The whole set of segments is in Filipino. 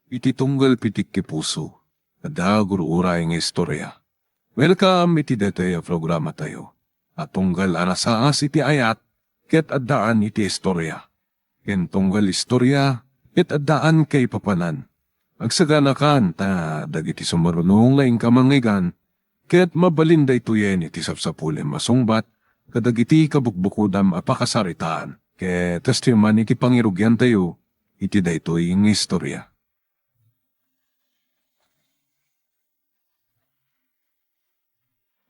iti tunggal pitik ki puso, kada guruuray ng istorya. Welcome iti detoy a programa tayo. At tunggal anasaas iti ayat, ket addaan iti istorya. Ken tunggal istorya, ket addaan kay papanan. Agsaganakan ta dagiti sumarunong laing kamangigan, ket mabalinday tuyen iti sapsapulem masungbat, kadagiti kabukbukudam apakasaritaan. Ket testiman iti pangirugyan tayo, iti daytoy ng istorya.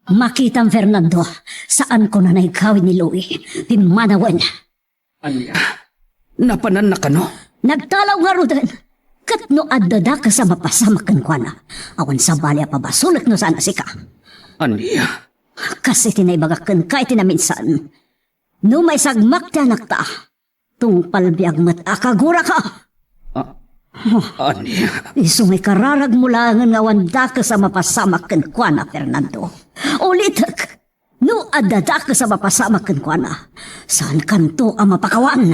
Makitang Fernando, saan ko na naigawin ni Louie? Timanawan. Anya, napanan na kano? Nagtalaw nga rudan. Kat no adada ka sa mapasamakan ko na. Awan sa balya pa ba, sulat no sana si ka. Anya, Kasi tinaybagakan ka itinaminsan. No may sagmak ti anak ta. Tung palbiag mat akagura ka. anya, Isungay kararag mulangan nga wanda ka sa mapasamakan ko na, Fernando. Ulitak, no adada ka sa mapasamakan ko na. Saan kanto ang mapakawan?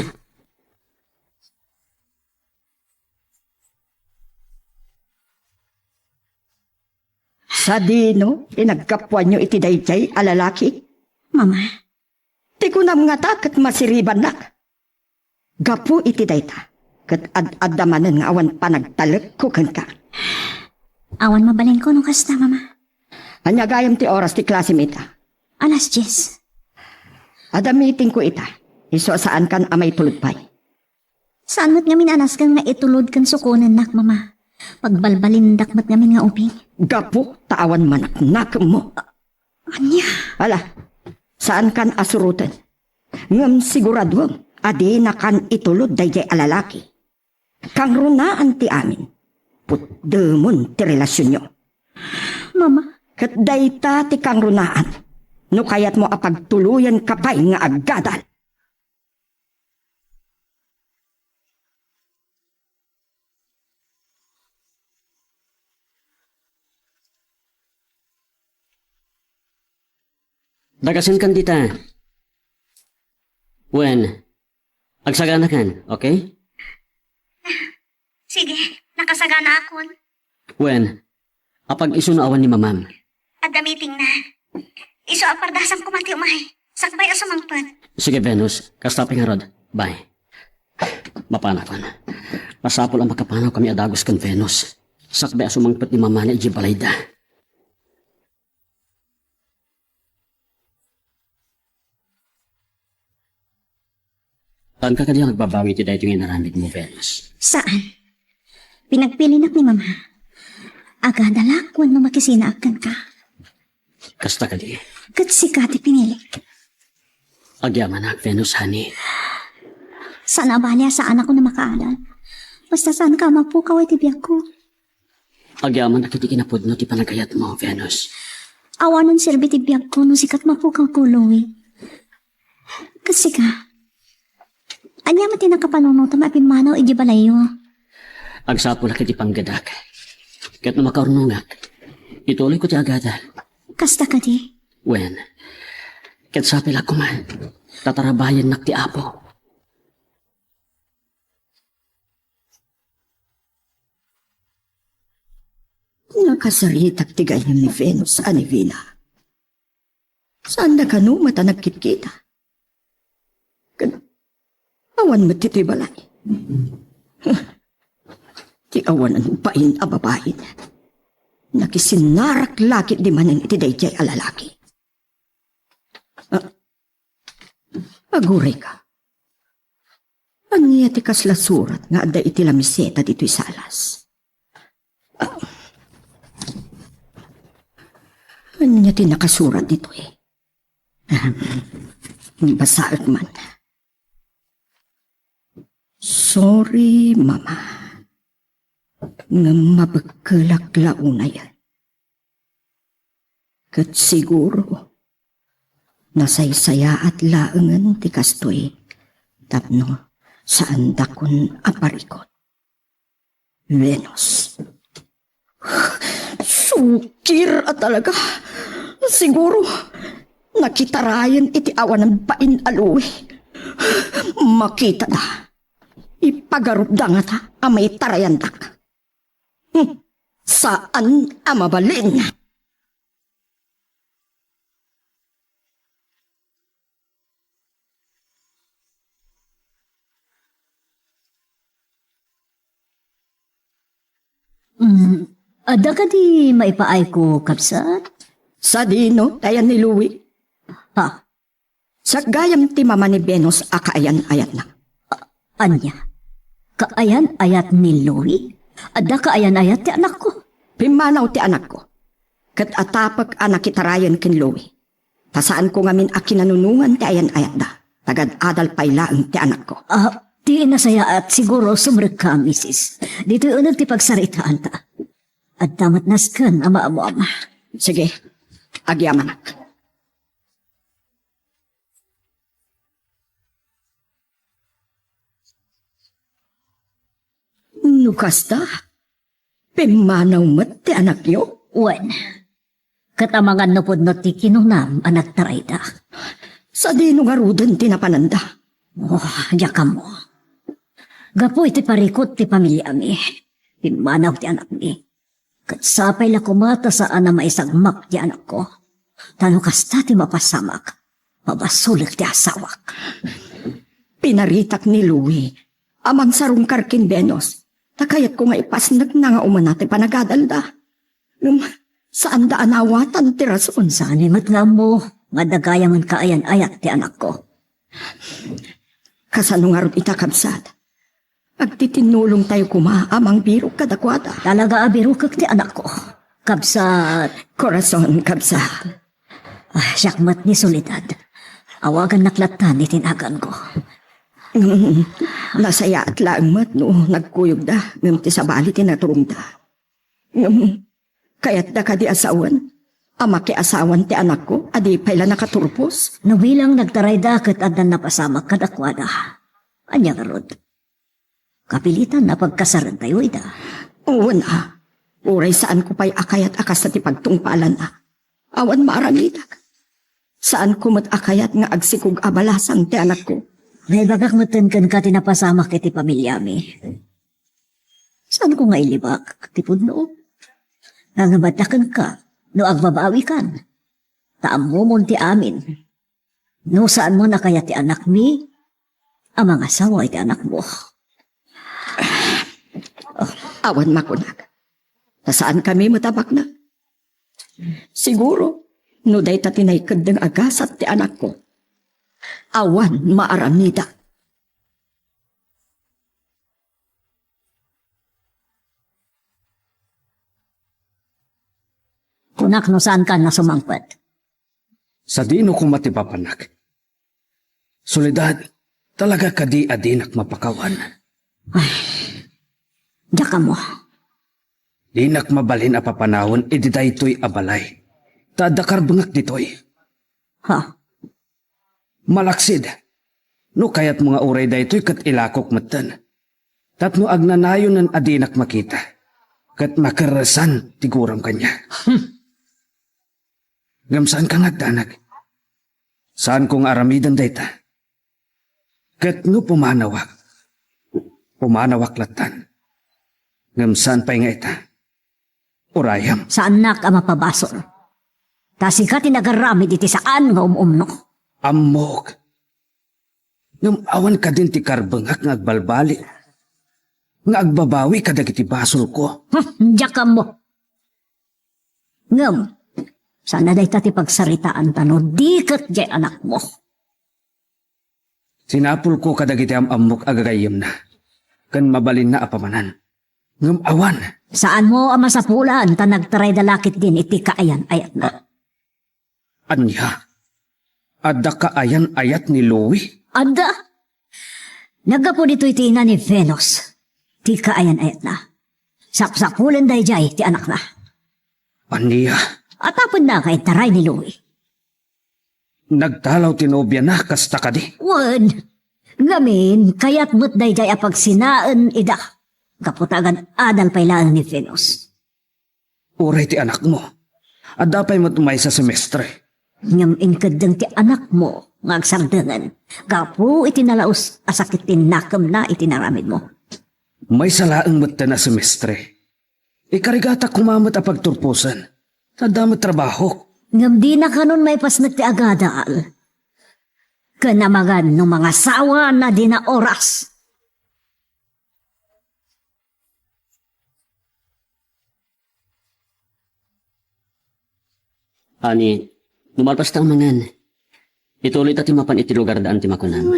Sa dino, inagkapwan nyo iti dayjay alalaki. Mama, Ti kunam nga ta kat masiriban nak. Gapu iti dayta. Kat ad-adamanan nga awan panagtalek ko kan ka. awan mabalin ko nung kasta, Mama. Anyagayam ti oras ti klasimita. Alas 10. Adamiting ko ita. Iso saan kan amay tulutpay. Saan mo't ngamin anas kang nga itulod kan sukunan nak, Mama? Pagbalbalindak mat ngamin nga uping. Gapu taawan manak mo. Anya? Ala, saan kan asurutan? Ngam siguradwang adi na kan itulod dayjay alalaki. Kang runaan ti amin. Putdemon ti relasyon nyo. Mama, Kat dayta ti kang runaan. No kayat mo apagtuluyan kapay nga aggadal. dagasin kan dita. Wen, agsagana kan, okay? Sige, nakasagana akon. Wen, apag isunaawan ni mamam. At meeting na. Iso apardasan ko mati umay. Sakbay o sumangpad. Sige, Venus, kastaping harod. Bye. Mapanakon. Masapol ang makapanaw kami adagos kan Venus. Sakbay asumangpet ni mama na ijibalayda. Saan ka kanya nagbabawi ti dahito yung naramid mo, Venus? saan? Pinagpili nak ni Mama. Agadalak, wan mo makisinaakan ka. Kasta ka di. Kat si Kati pinili. Agyaman ak, Venus, honey. Saan abalya saan ako na makaalan? Basta saan ka mapukaw ay tibiyag ko. Agyaman ak iti kinapudno ti panagayat mo, Venus. Awanon silbi tibiyag ko nung sikat mapukaw ko, Louie. Kasi ka, anya mati nakapanunutan mapimanaw ijibalayo. Agsapol ak iti panggadak. Kat na makarunungak. Ituloy ko ti agadal. Kasta ka di. Wen, kat sapil ako man. Tatarabayan nak ti apo. Nakasaritak ti gayam ni Venus anivina. Saan na kanu mata nagkitkita? Awan mo tito'y balay. Ti awan ang pain a babain. Nakisinarak lakit di manan iti dayjay a lalaki. Aguray ka. Ang iya ti kasla surat nga adda iti lamiseta dito'y salas. Ano niya ti nakasurat dito eh? Basaak man. Sorry, Mama. Nga mabagkalak launa yan. Kat siguro, nasaysaya at laangan ti kastoy, tapno saan dakon aparikot. Venus. Sukir at talaga. Siguro, nakitarayan iti awan ng pain aluwi. Makita na. Ipagarup da nga ta, amay tarayan dak. Saan ang mabalin? Ada ka di maipaay ko, kapsat? Sa dino, tayan ni Louie. Ha? Sa gayam ti mama ni Venus akaayan-ayat na. Anya? Kaayan ayat ni Louie? Ada kaayan ayat ti anak ko? Pimanaw ti anak ko. Kat atapak anak kitarayan kin Louie. Tasaan ko ngamin akinanunungan ti ayan-ayat da. Tagad adal pailaan ti anak ko. Di nasaya at siguro sumrek ka, misis. Dito yung unang ti pagsaritaan ta. At damat naskan, ama. Sige, agyaman. Nukasta? Pimanaw mat ti anak yo? Wen, katamangan no pod no ti kinunam anak tarayda. Sa dino nga rudan tinapananda. Yaka mo. Gapo iti parikot ti pamilya mi. Pimanaw ti anak mi. Katsapay la kumata saan na maisagmak ti anak ko. Tano kasta ti mapasamak. Mabasulik ti asawak. Pinaritak ni Louie. Amang sarong karkin Venus. Takayat ko nga ipasnag na nga umanati panagadalda. Saan da anawatan ti rason? Saan imat nga mo. Nga dagayaman kaayan ayat ti anak ko. Kasano nga ron itakabsat. Agtitinulong tayo kumaamang biro kadakwada. Talaga abiro kag ti anak ko. Kabsat. Corazon kabsat. Siyakmat ni Soledad. Awagan naklatan ni tinagan ko. Nasaya at laang mat no nagkuyog da. Ngam ti sabali tinaturong da. Kaya't da ka di asawan. Ama ki asawan ti anak ko. Adi paila nakaturpos. Nawilang nagtaray daket at na napasamak kadakwada. Anya karod. Kapilitan na pagkasaran tayo ida. Oo na. Uray saan ko pa'y akayat akas na ti pagtungpalan na. Awan maaramidak. Saan ko mat akayat nga agsikog abalasan ti anak ko. May bagak matenkan ka tinapasamak iti pamilya mi. Saan ko nga ilibak? Tipod no? Nangabatakan ka. No agbabawi kan. Taamumon ti amin. No saan mo na kaya ti anak mi? Ang mga asawa iti anak mo. Awan makunag. Nasaan kami matabak na? Siguro, no day ta tinaykad ng agasat ti anak ko. Awan maaramida. Kunak no saan ka na sumangpat? Sa dino ko matipapanak. Soledad, talaga kadi adinak mapakawan. Diyaka mo. Dinak mabalin a papanahon, ediday to'y abalay. Tadakar bangak ditoy. Ha? Malaksid. No kayat mga uray daytoy kat ilakok matan. Tatno agnanayon ng adinak makita. Kat makarasan tiguram kanya. Gamsaan ka nga danag. Saan kong aramidan dayta? Kat no pumanawak. Pumanawak latan. Ngamsan pa'y nga ita. Urayam. Saan na ka mapabasol? Tasi ka tinagaramid iti saan nga umumno. Amok. Ngam awan ka din ti karbangak nga agbalbali. Nga agbabawi ka dagiti basol ko. Diyaka mo. Ngam, sana day tati pagsaritaan tano, di kat jay anak mo. Sinapul ko kadagiti amok agagayam na. Kan mabalin na apamanan. Ngam awan. Saan mo ang masapulan ta nagtaray dalakit din iti kaayan ayat na. Anya. Adda ka ayan ayat ni Louie. Ada. Nagapo dito iti ina ni Venus. Ti kaayan ayat na. Sapsapulan day jay ti anak na. Anya. Atapon na kay taray ni Louie. Nagtalaw tinobya na kasta ka di. Wan. Ngamin, kayat mo't day jay apag sinaan ida. Kaputagan adal pailaan ni Venus. Uray ti anak mo. Adda pa'y matumay sa semestre. Ngam inkadang ti anak mo, ngagsardangan. Gapu itinalaos asakit tinakam na itinaramid mo. May salaang mata na semestre. Ikarigata kumamot a pagturpusan. Tadamot trabaho. Ngam di na kanon may pas nagtiagadaal. Kanamagan ng mga sawa na di na oras. Ani, lumalpas ta mangan. Ituloy ta ti mapan iti lugar daan ti makunan.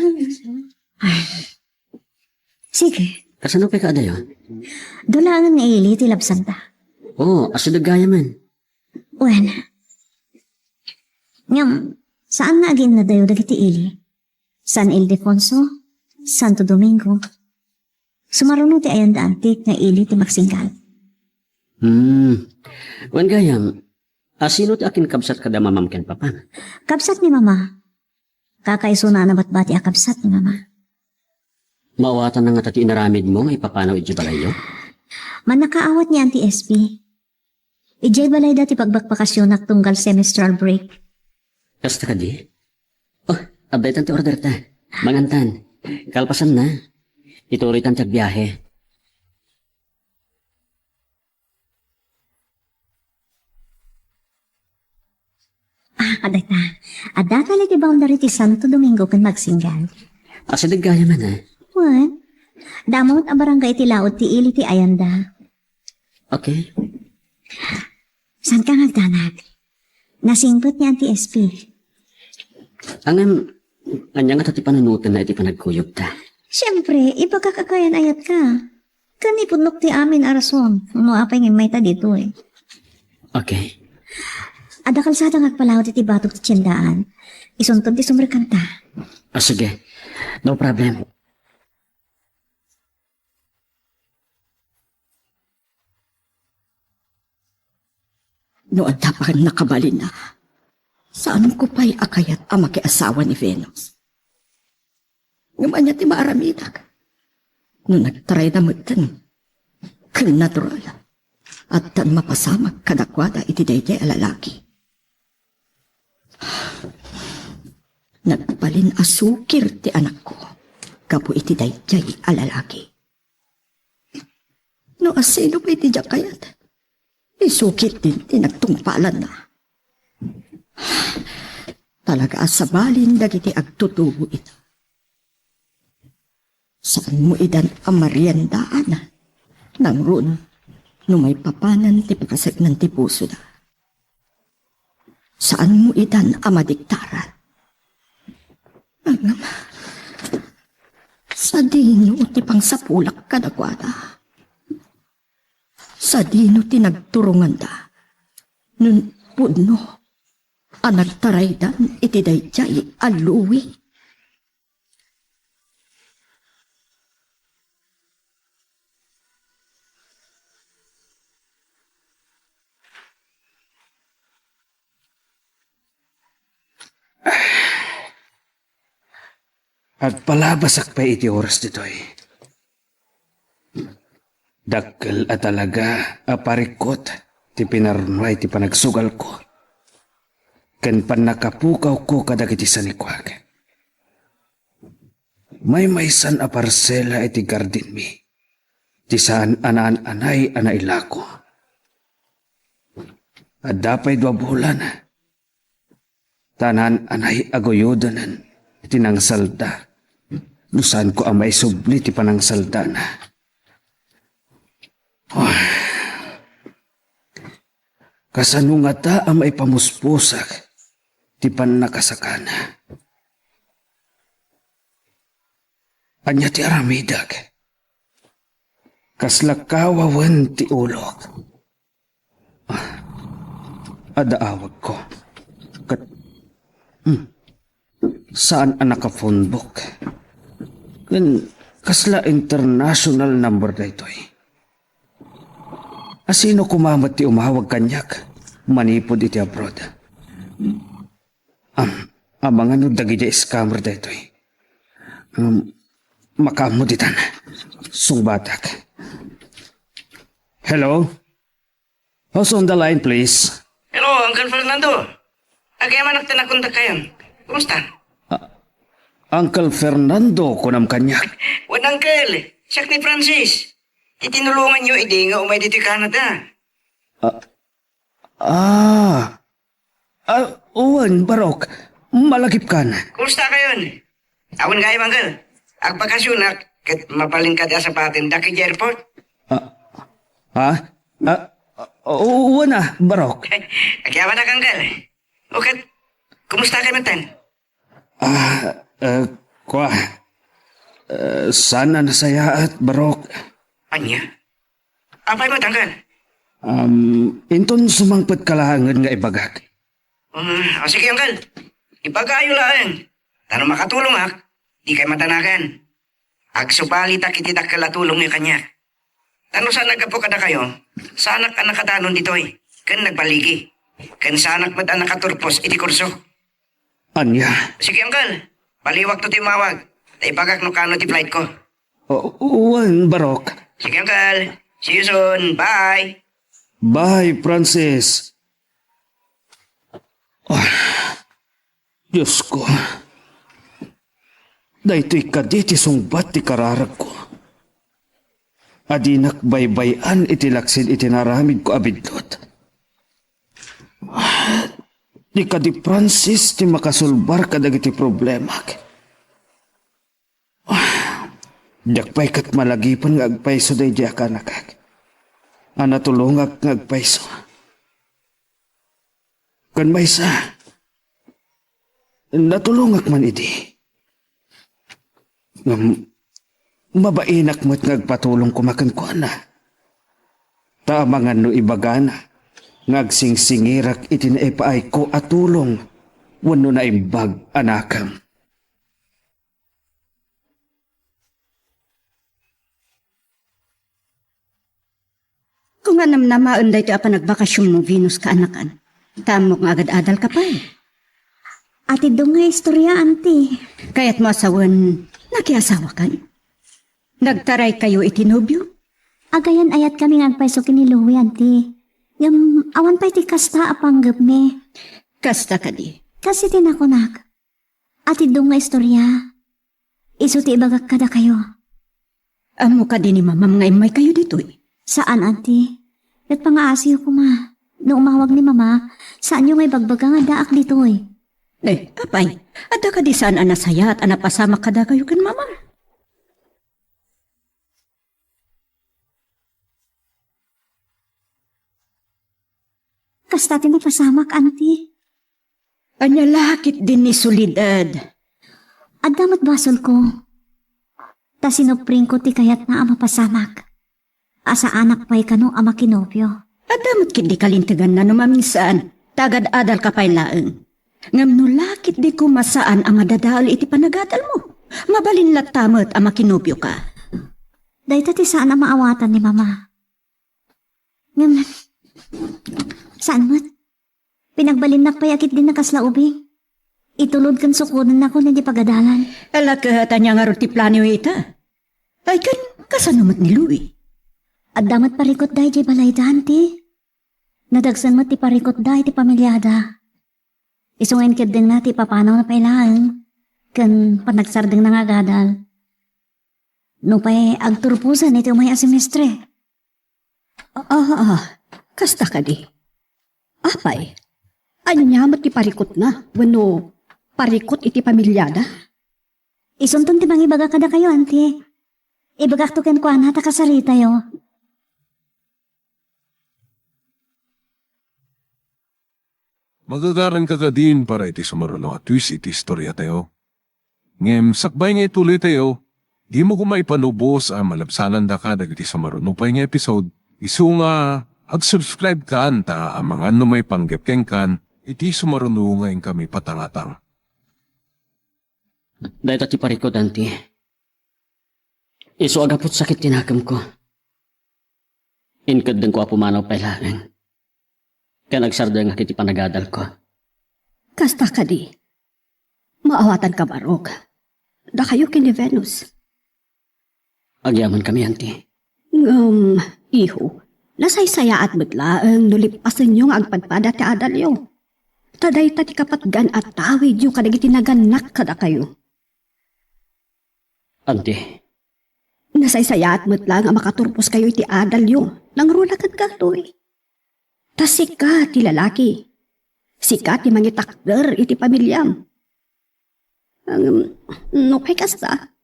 Sige, Kasano pa ka adayo? dulangan nga ili ti labsang ta. Oo, aso gaya man. Wen. Ngam, saan nga agin na dayo dagiti ili? San Ildefonso? Santo Domingo? Sumarunod ti ayan da antik nga ili ti magsinggal. Wan gayam, asino ti akin kabsat kada mamamken papan? Kapsat ni mama. Kakaiso na nabatbati a kapsat ni mama. Maawatan na nga tati inaramid mo nga ipapanaw iti balayo? Manakaawat niya anti SP. Ijay balay dati pagbakbakasyon nak tunggal semestral break. Kasta ka di? Oh, abay ti order ta. Mangantan. Kalpasan na. Ituloy tan tiyag biyahe. Aday ta. Ada ka lagi boundary ti Santo Domingo kan magsinggal. Asa gaya man ha? What? Damot a barangay ti laod ti ili ti ayanda. Okay. San ka ngagdanag? Nasingpot niya anti SP. Angam, anya nga tati panunutan na iti panagkuyog ta. Siyempre, ipagkakakayan ayat ka. Kanipudnok ti amin arason. Ano apay nga may ta dito eh. Okay. Ada kalsada ngagpalawat iti batok ti tiyandaan. Isuntod ti sumrikanta. Sige. No problem. No adda pa kan nakabalin na. Saan ko pa'y akayat ang makiasawa ni Venus? Ngayon niya ti maaramidag. No nagtaray na mutan. Kan natural. At tan mapasamag kadakwada iti dayjay a lalaki. Nagpalin asukir ti anak ko. Kapo iti dayjay a lalaki. No asino pa iti jakayat. Isukit din tinagtungpalan na. Talaga asabalin dagiti agtutubo ito. Saan mo idan ang mariandaan nang run no may papanan ti pakasag ng ti puso na? Saan mo idan ang madiktaran? Sa dino ti pang sapulak kadakwada. Sa dino tinagturungan da. Nun pudno. Ang nagtaraydan iti dayjay aluwi. Agpalabasak pa iti oras ditoy. Dakkel at talaga aparikot ti pinarunway ti panagsugal ko. Ken panakapukaw ko kadagiti sanikwag. May maysan a parsela iti garden mi. Ti saan anaan-anay anailako. At dapay 2 bulan. Tanan anay agoyodanan iti nang salda. Lusan ko ang maisubli ti panang salda na. Kasano nga ta ang maipamuspusak ti panakasakana. Anya ti aramidag. Kaslakawawan ti ulog. Adaawag ko. Saan ang nakaphonebook? Kasla international number da ito'y. Asino kumamat ti umawag kanyak? Manipod iti abroad. Mga no dagiti scammer da ito'y. Makamuditan. Sungbatak. Hello? Who's on the line, please? Hello, Uncle Fernando. Agayaman ang tinakontak kayan. Kumusta? Uncle Fernando kunam kanyak. Wan Uncle, siyak ni Francis. Itinulungan niyo, edi nga umay dito Canada. Uwan, Barok. Malagip kan. Kumusta kayon? Awan kayo, Manggal. Agpakasyonak, kat mapalingkad sa patin daki di airport. Ha? Uwan na, Barok. Agyaman na, Kanggal. Okay, kumusta kayo, Matan? Kwa. Sana nasaya at Barok. Anya? Apay mo, Tanggal? Inton sumangpet kalahangan nga ibagak. Sige, Uncle. Ipagayo lang. Tanong makatulong di kayo matanakan. Agsupali ta kitidak kalatulong ni kanya. Tanong sa nagkapo kada kayo, sanak ang nakatanon ditoy. Kan nagbaligi. Kan sanak mat ang nakaturpos iti kurso. Anya? Sige, Uncle. Baliwag to timawag. Taipagak no kano ti flight ko. Uwan, Barok. Sige, Uncle. See you soon. Bye. Bye, Francis. Diyos ko. Dahito'y kaditi sungbat ti kararag ko. Adinak baybayan itilaksid itinaramid ko abidlot. Di ka di Francis ti makasulbar kadag iti problema. Dakpay kat malagipan nga agpayso day di akanakak. Anatulungag nga agpayso. Kan maysa. Natulungag man iti. Mabainak mo't ngagpatulong kumakan ko na. Taamangan no ibagana. Ngagsingsingirak iti na ipaay ko at tulong. Wano na imbag anakam. Kung anam na maunday ito apa nagbakasyon mo Venus ka anakan. Tamo nga agad-adal ka pa eh. Ati do nga istorya, auntie. Kaya't mo asawan, nakiasawa ka. Nagtaray kayo itinubyo. Agayan ayat kami ngagpaiso kini Louie, auntie. Yung awan pa iti kasta apanggap me. Kasta ka di. Kasi tinakunak. Ati do nga istorya. Iso ti ibagak kada kayo. Amo ka din ni mama mga imay kayo dito eh. Saan, auntie? Kat pangaasiyo ko ma. Nung umawag ni mama, saan yung may bagbaga nga daak dito eh. Eh, apay, ada ka di saan anasaya at anapasama ka da kayo kan mama. Kasta tinapasamak, auntie. Anya lakit din ni Solidad. At damat basol ko. Ta sinupring ko ti kayat na ama pasamak. Asa anak pa'y kano ama kinopyo. Adamot kit di kalintigan na numaminsan, tagad adal ka pa'y laeng. Ngam no lakit di ko masaan ang adadaal iti panagadal mo. Mabalin latamot ang makinobyo ka. Dahil ti saan ang maawatan ni mama. Ngam, saan mo't? Pinagbalin na payakit din na kaslaubing. Itulod kan sukunan ako na di pagadalan. Alakata niya nga ti plano ita. Ay kan, kasanumot ni Louie. At damat parikot dahi di balay danti. Nadagsan mo ti parikot dahi ti pamilyada. Isungin kid din na ti papanaw na pailaan. Kan panagsardeng na nga gadal. No pa'y agturpusan iti umay asemestre. Kasta ka di. Apay, anya mat ti parikot na, wano parikot iti pamilyada? Isuntun ti bangibaga kada kayo, auntie. Ibagak to ken kuan hata kasarita yo. Magagaran ka din para iti sumaruno at twist iti istorya tayo. Ngem, sakbay nga ituloy tayo, di mo kumaipanubos ang malabsanan da ka dagiti sumaruno pa nga episode. Isu nga, ag-subscribe ka anta ang mga may panggap keng kan, iti sumaruno ngayon kami patangatang. Dahil tati parikod, auntie. Iso agapot sakit tinakam ko. Inkad din ko apumanaw pailangan. Kaya nagsarda nga kiti panagadal ko. Kasta ka di. Maawatan ka barog. Da kayo kini Venus. Agyaman kami, auntie. Iho, nasaysaya at biglaang nulipasan yung agpadpada ti adalyo. Taday tati kapatgan at tawid yung kadagiti naganak kada kayo. Auntie, Nasaysayat mo't lang ang makaturpos kayo iti adal yung nangrulakan ka to eh. Tas sikat ti lalaki. Sikat ti mangitakder iti pamilyam. No kay kasta.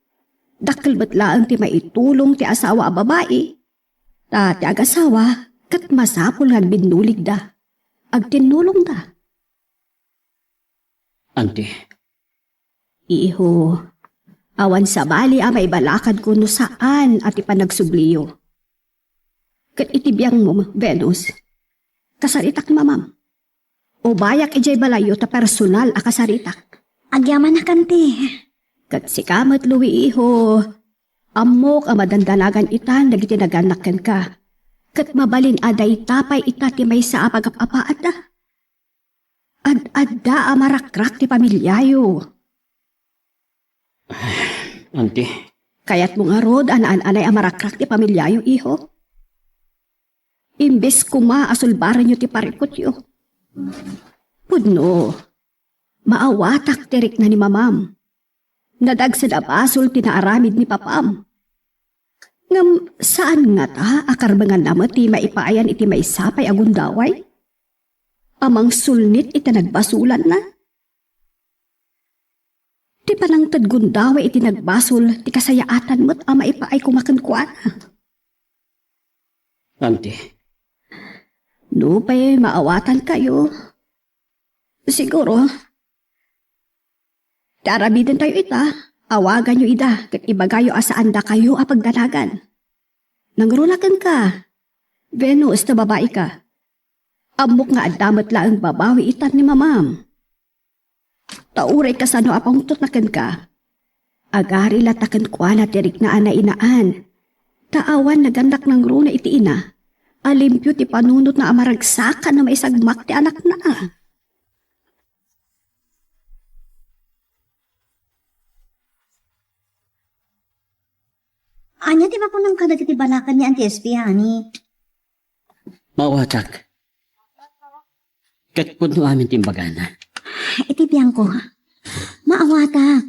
Dakkel ba't lang ti maitulong ti asawa a babae. Ta ti agasawa kat masapol nga binulig da. Ag tinulong da. Auntie, Iho, awan sa bali may balakad ko no saan at ipanagsubliyo. Kat itibiyang mo, Venus, kasaritak ni mamam. O bayak ijay balayo ta personal a kasaritak. Agyaman na kanti. Kat si kamat luwi iho, amok ang madandanagan itan dagiti naganakan ka. Kat mabalin aday tapay itati may sa apagapapaat na. Ad-adda amarakrak ti pamilyayo. auntie, Kaya't mo nga rod, anay amarakrak ti pamilyayo, iho. Imbes kumaasulbaran nyo ti parikot yo. Pudno, maawatak tirik na ni mamam. Nadag sa dabasol tinaaramid ni papam. Ngam saan nga ta akarbangan naman ti maipaayan iti maisapay agundaway? Amang sulnit iti nagbasulan na. Ti panangtad gundaway iti nagbasol ti kasayaatan mo't ama ipaay kumakankuan. auntie, No pa'y maawatan kayo. Siguro. Darabidan tayo ita. Awagan nyo ida kat ibagayo asaan da kayo apagdanagan. Nangrulakan ka. Venus na babae ka. Amok nga adamat lang babawi itan ni mamam. Tauray ka sa no apang tutnakan ka. Agari latakan kwa na tirik na inaan. Taawan nagandak ng runa iti ina. Alimpyo ti panunot na amaragsakan na may sagmak ti anak na. Anya di ba po nang kadag iti balakan ni Auntie SP, honey? mawatak. Kat puno amin timbagana. Iti biyang ko. Maawata.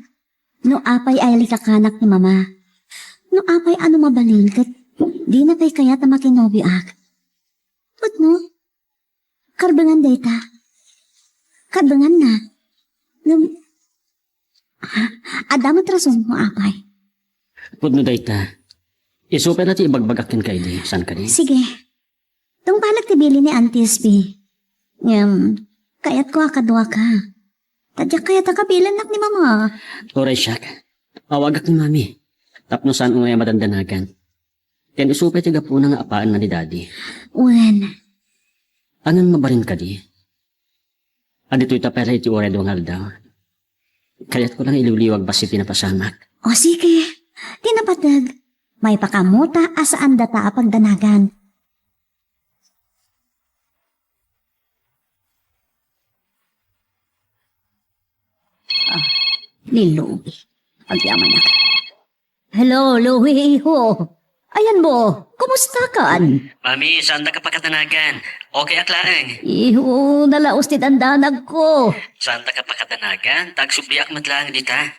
No apay ay likakanak ni mama. No apay ano mabalin kat di na kay kaya ta makinobiak. Put no? Karbangan data. Karbangan na. Ngam... Adamat rason mo apay. Puno dayta. Isupe na ti ibagbagakin kay di. San ka di? Sige. Tung palag tibili ni Auntie SP. Kayat ko akadwa ka. Tadya kayat akabilan nak ni mama. Oray siyak. Awagak ni mami. Tapno saan unay madandanagan. Yan isupe ti gapuna nga apaan na ni daddy. Wen, Anan mabarin ka di? Adito ita pera iti oray dongal daw. Kayat ko lang iliwliwag basi pinapasamak. o sige. Tinapatag. May pakamuta asaan data apagdanagan. Ni Louie. Agyaman na. Hello, Louie. Ayan mo. Kumusta kan? Mami, saan na kapakatanagan? Okay aklaang. Iho, nalaos ti dandanag ko. Saan na kapakatanagan? Tagsubliak matlang dita.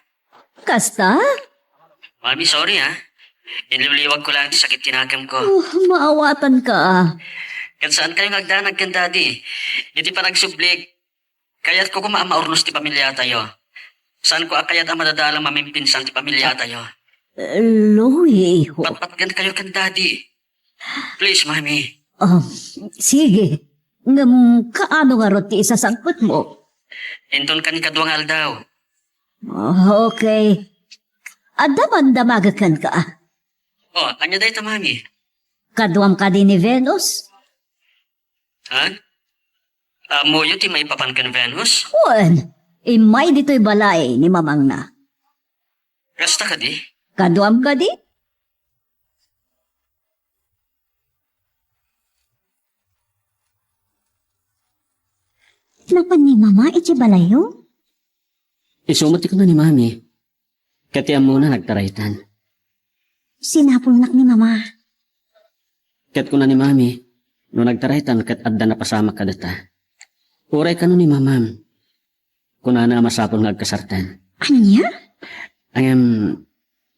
Kasta? Mami, sorry ha. Iniliwliwag ko lang ti sakit tinagam ko. Maawatan ka. Kan saan kayo nagdanag kan daddy? Iti pa nagsublik. Kayat ko kumaamaurnos ti pamilya tayo. Saan ko akayat ang madadalang mamimpinsan ti pamilya tayo? Louie. Patpatgan kayo kan daddy. Please, mami. Sige. Kaano nga roti isasangkot mo? Inton kan kaduangal daw. Okay. Adaman-damagakan ka. Oh, anya day ta, mami? Kaduam ka din ni Venus? Ha? Muyo ti maipapan kan Venus? Wen, imay dito'y balay ni mamang na. Rasta ka di? Kaduam ka di? Napan ni mama iti balayo? Isumati ko na ni mami. Katiyan muna nagtaraytan. Sinapol nak ni mama. Kat ko na ni mami. No nagtaraytan kat adda na pasama ka data. Uray ka no ni mamam. Kuna na masapol nagkasartan. Anya?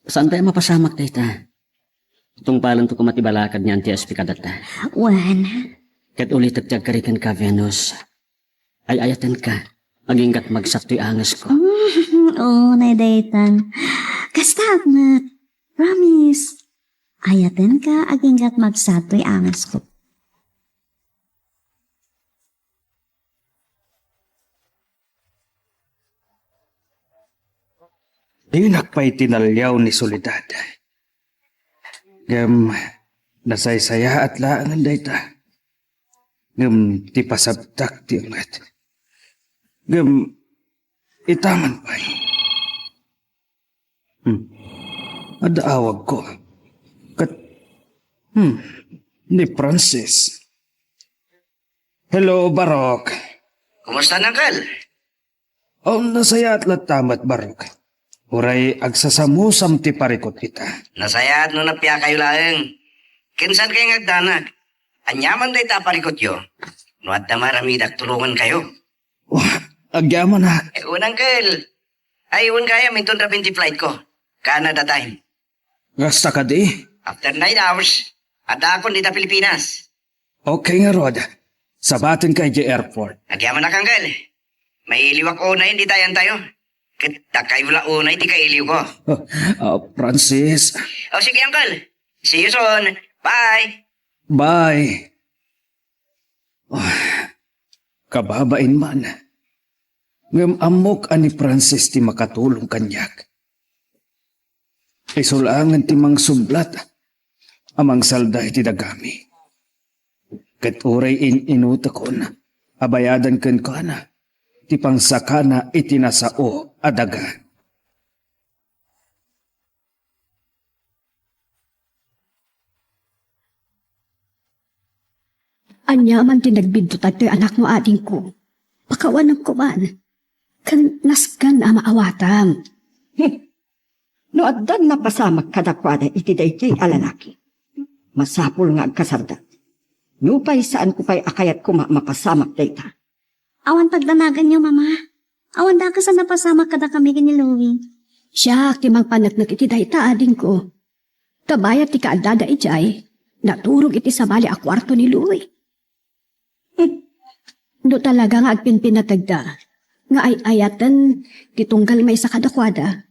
Saan tayo mapasamak data? Itong palan to kumatibalakad ni Auntie SP kadata. Wan, Kat ulit agtagkarikan ka, Venus. Ay ayatan ka. Magingkat magsakto'y angas ko. oo, naidaytan. Kastag na, promise. Ayaten ka, aginggat magsatoy angas ko. Dinak pa'y tinalyaw ni Soledad. Ngam, nasaysaya at laangan dayta. Ngam, ti pasabtak ti angat. Ngam, itaman pa'y. Adaawag ko. Kat, ni Francis. Hello, Barok. Kumusta na, Uncle? Oh, nasaya at latamat, Barok. Uray, agsasamusam ti parikot kita. Nasayaat no napya kayo laeng. Kinsan kayo ngagdanag? Anyaman day taparikot yo. No at na maramidak tulungan kayo. Wah, agyaman na. Unang Uncle. Ay, kaya minton na 20 flight ko. Canada time. Gasta ka di. After 9 hours, at ako dito Pilipinas. Okay nga, Rod. Sabatin kay J Airport. Nagyaman na Uncle. May iliwak una, hindi tayan tayo. Kita kayo la una, hindi kayo iliw ko. Francis, O sige Uncle. See you soon. Bye. bye. Oh, kababain man. Ngam amok ani Francis ti makatulong kanyak. Isulangan ti mang sublat. Amang salday ti dagami. Kat uray inutakon. Abayadan ken kana. Ti pangsakana itinasao adaga. Anyaman din nagbidto tayo anak mo ading ko. Pakawanan ko man. Kan nasgan ang maawatang. No addan na pasamak kadakwada iti dayjay alalaki. Masapul nga agkasarda. Nupay saan ko pa'y akayat ko mapasamak dayta. Awan pagdanagan niyo, mama. Awan da ka sa napasama kada kami ni Louie. Siya kimang panagnak iti dayta ading ko. Tabayat ti kaadada ijay. Naturog iti sa bali a kwarto ni Louie. No talaga nga agpinpinatagda. Nga ay ayatan titunggal may sa kadakwada.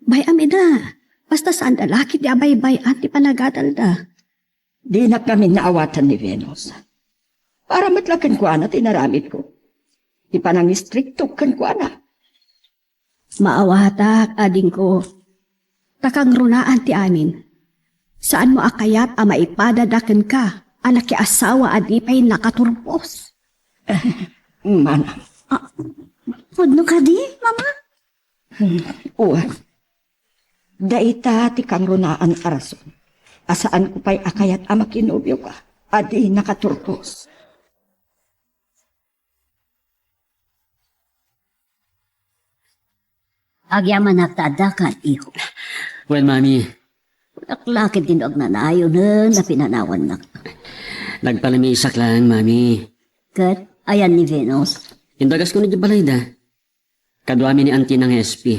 Bay amida. Basta saan dalaki di abay-bay at ti panagadal da. Di na kami naawatan ni Venus. Para matlakan ko na tinaramit ko. Di pa nang istrikto kan ko na. Maawatak, ading ko. Takang runaan ti amin. Saan mo akayat a maipadadakan ka, anak ki asawa adipay nakaturpos. Mana. Pudno ka di, mama? Uwan. Daita ti kang runaan arason. Asaan ko pa'y akayat a makinubyo ka, adi nakaturpos. Agyaman nagtadakan, iho. Well, Mami, Naklakit din og nanayo na pinanawan na. nagpalamisak lang, Mami. Kat, ayan ni Venus. Indagas ko ni Balayda. Kadwami ni Auntie ng SP.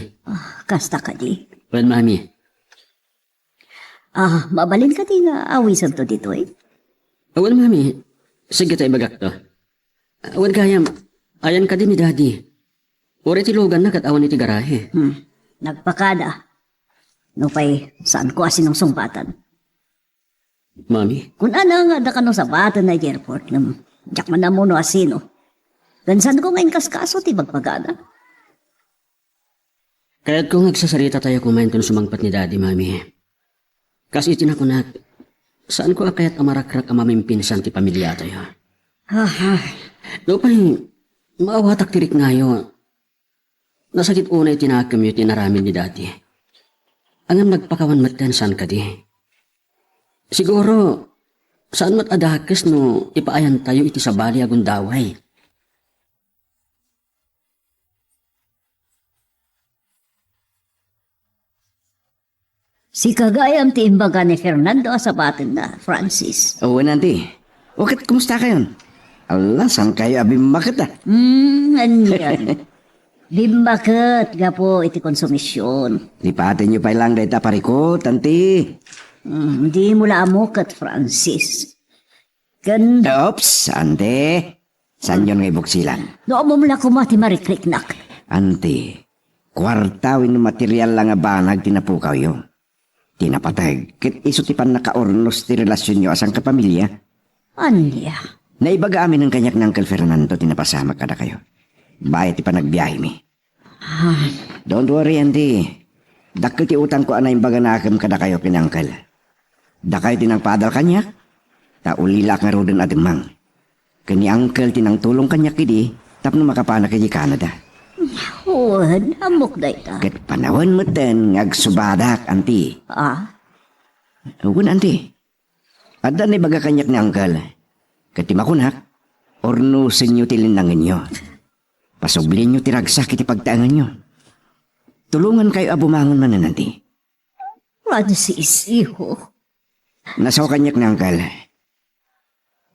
Kasta ka di. Well, Mami, Mabalin ka di nga awisan to dito eh. awan, Mami. Sige tayo bagak to. Awan kaya, ayan ka din ni Daddy. Uri tilugan na kat awan iti garahe. Nagpakada. No pa'y saan ko asin ng sumbatan. Mami, Kung ano nga da ka no sabatan na airport nam jak man na mo no asino. Gansan ko ngayon kaskaso ti bagpagada. kaya't kung nagsasarita tayo kumain kung sumangpat ni Daddy, Mami. Kasi itinakunat, saan ko akayat amarakrak ang mamimpinsang ti pamilya tayo? Lupay, maawatak tirik ngayon. Nasakit una itinakam yung tinaramin ni Daddy. Angam nagpakawan matan saan ka di? Siguro, saan mat adakas no ipaayan tayo iti sa bali agundaway? Si kagayam ti imbaga ni Fernando sabatin na, Francis. Oo, nanti. Wakit, kumusta kayo? Allah, saan kayo abimmakit ah? Anyan. Bimbakit, gapo iti konsumisyon. Lipatin nyo pa lang dahil parikot, tanti. Di mo amo kat Francis. Kan, Ops, ante. Saan yun nga ibuksilan? no mo mula kumati marikriknak. Ante, kwartawin ng material lang nga banag tinapukaw yun. Tinapatag, kit iso ti pan nakaornos ti relasyon nyo asang kapamilya. Anya? Naibaga amin ng kanyak ng Uncle Fernando tinapasama kada kayo. Bayat ti pa nagbiyahe mi. Don't worry, Andy. Dakil ti utang ko anay baga nakam kada kayo kinangkal. Dakay tinang padal kanyak, taulilak nga rodan ademang. Kani Uncle tinang tulong kanyak kidi, tapno makapana kay Canada. Huwag, amok da ita. Kat panahon mo ten, ngagsubadak, Auntie. Huwag, Auntie. Ada na baga kanyak ni Uncle. Kati makunak, orno sa inyo tilinangan nyo. Pasublin nyo tiragsak iti pagtaangan nyo. Tulungan kayo abumangon man na, Auntie. Francis, iho. Nasaw kanyak ni Uncle.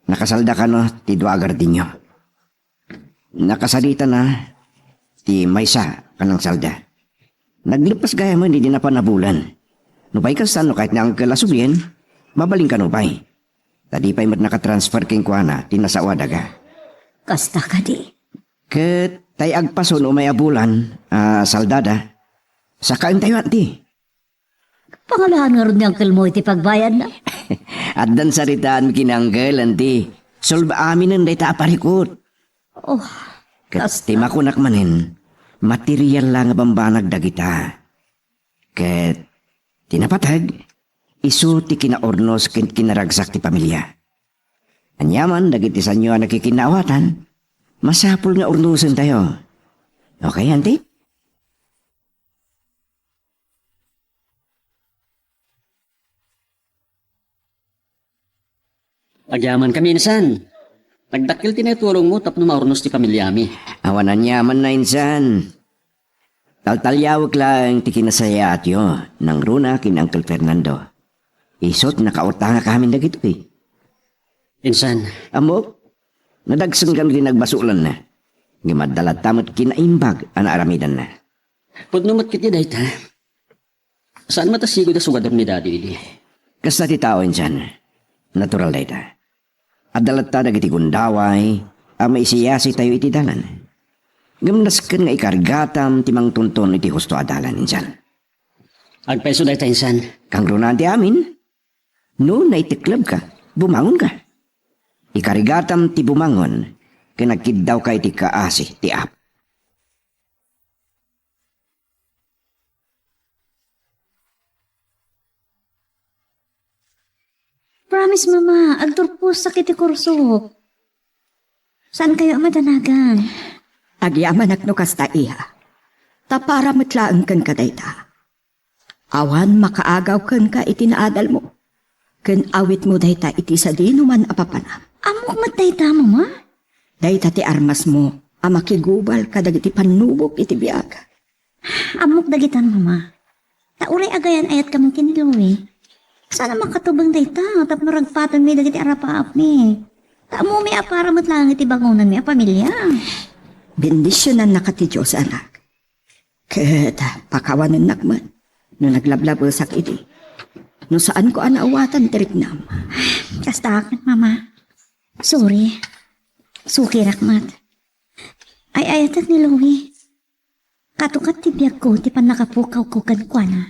Nakasalda ka no, ti duagar din nyo. Nakasalita na, ti maysa kanang salda. Naglipas gaya mo, hindi na pa nabulan. Nupay ka saan no, kahit na Uncle asubien, mabaling ka nupay. Tadi pa'y mat nakatransfer king kuana, tinasawa daga. Kasta ka di. Ket tay agpaso no may abulan, saldada. Sakain tayo ati. Pangalahan nga rin niyang kalmo iti pagbayad na. At dan saritaan mi kinanggal, anti. Solba amin ang dayta aparikot. Oh, Ket tima ko nakmanin, material lang nga bambanag dagita. Ket tinapatag, isu ti kinaornos ken kinaragsak ti pamilya. Anyaman dagiti sanyo ang nakikinawatan, masapul nga ornusen tayo. Okay, anti? Agyaman kami insan. Nagdakil tinatulong mo tapno maurnos ti pamilyami. Awanan yaman na insan. Taltalyawag lang ti kinasaya at yo nang runa kin Uncle Fernando. Isot nakautanga kami dagito eh. Insan, Amok, nadagsan kami din nagbasulan na. Gimadala tamot kinaimbag ang aramidan na. pudnumat kiti dahit ha. Saan matasigo da sugador ni Daddy Willie? Kasta ti tao insan. Natural dayta. Adalat ta dagiti gundaway, maisiyasi tayo iti dalan. Gamnasken nga ikargatam timang tunton iti husto adalan insan. Agpeso dahit insan. Kang runan ti amin, no naitiklab ka, bumangon ka. Ikarigatam ti bumangon, kinagkiddaw ka iti kaasi ti ap. promise mama, agturpos sakit ti kurso. Saan kayo madanagan? Agyaman no kasta iha. Tapara matlaan kan kadayta. Awan makaagaw kan ka iti naadal mo. Kan awit mo dayta iti sa di numan apapana. Amok matay ta mama? Dayta ti armas mo, amakigubal kadag iti panubok iti biyaga. Amok dagitan mama. Tauray agayan ayat kamong kinilawi. Sana makatubang dayta, tapno ragpatan mi dagiti arapaap mi. Tamo mi apara matlang iti bangunan mi a pamilya. Bendisyonan na ka ti Diyos, anak. Ket pakawanan nakman, no naglablabasak iti. No saan ko anaawatan tiriknam. Kasta akin mama. Sorry. Suki rakmat. Ay ayatak ni Louie. Katukat ti biyag ko, ti pan nakapukaw ko kan kwa na.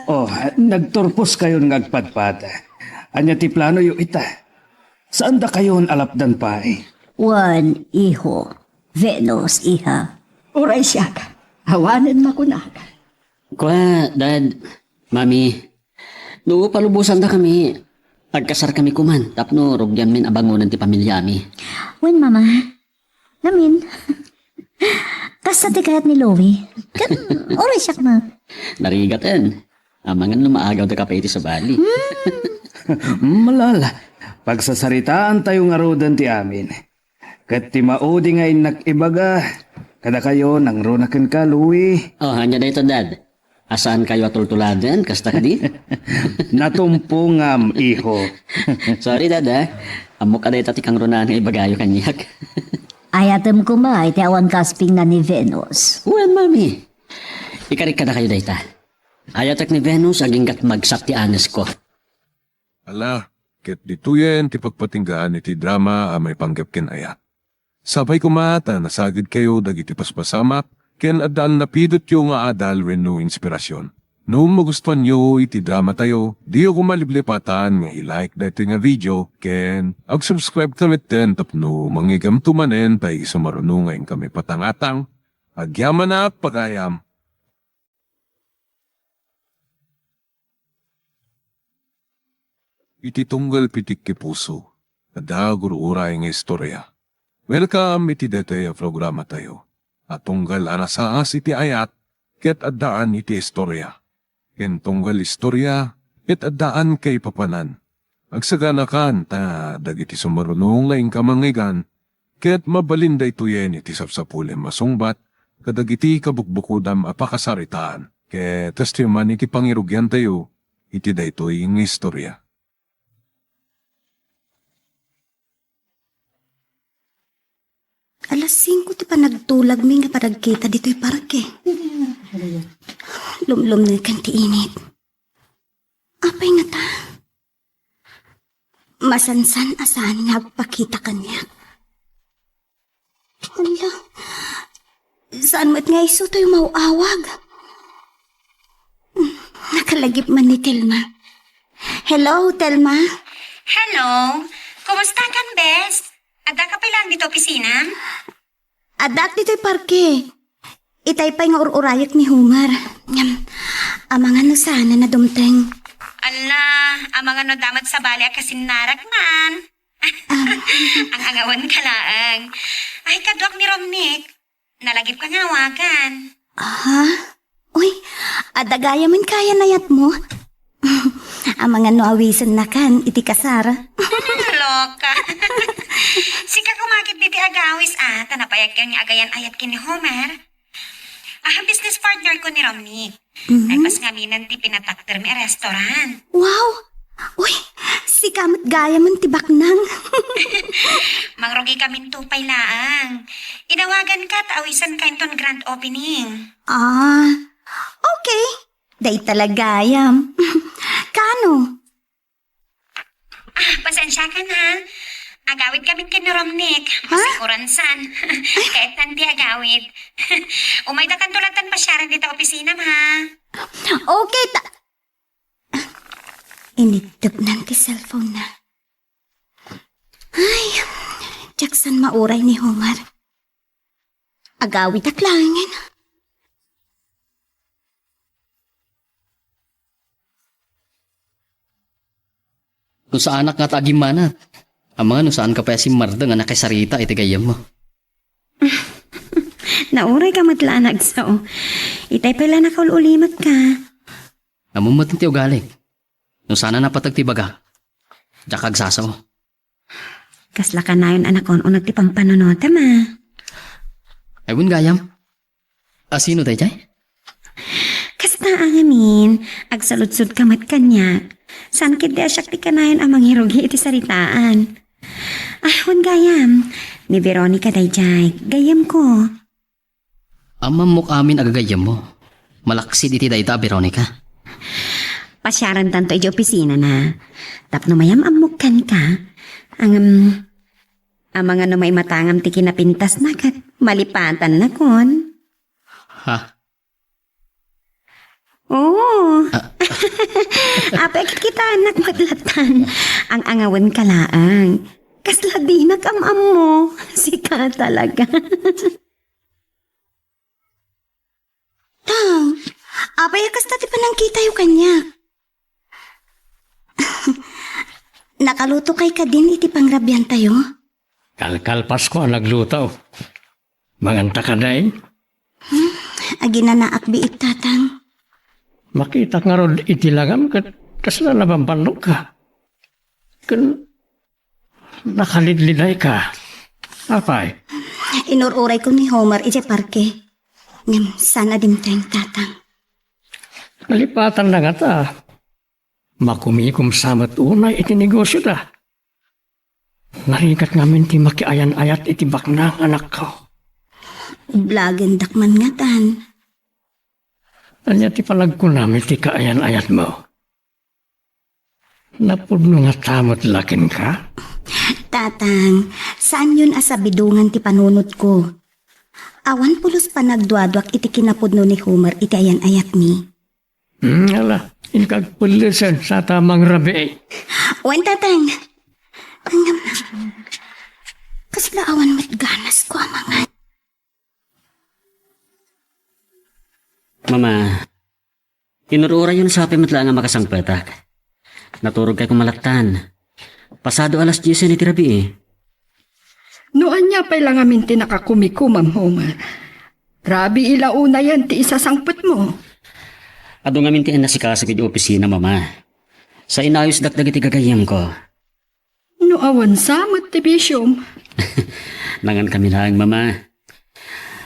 Oh, nagturpos kayo ng agpadpad. Anya ti plano yu ita. Saan da kayo alapdan pa eh? Juan, iho. Venus, iha. Oray siya ka. Hawanan makunak. Kwa, Dad, Mami, no palubusan da kami. Agkasar kami kuman, tapno rugyan min abangunan ti pamilyami. Wen mama. Namin. Kasta ti kayat ni Louie. Kan, oray siya na. Narigatan. Amangan lumaagaw da kapaiti sa bali. Malala. Pagsasaritaan tayo nga rodan ti amin. Kat ti maudi nga inak ibaga. Kada kayo nang runakan ka, Louie. Oh, hanya na ito, Dad. Asaan kayo atultuladan? Kasta ka di? Natumpo ngam, iho. Sorry, dada. Amok aday tati kang runahan nga ibagayo kanyak. Ayatem ko ma, iti awan kasping na ni Venus. Well, mami. Ikarik ka na kayo dayta. Ayatak ni Venus aging gat magsak ti anes ko. Ala, ket dituyen ti pagpatinggaan iti drama a may panggap ken ayat. Sabay kumata nasagid kayo dagiti paspasamak ken adal napidot yo nga adal wenno inspirasyon. No magustuhan nyo iti drama tayo, di ako maliblipatan nga i-like dati nga video, ken ag-subscribe kami ten tapno mangigam tumanen tay sumarunungayin kami patangatang, agyaman na pagayam. Iti tunggal pitik ki puso, adagur uray nga istorya. Welcome iti dete programa tayo. At tunggal anasaas iti ayat, ket addaan iti istorya. Ken tunggal istorya, ket addaan kay papanan. Agsaganakan ta dagiti sumarunong laing kamangigan, ket mabalinday tuyen iti sapsapulem masungbat, kadagiti kabukbukudam apakasaritaan, ket testimony iti pangirugyan tayo, iti daytoy nga istorya. Alas 5 ti pa nagtulag mi nga padagkita dito'y parke. Lumlum na kan ti init. Apay nga ta? Masansan asan nga agpakita kanya. Hala, saan mo't nga iso to'y mauawag? Nakalagip man ni Telma. Hello, Telma? Hello, kumusta kan, Bes? Ada ka pa lang dito opisina? Adat dito'y parke. Itay pa'y nga ururayak ni Humar. Amang ano sana na dumteng. Ala, ang mga no damat sa bali akasinarag man. Ang angawan ka laang. Ay, kadwak ni Romnick. Nalagip ka nga awagan. Ha? Uy, adagaya man kaya nayat mo. Ang mga no awisan na kan, iti kasara. Loka. Sika kumakit diti agawis tanapayag kang agayan ayat kini Homer. Business partner ko ni Romnick. Ay pas ngaminan ti pinatakder mi restaurant. Wow! Uy, si kamot gaya man tibak nang. Mangrugi kami tupay laang. Inawagan ka at awisan ka inton grand opening. Okay. Day talagayam. Kano? Pasensya ka na. Agawid kami kini Romnick. Masikuransan. Kahit nanti agawid. Umay da kan tulatan pasyaran dito opisina, ma. Okay, initip nanti cellphone na. Ay, Jackson mauray ni Homer. Agawid aklangin. Kung sa anak nga tagimana, ang mga no saan ka pa si Marda nga nakisarita iti gayam mo. Nauray ka matlanag so. Itay pala nakaulimat ka. Amo matinti ugali. No sana napatagtibaga. Diyak agsasaw. Kasla ka na yun anak kon o nagtipang panonota ma. Ayun gayam. Sino tayo jay? Kasta amin, agsaludsud ka mat kanya. San kid di asyak ti kanayan amang hirugi iti saritaan. Ahon gayam, ni Veronica dayjay, gayam ko. Amam mo amin agagayam mo. Malaksid iti dayta, Veronica. Pasyaran tanto iti opisina na. Tapno mayam amukan ka. Amang ano may matangam ti kinapintas na kat malipatan na kon. Ha? Oo. Apek kita anak maglatan. Ang angawan ka laang. Kasla di nakamam mo. Sika talaga. Tang, apay kasta ti panang kita yung kanya. Nakaluto kay ka din iti pangrabyan tayo? Kalkal Pasko ang naglutaw. Manganta ka na eh. Aginanaak biit tatang. Makita nga ron itilagam kasla na bampanok ka. Kan nakalidliday ka. Apay? Inururay ko ni Homer iti parke. Ngam sana dimteng tatang. Nalipatan na nga ta. Makumikom samat unay iti negosyo ta. Narigat ngamin ti makiayan-ayat iti baknang anak ko. Blagen dakman nga tan. Anya ti palag ko namin ti kaayan-ayat mo. Napudno nga tamot lakin ka? Tatang, saan yun asabidungan ti panunot ko? Awan pulos pa nagduadwak iti kinapudno ni Homer iti ayan-ayat ni. Ala, inkagpulisan sa tamang rabi. Wen tatang. Hanggang na. Kasla awan mo't ganas ko amangan. Mama, inurura yun sa api matla nga makasangpetak. Naturog kay kumalatan. Pasado alas 10 ni tirabi eh. Noan niya pa'y lang amin tinakakumiko, Ma'am Homer. Grabe ilauna yan ti isasangpot mo. Ado nga mintiin na si Kasa kay opisina, mama. Sa inayos dakdag iti gagayam ko. No awan samot ti bisyom. Nangan kami lang, mama.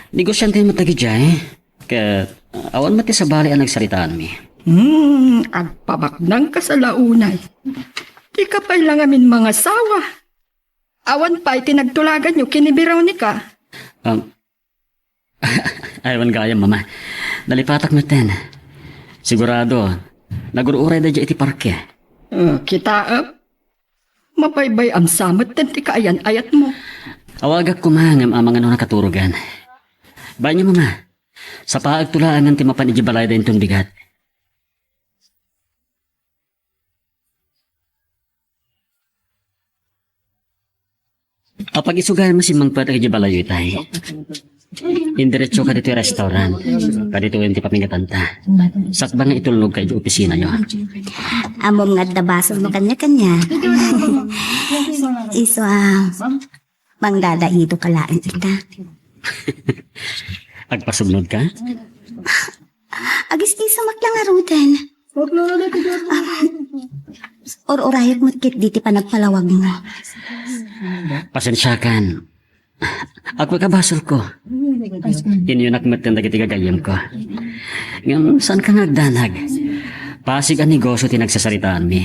Negosyante mo tagi dyan eh. Kaya awan mati sa bali ang nagsaritaan mi. Agpabaknang ka sa launay. Di ka pa'y lang amin mga sawa. Awan pa'y tinagtulagan nyo kinibiraw ni ka. Aywan gayam, mama. Nalipatak maten. Sigurado, nagururay da dyan iti parke. Kita mapaybay ang samot ten ti kaayan ayat mo. Awagak kumangam amang ano nakaturugan. Banyo, mama. Sa paagtulaan ng timapan iti balay da itong bigat. Apag isugahan mo si Mang Pata iti balayo itay. Indiretso ka dito yung restaurant. Kadito yung ti pamingatanta. Sakba nga itulog ka iti opisina yo. Amom nga dabaso mo kanya-kanya. Iso manggada ito kalaan kita. Agpasugnod ka? Agis iso maklang arutan. Or-orayot mo't kit diti pa nagpalawag mo. Pasensyakan. Ako kabasol ko. Inyo nakmatan dagiti gagayam ko. Ngayon, saan ka nagdanag? Pasig ang negosyo tinagsasaritaan mi.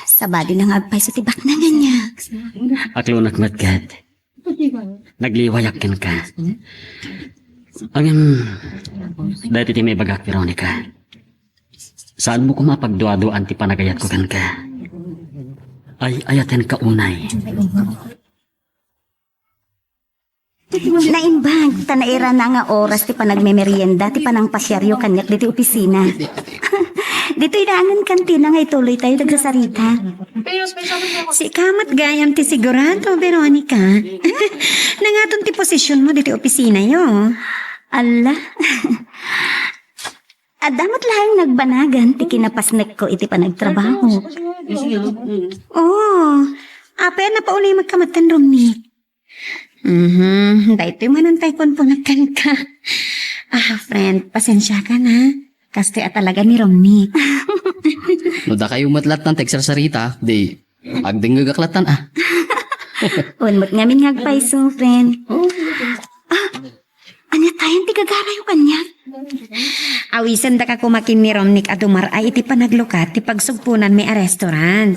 Sabadi nang agpay sa tibak na ganyan. Aklo nakmatgat. Nagliwayakin ka. Ang dahil iti may bagak, Veronica. Saan mo kumapagduado-an ti panagayat ko kan ka? Ay ayaten ka unay. Naimbag, tanaira na nga oras ti panagmemerienda, ti panang pasyaryo kanyak diti opisina. Dito idangan kantina nga ituloy tayo nagsasarita. Si kamat gayam ti sigurado, Veronica. Nangaton ti posisyon mo diti opisina yo. Ala. Adamat lang nagbanagan ti kinapasnek ko iti panagtrabaho. Ape na pauli magkamatan Romney. Dahito yung manantay kon punakan ka. Friend, pasensya ka na. Kaste talaga ni Romney. No da kayo matlat ng teksasarita, di agding gagaklatan Unmot ngamin ngagpaiso, friend. Anya tayong tigagara yung kanya. Awisan da ka kumakin ni Romnick at umaray iti panaglukat ti pagsugpunan may a restaurant.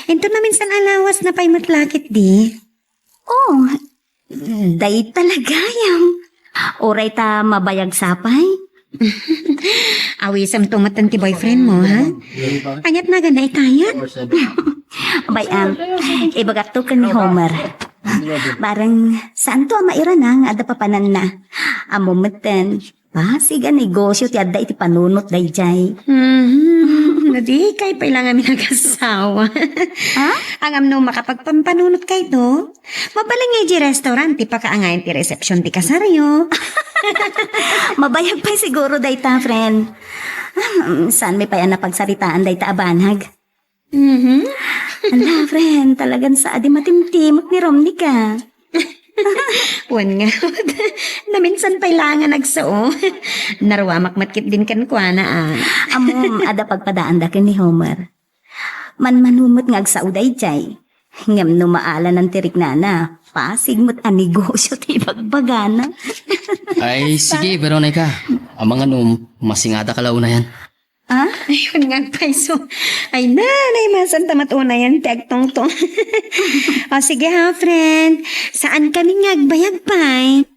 Ito na minsan alawas na pa'y matlakit di. Day talaga yung. Oray ta mabayag sapay. Awisam tumatan ti boyfriend mo, ha? Anyat na gana ikayat. Bayam, ibagat to ka ni Homer. Barang saan to maira na nga ada papanan na. Amumatan, pasiga negosyo ti adda iti panunot day jay. Nadi kay pailang amin nag-asawa. Ang amno makapagpampanunot kay to. Mabalang nga di restaurant ti pakaangayin ti reception ti kasaryo. Mabayag pa siguro day ta, friend. Saan may payan na pagsaritaan day ta abanhag? Ala, friend, talagang sa adi matimtimot ni Romney ka. Wan nga. Naminsan pailangan nagsao. Narwamak matkit din kan kwa na Amom, ada pagpadaan da ni Homer. Manmanumot nga agsao day jay. Ngam no maala ng tirik na pasigmot ang negosyo ti bagbagana. Ay sige Veronica, Ang mga masingada kalaw na yan. Ah, ayun nga paiso. Ay nanay, masan tamat una yan, tiagtong to. O sige ha, friend. Saan kami ngagbayag pay?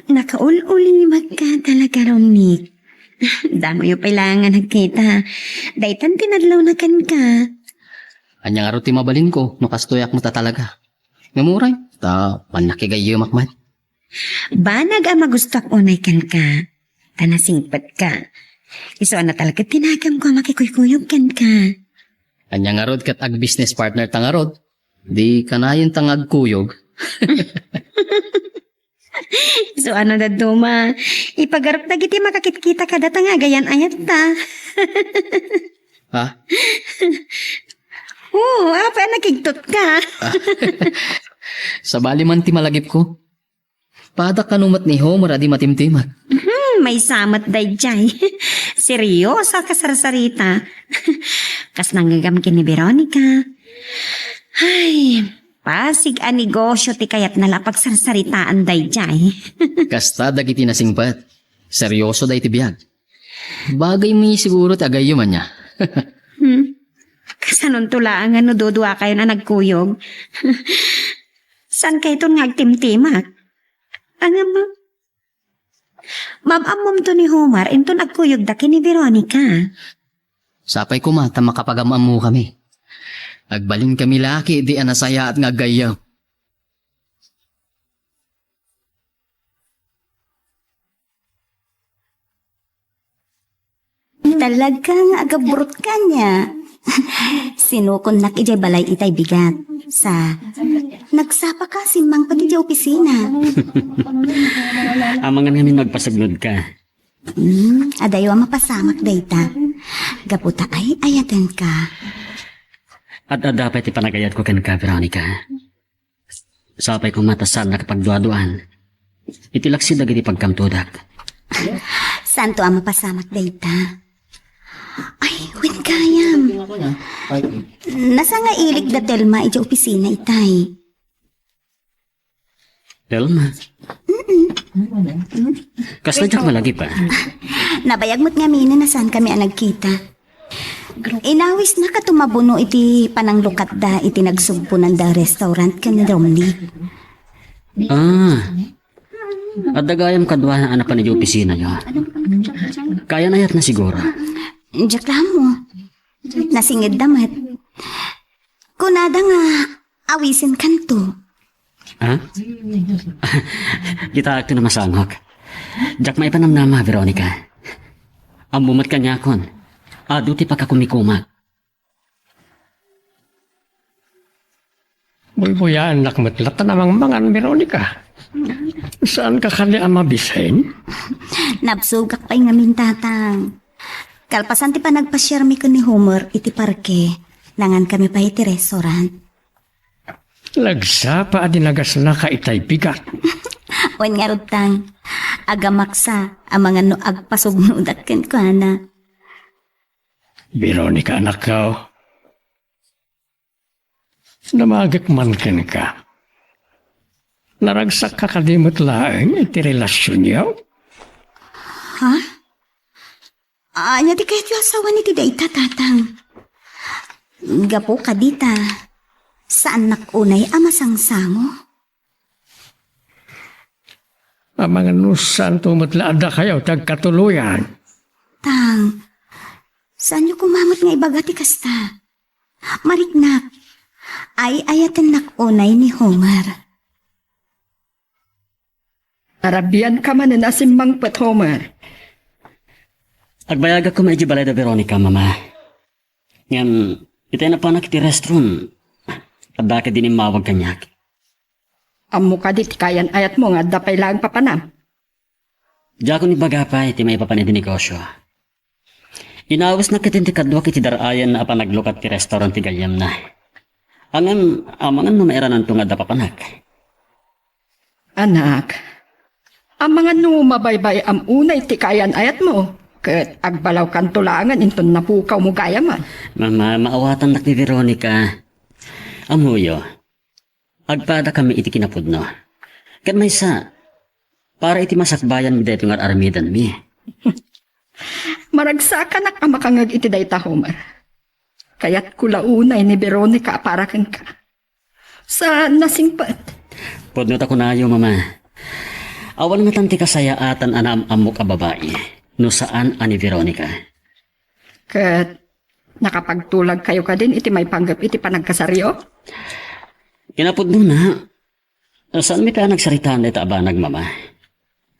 Nakaul-uli magka talaga ron, Nick. Damo yung kailangan nagkita. Daytan tinadlaw na kan ka. Anya nga ro ti mabalin ko, no kastoyak mo ta talaga. Ngamuray, ta panakigayo makman. Banag ang magustok unay kan ka. Tanasingpat ka. Iso na talaga tinagam ko makikuykuyog kan ka. Anya nga rod kat ag business partner ta nga rod. Di kanayon tangag kuyog. So ano na duma, ipagarap na giti makakitkita ka datang agayan ayat ta. Ha? Oo, apa nakigtot ka. Sa bali man ti malagip ko. Pada kanumat ni Homer adi matimtimat. May samat day jay. Seryosa ka sarsarita. Kas nanggagam ni Veronica. Ay, pasig a negosyo ti kayat nalapag sarsaritaan day jay. Kasta dagiti nasingpat. Seryoso day ti biyag. Bagay mi siguro ti agayo man niya. Kasanon tulaan nga no dudua kayo na nagkuyog. San kayo ito ngagtimtimak? Ano mo? Mabamom to ni Homer, into nagkuyog daki ni Veronica. Sapay ko mata makapagamam mo kami. Agbalin kami laki di anasaya at ngagayaw. Talagang agabrot ka niya. Sinukon nak ijay balay itay bigat. Sa nagsapa ka simang pati di opisina. Amangan ngamin magpasaglod ka. Adayo ang mapasamak dayta. Gaputa ay ayatan ka. At dapat ipanagayat ko kan ka, Veronica. Sapay kong matasal na kapagduaduan. Itilaksid agad ipagkamtudak. Santo ang mapasamak dayta. Ay, wait kayam. Nasa nga ilik da Telma iti opisina itay. Telma? Kasadyak malagi pa. Nabayag mo't nga mina na saan kami ang nagkita. Inawis na katumabuno iti pananglukat da iti nagsugpunan da restaurant ka ni Romney. At dagayam kadwa na anak pa ni opisina nyo. Kaya nayat na siguro. Diyak lang mo. Nasingid damat. Kunada nga, awisin kanto. Ha? Kita ito na masanghok. Diyak may panamnama, Veronica. Ang bumat ka niya kon. Ado ti pagkakumikumak. Bulbuyan nakmatlata namang mangan, Veronica. Saan ka kali ang mabisain? Nabsugak pa'y nga mintatang. Kalpasan ti pa nagpasyermi ko ni Homer iti parke. Nangan kami pa iti restaurant. Lagsa pa adinagas na ka itay bigat. Wan nga rutang. Agamaksa ang mga no agpasugnudat ken ko na. Veronica, anak ko. Namagak man ken ka. Naragsak ka kadimot laeng iti relasyon niyo? Ha? Anya di kahit yung asawa ni Tidayta, tatang. Gapo ka dita. Saan nakunay amasangsamo? Ang mga nusan tumatlaada kayo tagkatuluyan. Tang, saan niyo kumamot nga ibagati kasta? Mariknak, ay ayatan nakunay ni Homer. Arabian ka man na nasimbang pat Homer. Agbayaga ko medyo balay da Veronica, mama. Ngayon, itay na pa nakiti restroom. At dake din mawag kanyak. Amo ka dit kayan ayat mo nga dapay lang papanam. Diya ko ni bagapay, iti may papanay din negosyo. Inawas na kitin ti kadwa kiti darayan na apanaglukat ti restaurant ti gayam na. Amangan no mairanan to nga dapapanak. Anak, ang mga numabaybay am unay ti kayan ayat mo. Ket agbalaw kan tulangan inton napukaw mo gaya man. Mama, maawatan nak ni Veronica. Amuyo, Agpada kami iti kinapudno. Kat may sa, para iti masakbayan mi dito nga armidan mi. Maragsakan na ka makangag iti dayta, Homer. Kaya't kulaunay ni Veronica para kang ka. Sa nasingpat. Pudnot ako na ayo, mama. Awan nga tanti kasayaatan amok a babae. No saan ani Veronica. Kat nakapagtulag kayo ka din iti may panggap iti panagkasaryo? Kinapudno na. Saan mi pa nagsaritaan na ita abanag, mama?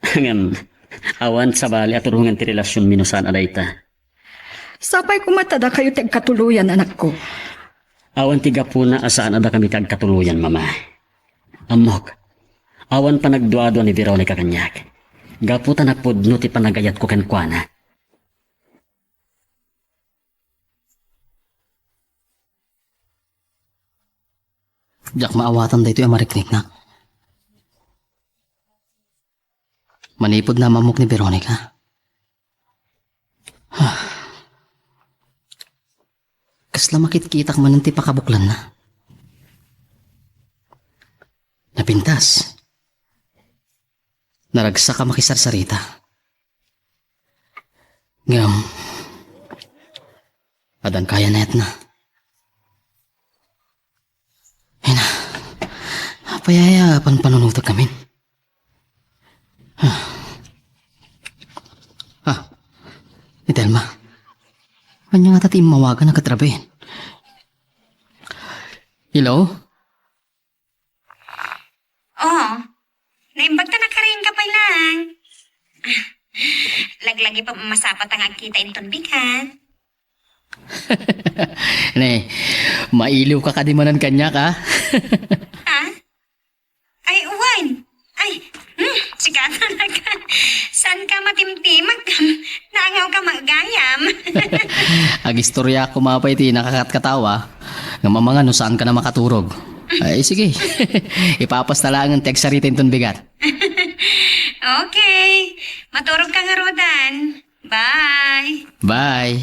Ngam, awan sa bali at turungan ti relasyon minusan aday ita. Sapay kumatada kayo teg katuluyan, anak ko. Awan tiga po na asaan ada kami kagkatuluyan, mama. Amok, awan pa nagduado ni Veronica kanyak. Gaputa na pudno ti panagayat ko kenkwana. Jak maawatan da ito yung mariknik na. Manipod na mamok ni Veronica. Kasla makit-kitak man ti pakabuklan na. Napintas. Naragsa ka makisarsarita. Ngam. Adan kaya na na. Ay na. Payaya panunutag kami. Ni Telma. Kanya nga tatim mawagan na katrabi. Hello? Oh, naimbag ta na ka rin ka pa lang. Laglagi pa masapat ang agkita inton bigat. Ne, mailiw ka kadimanan kanya ka. Ha? Ay, uwan. Ay, sigata na ka. Saan ka matimtimag? Nangaw ka magayam. Agistorya ko mapay ti nakakatkatawa. Nga mamanga no saan ka na makaturog. Ay sige, ipapastalaan ang tegsaritin ton bigat. Okay, maturog ka nga Rodan. Bye. Bye.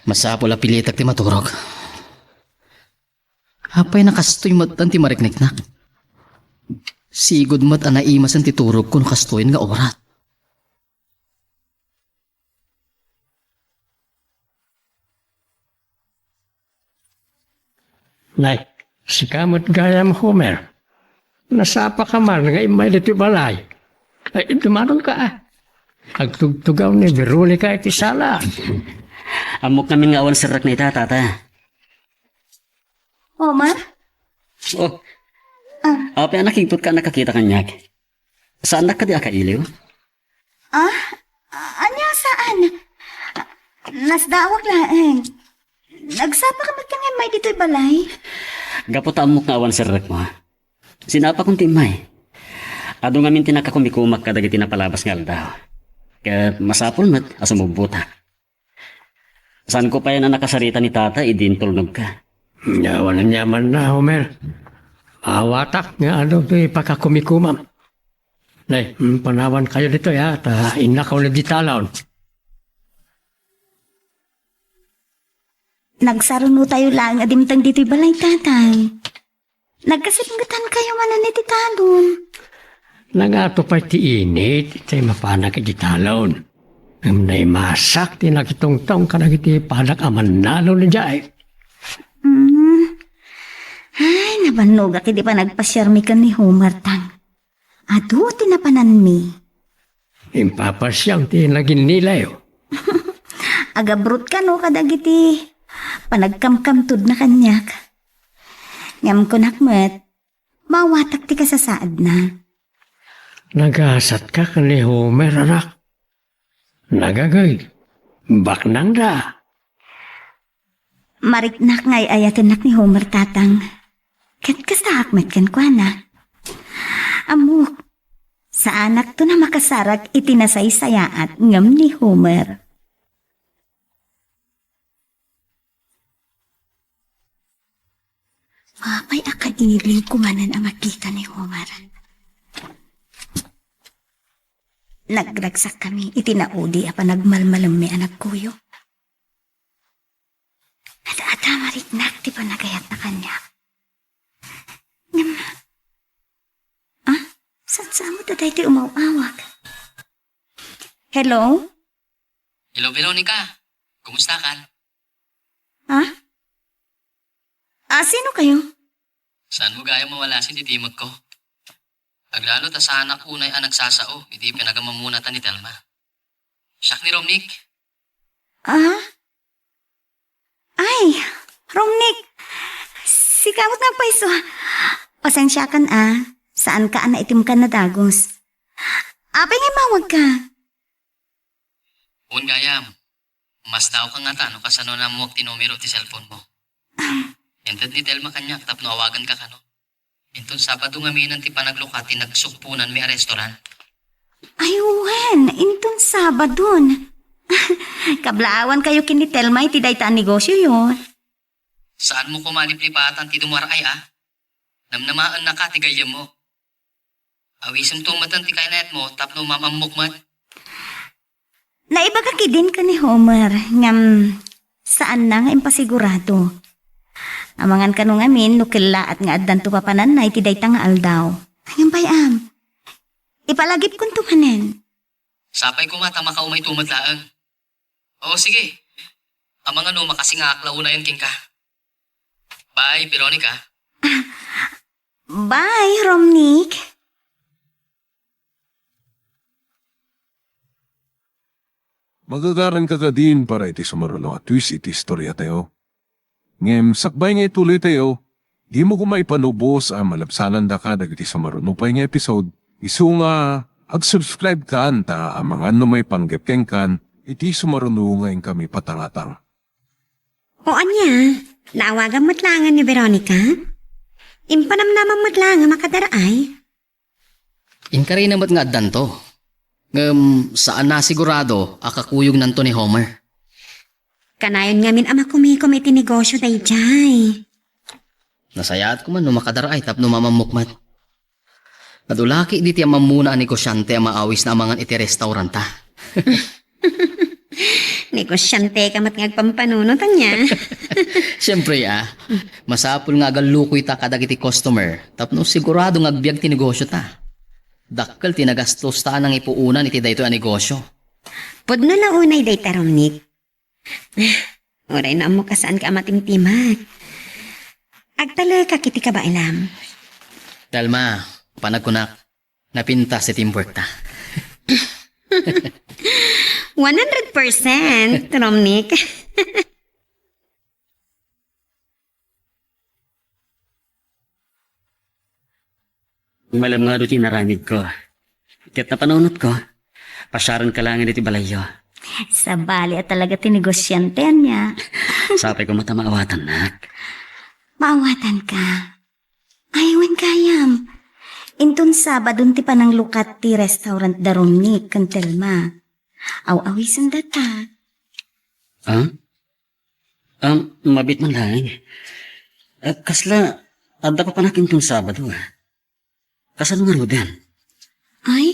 Masapol pilitak ti maturog. Apay nakastoy mat ang ti mariknik na. Sigod mat anaimas ang titurog kung kastoyin nga orat. Nay, si kamot gayam Homer. Nasapa ka man nga imay dito balay. Ay, dumaron ka ah. Agtugtugaw ni Veronica iti sala. Amok namin nga awan sirak na ita, tata. Omar? Oh, apa nakikipot ka nakakita kanyak? Saan na ka di akailiw? Anya saan? Nasdawag laeng. Nagsapa ka magkangay may dito'y balay? Gapot amok nga awan sirak mo. Sinapa kong timay. Ado nga min tinakakumikumak kadagiti napalabas nga aldaw. Kaya masapol mat asumubutak. Saan ko pa yan ang nakasarita ni tata, idin tulnog ka. Yawan ang yaman na, Homer. Awatak nga ano ito'y pakakumikumam. Nay, panawan kayo dito ya, ta inakaw na ditalon. Nagsaruno tayo lang adimtang dito'y balay, tatay. Nagkasipingatan kayo manan ni titalon. Nangato pa ti init, itay mapanak ditalon. Ang naimasak, tinakitong-tong ka na iti panak aman nalo na jay. Ay, nabanog aki di pa nagpasyarmi ka ni Homer tang. Ado, tinapanan mi. Impapasyang ti naging nilayo. Agabrot ka no kadagiti. Panagkamkamtud na kanyak. Ngam ko nakmet, mawatak ti kasasaad na. Nagasat ka ka ni Homer, anak. Nagagay. Baknang da. Mariknak ngay ayatin nak ni Homer tatang. Kat kasakmet kan kwa na. Amok, sa anak to na makasarak itinasay-sayaat ngam ni Homer. Mapay akailiw kumanan ang makita ni Homer. Nagragsak kami, itinaudi apa nagmalmalam may anak kuyo. At mariknak, di pa dahito umawawag. Hello? Hello, Veronica. Kumusta ka? Ha? Sino kayo? Saan mo gaya mawala si titimod ko? Aglalo ta sa anak unay anak sasao, hindi pinagamamunatan ni Telma. Siyak ni Romnick. Ay, Romnick. Si kamot na paiso. Pasensya kan Saan ka na itim ka na dagos? Apay nga mawag ka. Un gayam, mas daw ka nga tano kasano na mo tinumero ti cellphone mo. Entad ni Telma kanyak tapno awagan ka kano. Entun Sabado nga minan ti panaglukati nagsukpunan mi a restaurant. Ayuhan, intun Sabadon. Kablaawan kayo kini Telma iti dayta negosyo yun. Saan mo kumaliplipatan ti dumaray Namnamaan na ka ti gayam mo. Awisam tumatan ti kainayat mo tapno mamamukmat. Naiba ka kidin ka ni Homer, ngam saan na nga impasigurado. Amangan ka nung amin, nukila at nga addan to papanan na iti dayta nga aldaw. Ngam bayam, ipalagip kong tumanen. Sapay ko mata makaumay tumadlaang. Oo sige, amang ano makasingak launayan king ka. Bye, Veronica. Bye, Romnick. Magagaran ka din para iti sumarulo at twist iti istorya tayo. Ngem, sakbay nga ituloy tayo, di mo kumaipanubos ang malabsanan da ka dagiti sumarulo pa nga episode. Isu nga, ag-subscribe ka ta ang mga ano may panggepkeng kan, iti sumarulo nga kami patangatang. O anya, naawagan matlangan ni Veronica? Impanamnamang matlangan makadaray? Inkari namat nga addan to. Saan na sigurado akakuyog nanto ni Homer? Kanayon ngamin ama kumikom iti negosyo day jay. Nasayaat ko man no makadaray tapno mamamukmat. Nadulaki di ti mamuna ang negosyante ang maawis na amangan iti restauranta. Negosyante ka mat ngagpampanunutan niya. Siyempre masapul nga agalukoy ta kadag iti customer tapno sigurado nga agbyag ti negosyo ta. Dakkel tinagastos ta nang ipuunan iti dayto a negosyo. Pudno na unay day taromnik. Oray na mo kasaan ka matimtimag. Agtala ka kiti ka ba ilam? Dalma, panagkunak, napintas si teamwork ta. 100%, Romnick. Malam nga doon naramid ko. Ket na panunot ko, pasyaran ka lang iti balayo. Sa bali at talaga tinegosyante niya. Sapay ko mata maawatan na. Maawatan ka. Aywan kayam. Intun Sabadon ti panang lukat ti restaurant da Romnick kan Telma. Aw-awisan data. Mabit man lang. Kasla, adda pa panakin tong Sabado Kasano nga rodan? Ay,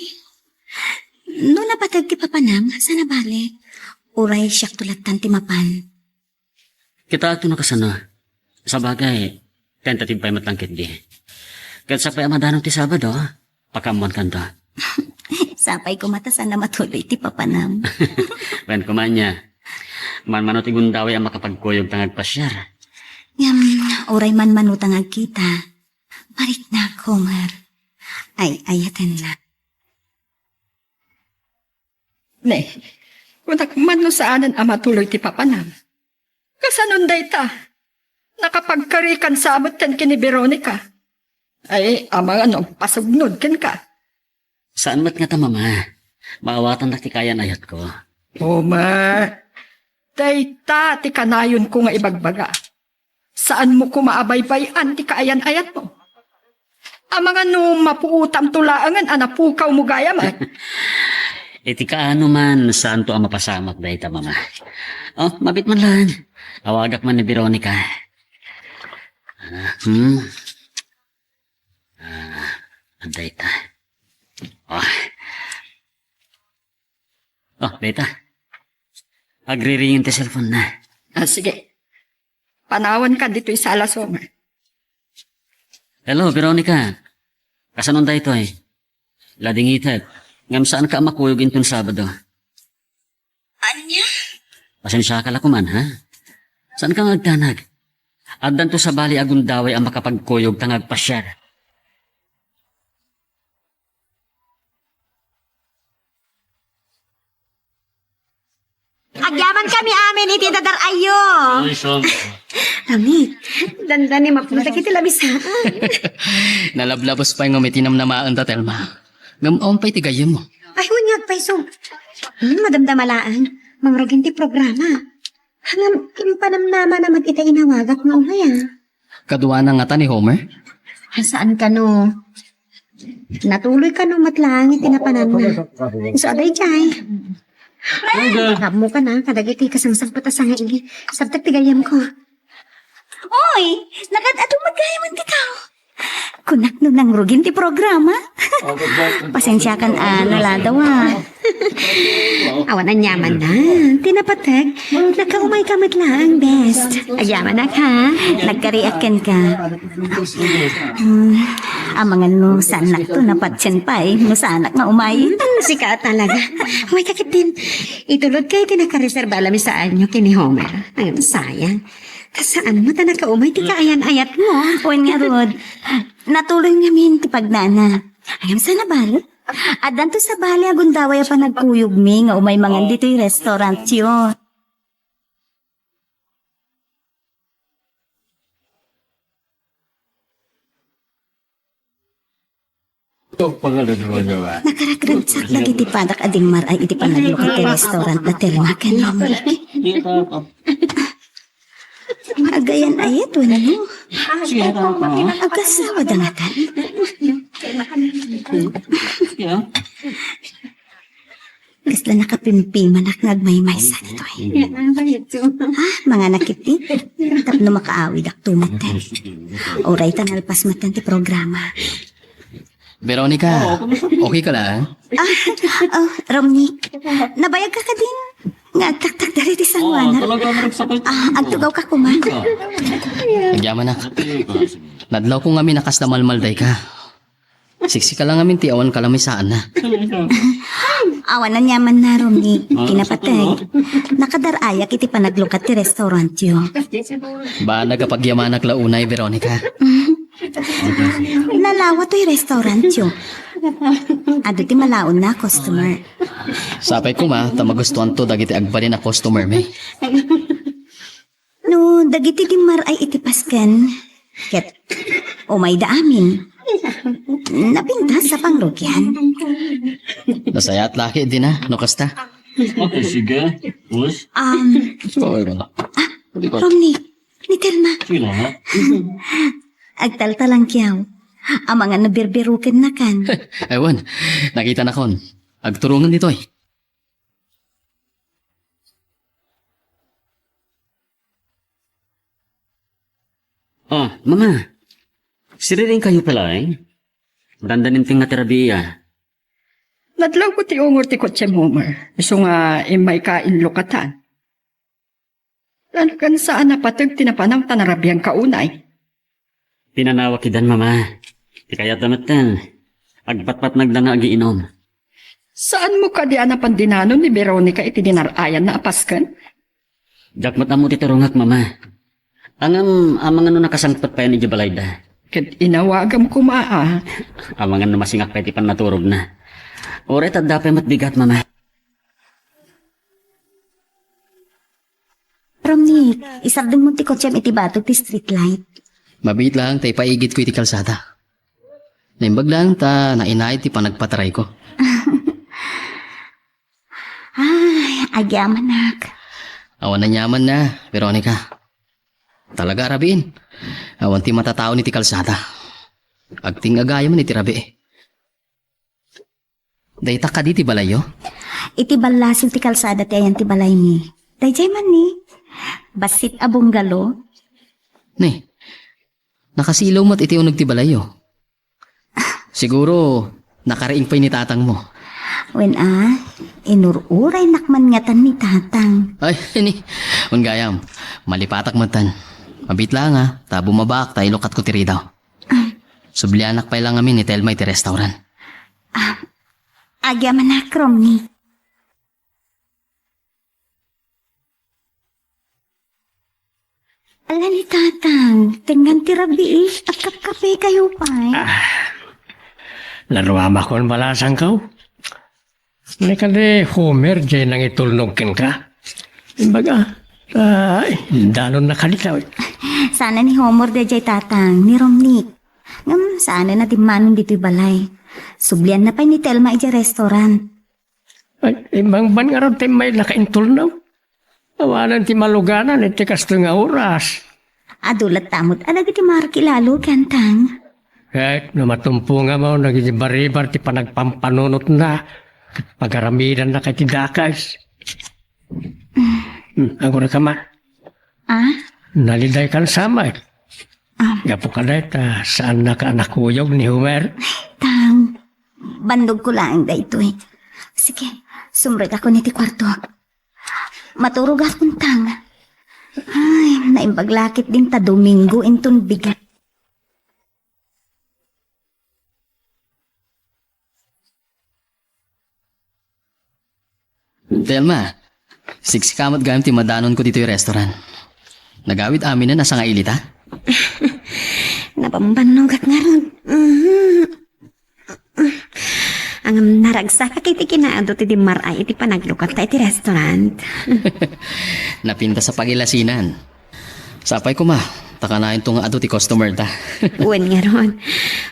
no napatag ti papanam, sana bale. Uray siyak tulatan ti mapan. Kita ito na kasano. Sa bagay, tentative pa'y matlangkit di. Kat sa pa'y amadanong ti Sabado, pakamuan kanta. Sapay ko mata sana matuloy ti papanam. Wen kumanya, man-mano ti gundaway ang makapagkuyog tangag pasyar. Ngam, uray man manutang agkita. Barik na, Homer. Ay, ayatan na. Ne, kung nakman no saanan ang matuloy ti papanam. Kasanon day ta? Nakapagkarikan sabot kan kini Veronica. Ay, amang anong pasugnod kan ka. Saan mat nga ta, mama? Maawatan na ti kayan ayat ko. Homer, day ta ti kanayon ko nga ibagbaga. Saan mo kumaabaybayan ti kaayan-ayat mo? Ang mga no mapuutam tulaangan anapukaw mo gaya man. Iti kaano man, saan to ang mapasamak dahi ta, mama? Oh, mabit man lang. Awagak man ni Veronica. Anday ta. Data. Agri-ringin ti cellphone na. Sige. Panawan ka dito sa alas, Homer. Hello, Veronica. Kasanon tayo ito Ladingitet, ngam saan ka makuyog intong Sabado? Anya? Pasensya ka lakuman, ha? Saan ka magtanag? Addan to sa bali agundaway ang makapagkuyog tangag pasyar. Agyaman kami amin, iti dadar ayo. Lamig, dandan ni mapunta kiti labisaan. Nalablabos pa yung umitinam na maan ta, Telma. Ngam pa'y tigayam mo. Ay, hunyag pa iso. Madamdamalaan, mangragin ti programa. Hangam, impanamnama na mag-ita inawagak nga umaya. Kaduwa na nga ta ni Homer. Saan ka no? Natuloy ka no matlang, itinapanan na. So, aday jay. Mo ka na, kadagiti kasangsang patasang ili. Sabtag tigayam ko. Oy, nakad-atong magayam ti tao. Kunak no nang rugin ti programa. Pasensya kan naladaw Awan ang yaman na. Tinapatag. Nakaumay kamit lang, best. Ayaman na ka. Nagkariakan ka. Ang mga no sanak to napatsin pa no sanak na umay. Sika talaga. Umay kakit din. Itulod kayo tinakareserba alam saan nyo kini Homer. Ang sayang. Kasaan mo ta nakaumay ti kaayan-ayat mo? Puwan nga Rod. Natuloy namin ti pagnana. Ayam sana bal? Adan to sa bali agundaway pa nagkuyog mi nga umay mangan dito yung restaurant yun. Nakaragragsak lagi ti padak ading maray iti panaglukat ti restaurant na termakan mo. Agayan ayat wala mo. Agasawa dangatan. Kasla nakapimpimanak ngagmay-may sa ito mga nakiti. Tapno makaawid ak tumatan. Oray tanalpas matan ti programa. Veronica, okay ka lang? Romney, nabayag ka din. Nga agtaktak dari ti sangwanar. Agtugaw ka kuman. Nagyaman na. Nadlaw ko ngami nakas na malmalday ka. Siksi ka lang ngamin ti awan kalamisaan na. Awan na nyaman na, Romney. Kinapatay. Nakadarayak iti panaglukat ti restaurant yun. Ba nagapagyamanak launay, Veronica? Nalawa to'y restaurant yun. Ado ti malaon na customer. Sapay ko ma, tamagustuhan to dagiti agbalin na customer me. No, dagiti di maray iti pasken. Ket, umay da amin. Napintas sa pangrugyan. Nasaya at laki din na, no kasta? Sige, us. Romney, ni Telma. Agtaltalang kiyaw. Ang mga nabirbirukin na kan. Ewan, nakita na kon. Agturungan dito eh. Mga. Siriring kayo pala eh. Dandanin ting nga terabiya. Nadlaw ko ti ungor ti kotse Homer. Iso nga imay kain lokatan. Ano kan saan napatag tinapanang tanarabiyang kaunay? Pinanawa kidan, mama. Di kaya tamatan. Agpatpat nagdana agiinom. Saan mo ka di anapandinanon ni Veronica iti dinarayan na apaskan? Jakmat amo ti turungak, mama. Ang mga no nakasangpat pa yan ni Jabalayda. Ket inawagam ko maa. Ang mga no masingak pa iti pan naturog na. Oret at dapay matbigat, mama. Romney, isardeng mo ti kotsem iti bato ti street light. Mabit lang, tay paigit ko iti kalsada. Naimbag lang ta, nainay ti panagpataray ko. Ay, agyaman nak. Awan na nyaman na, Veronica. Talaga, Rabin. Awan ti matatao ni ti kalsada. Agting agaya man iti rabi eh. Dayta ka di ti balayo? Iti balasin ti kalsada ti ayan ti balay ni. Dayjay man ni. Basit abong galo. Ni, nakasilaw mo't iti unog ti balayo. Siguro, nakaraing pa'y ni tatang mo. When inururay nakman ngatan ni tatang. Ay, ini. Ungayam, malipatak man tan. Mabit lang ha, ta bumabak tayo lukat ko tiri daw. Sublianak pa lang amin ni Telma iti restaurant. Agyaman na, Romney. Ala ni Tatang, tingnan tirabi at kapkape kayo pa Laruama ko ang balasang ka. Neka de Homer, dyan nang itulnog ka. Imbaga, dalon na kalitaw. Sana ni Homer de jay Tatang, ni Romney. Sana na timanon dito'y balay. Sublian na pa ni Telma ija restaurant. Ay, ibang ban nga rin tayo may nakaintulnog. Awanan ti maluganan, iti kasto nga oras. Adulat tamot, alag ti marki lalo, Kantang. Kahit namatumpo nga mo, nagibaribar ti panagpampanunot na. Pagaramidan na kay ti dakas. Agora ka ma. Naliday kan sama. Gapo ka na saan na ka nakuyog ni Homer? Tang, bandog ko lang da ito Sige, sumreg ako niti kwarto. Maturog akong tang. Ay, naimbaglakit din ta Domingo inton bigat. Telma, siksikamot gayam ti madanon ko dito yung restaurant. Nagawid amin na nasa nga ilit ha? Napambanog at nga ron. Ang naragsak iti kinaado ti di maray iti panaglukat ta iti restaurant. Napinta sa pagilasinan. Sapay ko ma, takanayin to nga ado ti customer ta. Uwan nga ron.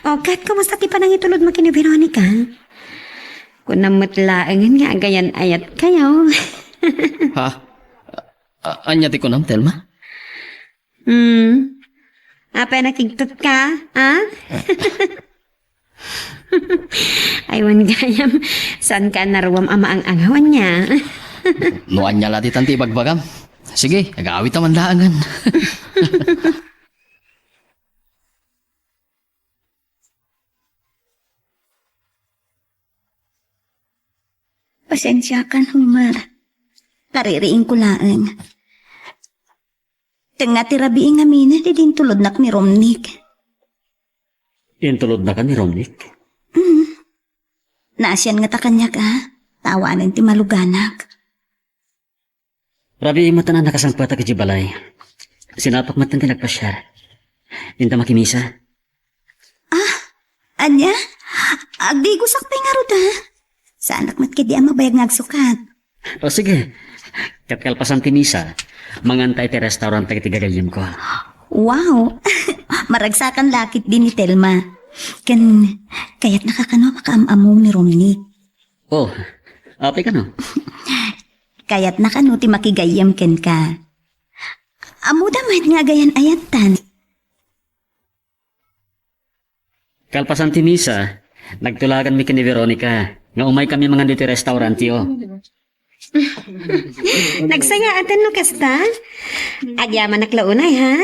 O, Kat, kumusta ti panang itulod mo kini Veronica? Kung namutlaangan nga agayan ayat kayo. Ha? Anya ti ko nam, Telma? Apa nakigtot ka, ha? Aywan gayam, saan ka naruwam ama ang angawan niya? Nuan niya lati tanti bagbagam. Sige, agawit naman laangan. Pasensya ka, Homer. Kaririing ko laang. Tenga tirabiing amina di din tulod nak ni Romnick. Intulod na ka ni Romnick. Naasyan nga ta kanya ka. Tawanan ti maluganak. Rabi mo tanan nakasangpata ka balay. Sinapak matan ti nagpasyar. Dinta makimisa. Anya? Agdi gusak pa nga ro ta. Sa anak mat kedi ang mabayag ngagsukat. O sige, katkalpasan ti misa, mangantay ti restaurant ti gagayim ko. Wow! Maragsakan lakit din ni Telma. Kaya't nakakano makaamamong ni Romney. Oh, api ka no? Kaya't nakano ti makigayam ken ka. Amuda mahit nga gayan ayatan. Kalpasan ti misa, nagtulagan mi kini Veronica, nga umay kami mga dito restaurant yo. Nagsaya atin no kasta? Agyaman naklaunay, ha?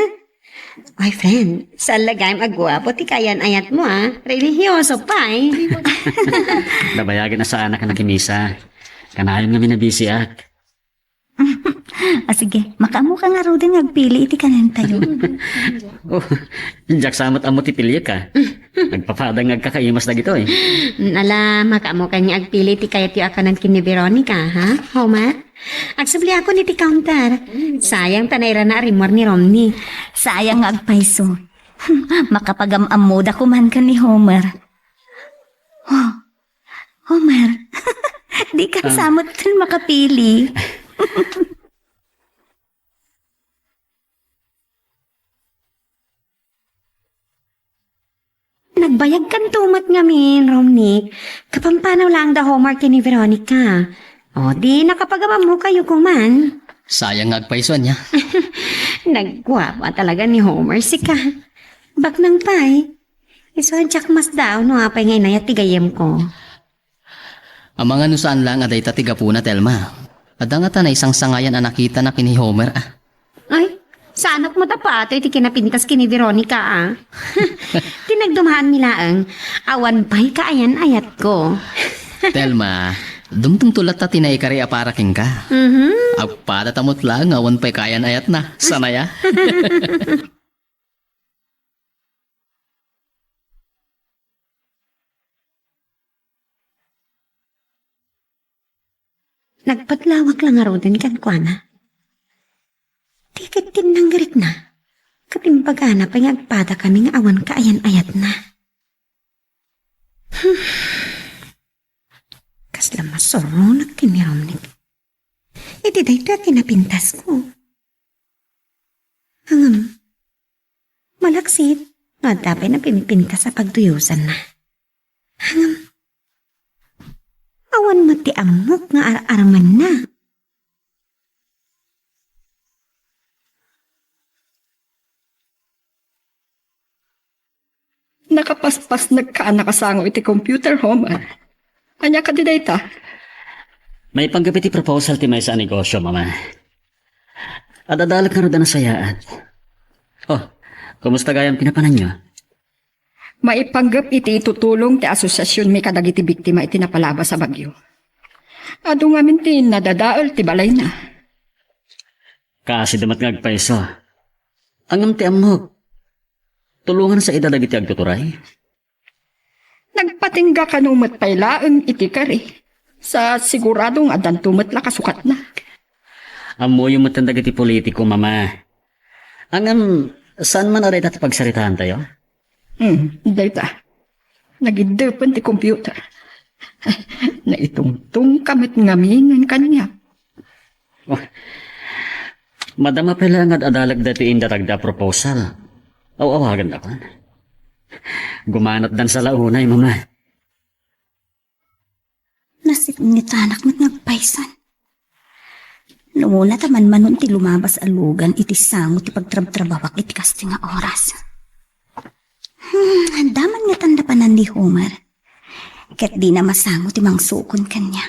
Ay, friend, saan lagayam agwapo ti kayan ayat mo, ha? Religyoso pa, Dabayagin na sa anak na kimisa. Kanayon nga minabisiak. Sige, makamu ka nga ro din agpili iti kanan tayo. Oh, jak samot amo ti pilya ka. Nagpapadang nagkakaimas na gito Nala, makamo kanya agpili ti kayat yu akanan kini Veronica, ha? Homer? Agsubli ako ni ti counter. Sayang tanayra na rimor ni Romney. Sayang nga agpaiso. Makapagamamoda kuman ka ni Homer. Oh, Homer, di ka samot din makapili. Nagbayag kan tumat ngamin, Romney. Kapampanaw lang da homework ni Veronica. O, di nakapagawa mo kayo kuman. Sayang nga agpaisuan niya. Nagwapa talaga ni Homer si ka. Bak nang pay. Isadyak mas daw no apay ngay nayat tigayem ko. Ang mga nusaan lang aday tatigapuna, Telma. Ada nga tanay isang sangayan na nakita na kini Homer Ay, sa anak mo tapat, iti kinapintas kini Veronica, Tinagdumahan nila ang awan pa'y kaayan ayat ko. Telma, dumtung tulat ta tinaikari aparaking ka. Agpadatamot lang, awan pa'y kayan ayat na. Sanaya. Nagpadlawak lang nga din kan kuana. Tikit tinanggarit na. Katimpagana pa nga agpada kami nga awan kaayan-ayat na. Kasla masoro nagkiniromnik. Iti dahito tinapintas ko. Malaksit. Madapay na pinipintas sa pagtuyusan na. Awan mo ti amok nga ar-araman na. Nakapaspas nagkaana kasango iti computer home. Anya ka di data? May panggapit ti proposal ti may sa negosyo, mama. Adadalag ka na sayaan. Oh, kumusta gayam pinapanan nyo? Maipanggap iti itutulong ti asosasyon may kadagiti biktima iti napalaba sa bagyo. Ado nga min ti nadadaol ti balay na. Kasi damat nga agpaiso. Angam ti amok. Tulungan sa idadag iti agtuturay. Nagpatingga kanumat pailaeng iti kari. Sa siguradong adan tumat la kasukat na. Amo yung matandag iti politiko, mama. Angam, saan man aray dati pagsaritahan tayo? Data. Nagidepan ti computer. Na itungtung kamit ngamin kanya. Oh, madama pala nga adalag dati indaragda proposal. Awawagan na pa. Gumanat dan sa launay, mama. Nasinitanak mo't nagpaisan. Numuna taman manon ti lumabas alugan iti sango ti pagtrab-trabawak iti kasti nga oras. Daman nga tanda pa nan di Homer. Ket di na masango ti mangsukon kanya.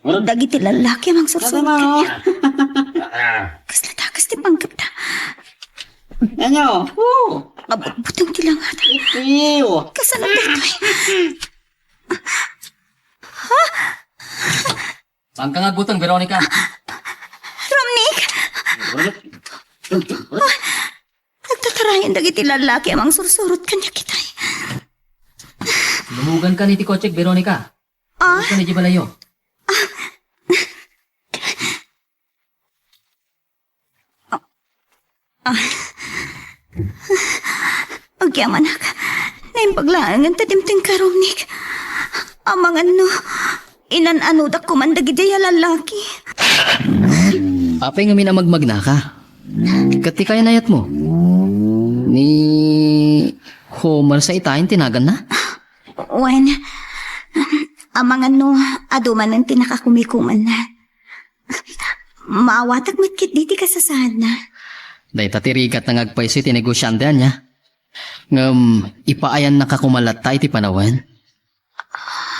Dagi ti lalaki mang sursurot kanya. Kasla takas ti panggap na. Ano? Abot-butong ti langat. Kasanap ito eh. Saan ka nga gutang, Veronica? Romnick! Nagtatarayan dagi ti lalaki amang sursurot kanya kitay. Lumugan ka ni Tikochek, Veronica. Ano ka ni Jibalayo? Agyaman ka. Naim paglaangan tatimting ka, Romnick. Amang ano, inan-anudak kumandagi di lalaki. Apay nga minamagmagna ka. Kati kaya nayat mo. Ni Homer sa itayin tinagan na? Wen, amang ano, aduman ang tinakakumikuman na. Maawatak matkit diti kasasahad na. Day tatirigat na ngagpay si tinegosyandan niya. Ipaayan na kakumalat tayo ti panawan.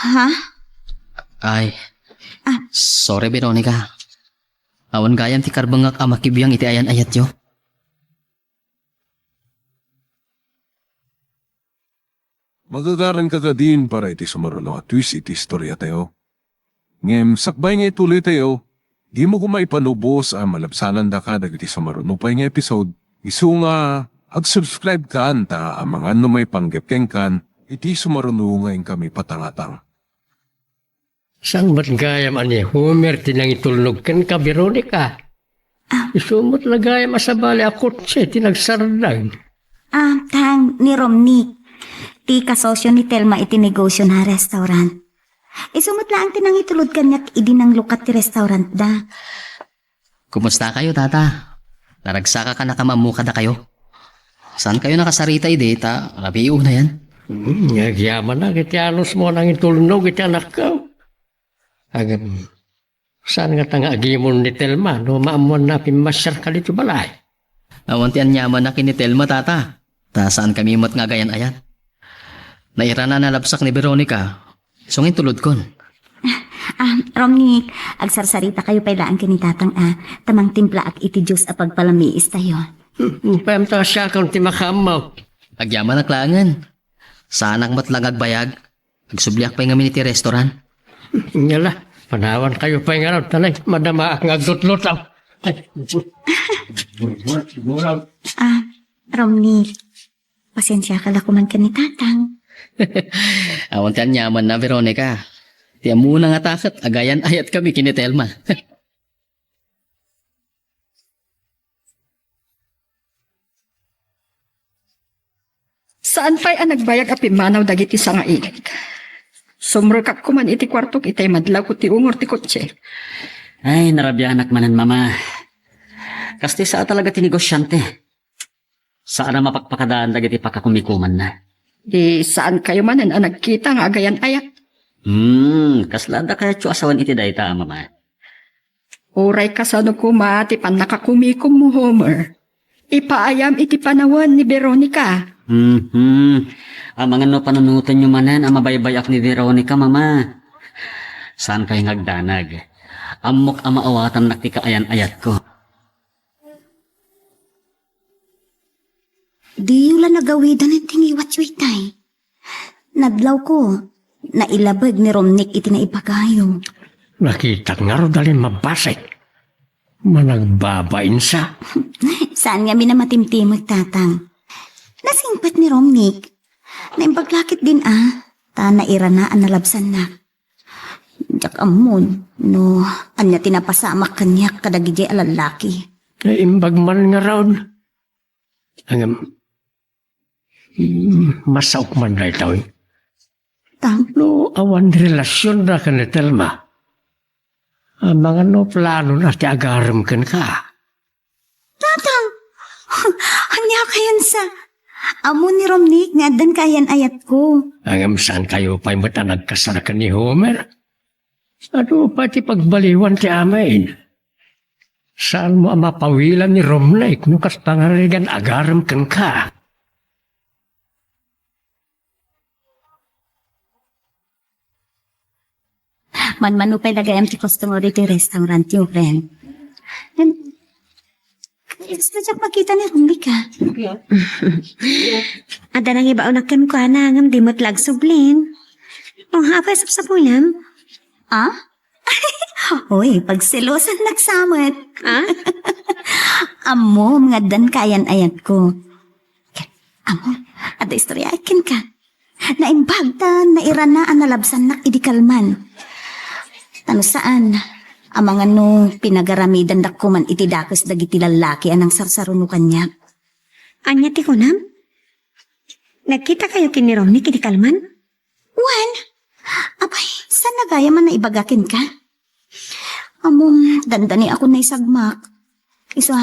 Ha? Ay, sorry Veronica. Awan gayam ti karbangak amakibiyang iti ayan ayat yo. Magagaran ka ka din para iti sumarunong at twist iti istorya tayo. Ngem, sakbay nga ituloy tayo, di mo kumaipanubos ang malabsanan da ka dagiti sumarunong pa nga episode. Isu nga, ag-subscribe ka anta ang mga may panggapkeng kan, iti sumarunong ngayon kami patangatang. Sang mat gayam ani Homer tinang itulnog ken ka Veronica. Isumot la gayam asabali akot siya tinagsardag. Tang ni Romnick. Ti kasosyo ni Telma iti negosyo na restaurant. Isumot lang tinang itulod kanyak idinang lukat ti restaurant da. Kumusta kayo, tata? Naragsaka ka na kamamuka na kayo? Saan kayo nakasarita ideta? Rabiyo na yan. Nagyaman na kiti anos mo nang itulnog iti anak ko. Agam, saan nga tanga agimon ni Telma no maamuan na pimasyar ka dito balay? Awantian nyaman na kinitelma, tata. Ta saan kami mat nga gayan ayan? Naira na nalabsak ni Veronica. Sungin tulod kon. Romnick, agsarsarita kayo pailaan ka ni tatang tamang timpla ak iti Diyos a pagpalamiis tayo. Pamta siya kung ti makamaw. Agyaman na klangan. Saanak matlang agbayag. Agsubliak pa yung amin iti restaurant. Ngala, panawan kayo pa nga raw talay. Madama ang aglutlutaw. Romnick, pasensya ka lakuman ka ni tatang. Awantian nyaman na, Veronica. Ti muna nga takat, agayan ayat kami kini Telma. Saan pa'y ang nagbayag api manaw dagiti sa nga inig? Sumrukap ko man iti kwartok itay madlaw ko ti ungor ti kotse. Ay, narabyanak manan mama. Kasti sa talaga tinigosyante. Saan na mapagpakadaan dagiti pakakumikuman na. Di saan kayo manan ang nagkita nga agayan ayat? Kaslada kaya tso asawan iti dayta, mama. Uray kasano ko ti pan nakakumikom mo Homer. Ipaayam iti panawan ni Veronica. Ang mga no panunutan nyo manan, ang mabaybayak ni Veronica, mama. Saan kayo ngagdanag? Amok ang maawatan naktika ayan-ayat ko. Di yula nagawidan ng tingiwat-witay. Nadlaw ko, nailabag ni Romnick iti na ipagayo. Nakita nga ro dali mabasik. Managbabain sa. Saan nga minamatimtimag tatang? Nasingpat ni Romnick. Naimpaglakit din ta nairanaan na labsan na. Jak amon, no, anya tinapasamak kanyak kadagijay alalaki. Naimbag man nga raon. Ang masaok man na itaw. Tang, No, awan relasyon na ka ni Telma. Ang mga no plano na ti agaram kan ka. tatang, anya kayan sa... Amo ni Romnick nga dan kayan ayat ko. Ang saan kayo pa'y matanagkasarakan ni Homer? Ano pati pagbaliwan ti amin? Saan mo ang mapawilan ni Romnick no kas pangarigan agaram kan ka? Man-manu pa'y lagayam ti customer iti restaurant yung friend. Gusto siya makita ni Romnick Ada nang iba unakan ko anangam di mo't lagsublin. O hapa sa pulam. Uy, pagselosan nagsamot. Ah? Amo, mga dan kayan ayat ko. Amo, ada istorya akin ka. Naimbagta, nairanaan na labsan nak idikalman. Tano saan? Ang mga no, pinagaramidan dak ko man iti dakos dagiti lalaki anang sarsaruno kanya. Anya ti kunam? Nagkita kayo kini Romnick iti kalman? Wan, abay, saan nagaya man na ibagakin ka? Among, dandani ako na isagmak. Isa,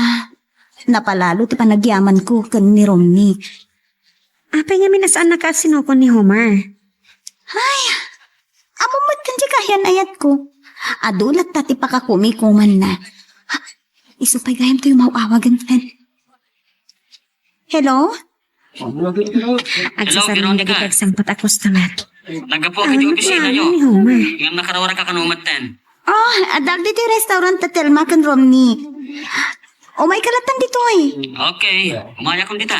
napalalo ti panagyaman ko kan ni Romnick. Apay nga minasaan nakasinukon ni Homer. Ay, amumot kan di kayan ayat ko. Adulat tati pakakumikuman na. Isupay gayam to yung mauawagan friend. Hello? Hello, Agsasarin na Veronica. gitagsampat ako customer. Naggapo kiti opisina nyo. Ni Homer. Ngam nakarawara ka kanumat ten. Oh, adag dito yung restaurant at Telma kan Romnick. Oh, may kalatan dito eh. Okay, umaya kong dita.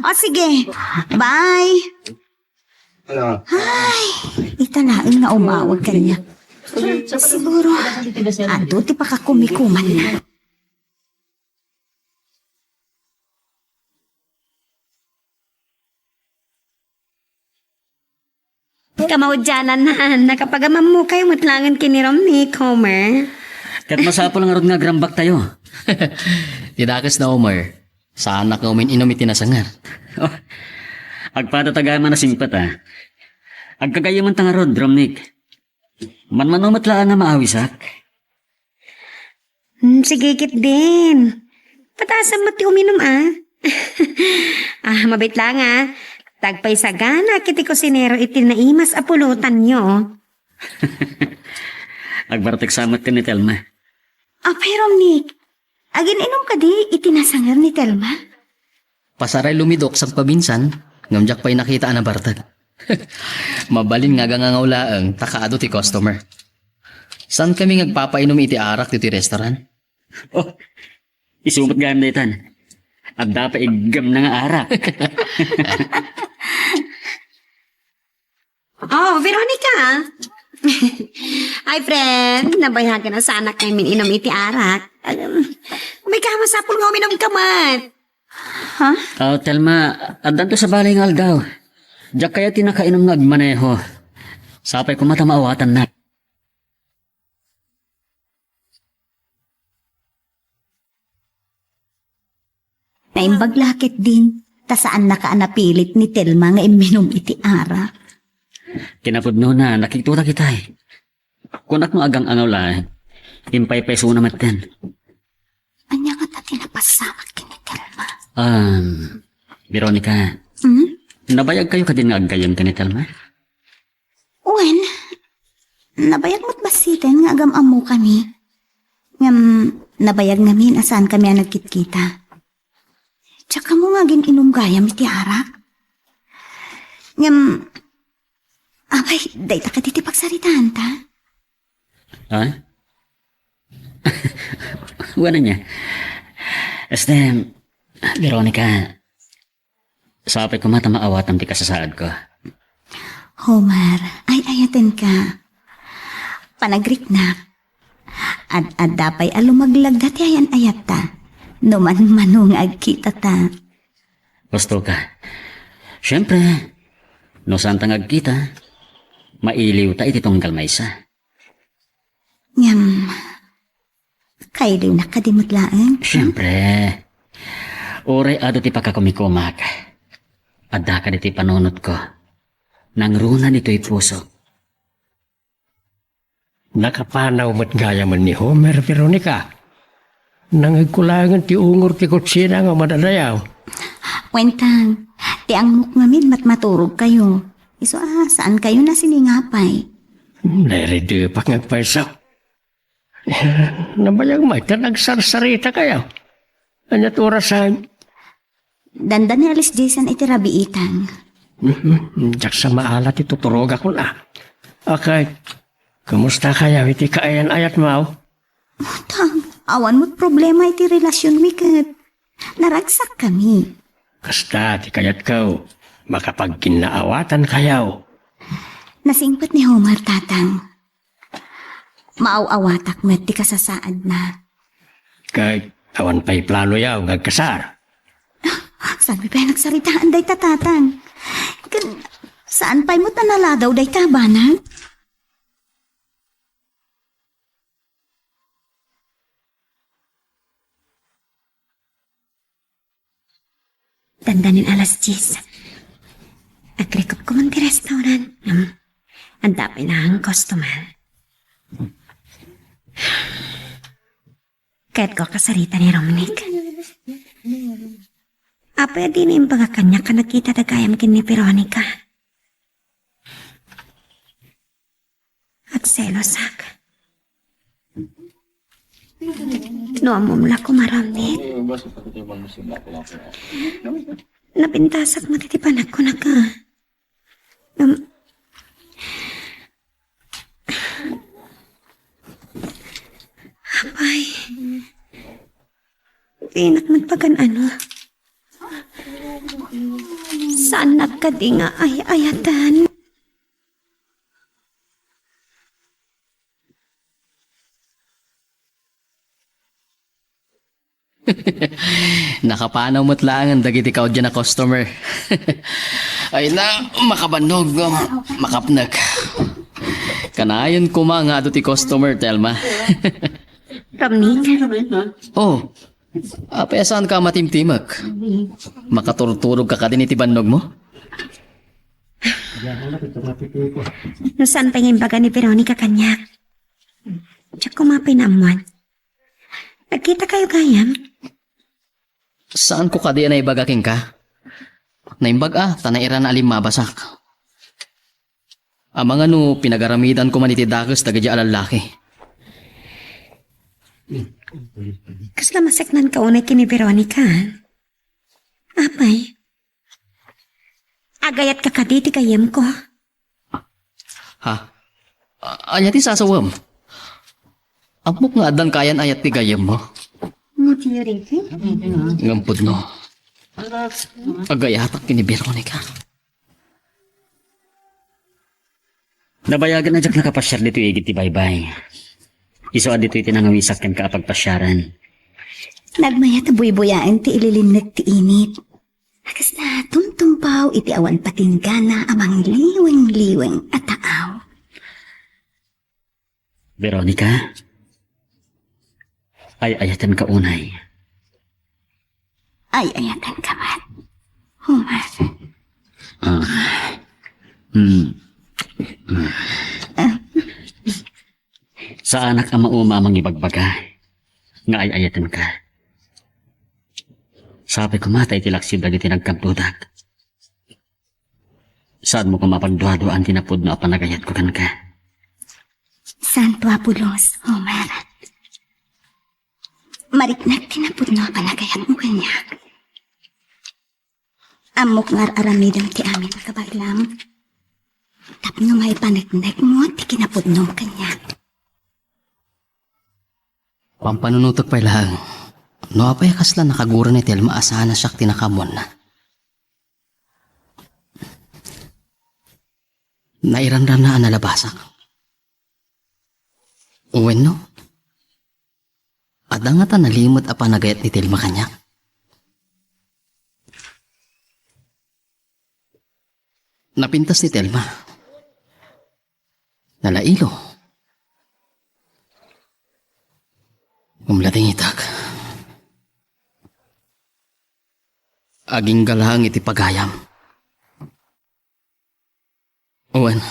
O sige, bye. Ay, italain nga umawag ka niya. Siguro, ado ti pakakumikuman na. Kamaudyanan na, nakapagamam mo kayo matlangan kini Romnick, Homer. Kat masapol nga rod nga grambak tayo. Tidakas na Homer. Saan na kaumin inom itinasangar? Oh, agpatatagaman na singpat Agkagayaman tanga rod, Romnick. Manmanumat lang nga maawisak. Sige, kit din. Patasan mo ti uminom mabait lang Tagpay sagana kiti kusinero iti naimas apulutan nyo. Agbartek samat ka ni Telma. Apay Romnick, agin inom ka di itinasangar ni Telma? Pasaray lumidok sa pabinsan, ngamjak pa'y nakita na bartag. Mabalin nga gangangawlaang takaado ti customer. San kami ngagpapainom iti arak ti restaurant? Oh, isumot gayam na itan. At dapat igam na nga arak. Oh, Veronica! Ay, friend, nabayagan na sa anak namin inom iti arak. May kamasapol nga uminom kamat. Oh, Telma, adan to sa balay nga aldaw. Diyak kaya tinakainom nga agmaneho. Sapay ko mata maawatan na. Naimbag lakit din, ta saan nakaanapilit ni Telma nga iminom iti ara. Kinapudno na, nakikita kita eh. Kunak mo agang angaw lang, impay-peso na matin. Anya nga ta tinapasamak kini Telma. Veronica, nabayag kayo ka din nga agayam ka ni Telma? Wen, nabayag mo't basitin nga agam amo kami. Ngam, nabayag namin asaan kami ang nagkitkita. Tsaka mo nga inom gayam iti ara. Ngam, abay, day ta ka titi pagsaritaan ta. Ha? Wala niya. Veronica, sapay ko mata maawatan ti kasasaad ko. Homer, ay ayaten ka. Panagrik na. Ad dapay alumaglag dati ayan ayat ta. Numan manung agkita ta. Gusto ka. Siyempre, no saan tangag kita, mailiw ta iti tunggal maysa. Ngam, kailiw na kadimutlaan. Siyempre, oray ado ti pagkakumikumak. Adda ka diti panunot ko. Nang runa nito'y puso. Nakapanaw mo't gaya man ni Homer, Veronica. Nangagkulangan ti ungor ti kutsina nga madadayaw. Wentang, ti ang mukngamid maturog kayo. Iso saan kayo na siningapay? Nairidi pa nga paisaw. Nabayag may nagsarsarita kayo. Anyat orasan. Danda ni Alice Jason iti rabiitan. Diyak sa maalat ituturog ako na. Okay. Kumusta kaya iti kaayan ayat mo? Tang, awan mo't problema iti relasyon wikat. Naragsak kami. Kasta ti kayat ko. Makapagkinaawatan kayaw. Nasingpat ni Homer tatang. Maaw-awatak met ti kasasaad na. Kay awan pa'y plano yaw ngagkasar. Saan pa nagsaritaan day tatatang? Saan pa'y mo't nanaladaw day tabanang? Dandanin alas 10. Agrikop ko man ti restaurant. Ang dapay na ang customer. Kahit ko kasarita ni Romnick. Pwede na yung baga kanya ka nakita dagayam kin ni Veronica. At selosak. No amumla ko maramnit. Napintasak matitipanak ko na ka. Apay. Pinak magpagan ano. Saan nagkadinga ay ayatan? Nakapanaw mo't lang ang dagiti ikaw dyan na customer. Ay na, makabanog, makapnag. Kanayon ko nga ito ti customer, Telma. Romnick? Oh, saan ka matimtimag? Makaturturog ka din iti bandog mo? No saan pa yung baga ni Veronica kanyak? Tiyak kumapay na amuan. Nagkita kayo gayam? Saan ko ka di na ibagaking ka? Naimbag tanairan na alim mabasak. Amang pinagaramidan ko man iti dagas tagadya alalaki. Kasla maseknan ka unay kini Veronica. Apay? Agayat ka kaditi kayam ko. Ha? Anya ti sasawam? Amok nga adan kayan ayat ti gayam mo. Ngampod no. Agayatak kini Veronica. Nabayagan na jak nakapasyar dito igit ti baybay. Iso dito iti nangawisak ken kaapagpasyaran. Nagmayat buy-buyaan ti ililinag ti init. Akas na tumtumpaw iti awan patinggana amang liweng-liweng at taaw. Veronica, ay ayatan ka unay. Ay, ayatan ka man. Homer. Sa anak ang maumamang ibagbaga, nga ay ayatan ka. Sabi ko matay tilaksib dagiti nagkamtudak. Saan mo ko mapagduha-duhaan tinapod na panagayat ko kan ka? Santo Apulos, Homer. Mariknag tinapod no panagayat mo kanya. Amok ngar aramidang ti amin kabaglam. Tapno may panagnag mo ti kinapod no kanya. Pampanunutok pa lang. No apay kasla nakagura ni Telma asahan na siya tinakamon na. Nairanram na nalabasak. Uwen no? Adang nga ta nalimot a panagayat ni Telma kanya. Napintas ni Telma. Nalailo. Umlating itak. Aging galahang iti pagayam. Uwan.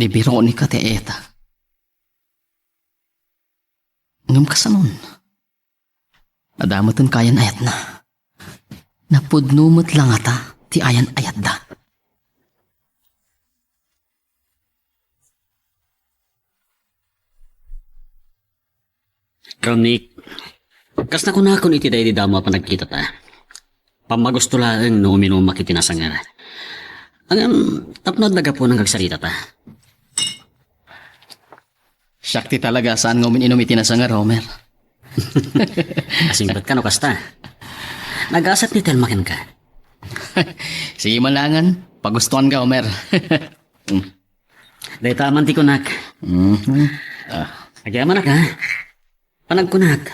Nibiro ko ni ka ti eta. Ngam kasanon. Adamatan kayan ayat na. Napudnumot lang ata ti ayan ayat da. Romnick, kas na kunakon iti day di damo pa nagkita ta. Pamagusto lang no uminumak iti nasangar. Ang tapnod na gapo ng kagsarita ta. Sakti talaga saan nga uminom iti nasangar, Homer. Asing ba't ka no kasta? Nag-asat ni Telmakin ka. Sige malangan, pagustuhan ka, Homer. Day taman ti kunak. Agyaman na ka. Panagkunak.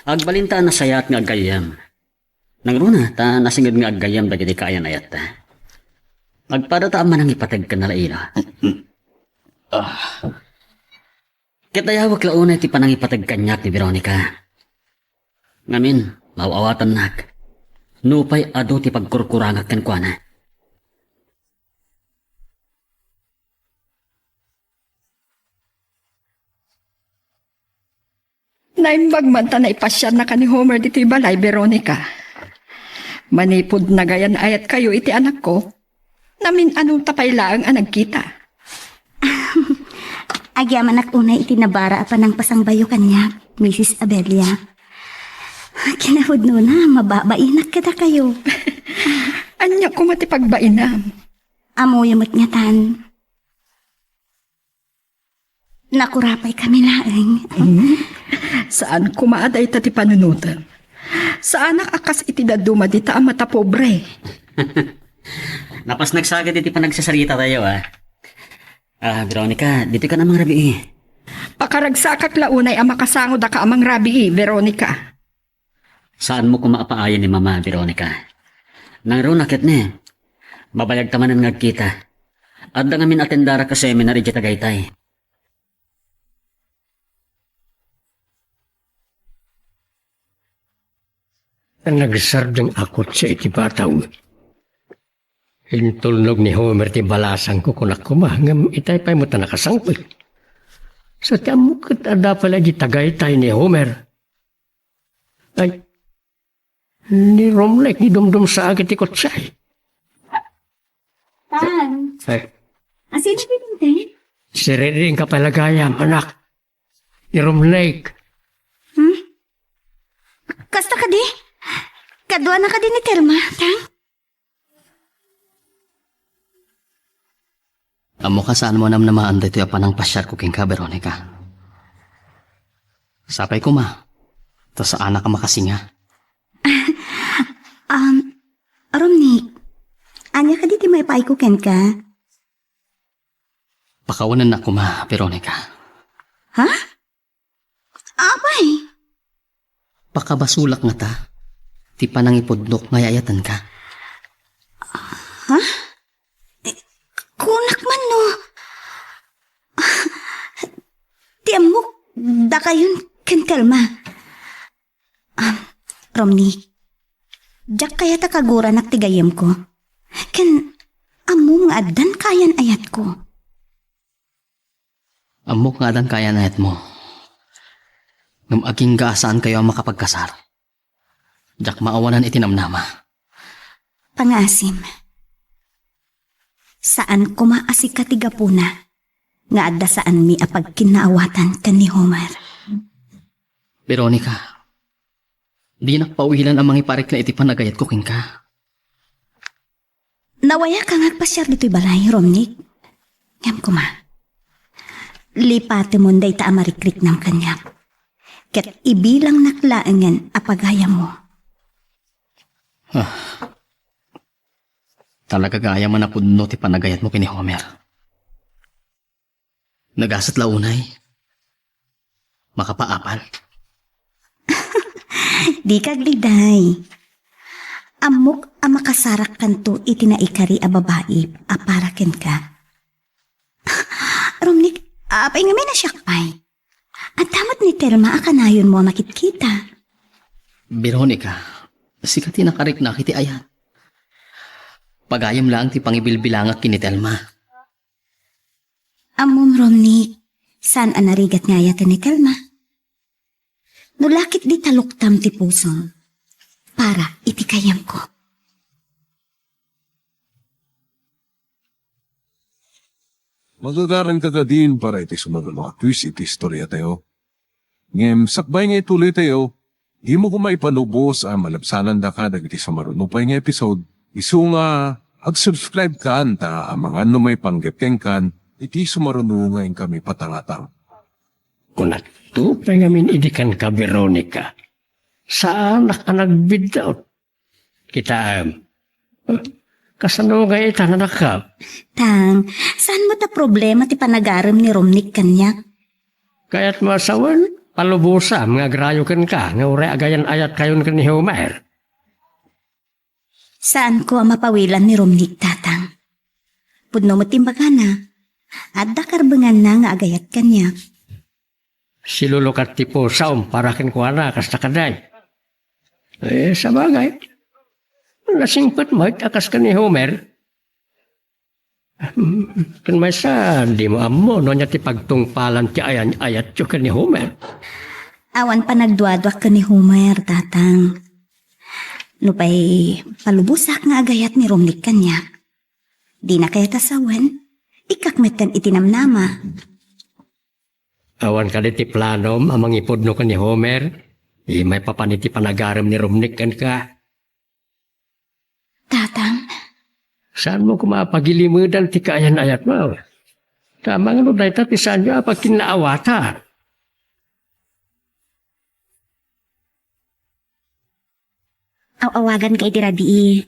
Agbalintaan na sayat nga agayam. Nangruna ta nasingid nga agayam dagiti kaayan ayat ta. Magpadata man ang ipatag ka na laila. Kitayawag launa iti panangipatag kanyak ni Veronica. Ngamin, mauawatan nak. Nupay ado ti pagkurkurangag kan kwa na. Naimbag man ta na ipasyan na ka ni Homer dito balay, Veronica. Manipod na gayan ayat kayo iti anak ko. Namin anong tapay laang anag kita. Agyaman ak unay itinabara pa ng pasangbayo kanya, Mrs. Abelia. Kinahod no na, mababainak kita kayo. Anya ko matipagbainam. Amo yumot nga tan. Nakurapay kami laeng. Saan kumaaday tati panunutan? Saan akas itidaduma dita ang mata pobre? Napas nagsagad iti panagsasarita tayo Veronica, dito ka namang rabi Pakaragsakak launay ang makasangod ka amang rabi Veronica. Saan mo kumapaayan ni Mama, Veronica? Nang ro nakit ne, babayag tamanan ngagkita. Adda ngamin atendara ka seminary di Tagaytay. Nagsardeng akot sa iti bataw. Hintulnog ni Homer ti balasang ko kunak kumahangam itay pa'y mo ta nakasangpil. Sa tiyan mo ada pala di Tagaytay ni Homer. Ay, ni Romlek ni dumdum sa agit ikot sa'y. Tan, Ay, asin na pinintay? si Reding kapalagayam, anak. Ni Romlek. Kasta ka di? Kadwa na ka din ni Telma, Tang? Amo ka saan mo namaan dito yung panang pasyar ko king ka, Veronica. Sapay ko ma. To sa anak ka makasinga. Romnick, anya ka diti may paikuken ka? Pakawanan na ko ma, Veronica. Ha? Apay? Pakabasulak nga ta. Ti panang ipudlok ngayayatan ka. Kunak man no. Adda kayon ken Telma. Romney, jak kaya ta kagura naktigayem ko. Ken amo nga addan kayan ayat ko. Amok nga dan kaya na mo. Ngam aging gaasaan kayo ang makapagkasar. Jak maawanan itinamnama. Pangasim. Saan ko maasik katigapuna nga adda saan mi apag kinaawatan kan ni Homer. Veronica, di nakpauhilan ang mga iparik na iti panagayat ko king ka. Nawaya ka ngagpasyar dito'y balay, Romnick. Ngam ko ma. Lipate mo day ta amarikrik ng kanyak. Ket ibilang naklaangan apagaya mo. Talaga gaya man na pudno ti panagayat mo kini Homer. Nagasat launay. Makapaapal. Di kagliday. Amok ang makasarak kanto itinaikari a babae aparaken ka. Romnick, apay nga may nasyakpay. At tamat ni Telma akanayon mo makitkita. Veronica, sikat tinakarik na kiti ayan. Pagayam lang ti pangibilbilangak kini Telma. Amom Romnick, saan anarigat nga yata ni Telma? Nulakit di taluktam ti puso para itikayam ko. Magagaran ka din para iti sumagal mga twist iti istorya tayo. Ngem, sakbay nga ituloy tayo, di mo kumay panubos ang malapsanan da ka dagiti sa marunupay nga episode. Isu nga, ag-subscribe ka anta ang mga ano may panggepeng kan, iti sumarunungayin kami patangatang. Kung natupay ngamin idikan ka, Veronica, saan ka nagbidaw? Kita, kasano nga itanan ka? Tang, saan mo ta problema ti panagaram ni Romnick kanyak? Kaya't masawan, palubusa, mga grayo kan ka, nga ure agayan ayat kayon kan ni Homer. Saan ko ang mapawilan ni Romnick, tatang? Pudno mo timbaga na, at dakarbangan na nga agayat kanyak. Silulukat ti pusa para kin ko na kasta kaday. Sa bagay, nasingpot mo akas ka ni Homer. Kan may sa di mo amo no niya ti pagtungpalan ti ayan ayat yo ka ni Homer. Awan pa nagduadwak ka ni Homer, tatang. No pa'y palubusak nga agayat ni Romnick kanyak. Di na kaya tasawan, ikakmet kan itinamnama. Awan ka ti planom amang ipodno ka ni Homer. May papaniti panagaram ni Romnick kan ka. Tatang, Saan mo kumapagilimudan ti kaayan ayat mo? Tama nga no, dahil ti saan nyo apag kinaawata. awagan kay tirabi.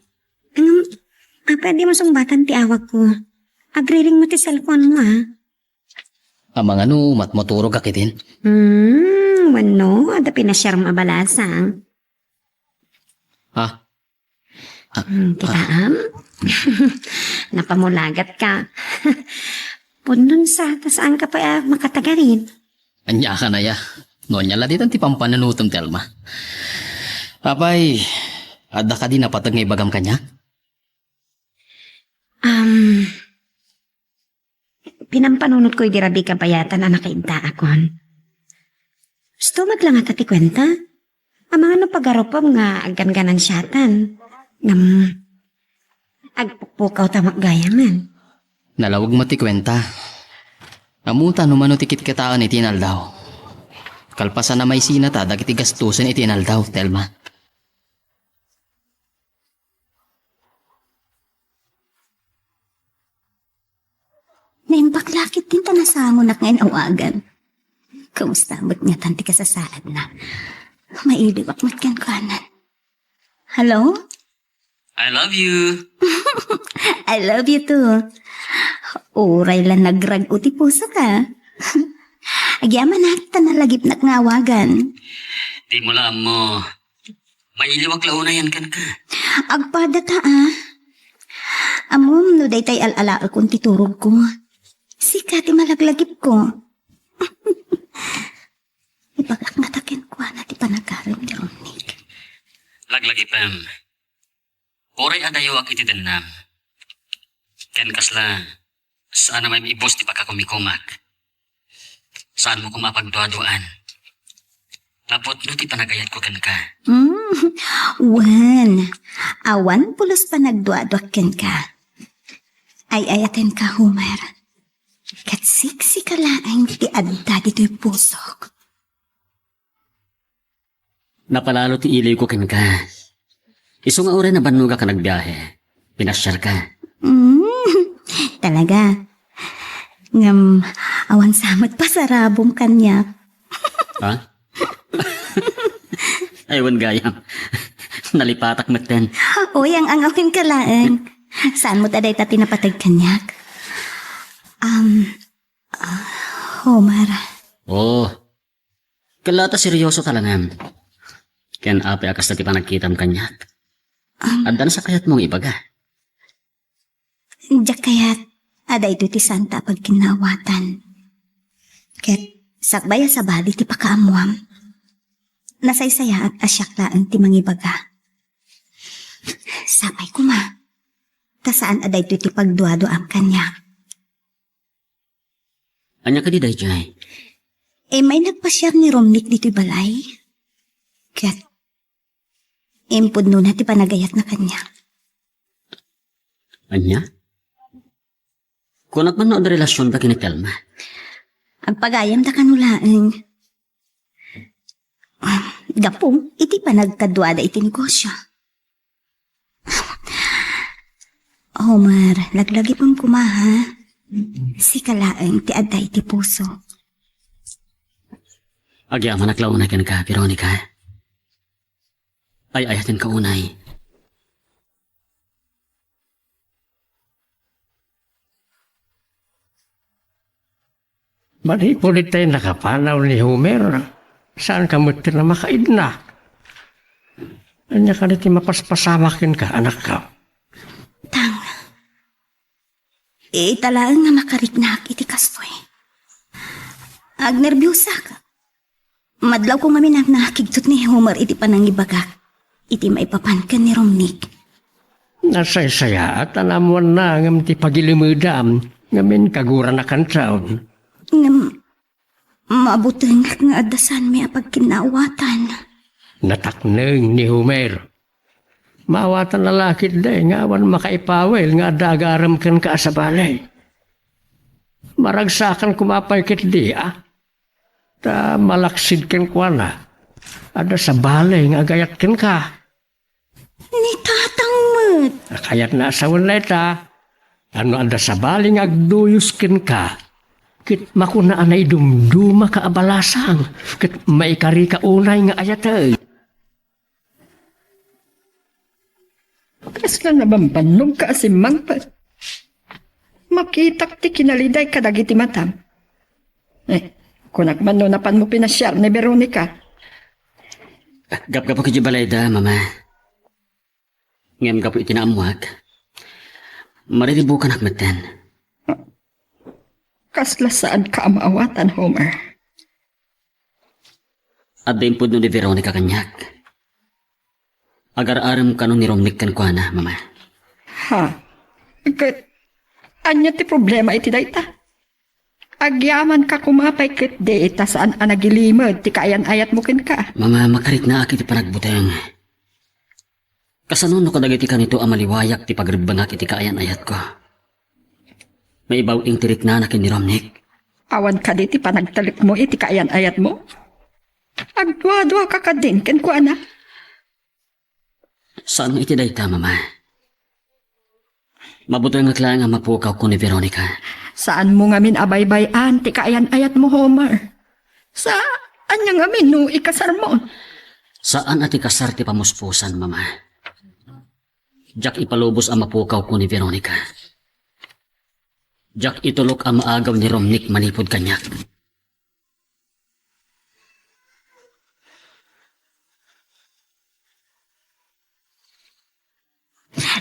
Pwede mo sumbatan ti awag ko. Agriring mo ti cellphone mo, Amang ano, matmoturog ka kitin. Wano, ada pinasyar mo abalasang. Ha? Kitaam? Napamulagat ka. Punon sa, saan ka pa makatagarin? Anya ka na ya. Nonya la ditan ti pampananutom Telma. Apay, ada ka din napatag nga ibagam kanya? Pinampanunot ko'y dirabi kapayatan na nakainta akon. Gusto maglangat ati kwenta? Ang mga napagaropom nga aggan-ganan siyatan. Agpukpukaw tamak gayaman. Nalawag mo ti kwenta. Amuta numano ti kitkitaan iti inaldaw. Kalpasan na may sinata, dagiti gastusin iti inaldaw, Telma. Naimpaklakit din ta nasangon at ngayon awagan. Kamusta mo't nga tanti ka sa saad na. Mailiwak mo't kan kanan. Hello? I love you. I love you too. Uray lang nagrag uti puso ka. Agyaman nakita na lagip na ngawagan. Di mo lang mo. Mailiwak launayan kan ka. Agpada ta Amom no day tay alalaal kong titurog ko. Sikati malaglagip ko. ibagak nga takin ko na ti panagaram ni Romnick. Laglagi pam. Oray adayawak iti denam. Ken kasla, saan na may ibos ti pagkakumikumak. Saan mo kumapagduaduan. Lapot no ti panagayat ko ken ka. Wan, awan pulos pa nagduadwakken ka. Ay ayaten ka, Homer. Katsiksi ka laang ti adda dito'y pusok. Napalalo ti iliw ko ken ka. Iso nga oray na banuga ka nagbiyahe. Pinasyar ka. Talaga. Ngam, awan samot pa sa rabong kanya. Ha? Aywan gayam. Nalipatak maten. Uy, ang angawin ka laang. Saan mo taday ta tinapatag kanyak? Homer. Oh. Kalata seryoso talangam. Ken ape akas na ti panagkitam kanyak. Addan sa kayat mong ibaga. Diyak kayat, ada ito ti Santa pag kinawatan. Ket, sakbaya sa bali ti pakaamuam. Nasaysaya at asyaklaan ti mangibaga. Sapay ko ma. Tasaan ada ito ti pagduado am kanya. Anya ka di dayjay? May nagpasyar ni Romnick dito'y balay. Ket, impod no na ti panagayat na kanya. Anya? Kunak man no ang relasyon da kini Telma. Ang pagayam da kanulaang. Gapong, iti pa nagkaduada iti negosyo. Homer, laglagi pong kumaha. Si kalaang ti aday ti puso. Agyaman naklaunay ka ka, Veronica. Ay ayatin ka unay. Manipulit tayo nakapanaw ni Homer. Saan ka mutir na makaidna? Anya ka niti mapaspasamakin ka, anak ka. Tang, talaan nga makariknak iti kastoy. Agnerbyosa ka. Madlaw ko nga nakikigtot ni Homer iti panangibagak. Iti maipapankan ni Romnick. Nasaysaya at anamuan na ngam ti pagilimudam ngamin kagura na kansaon. Ngam, maabuteng nga adasan may apagkinawatan. Natakneng ni Homer. Maawatan na lakit day nga awan makaipawel nga dagaram kan ka sa balay. Maragsakan kumapay kit di Ta malaksid ken kwa na. Ada sa balay nga agayat ken ka. Ni tatang mat. Kayat na asawan na ita. Ano ada sa balay nga agduyos ken ka. Kit makuna anay dumduma ka abalasang. Kit maikari ka unay nga ayatay. Kasla na bambanog ka asimang pa. Makitak ti kinaliday kadagiti matam. Kunak man no napan mo pinasyar ni Veronica. Gap-gapo ki balayda, mama. Ngem gapo itinaamuak. Mariribukan akmeten. Kasla saan ka amaawatan, Homer? Adda impod no ni Veronica kanyak. Agar-aram ka no ni Romnick kan kwa na, mama. Ha? Anya ti problema iti dayta? Agyaman ka kumapay kit de ita saan anagilimod ti kaayan ayat mo ken ka. Mama, makarit na akit ti panagbuteng. Kasanon no kadagiti ka nito amaliwayak ti pagribangak iti kaayan ayat ko. May ibaw ing tirik na nakin ni Romnick. Awan ka di ti panagtalik mo iti kaayan ayat mo? Agdwa-dwa ka ka din ken kwa na. Saan iti dayta, mama? Mabuto nga kailangan nga mapukaw ko ni Veronica. Saan mo ngamin abay-bayan ti kaayan ayat mo, Homer? Saan niya ngamin no ikasar mo? Saan ati kasar ti pamuspusan, mama? Jack ipalubos ang mapukaw ko ni Veronica. Jack itulok ang maagaw ni Romnick manipod kanyak.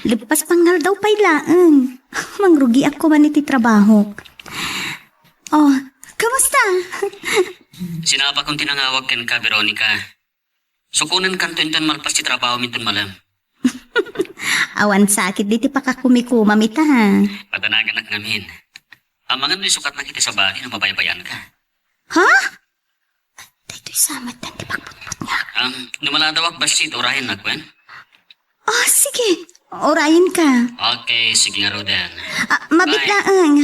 Lipas pangal daw pailaan. Mangrugi ako man iti trabaho. Oh, Kamusta? Sinapa kong tinangawag ken ka, Veronica. Sukunan kanton tan malpas ti trabaho minton malam. Awan sakit diti pa ka kumikuma mita ha. Padanagan ak ngamin. Amangan mo'y sukat na kita sa bali na mabaybayan ka. Ha? Dito'y samat tan ti pagputput niya. Numala daw ak basit, orahin na kwen? Oh, sige. Orayin ka. Okay, sige nga Roden. Mabit Bye. laang.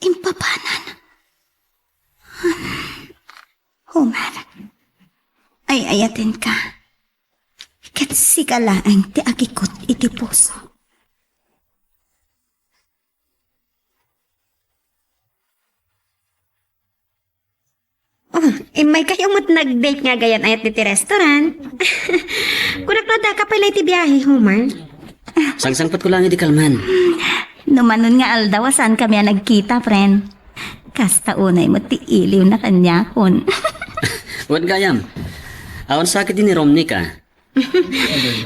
Impapanan. Homer. Ay ayatin ka. Kat sikalaang ti akikot iti puso. Oh, may kayong mat nag-date nga gayan ayat diti restaurant. Kunaklada ka pala iti biyahe, Homer. Sangsangpat ko lang iti kalman. Numanon nga aldawasan kami nagkita, friend. Kasta unay mo ti iliw na kanya kon. Huwag gayam. Awan sakit din ni Romney ka.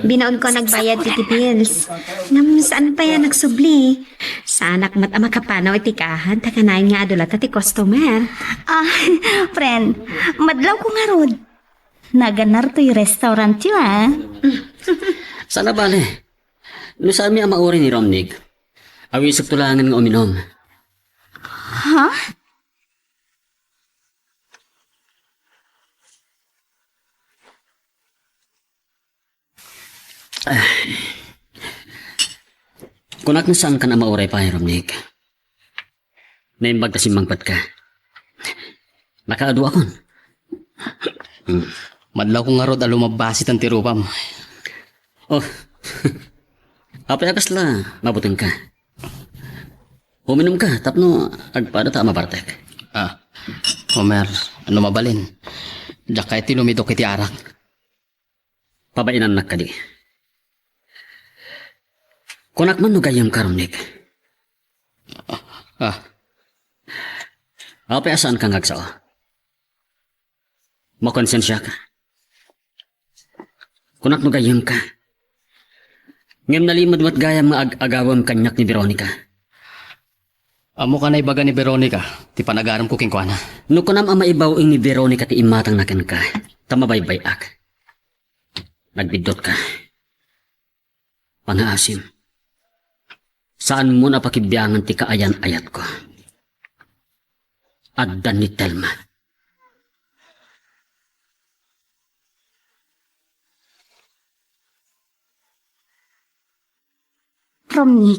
Binaon ko nagbayad ti bills. Ngam saan pa yan nagsubli? Sa anak mat ama kapanaw iti kahan, takanayin nga adulat ti customer. Friend, madlaw ko nga rod. Naganar to'y restaurant yun, Sana bale. No sa amin ang mauri ni Romney. Awisok tulangan nga uminom. Ha? Kunak na saan ka na mauray pa, Romney? Naimbag na simangpat ka. Nakaadu akon. Madlaw ko nga rod alumabasit ang tirupam. Oh. Apay akas la, mabuting ka. Uminom ka, tapno agpada ta mabartek. Homer, ano mabalin? Diyak kay tinumidok iti arak. Pabainan na ka di. Kunak man no gayam ka, Romney. Apay asaan kang agsao? Makonsensya ka. Kunak no gayam ka. Ngem nalimod mat gayam nga agawam kanyak ni Veronica. Amo ka na ibaga ni Veronica, ti panagaram ko king kuana. No kunam ang maibawing ni Veronica ti imatang nakan ka, tamabaybay ak. Nagbidot ka. Pangaasim. Saan mo na pakibiyangan ti kaayan-ayat ko? Addan ni Telma. Romney,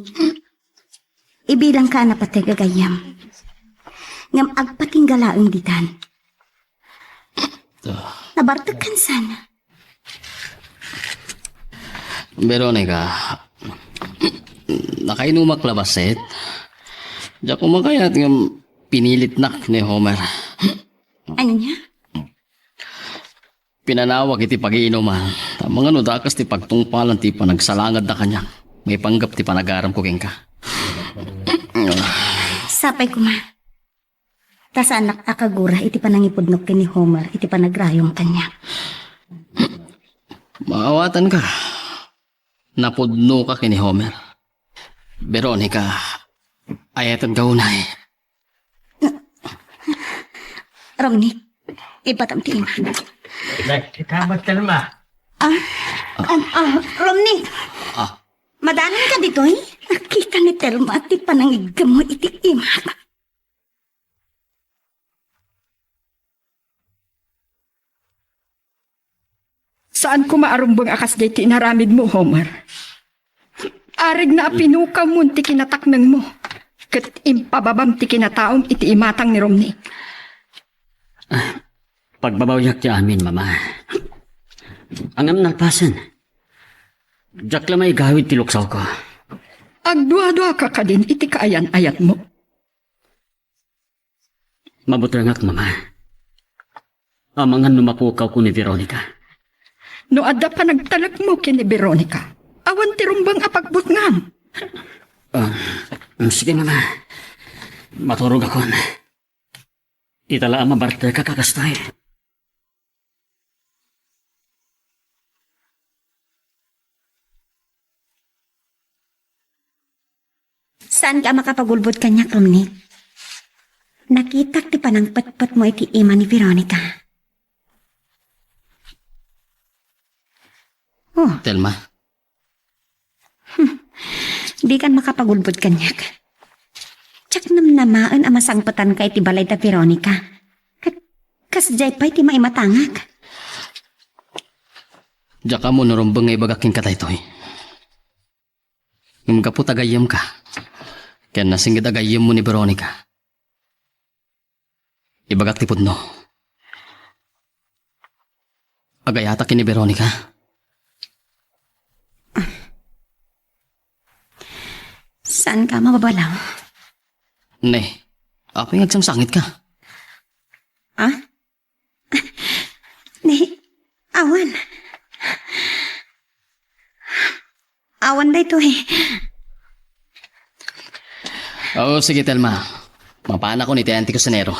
ibilang ka na pati gagayam. Ngam agpatinggalaang ditan. Nabartag kan sana. Veronica, nakainumak labaset. Diyak kumakayat nga pinilit nak ni Homer. Anya? Pinanawag iti pag-iinuman. Tamang ano dakas ti pagtungpalan ti panagsalangad na kanya. May panggap ti panagaram ko king ka. Sapay ko ma. Tas anak akagura iti panangipudnok ni Homer iti panagrayong kanya. Maawatan ka. Napudno ka kini Homer. Veronica, ayatan ka unay. Romney, ipatam ti ima. Nagkikamat ka naman. Romney, madanan ka dito eh. Nakita ni Telma at ti panangigam mo iti ima. Saan ko maarumbang akas jay tinaramid mo, Homer? Arig na pinukaw mo ti kinataknang mo. Kat impababam ti kinataom iti imatang ni Romney. Pagbabawyak ti amin, mama. Ang nalpasan. Diyak lamay gawid ti luksaw ko. Agdua-dua ka ka din iti kaayan-ayat mo. Mabutrangak, mama. Amangan numapukaw ko ni Veronica. No adda pa nagtalag mo kini Veronica. Awan ti rumbang apagbutngam. Sige, mama. Maturog ako. Itala ang mabarte ka kakastay. Saan ka makapagulbot kanya, Romnick? Nakita ti pa ng patpat mo iti ima ni Veronica. Oh, Telma, di kan makapagulbot kanyak. Tsak namnamaan ang masangpatan ka iti balay ta Veronica. Kasjay pa iti maimatangak. diya ka mo narumbang nga ibagaking kataytoy. Ngam ka po tagayam ka. Kaya nasinggit agayam mo ni Veronica. Ibagak tipod no. Agayata ki ni Veronica. Saan ka mababalaw? Ne, apa yung agsang ka? Ah? Ni, awan. Awan da ito eh. Oo, sige Telma. Mapana ko ni Tianti ko Sanero.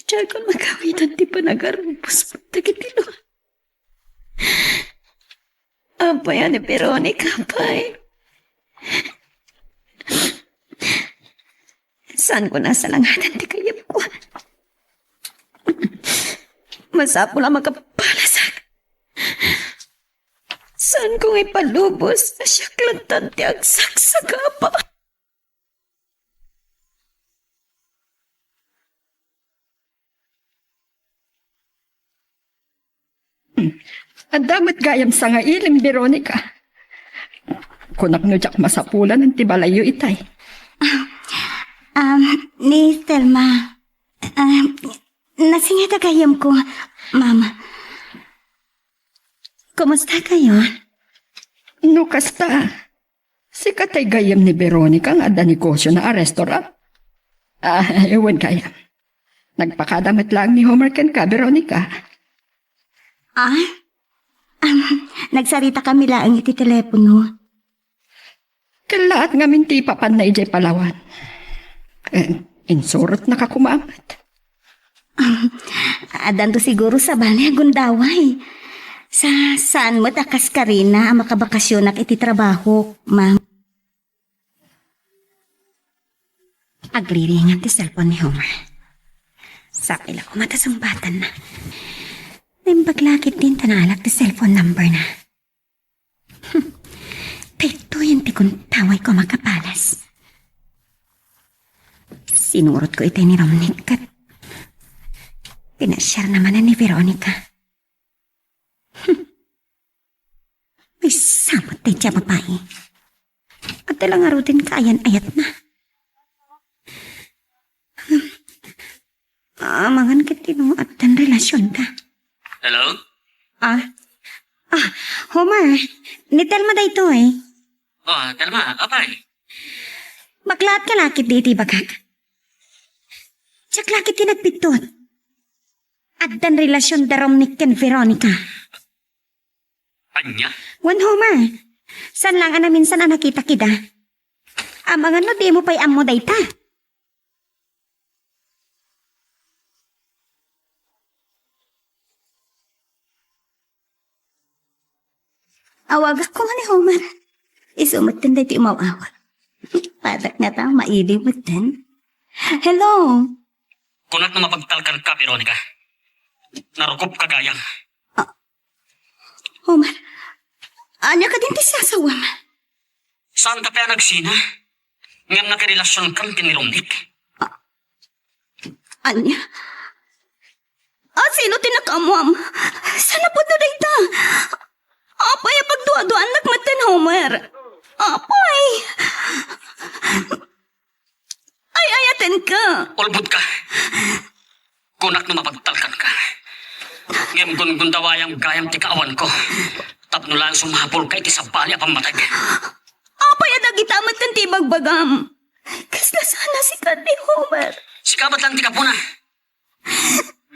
Diyan ko magawitan ti panagarupos pagtagitilo. Apa yan ni Veronica, pay? Saan ko nasa langatan ti kayap ko? Masapo lang magkapalasak. Saan kong ipalubos na siya klantan ti agsagsaga pa? Ang damat gayam sa nga ilim, Veronica. Kunak no jak masapulan ng tibalayo itay. Ni Telma. Nasingit agayam ko, Mama. Kumusta kayo? No kasta. Si katay gayam ni Veronica nga da negosyo na a restaurant. Ewan gayam. Nagpakadamit lang ni Homer ken ka, Veronica. Nagsarita kami lang iti telepono. Kalaat nga minti papan na ijay Palawan. Insurot na kakumamat. Adan to siguro sa bali agundaway. Saan mo takas ka rin na ang makabakasyon at iti trabaho, ma'am? Agliringan ti cellphone ni Homer. Sabi lang ko matasumbatan na. Nimbaglakit din tanalak ti cellphone number na. Pekto yun ti kung taway ko magkapalas. Sinurot ko ito ni Romnick at pinasyar naman na ni Veronica. May samot tayo siya babae. At talang arutin kaayan-ayat na. Amangan kitino at tan relasyon ka. Hello? Homer, ni Telma da ito eh. Oh, Telma, apay? Baklat ka lakit di iti bagak. Tsak lakit tinagpitot. At dan relasyon da Romnick ken Veronica. Anya? Wan Homer, san lang ana minsan ang nakita kita. Amangan no di mo pa'y amo da ita. Awag ako nga ni Homer. Isumot din dahil umawawag. Padak nga ta, mailing mo din. Hello? Kunat na mapagtalkan ka, Veronica. Narukop ka gayang. Homer, anya ka din ti sasawam. Saan ka pa nagsina? Ngam nakirelasyon kang kinirumdik. Anya? Sino tinakamuam? Sana po na dayta? Apay, pagduwa-duan nagmatan, Homer. Apay. Ay, ayaten ka. Ulbud ka. Kunak na mapagtalkan ka. Ngam gundawayang gayang tikaawan ko. Tapno lang sumapol ka iti sa bali apang matag. Apay, nagitamat ng tibagbagam. Kasla sana si Kati, Homer. Sikabat lang tika po na.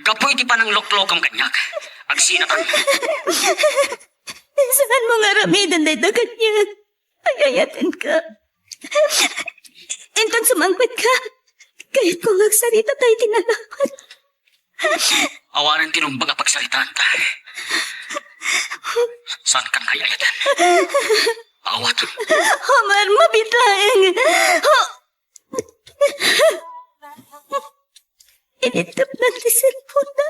Gapoy ti panang loklokam kanyak. Agsinatan. Saan mo nga ramidan na ito kanya? Ayayatin ka. Inton sumangpit ka. Kahit kung agsarita tayo tinalakan. Awanan tinumbaga pagsalitaan ta. Saan ka kaya yan? Awat. Homer, mabitlaeng. Initap na ti cellphone na.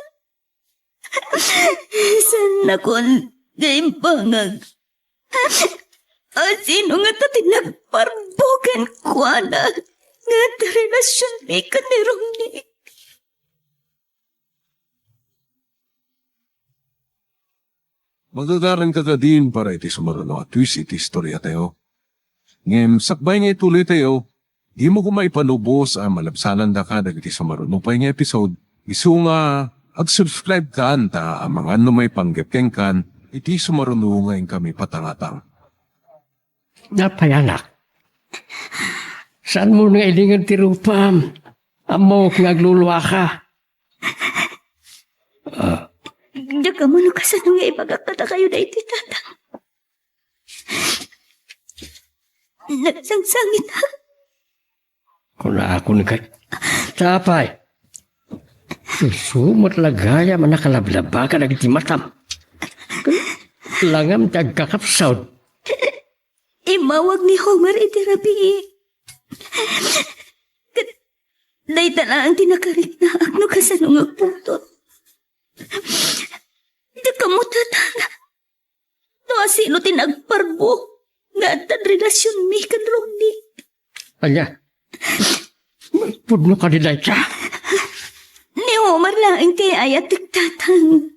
San na kon game pangag. Sino nga ta tinagparbugan ko na nga ta relasyon ni ka ni Romney. Magagaran ka din para iti sumaruno at twist iti istorya tayo. Ngem, sakbay nga ituloy tayo, di mo kumay panubos ang malabsanan da ka iti sumaruno pa nga episode. Isu nga, ag-subscribe ka anta ang mga may panggapkeng kan, iti sumaruno ngayon kami patangatang. Napayanak. Saan mo nang ilingan ti Rupam? Amo kung agluluwa ka. Diyan ka mo no kasanong nga ipagkakata kayo na iti tatang. Nagsangsangit ha. Kung na ako nagkat... Tapay. Sumot lagaya man nakalablaba ka nagiti matam. Langam tagkakapsawd. Imawag ni Homer iti rabi. Dayta na ang tinakarit na akno kasanong agputot. Di ka mo tatana. No asino tinagparbo. Nga atan relasyon mi kan Romney. Anya? Pudno ka nila siya. Ni Homer lang ang kaya tiktatang.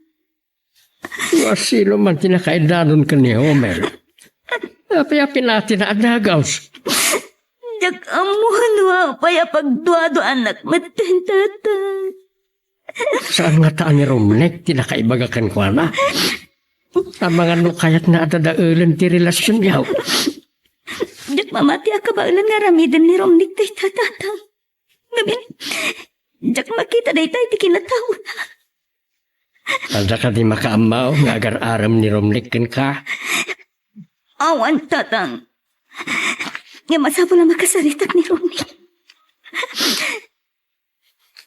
Asilo man tinakaidanon ka ni Homer. Api-api natin na adagaws. Jak amuhan wa paya pagduado anak matentatang. Saan nga taan ni Romnek tinakaibagakan ko na? Ang mga nukayat na adadaulan ti relasyon yaw. Jak mamati akabaulan nga ramiden ni Romnik tay tatatang. Ngamin, jak makita day tay ti kinataw na. Tanda ka di makaamaw nga agar aram ni Romnek kan ka. Awan tatang. Nga masabo lang makasaritak ni Romnik.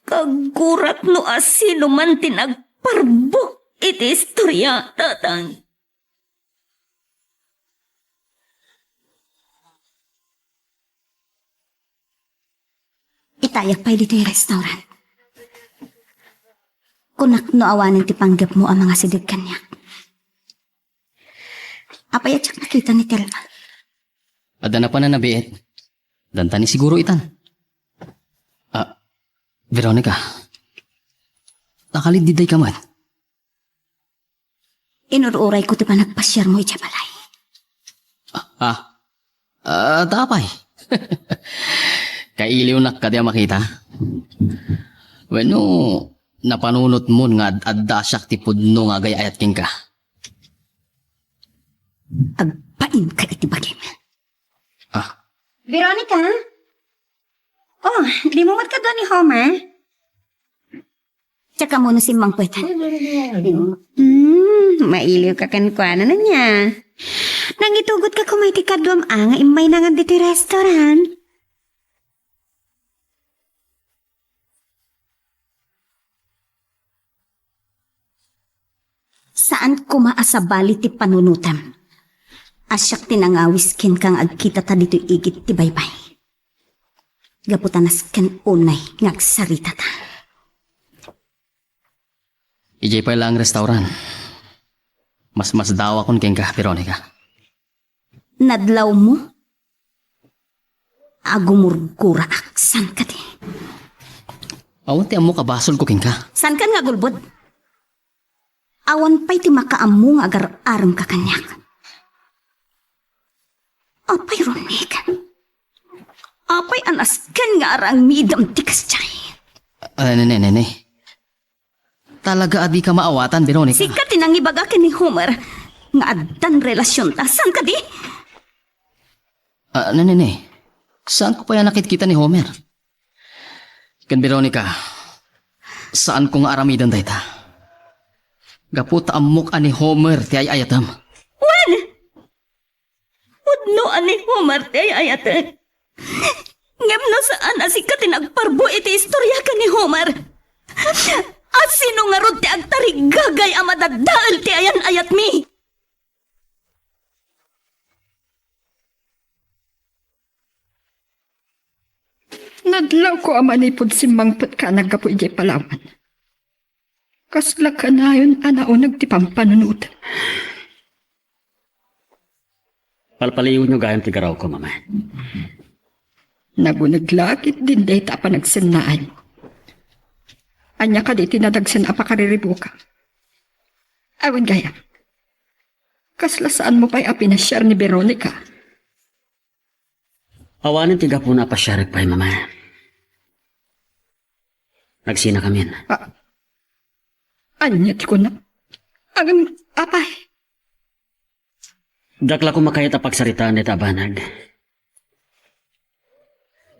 Kagurat no asino man tinagparbo iti istorya, tatang. Itayak pa dito yung restaurant. Kunak no awanin ti panggap mo ang mga sidig kanya. Apayat siya nakita ni Telma. Ada na pa na nabiit. Danta ni siguro itan. Veronica. Nakalid diday ka man. Inururay ko ti pa nagpasyar mo ityabalay. Tapay. Kailiw na ka di makita. Bueno, napanunot mo nga adasyak ti pudno nga gayayat king ka. Agpain ka iti bagim. Veronica? Oh, limumot ka doon ni Homer? Tsaka muna si Mang Pwetan. Mailiw ka kankwana na niya. Nangitugot ka kumay ti kadwam nga imay na nga diti restaurant. Saan kumaasabali ti panunutam? Asyak tinangawis ken kang agkita ta dito igit ti baybay. Gaputanas ken unay ngagsarita ta. Ijay pa lang restaurant. Mas dawa kon king ka, Veronica. Nadlaw mo? Agumurgura aksan ka ti. Awan ti amo kabasol ko king ka. San kan nga gulbod? Awan pa'y ti makaamong agar aram ka kanyak. Apay Ronik. Apay anas kan nga arang midam tikas chay. Nene. Talaga adi ka maawatan, Veronica. Sikat tinangibaga ka ni Homer. Nga adan relasyon ta. San ka di? Nene. Saan ko pa yan nakikita ni Homer? Kan Veronica, saan ko nga aramidan tayo ta? Gapot amok ani Homer ti ay ayatam. Wen! Udno ani Homer ti ay ayatam. Ngem no saan asikat tinagparbo iti istorya ka ni Homer. At sino nga rod ti agtarigagay amadadaal ti ayan ayat mi? Nadlaw ko amanipod si Mangput ka nagapoy jay Palawan. Kasla ka na yun, anao nagtipang panunutan. Palpaliw nyo gayam ti garaw ko, mama. Nagunaglakit din day ta pa nagsinaan. Anya ka di tinadagsan apakariribo ka. Awan gaya. Kasla saan mo pa'y apinasyar ni Veronica? Awanin tiga po na pasyarik pa'y, mama. Nagsina kami. Anya ti ko na. Ang apay. Dakla ko makayat pagsaritaan ni Tabanag.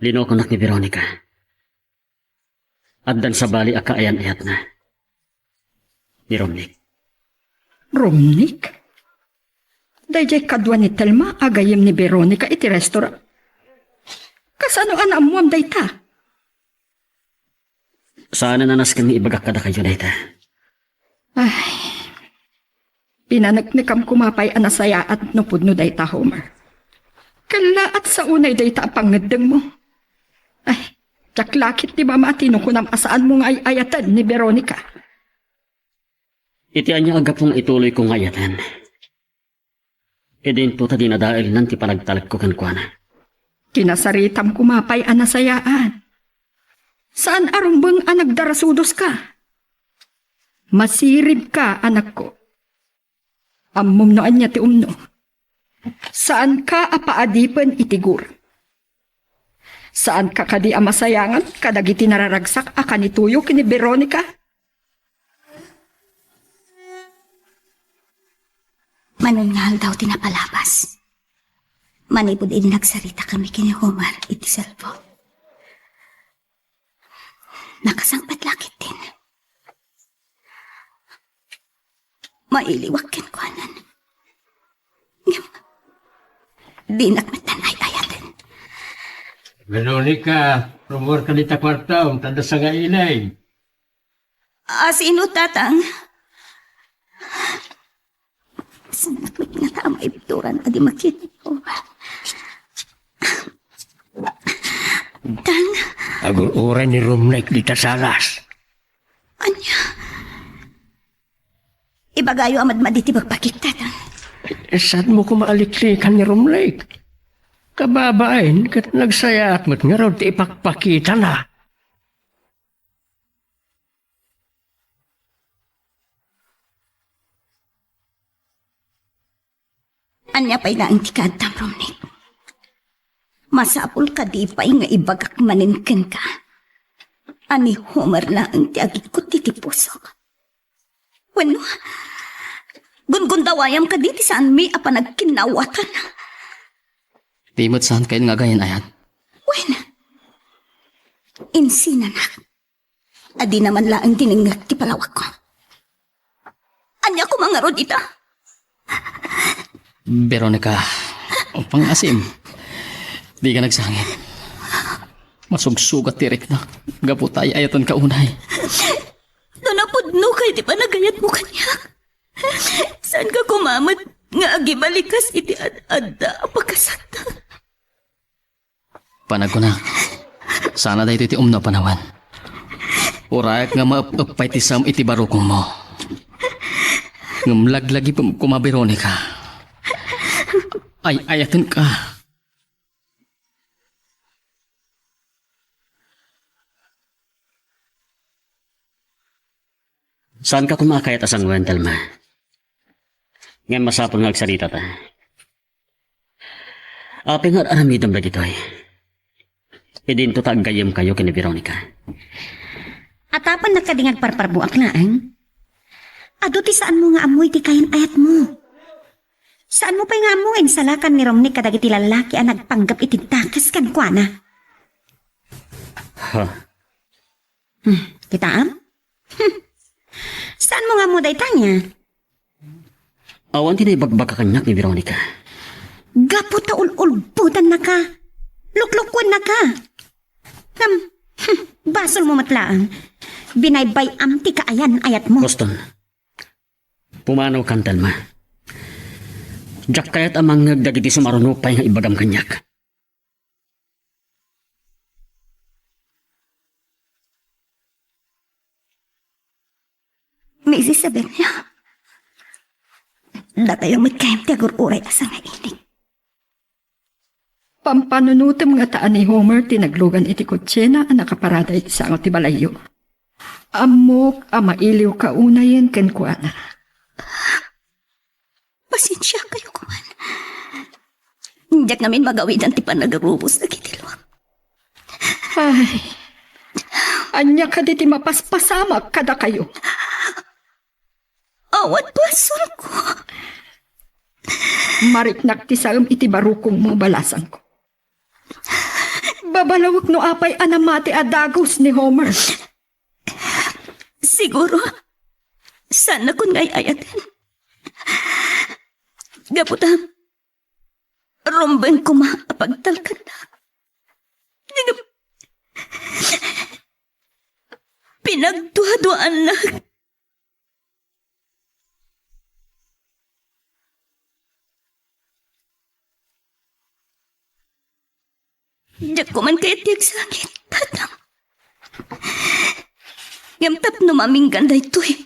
Lino ko nak ni Veronica. At dan sa bali akaayan-ayat na. Ni Romnick. Romnick? Dayjay kadwa ni Telma agayem ni Veronica iti restaurant. Kasano anam mo am dayta? Sana nanas kami ibagak kada kayo dayta. Ay, pinanagnikam kumapay anasaya at nupod no dayta, Homer. Kala at sa unay dayta pangadeng mo. Ay, tsaklakit di ba matino kunam asaan mo nga ay ayatan ni Veronica? Itian niya agap kong ituloy kong ayatan. Edin po ta dinadail ng ti panagtalag ko kankwana. Kinasaritam kumapay anasayaan. Saan arumbang anagdarasudos ka? Masirib ka, anak ko. Ammom noan niya ti umno. Saan ka apaadipan itigur? Saan ka kadi amasayangan kadagiti nararagsak akan ituyo kini Veronica? Manungal daw tinapalabas. Manipod ini nagsarita kami kini Homer iti cellphone. Nakasangpat lakit din. Mailiwak ken kuanan. Di nakmetanay ayaten. Veronica, rumor ka nita kwartaw, tanda sa nga inay. Sino tatang? Sanatwit nga tama ibituran adi makita ko. Tang, Agur-uray ni Romnick dita salas. anya? Ibagayo amad maditi magpakita tang. Saan mo kumaaliklikan ni Romnick? Kababain, kat nagsayat mo't nga raw ti ipakpakita na. Anya pa'y nga ang tikadtam, Romnick. Masapul ka di pa'y nga ibagak maninken ka. Ani Homer na ang tiagit ko titipuso. Bueno, gungundawayam ka diti saan mi apa nagkinawatan. Timot saan kayo nga gayan ayat? Bueno, insina na. Adi naman laang tiningak ti palawak ko. Anya ko mga rodita. Veronica, pangasim. Di ka nagsangit. Masugsugat tirik na. Gaputay ayatan ka unay. Nanapudno kay di pa nagayat mo kanya. Saan ka kumamat nga agibalikas iti ad-adda pagkasakta. Panag ko na. Sana dahito iti umno panawan. Urayak nga maapapay ti sam iti barukong mo. Ngamlaglagi kuma Veronica. Ay, ayatan ka. Saan ka kumakayat asang wentel ma? Ngayon masapon nga agsarita ta. Api nga aramidam na dito eh. Idin to taggayam kayo kini Veronica. Atapan nakadingag parparbuak na ang? Ado ti saan mo nga amoy ti kayan ayat mo? Saan mo pa'y nga amuin salakan ni Romnick kadagiti lalaki ang nagpanggap iti takas kan kuana? Ha? Kita am? Saan mo nga mo daytanya? Awan tinaybagbaga kanyak ni Veronica. Gapo ta ululbutan na ka. Luklukwan na ka. Basol mo matlaang. Binaybay am ti kaayan ayat mo. Boston, pumanaw kantal ma. Diyak kayat amang nagdagiti sumarunupay nga ibagam kanyak. Datayo magkayam ti agur-uray asa nga inig. Pampanunutom nga taan ni Homer tinaglugan iti kutsena ang nakaparada iti sangot ti balayo. Amok amailiw kaunayen ken kuana. Pasensya kayo kuman. Diyak namin magawidan ti panagarubos na kitilwak. Ay, anya ka di ti mapaspasamak kada kayo. Awat basol ko. Mariknak ti sagam iti barukong mo balasan ko. Babalawak no apay anamati adagos ni Homer. Siguro, sana kung ngay ayatin. Gaputam, rombeng ko maapagtalkan na. Pinagduhaduan na. Diyak ko man kaya tiyag sakit, tatang. Yamtap no maming ganda ito eh.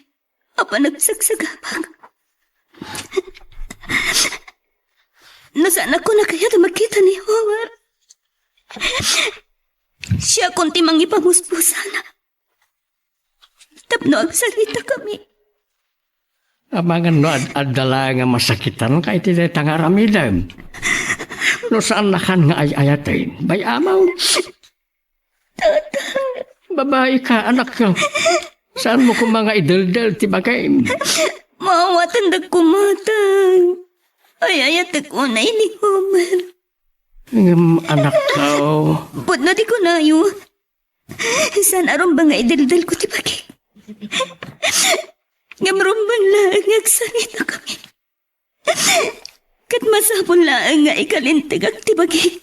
Apa nagsagsagapag. Nasaan ako na kaya na makita ni Homer? Siya kunti mang ipamuspusana. Tapno ang salita kami. Amangan no adala nga masakitan kay ti tangaramidam. No saan nakan nga ay-ayatin? Bay amaw. Babae ka, anak ka. Saan mo kung mga idaldal ti bagay? Mawatan da kumatang. Ay ayat ko na ini Homer. Anak ka. Pudno di ko na yun. Saan aron ba nga idaldal ko ti bagay? Ngamron ba lang agsanit na kami? Kat masapon lang nga ikalintig ang tibagi.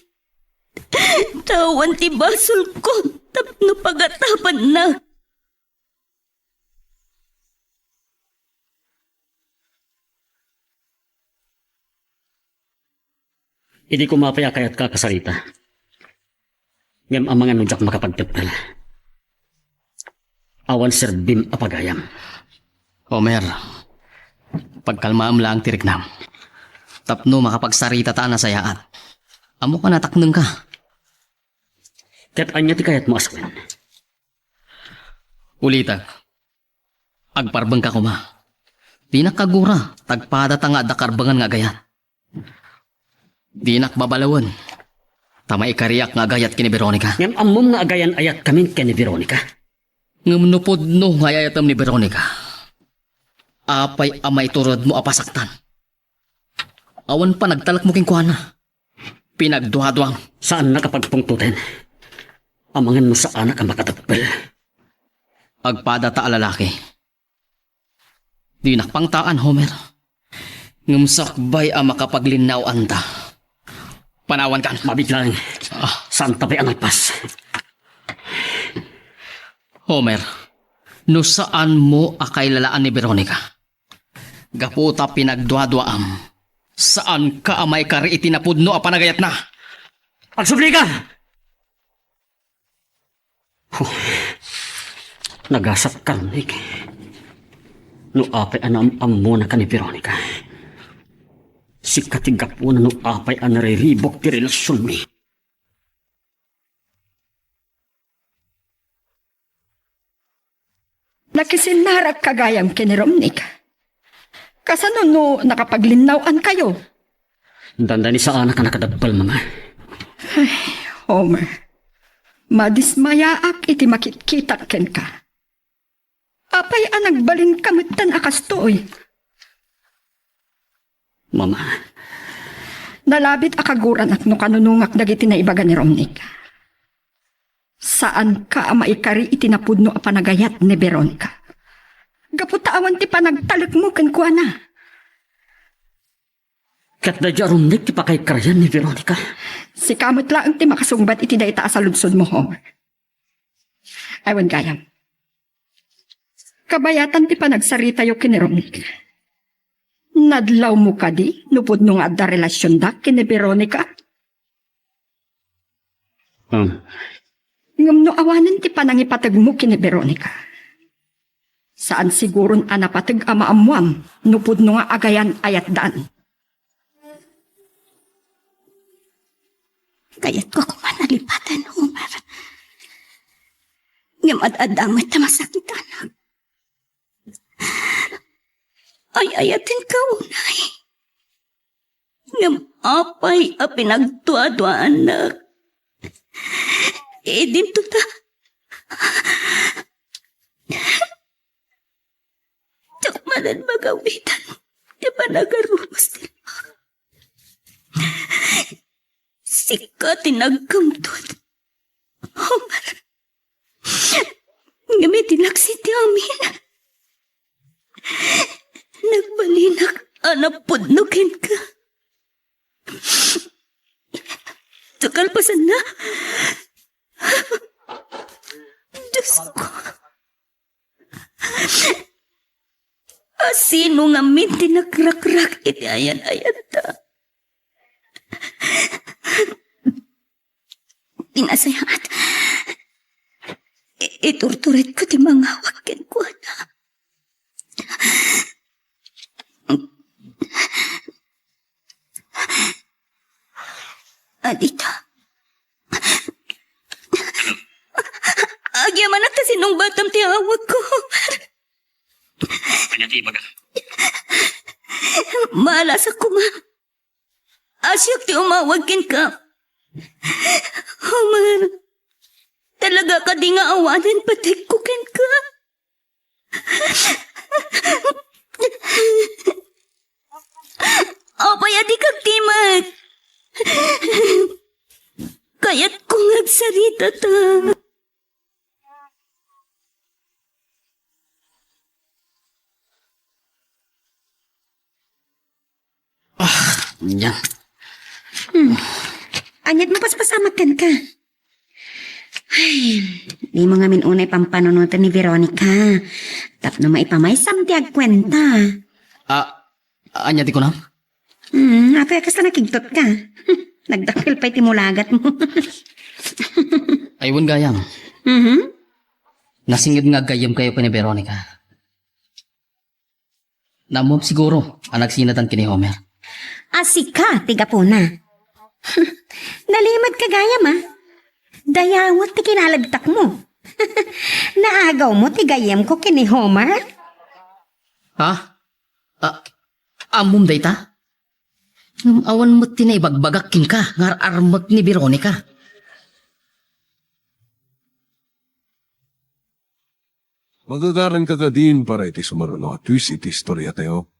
Tawan ti basol ko, tapno pagatapan na. Hindi ko mapayakayat ka kasarita. Ngam ang mga nudyak makapagtagpal. Awan Sir Bim apagayam. Homer, pagkalmaam lang tiriknam. Tapno makapagsarita ta na sayaat. Amo ka natakneng ka. Ket anya ti kayat mo aswen. Ulitag. Agparbeng ka kuma. Di nakagura. Tagpada ta nga dakarbangan nga gayat. Di nakbabalawan. Tamay kariyak nga gayat kini Veronica. Ngam amom nga agayan ayat kami ken ni Veronica. Ngamnupod no nga ayatam ni Veronica. Apay amay turod mo apasaktan. Awan pa nagtalak mo king kuhana. Pinagduhaduang. Saan nakapagpungtuten? Amangan mo sa anak ang makatagpal. Agpada ta alalaki. Di nakpangtaan, Homer. Ngumsakbay ang makapaglinaw anda. Panawan kan. Mabiglang. Saan tabi ang nagpas? Homer, no saan mo akay lalaan ni Veronica? Gaputa pinagduhaduaam. Saan ka amay kari itinapudno a panagayat na? Pagsubli ka! Nagasap ka, Nick. No apay anam amo na ka ni Veronica. Si katigap mo na no apay anariribok ti relasyon mi. Nakisinarag kagayam kiniromnik. Kasano no nakapaglinawan kayo? Dandani sa anak ka nakadagpal, mama. Homer, madismayaak iti makikita ken ka. Apay anagbalin kamitan akastoy. Mama, Nalabit akaguran at no kanunungak dagiti na ibaga ni Romnik. Saan ka maikari itinapudno a panagayat ni Veronica? Gaputaan ti panagtalik mo ken kuana. kat da jarum nik ti pakay karayan ni Veronica. Si kamot lang ti makasungbat iti dayta sa lunsod mo, Homer. Aywan gayam. Kabayatan ti panagsarita yo kini Romnik. Nadlaw mo ka di, lupod nung adda relasyon da kini Veronica. Ngam no awanan ti panangipatag mo kini Veronica. Saan siguron anapatag amaamuam, nupod no nga agayan ayat daan. Kaya't ko kumanalipatan, Homer. Ngam at-adamit na masakit, anak. Ay ayatin ka, unay. Ngam apay a pinagtuadwa, anak. Dinto ta. Tsak manan magawitan. Di ba nagarumos nila? Sika tinagkamtod. Homer. Gamitin nagsiti amin. Nagbalinak anapudnukin ka. Tukalpasan na. Diyos ko. Sino nga minti nagrakrak iti ayan-ayan ta. Tinasayat. Iturturit ko ti mga wakin ko na. Adita. Agyaman na kasi nung batam ti awag ko. Kanya ti baga. Malas ako, ma. Asyak ti umawagin ka. Homer, talaga ka di nga awanan patikukin ka. Apaya di kag timat. Kaya't kung nagsarita ta. Yan. Anyat mo paspasamat kan ka. Ay, di mo nga minunay pampanunutan ni Veronica. Tapno maipamaysam ti agkwenta. Anya di ko na? Apay kas na nakigtot ka. Nagdakil pa'y timulagat mo. Aywan gayam. Nasingid nga gayam kayo pa ni Veronica. Namob siguro ang nagsinatan kini Homer. Asika, tiga po na. Nalimad ka gayam, ah. Dayawat ti kinalagtak mo. Naagaw mo ti gayam ko kini Homer. Ha? Amom dayta? Awan mo tinaibagbaga king ka, ngar armag ni Veronica. Magagaran ka ka din para iti sumaruno at twist iti istorya tayo.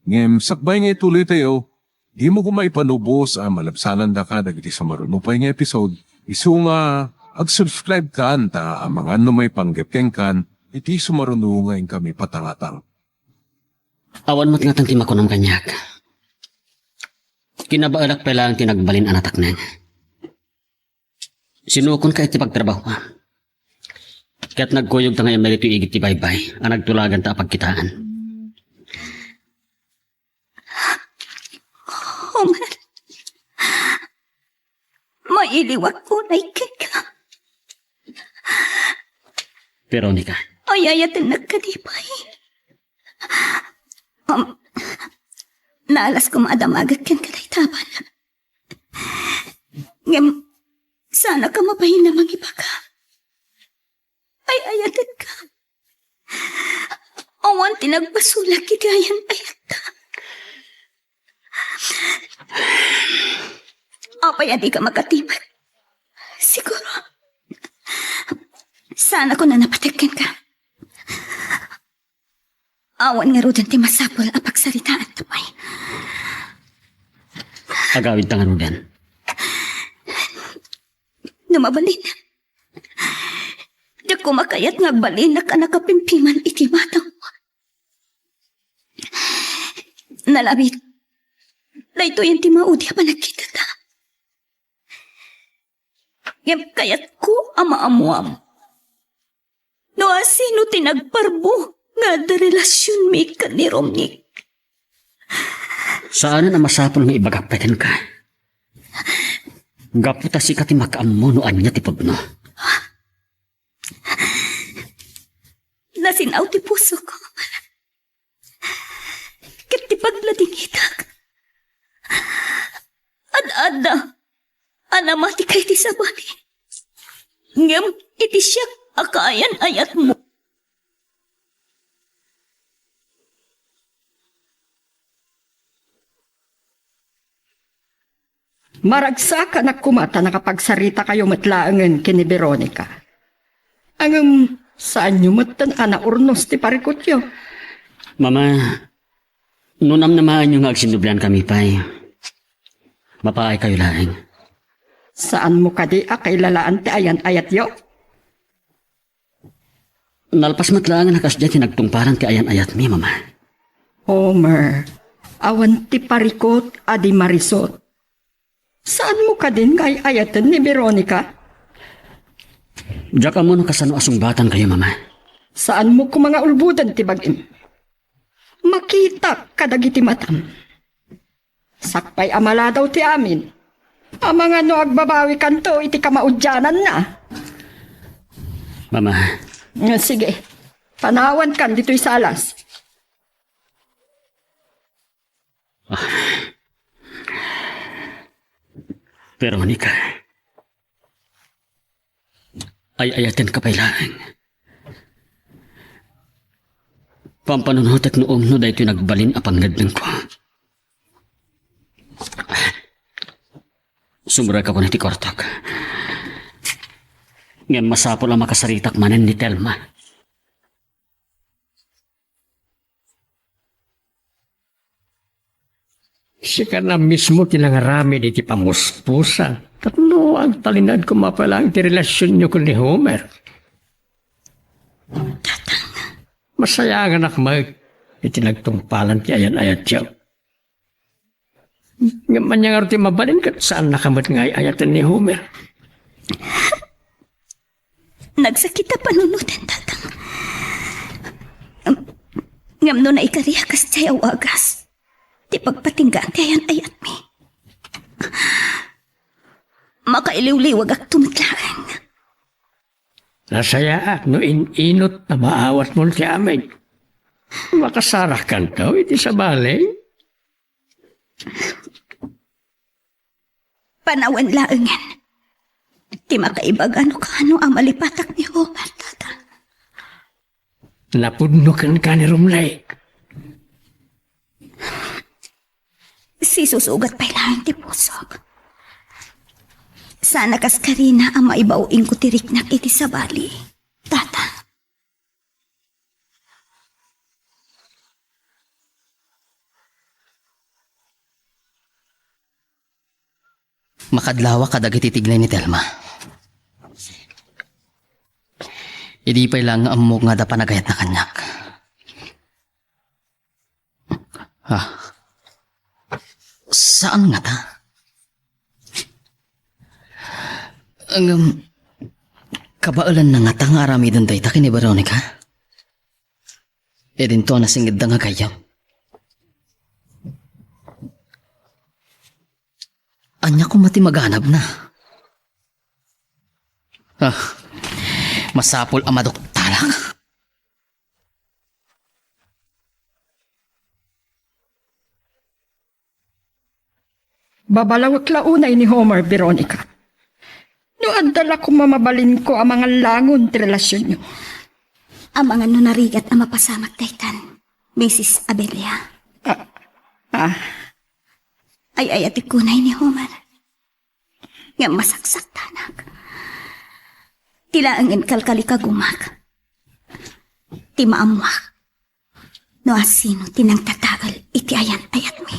Ngem, sakbay nga ituloy tayo, di mo kumaipanubos ang malabsanan da ka dagiti sumaruno pa yung episode. Isu nga, ag-subscribe ka anta ang mga may panggepkeng kan, iti sumaruno nga yung kami patangatang. Awan mo tingatang timakunang kanyak. Kinabaalak pa lang tinagbalin anatak na. Sinukon ka iti pagtrabaho. Kaya't nagkuyog ta nga emerito igit ti baybay, ang nagtulagan ta pagkitaan. Homer. Mailiwat ko na ka. Veronica. Ay ayatin nagkadipay. Naalas ko maadamagat kan kadaytaban. Ngem, sana ka mapahin na mag-iba ka. Ay ayatin ka. Awan tinagbasulak kigayan ayat ka. Apay di ka magkatibag. Siguro. Sana ko na napatikin ka. Awan nga rudan ti masapol ang pagsaritaan tapay. Agawid ta nga rudan. Numabalin. Di ko makayat nga balin na ka nakapimpiman iti matang mo. Nalabit. Dahito yung ti maudi pa nakita ta. Ngem kayat ko ama-amuam. No asino tinagparbo nga da relasyon mi ka ni Romnick. Saan na masapol nga ibagapatan ka? Gaputa si kati makaammo no anya ti pagno. Nasinaw ti puso pagladingitak. Ad-ada, anamati kay ti sabali. Ngem iti siya akayan ayat mo. Maragsa ka na kumata nakapagsarita kayo matlaangan kini Veronica. Ang saan nyo matan ana urnos ti parikotyo? Mama, nunam namaan yung agsinublan kami pa'y. Mapaay kayo laing. Saan mo kadi kay lalaan ti ayan ayat yo? Nalpas matlaangan nakas dyan tinagtungparan ti ayan ayat mi, mama. Homer, awan ti parikot adi marisot. Saan mo ka din kay ayatan ni Veronica? Diyak mo no kasano asungbatan kayo, mama. Saan mo ko mga ulbudan ti bagim? Makita kadagiti matam. Sakpay amala daw ti amin. Ang mga no agbabawi kanto iti kamaudyanan na. Mama, Sige, panawan kan dito'y salas. Veronica. Ay-ayatin ka pailaan. Pampanunhotek noong no dahito nagbalin apangad ng ko. Sumura ka po ni ti Kortok. Ngayon masapol ang makasaritak manen ni Telma. Siya na mismo tinangarami di ti pamuspusan. Tatlo ang talinad ko mapalang ti relasyon niyo ko ni Homer. Masaya ang anak mag itinagtungpalan ti ayan-ayat siya. Ngayon niya nga ti mabalin ka saan nakamat nga ayatan ni Homer. Nagsakita panunutin, tatang. Ngam no na ikariya kas tayo wagas. Di pagpatinggan ti ayan ayat mi. Makailiw-liwag ak tumitlaang. Nasaya no inot na maawat mo ti amin. Makasarah kan tao iti sa balay. Panawan laangan. Di makaibag ano ang malipatak ni Homer, tatang. Napudnukan ka ni Rumlay. Si susugat pa'y lang ti pusok. Sana kas karina ang maibauing ko tiriknak iti sa bali. Tata. Makadlawa kadag ititiglay ni Telma. Idi pa'y lang amok nga da panagayat na kanyak. Saan nga ta? Ang kabaalan na nga ta nga arami doon day takin ni Veronica. E din to nasingid da nga kayaw. Anya ko mati maghanap na. Masapol ang madoktalang. Babalawak launay ni Homer, Veronica. No andala ko mamabalin ko ang mga langon ti relasyon nyo. Ang mga nunarigat na mapasamak daytan, Mrs. Abelia. Ay ati kunay ni Homer. Nga masaksak tanak. Tila ang kalkali kagumak. Ti maamuak. No asino tinang tatagal iti ayan ayat mi.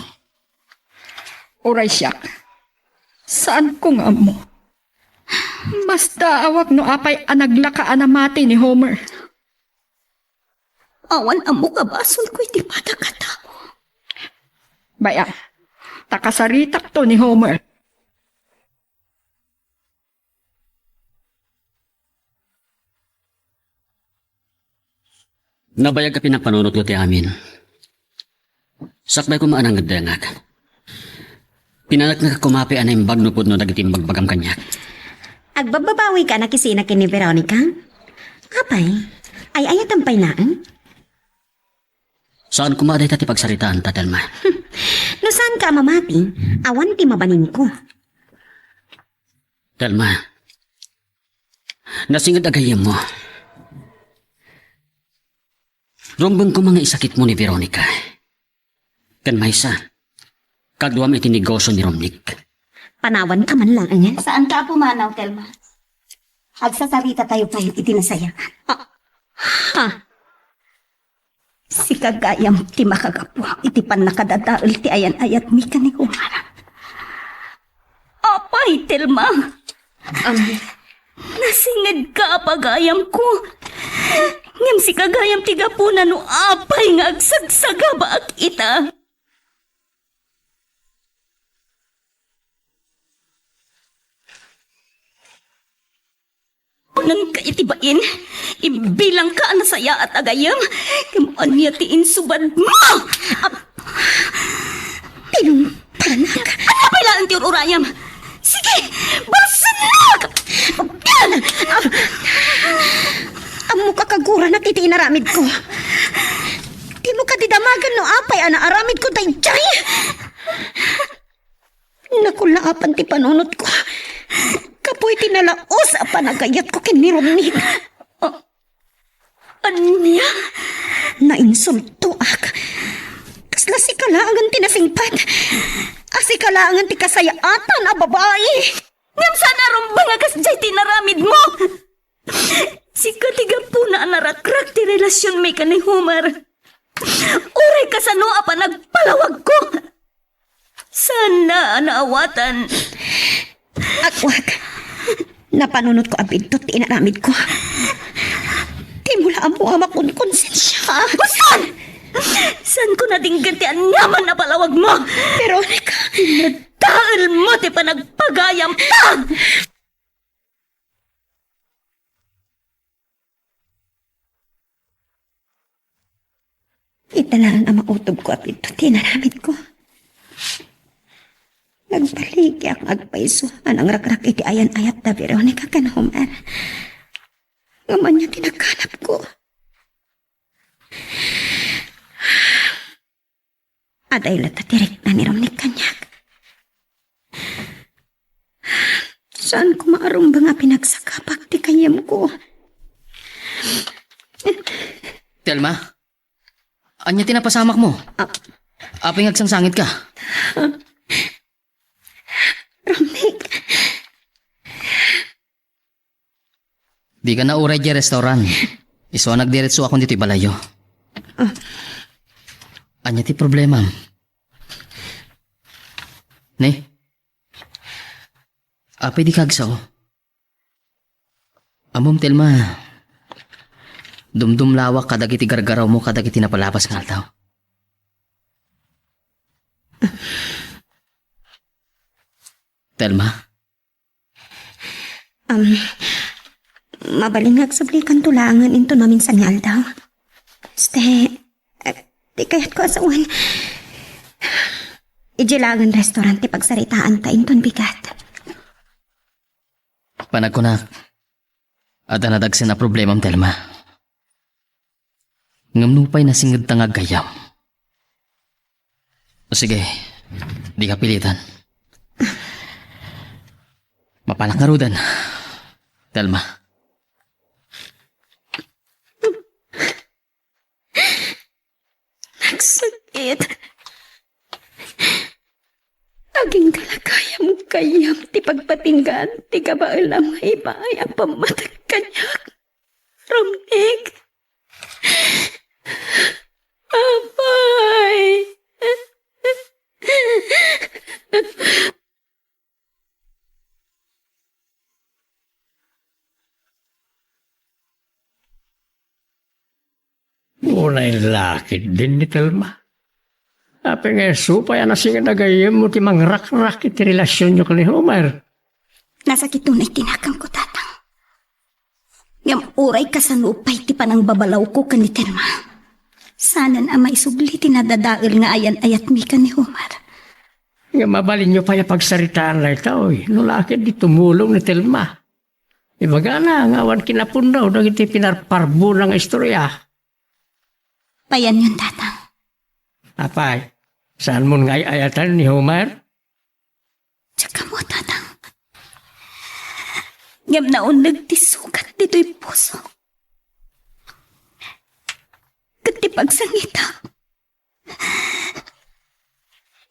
Oray siya. Saan ko nga mo? Basta awak no apay anaglaka anamati ni Homer. Awan amo kabason ko iti patakatao. Baya, takasaritak to ni Homer. Nabayag ka pinagpanunot ko ti amin. Sakbay ko maanang gadengag. Pinanak na kumapi anay bagnupod no dagitim bagbagam kanyak. Agbababawi ka na kisina kini Veronica? Apay, ay ayat ang painaan? Saan kumaday tati pagsaritaan ta, Telma? No saan ka mamati? Awan ti mabanin ko. Telma, nasingad agayam mo. Rumbang ko mga isakit mo ni Veronica. Kan maysa, kagduam iti negosyo ni Romnick. Panawan ka man lang yan. Saan ka pumanaw, Telma? Agsasarita tayo pa iti nasaya. Ha? Si kagayam ti makagapwa iti pan nakadadaol ti ayan-ayat mi ka ni Humara. Apay, Telma. Nasingid ka pagayam ko. Ngam si kagayam ti gapuna no apay nga agsagsagaba ak ita. Nang kaitibain, ibilang ka na saya at agayam, kamaan niya tiin subad mo! Tinumpanak! Ano pala ang tiyon urayam? Sige! Balsanag! Amo ka kagura na titinaramid ko. Di mo ka didamagan no apay ana aramid ko dayjay. Nakulaapan ti panunot ko. Kapoy tinalaos a panagayat ko kin ni Romnick. Anya? Nainsulto ak. Kasla si kalaangan tinasingpat. Asi kalaangan ti kasayaatan a babae. Ngam sana rumbang akas jay tinaramid mo. Si katiga po na narakrak ti relasyon may ka ni Homer. Uray ka sa noa pa nagpalawag ko. Sana naawatan. Akwag. Napanunod ko abid to tinaramid ko. Di mula mo amakon konsensya. Saan? Saan ko nadinggan ti anyaman na palawag mo? Veronica. Nagdaal mo ti panagpagayam ta. Italaran ang mautob ko apit to tinaramid ko. Nagbalik ang agpaiso anang rakrak iti ayan-ayat na Veronica kan Homer. Ngaman niya tinakanap ko. Aday lata tirik na ni Romnick kanyak. Saan ko maarong ba nga pinagsakapak ti kanyam ko? Telma, anya tinapasamak mo? Aping agsangsangit ka? Romnick, Di ka na uray di restaurant. Iso nagdiretso akong dito'y balayo. Anya ti problema? Ne? Apay di kagsaw. Amom Telma, dumdum lawak kadagiti gargaraw mo kadagiti napalapas nga altaw. Telma? mabalingag sa blikan tulangan into namin sa nyal daw. Di kaya't ko asawan. Ijilangan restaurant ti pagsaritaan ta inton bigat. Panagkunak. At anadagsin na problemam Telma. Ngamnupay na singad tangag gayam. O sige, di ka pilitan. Mapanak nga rudan. Telma. Nagsakit. Aging kalagayam kayam ti pagpatinggan ti kabailam ibay ang pamatag kanyak. Romnick. Apay. Unay lakit din ni Telma. Ape nga supay na singa nagayam mo ti mangrak-rak iti relasyon nyo ni Homer. Nasakit tunay tinakang ko tatang. Ngam uray kasanupay ti panang babalaw ko ka ni Telma. Sana na may subli tinadadail nga ayan-ayat mi ka ni Homer. Nga mabalin nyo pa yung pagsaritaan na ito. Nulakit di tumulong ni Telma. Ibaga na, ngawan kinapundaw, nagiti pinarparbo ng istorya. Payan yun tatang. Apay, saan mo nga ayatan ni Homer? Tsaka mo, tatang. Ngam naon nagtisukat dito'y puso. Kati pagsangita.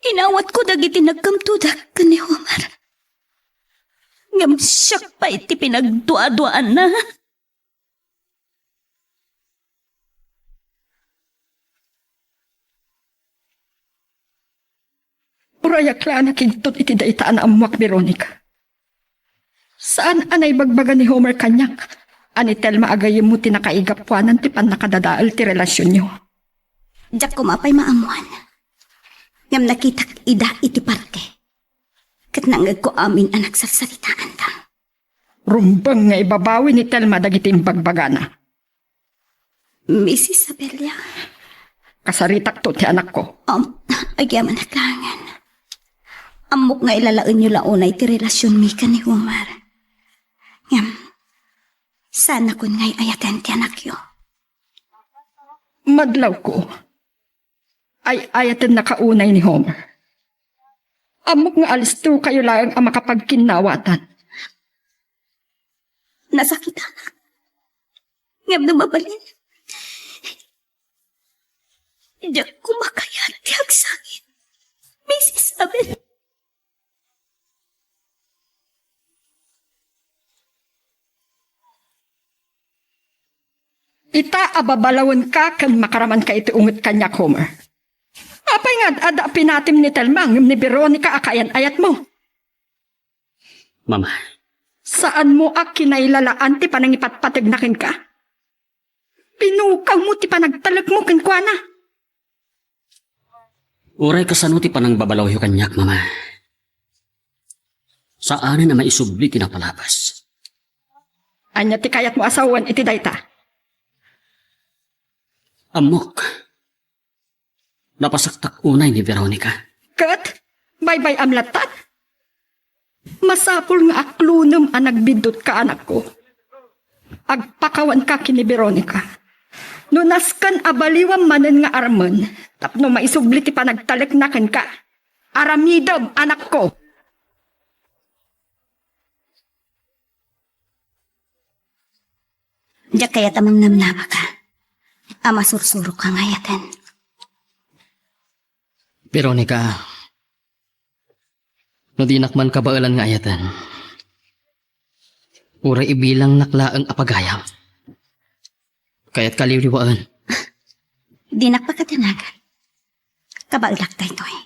Inawat ko dagiti nagkamtudak ka ni Homer. Ngam siyak pa iti pinagdua-duaan na. Urayak lang nakintot iti daitaan amuak Veronica. Saan anay bagbaga ni Homer kanyak? Ani Telma agayim mo tinakaigapwanan ti pan nakadadaal ti relasyon niyo. Diyak kumapay maamuan. Ngam nakitak ida iti parke. Kat nangag ko amin ang nagsasalitaan ka. Rumbang nga ibabawi ni Telma dagiti bagbagana. Miss Isabella, Kasaritak to ti anak ko. agyaman na kangan. Amok nga ilalaon nyo launay ti relasyon mi ka ni Homer. Ngam, sana kun nga'y ayaten ti anak yo. Madlaw ko. Ay ayaten nakaunay ni Homer. Amok nga alis to kayo lang ang makapagkinawatan. Nasakita na. Ngam na mabalin. Diyak kumakayat ti agsangin. Miss Isabel. Ita ababalawan ka kan makaraman ka iti unget kanya Homer. Apay nga ada pinatim ni Telma ngem ni Veronica akayan ayat mo. Mama, Saan mo ak kinailalaan ti panangipatpatignakin ka? Pinukang mo ti panagtalag mo kenkwana. uray kasano ti panang babalaw yu kanyak, mama. Saan na maisubli kinapalapas? Anya ti kayat mo asawan iti dayta. Amok. Napasaktak unay ni Veronica. Kat, bye-bye amlatat. Masapul nga aklunum ang nagbidot ka anak ko. Agpakawan ka kini Veronica. Nunaskan abaliwam manen nga arman. Tapno maisubli ti panagtalik naken ka. Aramidom anak ko. Diyak kaya tamang namnama ka. Ama sursuro ka ngayaten. Veronica, no di nakman kabaalan nga ayatan. Uray ibilang naklaang apagayam. Kaya't kaliliwaan. Di nakpakatinagan. Kabaldak tayo to eh.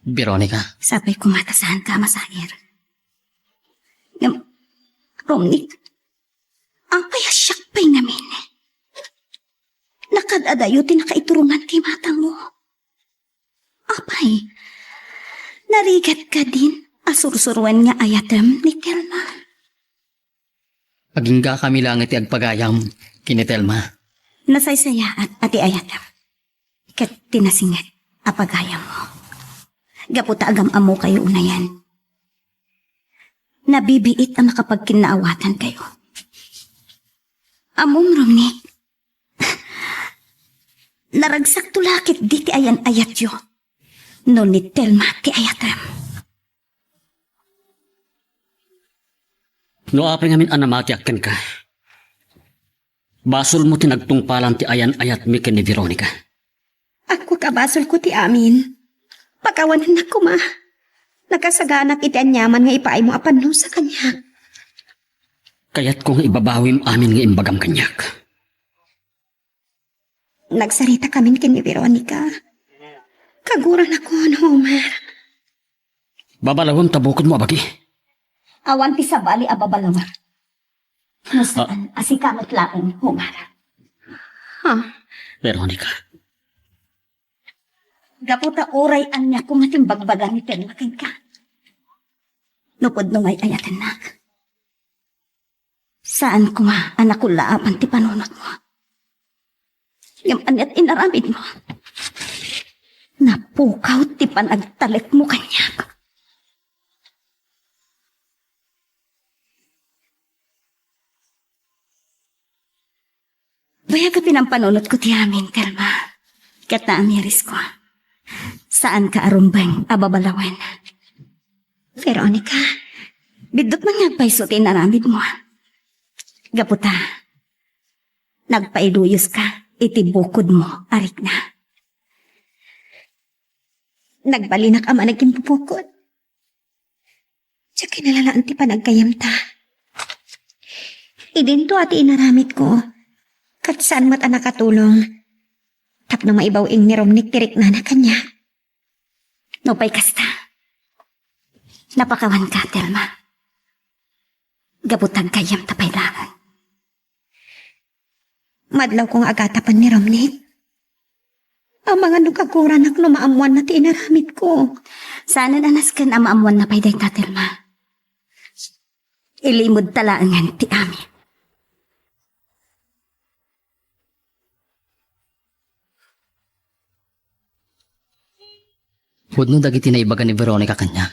Veronica, Sabay kumatasahan ka masahir. Ngam, Romney, ang payasyak pa'y namin. Nakadadayo tinakaiturungan kay matang mo. Apay, narigat ka din asursuruan nga ayatem ni Telma. agingga kami lang iti agpagayam kinitelma. Nasaysayaan ati ayatem. Kat tinasingat apagayam mo. Gaputa agam amo kayo unayan. Nabibiit ang makapagkinaawatan kayo. Amom Romney, naragsak tulakit di ti ayan ayat yo. No ni Telma ti ayatem. No apay ngamin anamatiakken ka. Basol mo tinagtungpalan ti ayan ayat mi ken ni Veronica. Ako kabasol ko ti amin. Pagkawanan na ko, ma. Nakasaganak iti anyaman nga ipaay mo apan no sa kanya. Kaya't kung ibabawim amin nga imbagam kanyak. Nagsarita kami kin ni Veronica. Kaguran ako, Homer. Babalawon tabukod mo abagi. Awan ti sabali ababalawa. No saan asikamot laing Homer. Veronica, Gaputa oray ang niya kung ating bagbagan ni Telma ken ka. Nupod no ngay ayaten nak. Saan ko ma anak ko laapan ti panunot mo? Yung anyat inaramid mo. Napukaw ti panagtalik mo kanya. Bayag ka pinampanunot ko ti amin, Telma. Kata amiris ko. Saan ka arumbang ababalawan? Veronica, bidot man nagpaisutin na ramid mo. Gaputa, nagpaiduyos ka, itibukod mo, arik na. Nagbalinak ama naging pupukod. Tiyak kinalalaan ti panagkayam ta. Idinto ati inaramit ko. Kat saan mat nakatulong. Tapno maibawing ni Romnick tirik na kanya. Nopay kasta. Napakawan ka, Telma. Gabutag kayam tapay langan. Madlaw kong agatapan ni Romnick. Ang mga nukakuran ak no maamuan na ti inaramit ko. Sana nanas kan ang maamuan na pay day ta, Telma. Ilimod talaangan ti amin. Hudno dagiti na ibaga ni Veronica kanya.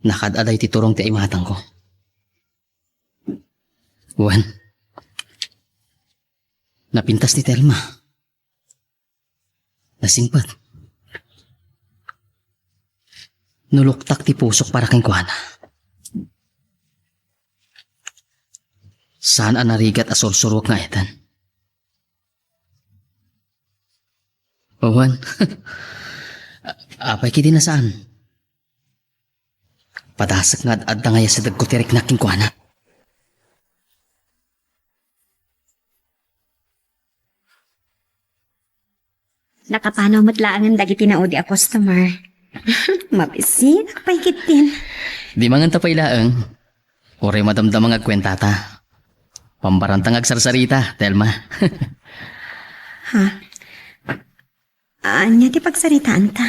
Nakadaday ti turong ti ay matang ko. Juan. Napintas ni Telma. Nasingpat. Nuluktak ti pusok para kang kuhana. Saan ang narigat asursurwak nga etan? Juan. Apay kiti na saan? Padasak nga at ngaya sa dagkotirik na king kuhana. Nakapanaw matlaangan dagiti na o di a customer. Mabisi, paikitin. Di mangan tapay laeng. Oray madamdam ang agkwentata. Pambarantang agsarsarita, Telma. Ha? Anya ti pagsaritaan ta?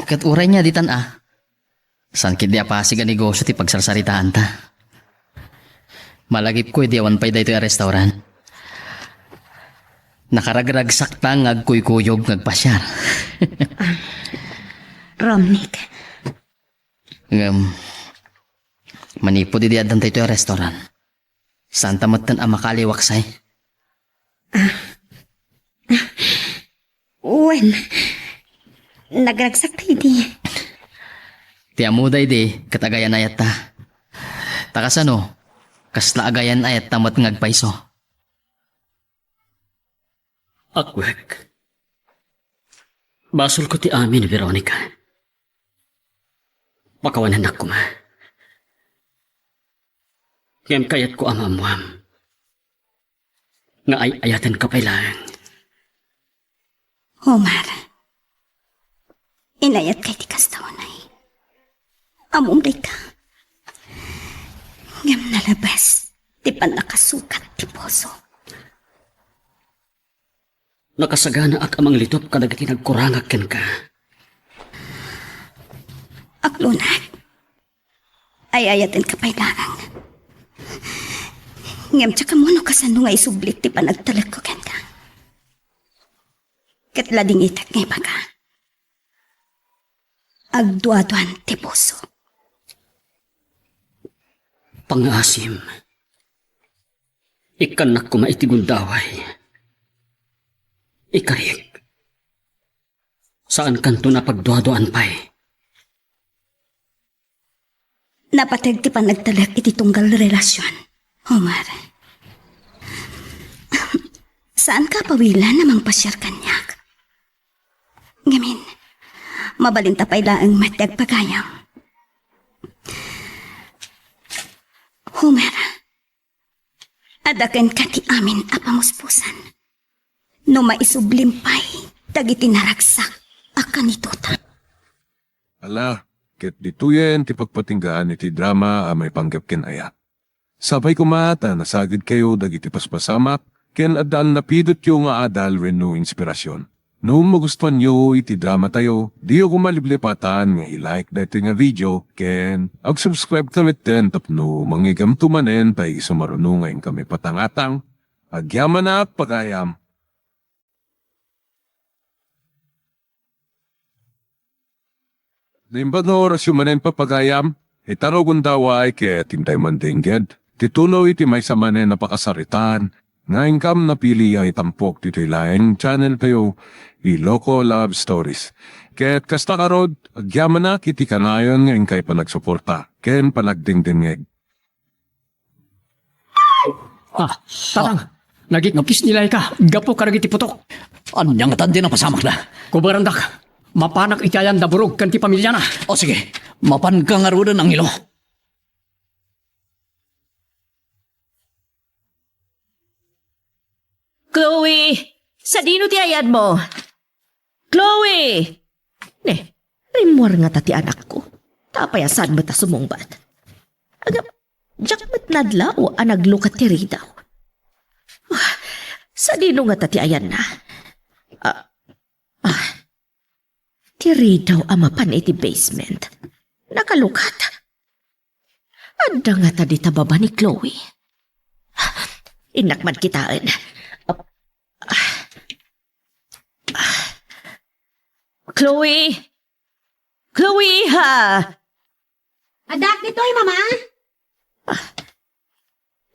Kat uray niya ditan San kid di apasig ang negosyo ti pagsarsaritaan ta. Malagip ko di awan pay dayto yung restaurant. Nakaragragsak ta ngagkuykuyog ngagpasyar. Romnick, Manipo di adan tayo yung restaurant. Saan tamatan ang makaliwaksay? Wen, nagragsak tayo di. Ti amuday di, katagayan ayat ta. Takasano, kasla agayan ayat tamat ngagpaiso. Akwek. Basol ko ti amin, Veronica. Pakawanan ako ma. Ngam kayat ko amamuam. Nga ay ayatan ka pailang. Omar, inayat kay ti kastawanay. Amumday ka. Ngam nalabas, ti pan nakasukat ti poso. Nakasagana ak amang litop kadagiti nagkurangak ken ka. Aklunag, ay ayatin ka pailangan. Ngam tsaka mo no kasano nga isublit ti panagtalag ko kanta. Katlading itak ngay baga. Agduaduan ti puso. Pangasim. Ikanak ko maitigundaway. Ikarik. Saan kanto na pagduaduan pa'y? Napatag ti panagtalag iti tunggal relasyon, Omar. Saan ka pawila namang pasyar kanyak? Ngamin, mabalinta pa'y laang matag pagayam. Homer, adakan ka ti amin apamuspusan. No maisublimpay, dagiti naragsak, akan ituta. Ala, ket dituyen ti pagpatinggaan iti drama may panggap ken ayat. Sabay kumata nasagid kayo dagiti paspasamak ken adal napidot yung nga adal reno inspirasyon. No magustuhan nyo iti drama tayo, di ako maliblipatan nga i-like dito nga video ken ag-subscribe kami ten tapno mangigam tumanen pay sumarunungayin kami patangatang agyaman na pagayam. Dimbad na oras yung manen papagayam, itarog ang daway kaya tintay mandingged. Titulo iti may samane na pakasaritan, nga ingkam na pili ay tampok dito'y laing channel tayo, Iloko Love Stories. Kaya't kasta karod, agyaman na kiti kanayon nga ingkay panagsuporta, ken panagdingdingeg. Tarang, nagikapis nilay ka, gapo ka nagiti putok. Anyang tandi na pasamak na. Kubarandak, mapanak itayan da burog kan ti pamilya na. O sige, mapan ka nga rudan ang ilo. Chloe! Sa dino ti ayad mo? Chloe! Ne, rimwar nga tati anak ko. Tapayasan mo ta sumungbat. Agam, jak mat nadla o anaglukat ti ridaw. Sa dino nga tati ayan na? Ti ridaw amapan iti basement. Nakalukat. Anda nga ta di tababa ni Chloe. Inakman kitaan. Chloe! Chloe, ha! Adak, dito'y mama.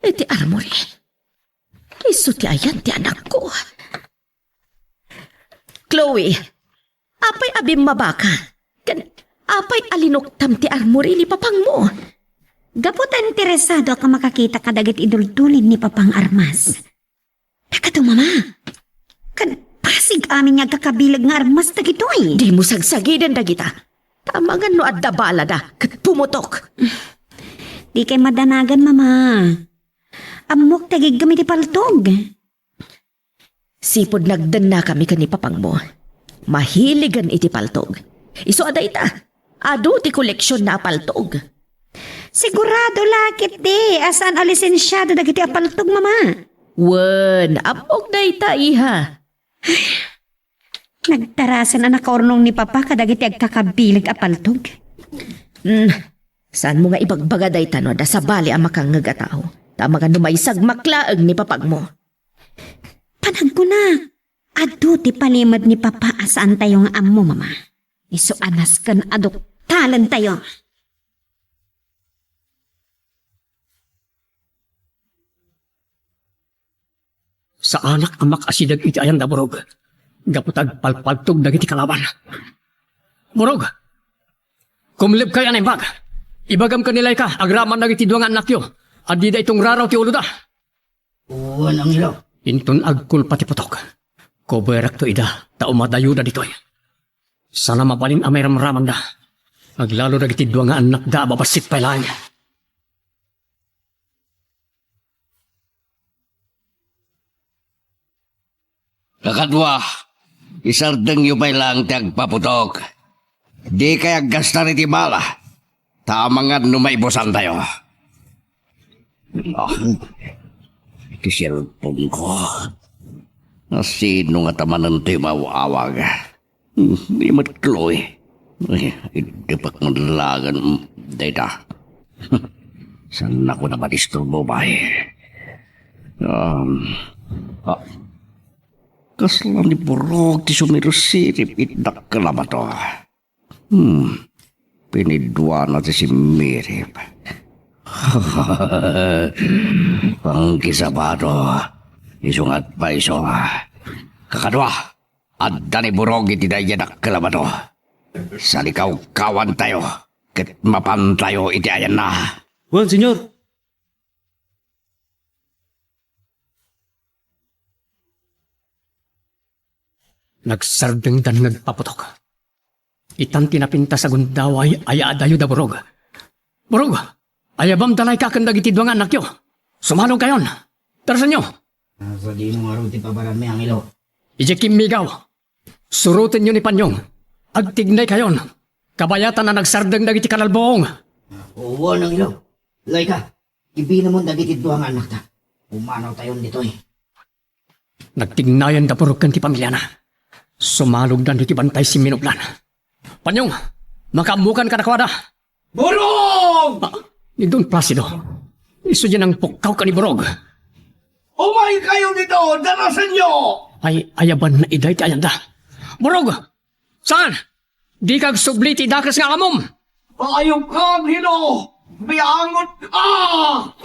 Iti armory. Iso ti ayan ti anak ko. Chloe, apay abim mabaka. Apay alinoktam ti armory ni papang mo. Gaputan interesado ka makakita kadagit idultulid ni Papang Armas. Nakato mama. Pasig amin nga kakabilag nga armas na gito'y. Di mo sagsagidan da kita. Tamangan no adda bala da, kat pumutok. Di kay madanagan mama. Amok tagig gamit paltog. Sipod nagdan na kami kani papang mo. Mahiligan iti paltog. Iso ada ita. Ado ti koleksyon na paltog. Sigurado lakit di. Asan o lisensyado dagiti apaltog mama. Wen, amok da ita iha. Nagtarasan na nakaurnong ni Papa kadagiti agkakabilig apaltog. Saan mo nga ibagbaga day tano da sa bali ang makangagataw? Tama ka numaysag maklaag ni papag mo. Panag ko na. Ado ti palimad ni Papa asaan tayo nga amo mama. Iso anas kan adoktalan tayo. Sa anak amak asidag iti ayan da burog. Gaputag palpaltog dagiti kalaban. Burog, kumlib kaya na imbag. Ibagam ka nilay ka, agraman dagiti duwangan nakyo. Adi da itong raraw ti ulo da. Uwan ang ilo. Intun agkul pati putok. Koberak to ida, ta umadayo da ditoy. Sana mabalin amay ramraman da. Aglalo dagiti duwangan anak da babasit pa lang. Kakadwa, isardeng yu pa'y lang ti agpaputok. Di kaya gastan iti bala. Tamangan numaibusan tayo. Iti cellphone ko. Sino nga tamanan tayo mawawag? Di matloy. Hindi pa kumalagan. Data. Saan ako na matisturbo ba Kaslan ni Burog ti sumirusirip itak kalabato. Pinidwa na ti si Mirip. Pangkisabado. Isungat pa iso. Kakadwa, adda ni Burog iti dayadak kalabato. Salikaw kawan tayo. Ket mapan tayo iti ayan na. Wan, senyor. Nagsardeng dan nagpaputok. Itan tinapinta sa gundaway ay adayo da burog. Burog, ayabam dalay ka kanda giti duwangan nakyo. Sumalong kayon. Tarasan nyo. Sa di mo nga rin ti pabaran may ang ilo. Ijekim migaw. Surutin nyo ni Panyong. Agtignay kayon. Kabayatan na nagsardeng dagiti kalalboong. Uwan ang ilo. Lay ka, ibina mo dagiti duwang anak ta. Umanaw tayo dito eh. Nagtignayan da burog kan ti pamilya na. Sumalog dan diti bantay si Minuplan. Panyong, makamukan ka na kwada. Burog! Ni Don Placido. Iso dyan ang pukaw ka ni Burog. Umay kayo dito! Darasan nyo! Ay ayaban na iday ti ayanda. Burog! Saan? Di kag subli ti dakas nga amom. Ayok kang hino! Biangot ka!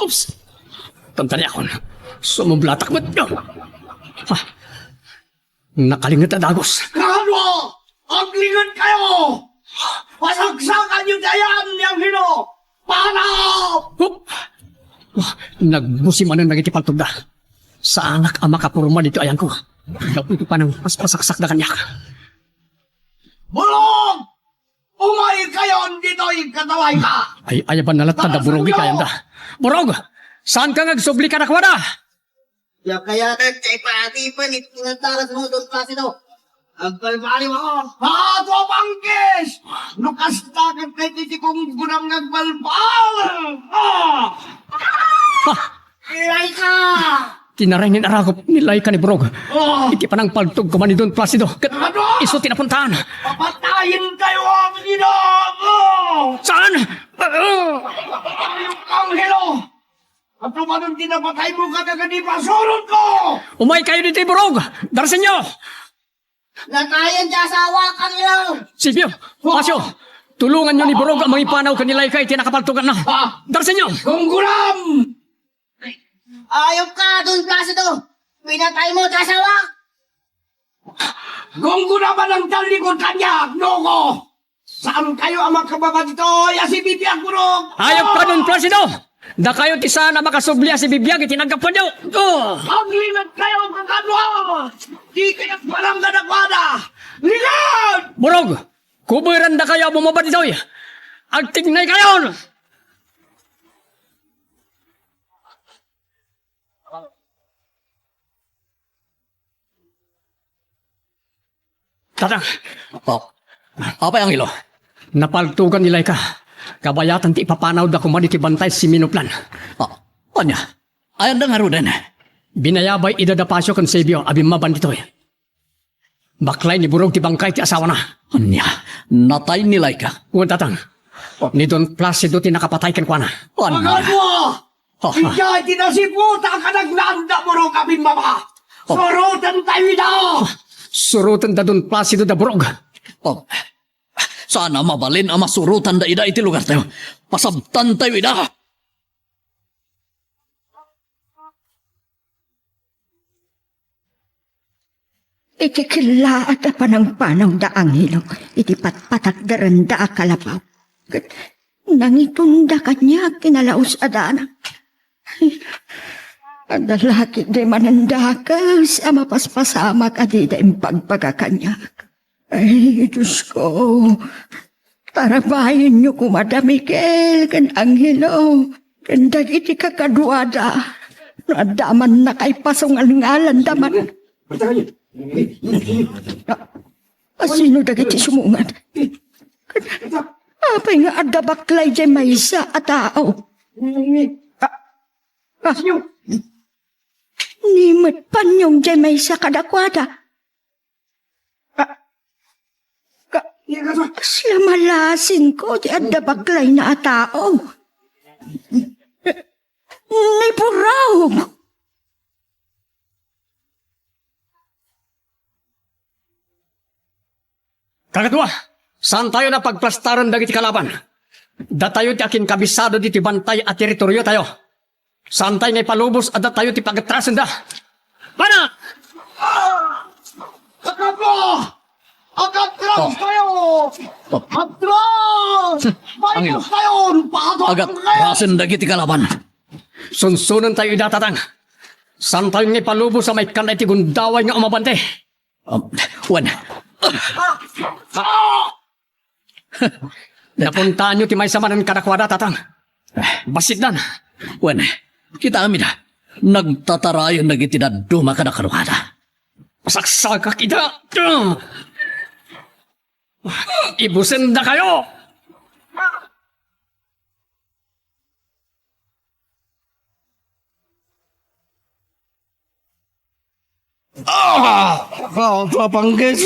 Oops! Tantani akon. Sumublatak mo. Ha? Nakalingat na dagos. Kano! Ang lingan kayo! Pasagsakan yung dayan niyang hino! Panap! Nagbusi man ang nagitipaltog na. Sa anak ang makapurma dito ayan ko. Gapito pa ng paspasaksak na kanyak. Bulong! Umay kayo dito yung kataway ka! Ay ayaban nalatad na burogi kayan da. Burog! Saan ka nagsubli ka nakwada? Ya kaya kay pati pa nito nagtaras mo doon klase daw. Ang palpali mo! Ha! Ito pangkis! Lukas takot kay titi kong gunang nagbalpal! Ha! Ilay ka! Tinarangin arakop nilay ka ni Burog. Oh! Iti pa ng paltog ko man ni Don Placido. Ano? Iso tinapuntahan. Papatayin kayo ang ginoo! Saan? Ayok kang hilo! At tumanong tinapatay mo kagaga di pasurot ko! Umay kayo dito, Burog! Darasin nyo! Nakayan sa asawa kang hilo! Silvio! Masyo! Tulungan nyo ni Burog ang mga ipanaw kanilay kay tinakapaltogan na. Darasin nyo! Gunggulam! Ayok ka doon klase to! Pinatay mo sa asawa! Gunggulaman ang talikod kanya, Noko! Saan kayo ang makababa dito? Si Bibiyag Burog! Ayop ka nun, Placido! Da kayo ti sana makasubli si Bibiyag itinagkapan nyo! Paglingat kayo ng kanwa! Di kayo palang ganakwada! Lingat! Burog! Kuburan da kayo bumaba dito! Agtignay kayo! Tatang! Apa yang ilo? Napaltugan nilay ka. Kabayatan ti ipapanaw da kumadi ti bantay si Minuplan. Anya? Ayan da nga rin. Binayabay ida da pasyo kan Sebio abim maban dito. Baklay ni Burog ti bangkay ti asawa na. Anya? Natay nilay ka? Uwan tatang. Ni Don Placido ti nakapatay kan kwa na. Magano! Hindi tinasiputa ka naglanda mo rin kami mama! Surutan tayo na! Surutan da Don Placido da Burog. Sana mabalin ang masurutan da ida iti lugar tayo. Pasabtan tayo ida. Iti kilaat pa ng panang da anghelo, iti patpatak daranda akalapaw. Nangitunda kanya kinalaos adana. Ang lalaki di manandakas, ama paspasamak adida impagpagakanyak. Ay, Diyos ko, tarabayin niyo ko, Madam Miguel, kan anghelo, kan dagiti kakaduada, nadaman na kay pasungal-ngalan daman. Sino dagiti sumungan? Apay nga adda baklay jay maysa a tao. Nimit panyong jay maysa kadakwada. Sila malasin ko di adda baklay na a tao. Nipuraw. Kakadwa, saan tayo na pagplastaran dagiti kalaban? Da tayo ti akin kabisado di ti bantay at teritoryo tayo. Saan tayo na ipalubos at da tayo ti pagatrasan da? Pana! Kakabo! Agatras kayo! Atras! Bayos kayo! Agatrasan dagiti kalaban. Sunsunan tayo idatatang. Saan tayo na ipalubos sa may kanay ti gundaway nga umabante? Wan. Napuntaan nyo ti may samanan kadakwada tatang. Basit dan. Wan, kita amin na. Nagtatarayan na gitidaduma ka na karwada. Pasaksagak ida. Ibusin na kayo. Papanggis!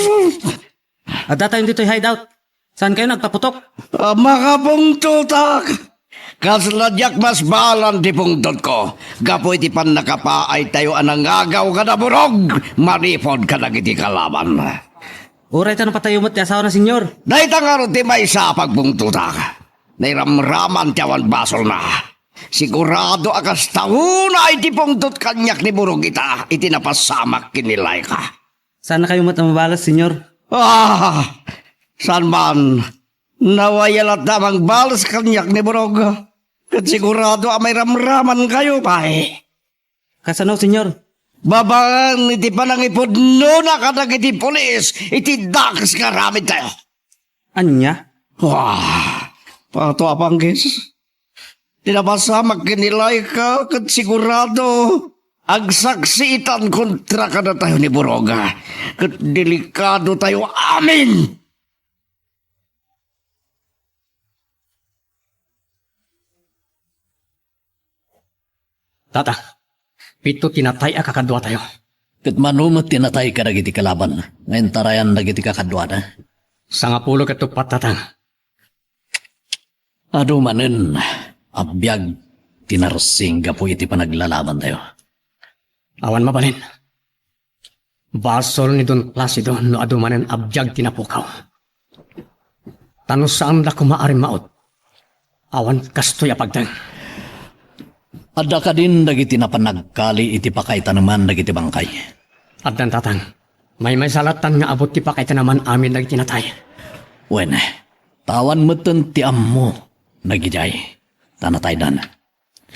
At datayon dito'y hideout. Saan kayo nagpaputok? Makapungtutak! Kasladyak mas balan di pungtot ko. Gapoy ti pan nakapaay tayo anang agaw ka na burog. Maripod ka na kiti kalaban. Uray ta napatayumot ti asawa na senyor. Dahil tangaro ti may sa pagpungtutak. Nairamraman ti awan basol na. Sigurado akas taon ay iti pungtot kanyak ni Burog ita, iti napasamak kinilay ka. Sana kayo matamabalas, senyor. Saan man? Nawayalat damang balas kanyak ni Burog. Kat sigurado may ramraman kayo pa Kasano, senyor? Babangan iti panangipod no na kadag iti polis, iti dakas karamid tayo. Anya? Pato apanggis. Tinapasamak kinilay ka kat sigurado agsaksitan kontra ka na tayo ni Buroga. Kat delikado tayo, amin! Tata, pito tinatay kakadwa tayo. Kat manumot tinatay ka nagiti kalaban. Ngayon tarayan nagiti kakadwa na. Sangapulo katupat tatang. Ado manen, abiyag tinarsing po iti panaglalaban tayo. Awan mabalin. Basol ni Don Placido no adumanen abjag tinapukaw. Tano saan da kumaaring maot. Awan kastoy apagdang. Adda ka din dagiti napanagkali iti pakaitan naman dagiti bangkay. Addan tatang. May salatan nga abot ti pakaitan naman amin dagiti natay. Wen, tawan meten ti ammo nagijay. Tanatay dan.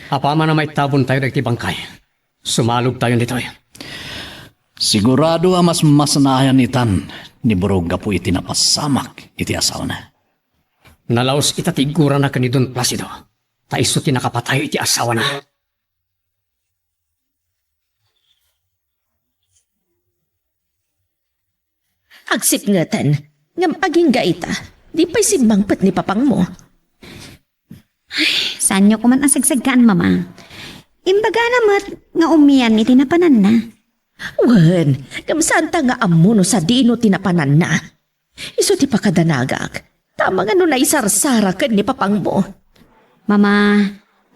Apama na may tabon tayo dagiti bangkay. Sumalog tayo nito. Sigurado mas masanayan itan ni Buroga po iti napasamak iti asawa na. Nalaos itatigura na ka ni Don Placido. Taiso tinakapatay iti asawa na. Agsipngatan, ngam aging gaita, di pa'y simbangpet ni papang mo. Saan nyo kuman asagsagkaan, mama? Imbaga namat nga umiyan iti napanan na. Wen, ngam saan ta nga amuno sa dino tinapanan na. Iso ti pakadanagak, tama nga no na isarsara ken ni papang mo. Mama,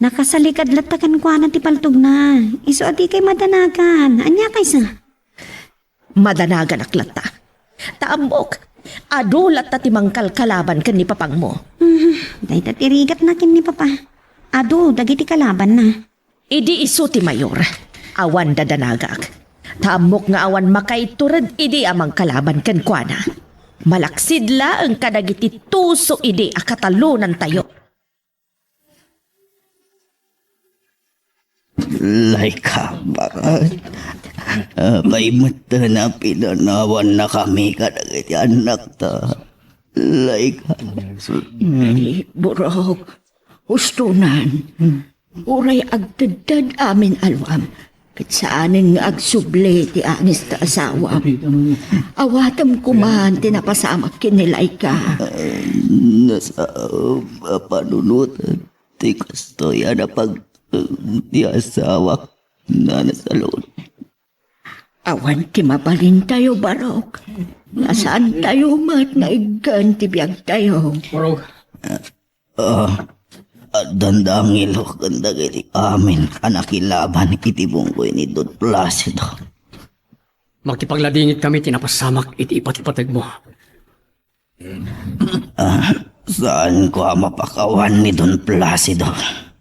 nakasalikad latakan ko na ti paltog na. Iso ati kay madanagan. Anya kaysa? Madanagan aklata. Taambok, adulat ta ti mangkal kalaban ken ni papang mo. Day tatirigat na kin ni papa. Ado, dagiti kalaban na. Idi iso ti mayor, awan dadanagak. Taambok nga awan makaiturad idi amang kalaban ken kuana. Malaksidla ang kadagiti tuso idi akatalunan tayo. Laika, bakit? May mata na pinanawan na kami kadagiti anak ta. Laika. Burog, hustunan. Uray agdadad amin alwam. Kat saanin nga agsuble ti anis ta asawa. Awatam kuman tinapasamak kinilay ka. Nasa panunutan. Ti kastoy na pag ti asawa na nasa loob. Awan ti mabalin tayo, Barok. Nasaan tayo mat nga iganti biyag tayo? Burog. At dandang ilok ang dagiti amin anakilaban iti bungkoy ni Don Placido. Makipagladingit kami tinapasamak iti ipatipatag mo. Saan ko mapakawan ni Don Placido?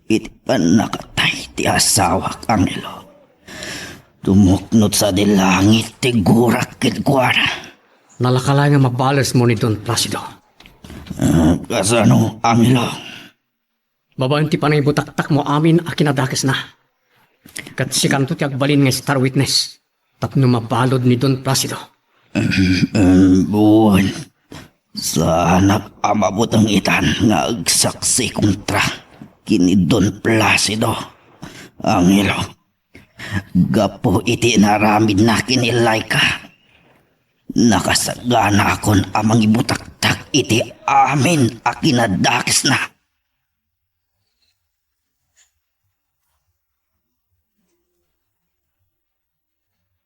Iti panakatay ti asawa Angelo. Tumuknot sa dilangit ti gurak kitkwara. Nalakalay nga mabalas mo ni Don Placido. Kasano, Angelo? Babaen ti panay butaktak mo amin a kinadakes na. Kat si kanto ti agbalin nga star witness. Tapno mabalod ni Don Placido. Buwan. Sa anak amabot ang itan nga agsaksi kontra kini Don Placido. Angelo. Gapo iti naramid na kinilay ka. Nakasagana akon amang ibutaktak iti amin a kinadakes na.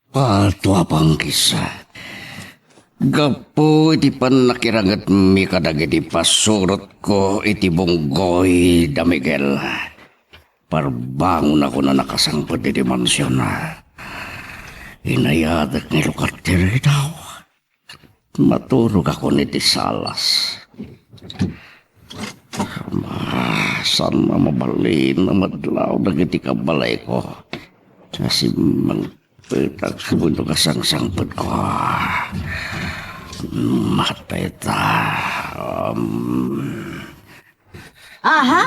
Pato apang kisa. Gapo iti panakirangat mi kadag iti pasurot ko iti bunggoy da Miguel. Parbangon ako na nakasangpad iti mansyon na. Inayadak ni Lucarteri daw. Maturog ako niti salas. Saan mamabalin na madlaw na giti kabalay ko? Kasi magpitag subundo ka sang-sangpad ko. Matay ta. Aha!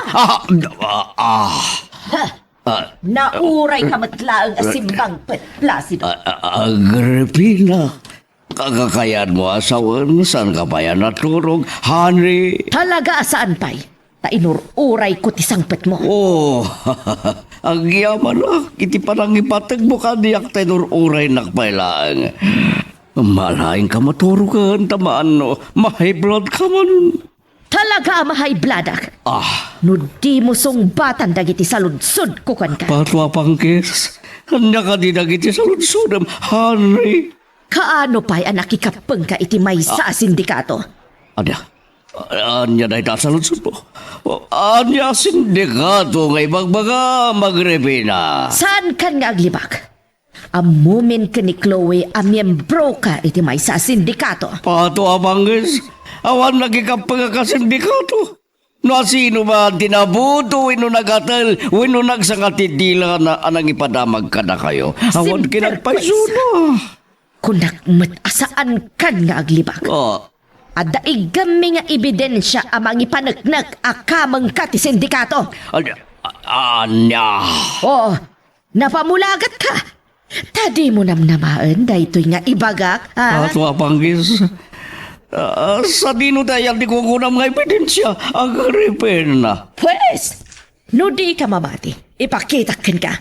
Nauray ka matlaang asimbang Placido. Agripina, kakakayan mo asawan, saan ka ba yan naturog, honey? Talaga saan pa'y? Tainururay ko ti sangpet mo. Oh, ang yaman na, iti parang ipatag mo ka niyak tinururay nakpailaan. Malaing ka maturugan, tamaan no, mahay blood ka man. Talaga mahay bladak. Ah, No di mo sungbatan dagiti saludsod ko kan ka. patwa pangkis, kanya ka di dagiti sa lunsodam, honey. Kaano pa'y anak ikapeng ka iti may sa sindikato? Anya na ita sa lunsod mo. Anya sindikato ngay magbaga magrepina. Saan kan nga aglibak? Amumin ka ni Chloe a miyembro ka iti may sa sindikato. Patwa pangkis, awan nagikapag ka sindikato. No sino ba tinabuto, wino nagatal, wino nagsangatidila na anang ipadamag ka na kayo. Awan kinagpaisuna. Kunak asaan kan nga aglibak? Ada igami nga ebidensya amang ipanagnak akamang ka ti sindikato. Anya. Oh, napamulagat ka. Tadi mo namnamaan daytoy nga ibagak. Patwa panggis. Sa dino dayang di ko kunam nga ebidensya, agripin na. Pwes, no di ka mamati, ipakitakin ka.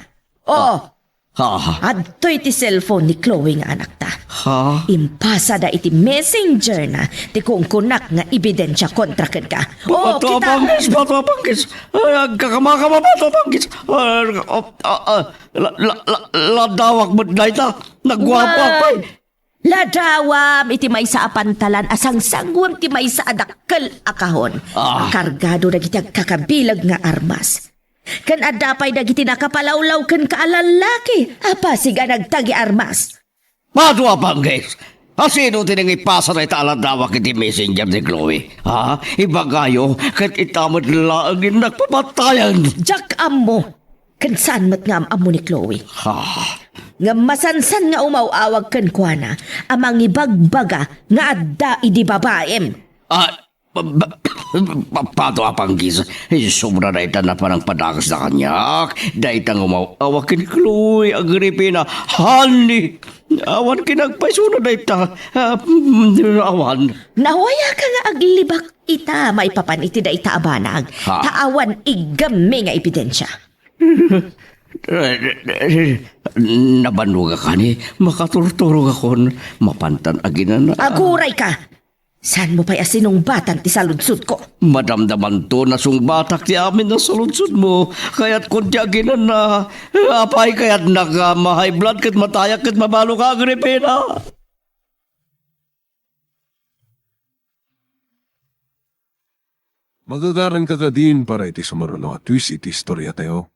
Adtoy ti cellphone ni Chloe nga anak ta. Impasa da iti messenger na ti kung kunak nga ebidensya kontra ken ka. Patwa panggis. Kakamaka patwa panggis. Ladawak mo na ita. Nagwapo pa. Ladawam iti may sa apantalan asang sangwam ti may sa adakkel akahon. Kargado na kitag kakabilag nga armas. Kan adapay dagiti nakapalawlaw ken kaalalaki. Apa siga nagtagi armas. Patwa panggis. Asino tinang ipasa na italadawak iti messenger ni Chloe? Ibagayo, kat itamad laangin nagpapatayan. Jack ammo. Kan saan mat nga ammo ni Chloe? Nga masansan nga umawawag kan kuana, amang ibagbaga nga adda idi babaem. Patwa panggis. Sobra na ita na parang padakas na kanyak. Dahil itang umawawag kin Chloe, Agripina, honey. Awan kinagpaisuna na ita. Awan. Nawaya ka nga aglibak ita, may papan iti da ita abanag. Taawan igami nga ebidensya. Nabanuga ka ni, makaturturog ako, mapantan aginan na. Aguray ka! Saan mo pa'y asinungbatan ti saludsud ko? Madamdaman to na sungbatak ti amin na saludsud mo, kaya't kunti aginan na, apay kaya't nagma-high blood kat matayak kat mabalo ka, Agripina. Magagaran ka ka din para iti sumarulo at twist iti istorya tayo.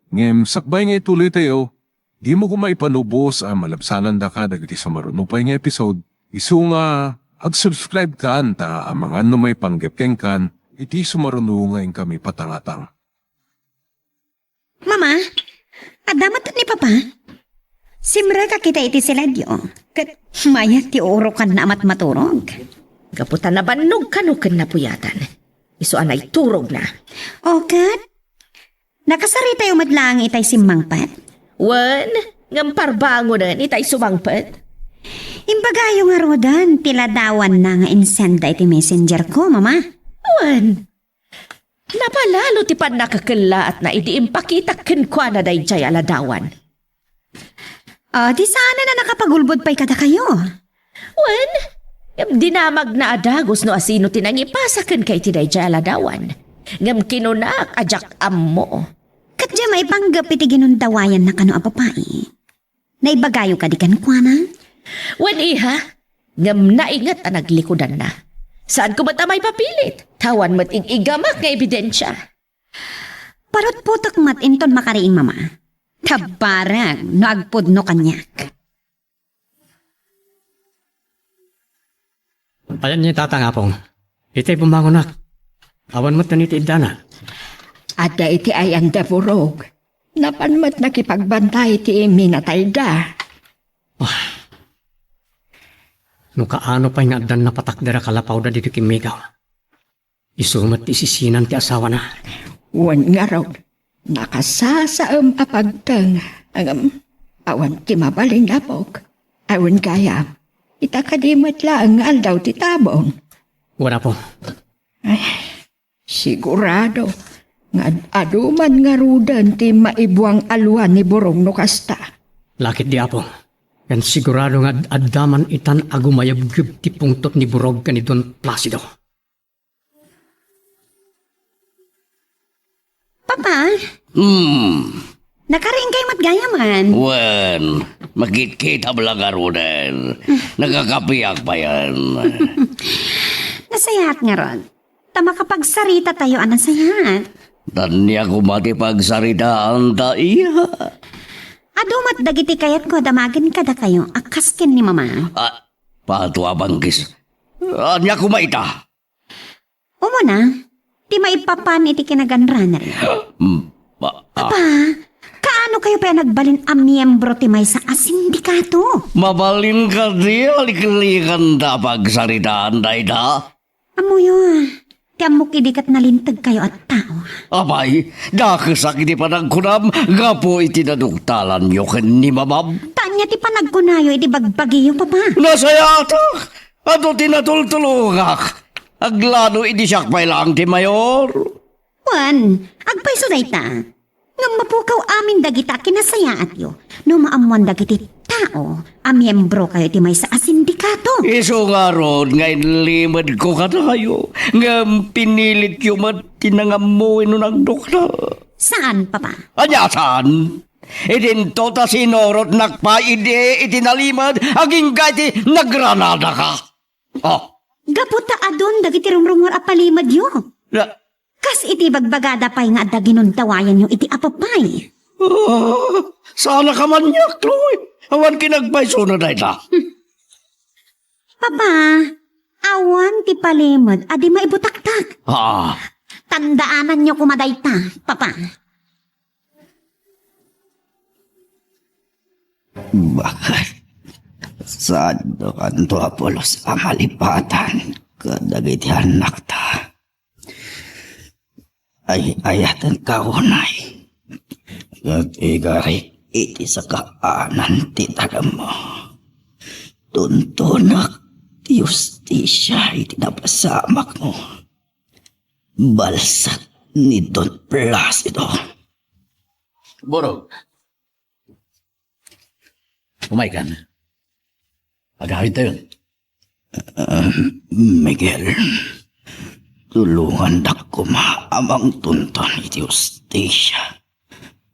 Ngem, sakbay nga ituloy tayo, di mo kumaipanubos ang malabsanan da ka dagiti sumarulo pa nga episode, isu nga ag-subscribe ka anta ang mga may panggepkeng kan, iti sumarulo nga kami patangatang. Mama, adamat ni Papa. Simra ka kita iti siladyo. Kat mayat ti oro kan na amat maturog. Kaputan na banog kanuken na puyatan. Isu anay turog na. O kat, nakasari tayo madlang itay simmangpat. Wan, ngamparbango na itay sumangpat. Imbagayo nga rodan, tiladawan na nga insenda iti messenger ko, Mama. Wan, napalalo ti pan nakakala at na idiimpakita kenkwa na day jay aladawan. Di sana na nakapagulbod pa'y kada kayo. Wan, dinamag na adagos no asino tinang ipasaken kay ti day jay aladawan. Ngam kinunak ajak ammo. Katya may panggap iti ginundawayan na kano apapai. Naibagayo ka di kankwa na? Wan iha, ngam naingat ang naglikodan na. Saan ko ba't amay papilit? Tawan mat igamak nga ebidensya. Parot putak mat inton makariing, Mama. Tabarag, no agpod no kanyak. Ayan niya tatangapong. Itay bumangonak. Awan mo taniti idana. Ada iti ayan da burog. Napanmat nakipagbantay ti minatay da. No kaano pa nga dan napatakdara kalapaw da dito kimigaw. Isumat ti sisinan ti asawa na. Wan nga raw, nakasasaam apagtang. Awan ti mabalin napok. Awan kaya, itakadimat lang aldaw ti tabong. Wala po. Ay, sigurado. Nga aduman nga rudan ti maibuang aluan ni Borong no kasta. Lakit di apo. Yan sigurado nga addaman itan agumayab-gyub ti pungtot ni Burog ka ni Don Placido. Papa, nakaring kay matgayaman. Wen, magkit-kita balaga rudan. Nagkakapiyak pa yan. Nasayat nga ron. Tama kapag sarita tayo anang sayat. Tanya ko matipagsaritaan ta iya. Adumat dagiti kayat ko damagin kada kayo akaskin ni mama. Patua bangkis. Anya ko maita. Umo na, di maipapan iti kinaganran na rin. Papa, kaano kayo pa nagbalin ang miyembro ti may sa sindikato? Mabalin ka di, alikalikan da pagsaritaan da ita. Amuyo, tiamok idikat nalintag kayo at tao. Abay, nakasakit di pa nagkunam, nga po itinaduktalan nyo ken ni mamam. Tanya ti panagkunayo iti bagbagiyo, papa. Nasayata, ato tinatultulungak. Aglano iti siyakpay lang ti mayor. Juan, agpay suday ta. Nga mapukaw amin dagita kinasayaat yo. No maamuan dagiti tao, a miyembro kayo ti may sa sindikato. Iso nga ron, ngayon limad ko ka tayo. Nga pinilit yung tinangamuin no nagdukla. Saan, papa? Anya saan? Idinto ta sinorot nakpaide itinalimad aging gati nagranada ka. Gaputa adon dagiti rumrumor a palimad yo. Kas iti bagbagada pay nga adda ginuntawayan yung iti apapay. Sana ka man niya, Chloe. Awan kinagbay sunod ay ta. Papa, awan ti palimad adi maibutaktak. Tandaanan nyo kumaday ta, papa. Bakit? Saan do kanto Apolos ang malipatan kadagiti anak ta? Ay ayatan kaunay. At igari iti sa kaanan ti tagam mo. Tuntunak ti justisya iti napasamak mo. Balsat ni Don Placido. Borog. Umay kan. Agawid tayo. Miguel. Tulungan na kumaamang tunton iti justisya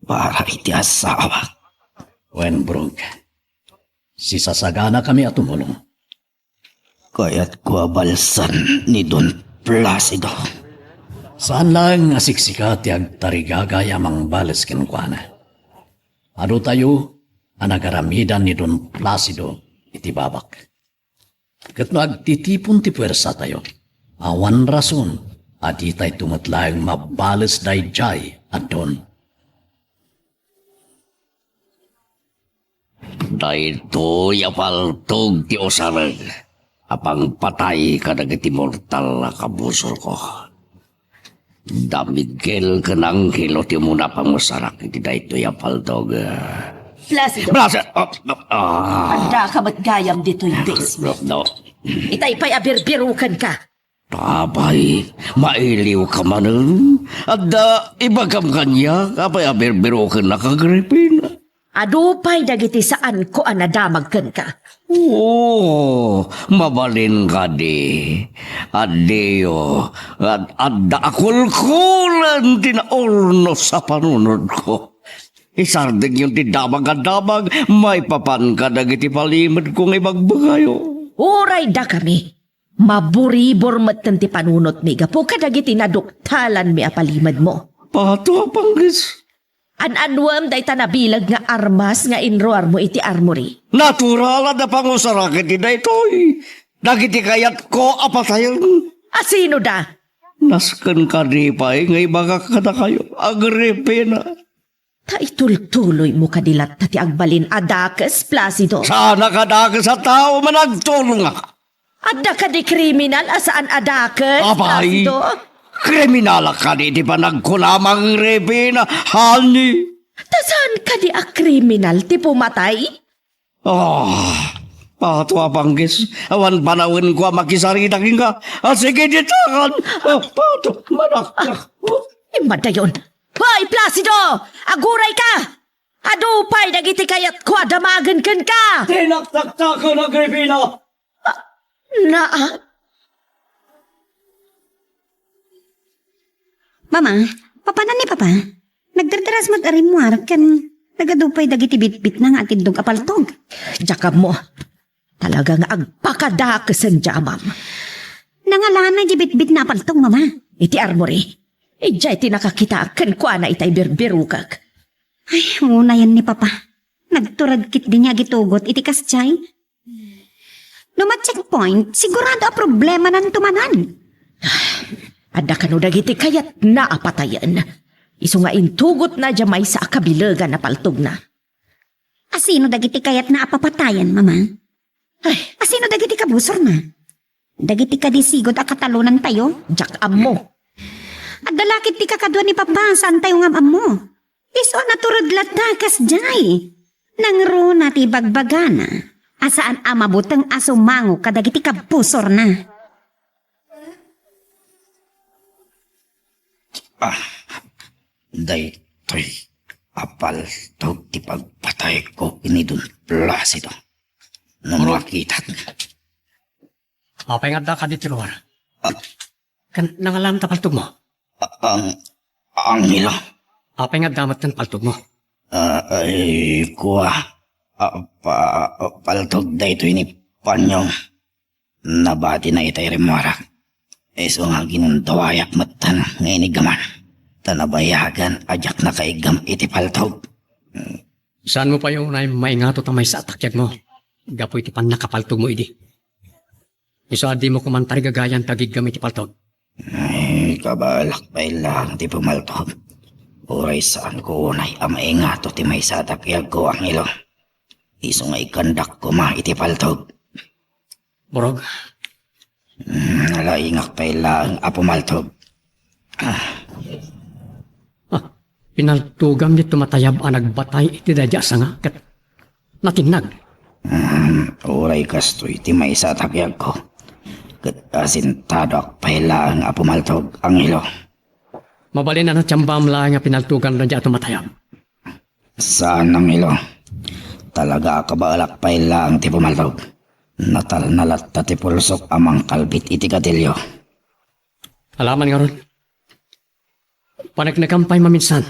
para iti asawa. Wen, Brog. Sisasagana kami at tumulong. Kaya't kuwabalsan ni Don Placido. Saan lang asiksika ti agtarigagaya mang balas kinukuana. Ado tayo ang nagaramidan ni Don Placido iti babak. Kat no agtitipon ti puwersa tayo. Awan rason, adi tayo tumatlayang mabalas day jay at don. Dahito yapaltog ti osarag. Apang patay ka nagiti mortal na kabusol ko. Damigel ka ng kilo ti muna pang masarak iti dahito yapaltog. Placido. Anda ka matgayam dito yung basement. No. Itay pa'y abirbirukan ka. Abay, mailiw ka man. At ibagam kanya, kapay abirbirukan na kagripin. Adupay dagiti saan ko anadamagkan ka. Oo, mabalin ka di. Adiyo, at adda akulkulan tinaurno sa panunod ko. Isardig yung tidamag-adamag, may papan ka dagiti palimad kong ibagbagayo. Uray da kami. Maburibor matan ti panunot mi. Gapo ka dagiti naduktalan mi apalimad mo. Pato panggis. An-anwam day tanabilag nga armas nga inroar mo iti armory. Natural na pangusarakit ti daytoy. Dagiti kayat ko apatayon. Asino da? naskan ka di pa ngay baga ka na kayo. Agripina. Ta itultuloy mo kadilat tati agbalin adakes, Placido. Sana ka daga sa tao managtulong ka. Adda ka di kriminal asaan adakes, Abay, Placido. kriminala ka di pa nagkulamang Agripina. Hani. Tasan ka di a kriminal ti pumatay? Patwa panggis. Awan panawin ko makisarita ka. Sige ditakan. Pato manakak. Imadayon. Hoy, Placido! Aguray ka! Adupay dagiti kayat ko adamagan ken ka! Tinaktaktakan na Agripina! Mama, papanan ni Papa? Nagdardaras mag-arimwar kan nagadupay dagiti bitbit na nga atindog apaltog. Jakab mo. Talagang agpakadakasan jamam. Nangalana di bitbit na apaltog, Mama. Iti armory. Ijay tinakakita ken kwa na itay birbirukak. Ay, muna yan ni Papa. Nagturad kit din niya gitugot iti kasjay. Checkpoint, sigurado a problema nan tumanan. Adda kano dagiti kayat na apatayan. Isu nga intugot na jamay sa akabilagan na paltog na. Asino dagiti kayat na apapatayan, Mama? Ay, asino dagiti kabusor na? Dagiti kadisigod a katalunan tayo? Jak mo. At dalakit ti kakadwa ni Papa, saan tayo nga mo? Iso naturod latakas jay. Nangro na ti bagbagana. Asaan amabutang asumango kadagiti kabusor na. Daytoy apal tog ti pagpatay ko ini Don Placido. Nang makita. Apay nga da ka dito luar. Kan nangalam ta paltog mo? Ang ilo. Apay nga damat kan paltog mo? Ay, kuha. Paltog daytoy ni Panyong. Nabati na itay rimarak. Eso nga ginundawayak matan ngayon igaman. Tanabayagan ajak na kaigam iti paltog. Saan mo pa yung maingato tamay sa atakyag mo? Gapoy ti pan nakapaltog mo idi. Iso adi mo kumantari gagayan tagigam iti paltog. Ay, kabalak pa ilang ti pumaltog. Uray saan ko unay amaingato ti may sa atakyag ko ang ilo. Iso nga ikandak ko ma iti paltog. Borog? Nalaingak pa ilang apumaltog. Pinaltugam ni tumatayab ang nagbatay iti dadya sa nga kat natinag. Uray kasto iti may sa takyag ko. Kat asintadok pa ilang apumaltog ang ilo. Mabalin na tiyambam lang nga pinaltugan na dya tumatayab. Saan ang ilo? Talaga kabalak pa ilang ti pumaltog. Natal nalat ti pulsok amang kalbit iti katilyo. Alaman nga ron. Panagnagampay maminsan.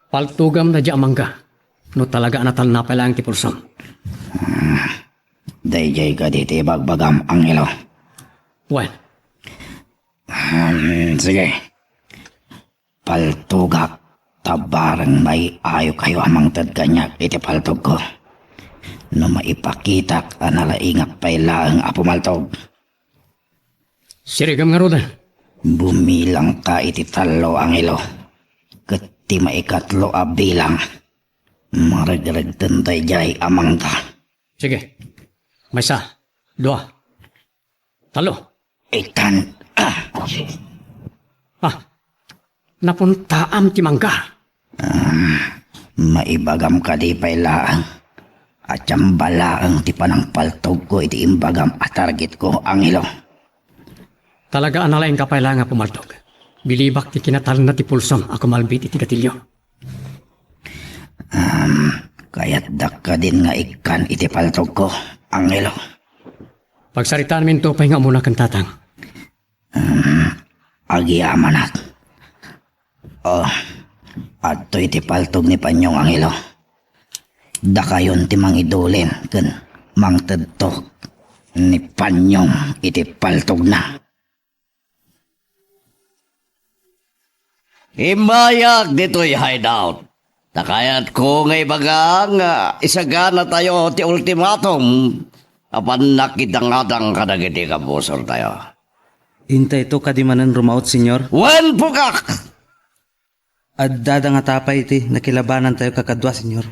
Paltugam na di amangga. No talaga natal na pala ang tipulsam. Dayjay ka diti bagbagam ang ilo. Well. Sige. Paltugak. Tabarang may ayo kayo amang tadganyak iti paltog ko. No maipakitak analaingak pa ilang apumaltog. Sirigam nga rodan. Bumilang ka iti talo ang ilo. Kati maikatlo a bilang. Maragrag tentay jay amang ka. Sige. May isa. Dua. Talo. Itan. Napuntaam ti mangga. Maibagam ka di pa ilang. At balaang ti panang paltog ko iti imbagam at target ko ang ilo. Talaga analaing kapailangan pumaltog. Bilibak ti kinatal na ti pulsam ako malbit iti gatilyo. Kaya't dakka din nga ikan iti paltog ko ang ilo. Pagsaritaan min to pa'y nga muna kang tatang. Agiyamanat. Adto iti paltog ni Panyong ang ilo. Dakayon ti mangidulin ken mangtedtok ni Panyong iti paltog na. Imayak dito'y hideout. Takayat ko ngay baga nga isagana tayo ti ultimatum. Apan nakitangatang kadagiti kabusor tayo. Hintay to kadimanan rumaot, senyor. Wan pukak! At dada nga tapay iti, nakilabanan tayo kakadwa, senyor.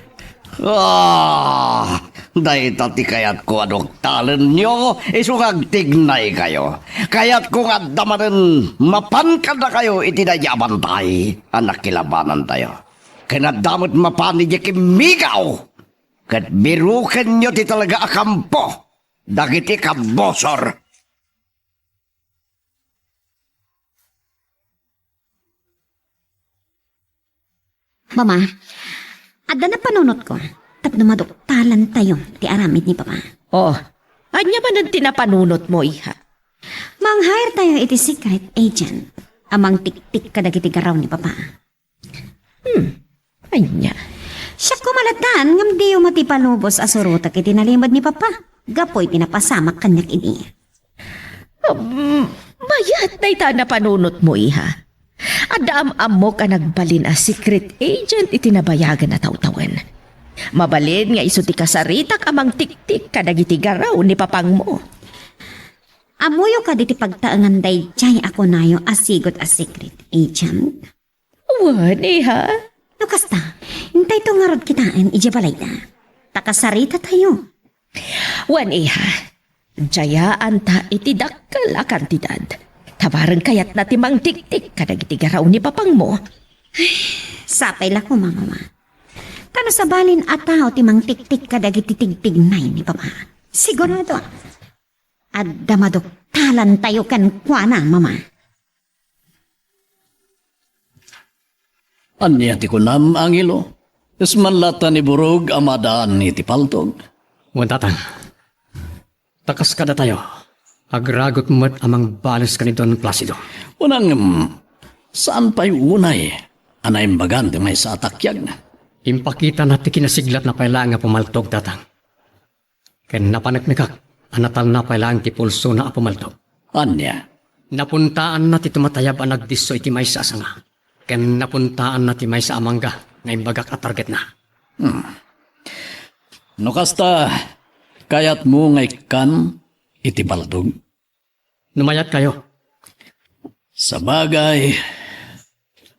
Dahil tati kayat ko anong talen nyo, isukag tignay kayo. Kayat ko nga damarin, mapan ka na kayo, itinayaman tayo, anak kilabanan tayo. Kinadamot mapan niya kimigaw, kat birukan nyo ti talaga akampo, dagiti kabosor. Mama, adda na panunot ko. Tapno maduktalan tayo ti aramid ni Papa. Oh, anya ba nang tinapanunot mo, iha? Mang-hire tayo iti secret agent. Amang tik-tik kadagiti garaw ni Papa. Anya. Siya kumalatan ngam di yung matipalubos asurutak iti nalimad ni Papa. Gapoy tinapasamak kanyak ini. Bayat na ita na panunot mo, iha. Adaam-am mo ka nagbalin a secret agent itinabayagan na tawtawan. Mabalin nga iso ti kasaritak amang tik-tik kadagiti garaw ni papang mo. Amuyo ka diti pagtaangan day jay ako nayo asigot a secret agent. Wan, iha. Lukas ta, hintay to nga rod kitaan ija balay ta. Takasarita tayo. Wan, iha. Jayaan ta iti dakkal a kantidad. Tabarang kayat na timang tik-tik kadagiti garaw ni papang mo. Sapay la ko, mama. Kano sa balin ataw timang tik-tik kadagiti tigtignay ni Papa. Sigurado. At damadoktalan tayo kan kuana, mama. Anya ti kunam ang ilo. Ismanlata ni Burog amadaan ni Tipaltog. Wantatang, takas ka na tayo. Agragot mo't amang balas ka ni Don Placido. Unang, saan pa'y unay? Anay bagante may sa atakyag na. Impakita natin kinasiglat na pailang nga pumaltog, tatang. Kaya napanagmikak, anatal na pailang ti pulso na pumaltog. Anya? Napuntaan na ti tumatayab ang nagdiso iti may sa asanga. Kaya napuntaan na ti may sa amangga, ngayon bagak at target na. No kasta, kayat mo ngay kan iti baltog. Numayat kayo. Sa bagay,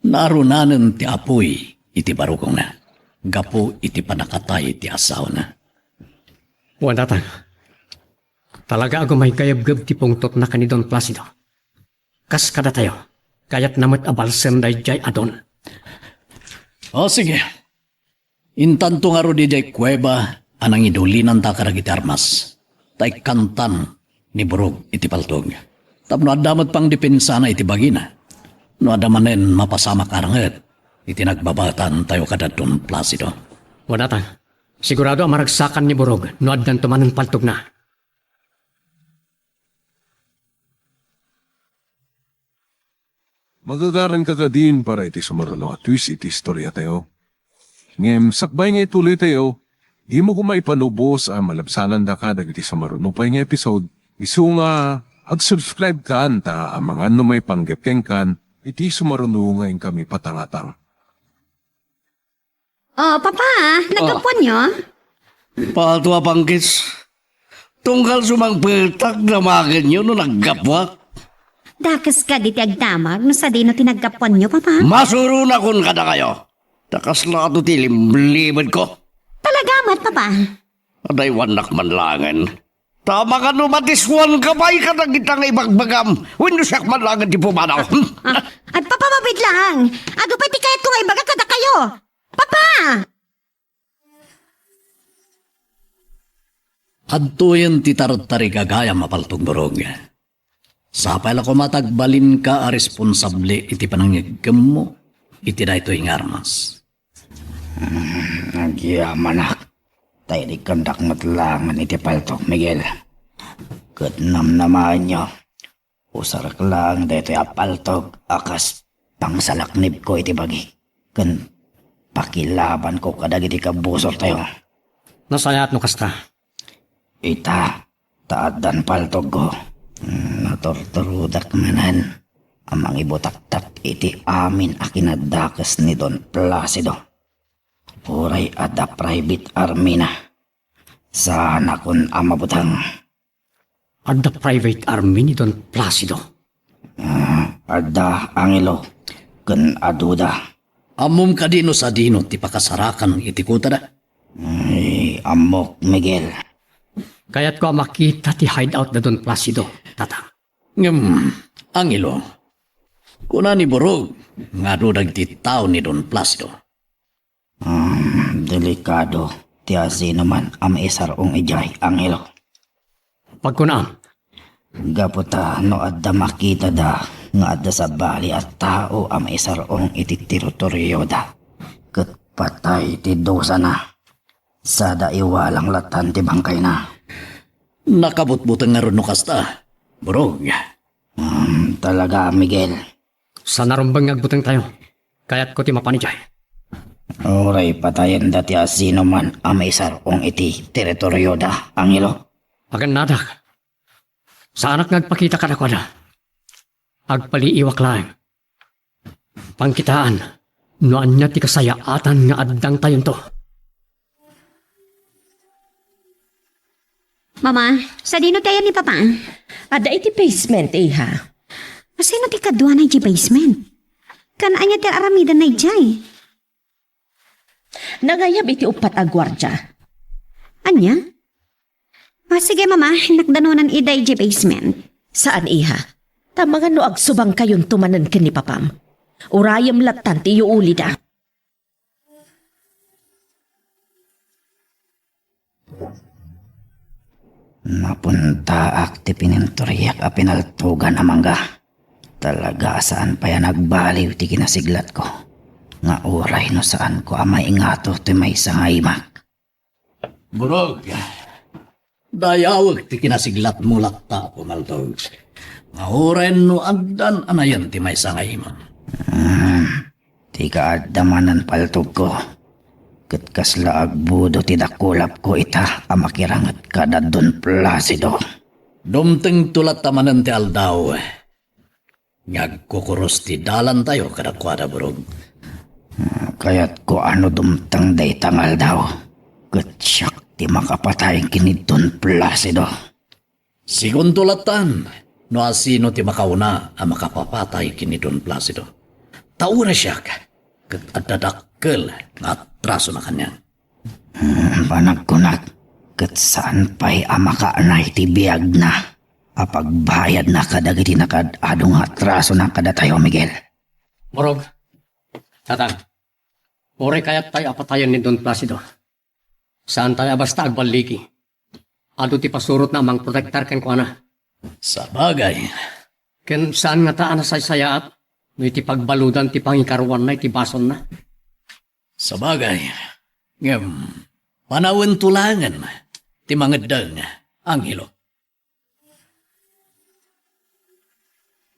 narunanan ti apoy iti barukong na. Gapo iti panakatay iti asaw na. Wantatang, talaga ako may gayab-gab ti pungtot na kanidon Placido. Kas kada tayo, kayat namat abalsen day jay adon. O sige, intanto nga ro di jay kuweba anang idulinan ta karagiti armas. Tay kantan ni Burog iti paltog. Tapno adamat pang depensa na iti bagina. No adamanen mapasama karanget. Iti nagbabatan tayo kadadon Placido. Wantatang, sigurado ang maragsakan ni Burog no addan tumanan paltog na. Magagaran ka din para iti sumaralo at twist iti istorya tayo. Ngem, sakbay nga ituloy tayo, di mo kumaipanubos ang malabsanan da ka dagiti sumaralo pa nga episode. Isu nga, ag-subscribe ka anta ang mga ano may panggepkeng kan, iti sumaralo ngayon kami patangatang. Oh, Papa, nagkapuan nyo? Patwa pangkis. Tungkal sumang pertak na makin nyo no naggapwak. Dakas ka diti agdamag no sa dino tinagkapuan nyo, Papa? Masuro na kun kada kayo. Takas na ito tilimlimad ko. Talagamat, Papa. Aday wanak manlangan. Tama ka no matiswan kabay ka na kitang ibagbagam. Wino siyak manlangan di pumanaw. At Papa, mabit lang. Ado pa ti kayat ko nga ibaga kada kayo. Papa! Adtoyen ti tarot-tari kagaya mapaltog Burog. Sapay la ko matagbalin ka a responsable iti panangyagam mo. Iti na ito yung armas. Nagyamanak. Tayo di kandak matlangan iti paltok, Miguel. Katnam naman nyo. Usarak lang dito apaltok akas pangsalaknib ko iti bagi. Kan pakilaban ko kadagiti kabusor tayo. Nasayat no kasta. Ita, taadan paltog ko. Natorturudak manan. Amang ibutaktak iti amin akinadakas ni Don Placido. Puray ada private army na. Sana kun amabutang. Adda private army ni Don Placido. Adda, Angelo, ken aduda. Amom ka dino sa dino ti pakasarakan iti kuta da. Ay, amok, Miguel. Kaya't ko makita ti hideout na Don Placido, tatang. Angelo, kuna ni Borog, nga dudag ti tao ni Don Placido. Delikado. Tiya naman am isarong ijay, Angelo. Pagkunaan, Gaputa no adda makita da nga adda sa bali at tao am isarong iti teritoryo da. Ket patay ti dosa na. Sada iwalang latan ti bangkay na. Nakabutbutang nga ron no kasta. Borog. Talaga, Miguel. sa narumbang agbutang tayo. Kaya't ko ti mapanijay. Oray patayan dati sino man ang may sarong iti teritoryo da, Angelo. Agan nadak. Sa anak nagpakita ka na ko na. Agpaliiwak lang. Pangkitaan, noan niya ti kasayaatan nga addang tayon to. Mama, sa dino tayo ni Papa? Ada iti basement, iha. Sino ti kadwa na iti basement? Kanaan niya ti aramida na ijay. Nangayab iti upat a gwardya. Anya? Sige mama, nakdanunan ida iti basement. Saan, iha? Tamangan no agsubang kayon tumanan ken ni Papam. Urayam latan ti yuuli da. Napunta ak ti pinintoriyak a pinaltugan amangga. Talaga saan pa yan nagbaliw ti kinasiglat ko. Nga oray no saan ko amay ingato ti may sangaymak. Burog, dayawag ti kinasiglat mo latta pumaltog. Nga oray no agdan anayan ti may sangayman. Ti kaadamanan paltog ko. Ket kasla agbudo ti dakulap ko ita amakirangat kada Don Placido. Dumteng tulat tamanan ti aldaw. Ngagkukuros ti dalan tayo kadakwada burog. Kaya't ko ano dumtang day tangal daw. Ket siyak ti makapatay kini Don Placido. Sigun tulatan, no asino ti makauna ang makapapatay kini Don Placido. Taura siya ket adadakkel nga traso na kanya. Panagkunat, ket saan pa'y amakaanay ti biyag na. Apagbayad na kadagiti nakadadong atraso na kada tayo, Miguel. Morog, tatang, oray kaya't tayo apatayan ni Don Placido. Saan tayo basta agbaliki? Ado ti pasurot na amang protektar ken kuana. Sa bagay. Ken saan nga taan na saysayaat? No iti pagbaludan ti pangikaruan na iti bason na. Sa bagay. Panawin tulangan ti mangedang Angelo.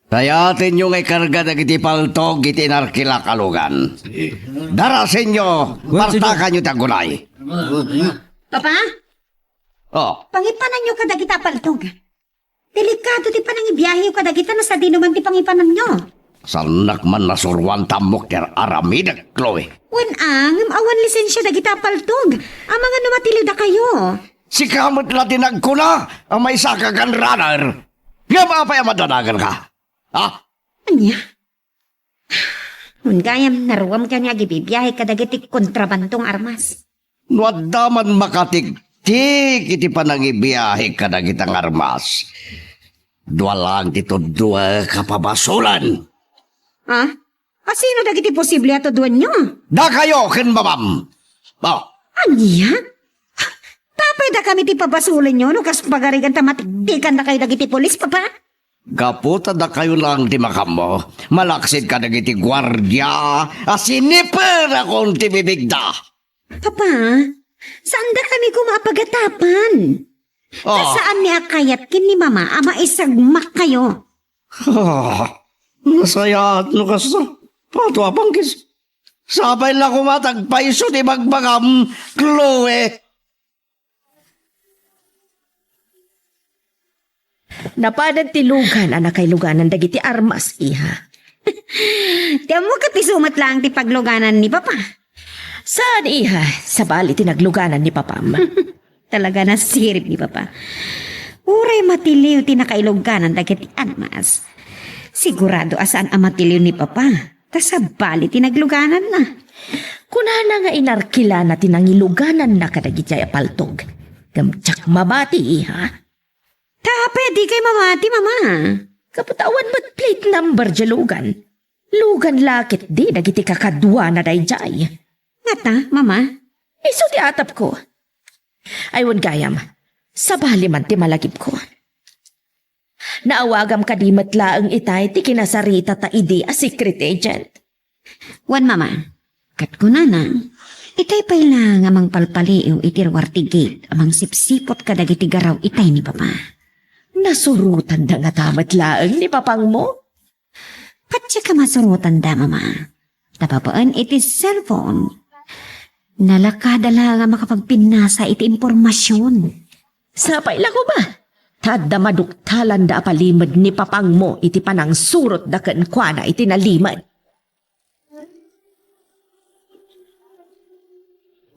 Dayatin nyo ngay karga na iti paltog iti narkila kalugan. Darasin nyo, martakan nyo tagulay. Papa? Oh, Pangipanan nyo kadagita paltog. Delikado ti panang ibiyahe kadagita na sa dinuman ti pangipanan nyo. sanak man nasurwan tamok ter aramida, Chloe. Wen awan lisensya dagita paltog. Ang mga numatiliw da kayo. Si kamot na tinagkuna, ang may sakagan runner. Nga ba pa yung madanagan ka? Ha? Anya? Gayam naruwam ka niya gibibiyahe kadagiti kontrabantong armas. Nuadaman makatiktik iti panangibiyahe kadagitang armas. Dua lang dito dua kapabasulan. Ha? Sino dagiti posible ato duwan nyo? Da kayo, ken babam. Oh, Anya? Tapay da kami ti pabasulan nyo no kas pagarigan tamatiktikan na kayo dagiti polis, papa? kaputa da kayo lang di makamo. Malaksid ka dagiti gwardya. Asiniper akong tibibigda. Papa, saan da kami kumapagatapan? Saan niya kayat kin ni mama ama isagmak kayo? Nasayat no kasa. Pato apangkis. Sabay lang kumatagpaiso di magbagam, Chloe. Napadan ti lugan anak kay luganan dagiti armas, iha. Tiyan mo kat isumat lang ti pagluganan ni papa. Saan, iha? Sa bali tinagluganan ni Papam. Talaga na sirip ni papa. Uray matiliw ti nakailuganan dagiti armas. Sigurado asan ang matilyo ni Papa. Tasabali tinagluganan na. Kunana nga inarkila na tinangiluganan na kadagitya apaltog. Gamtsak mabati, iha. Pwede kay mamati, Mama. Kaputawan ba't plate number jalugan? Lugan lakit di dagiti kakadwa na dayjay. Ngata, Mama? Iso ti atap ko. Aywan gayam, sabali man ti malagip ko. Naawagam kadimat laang itay ti kinasarita ta idi a secret agent. Wan, Mama. Kat ko na. Itay pa'y lang amang palpaliw itirwarti gate amang sipsipot kadagiti garaw itay ni Papa. Nasurutan da nga tamat laang ni papang mo? Patya ka masurutan da, Mama. Tapapaan iti cellphone. Nalakada lang nga makapagpinasa iti impormasyon. Sapay lang ko ba? Tada maduktalan da apalimad ni papang mo iti panang surot da kankwana iti nalimad.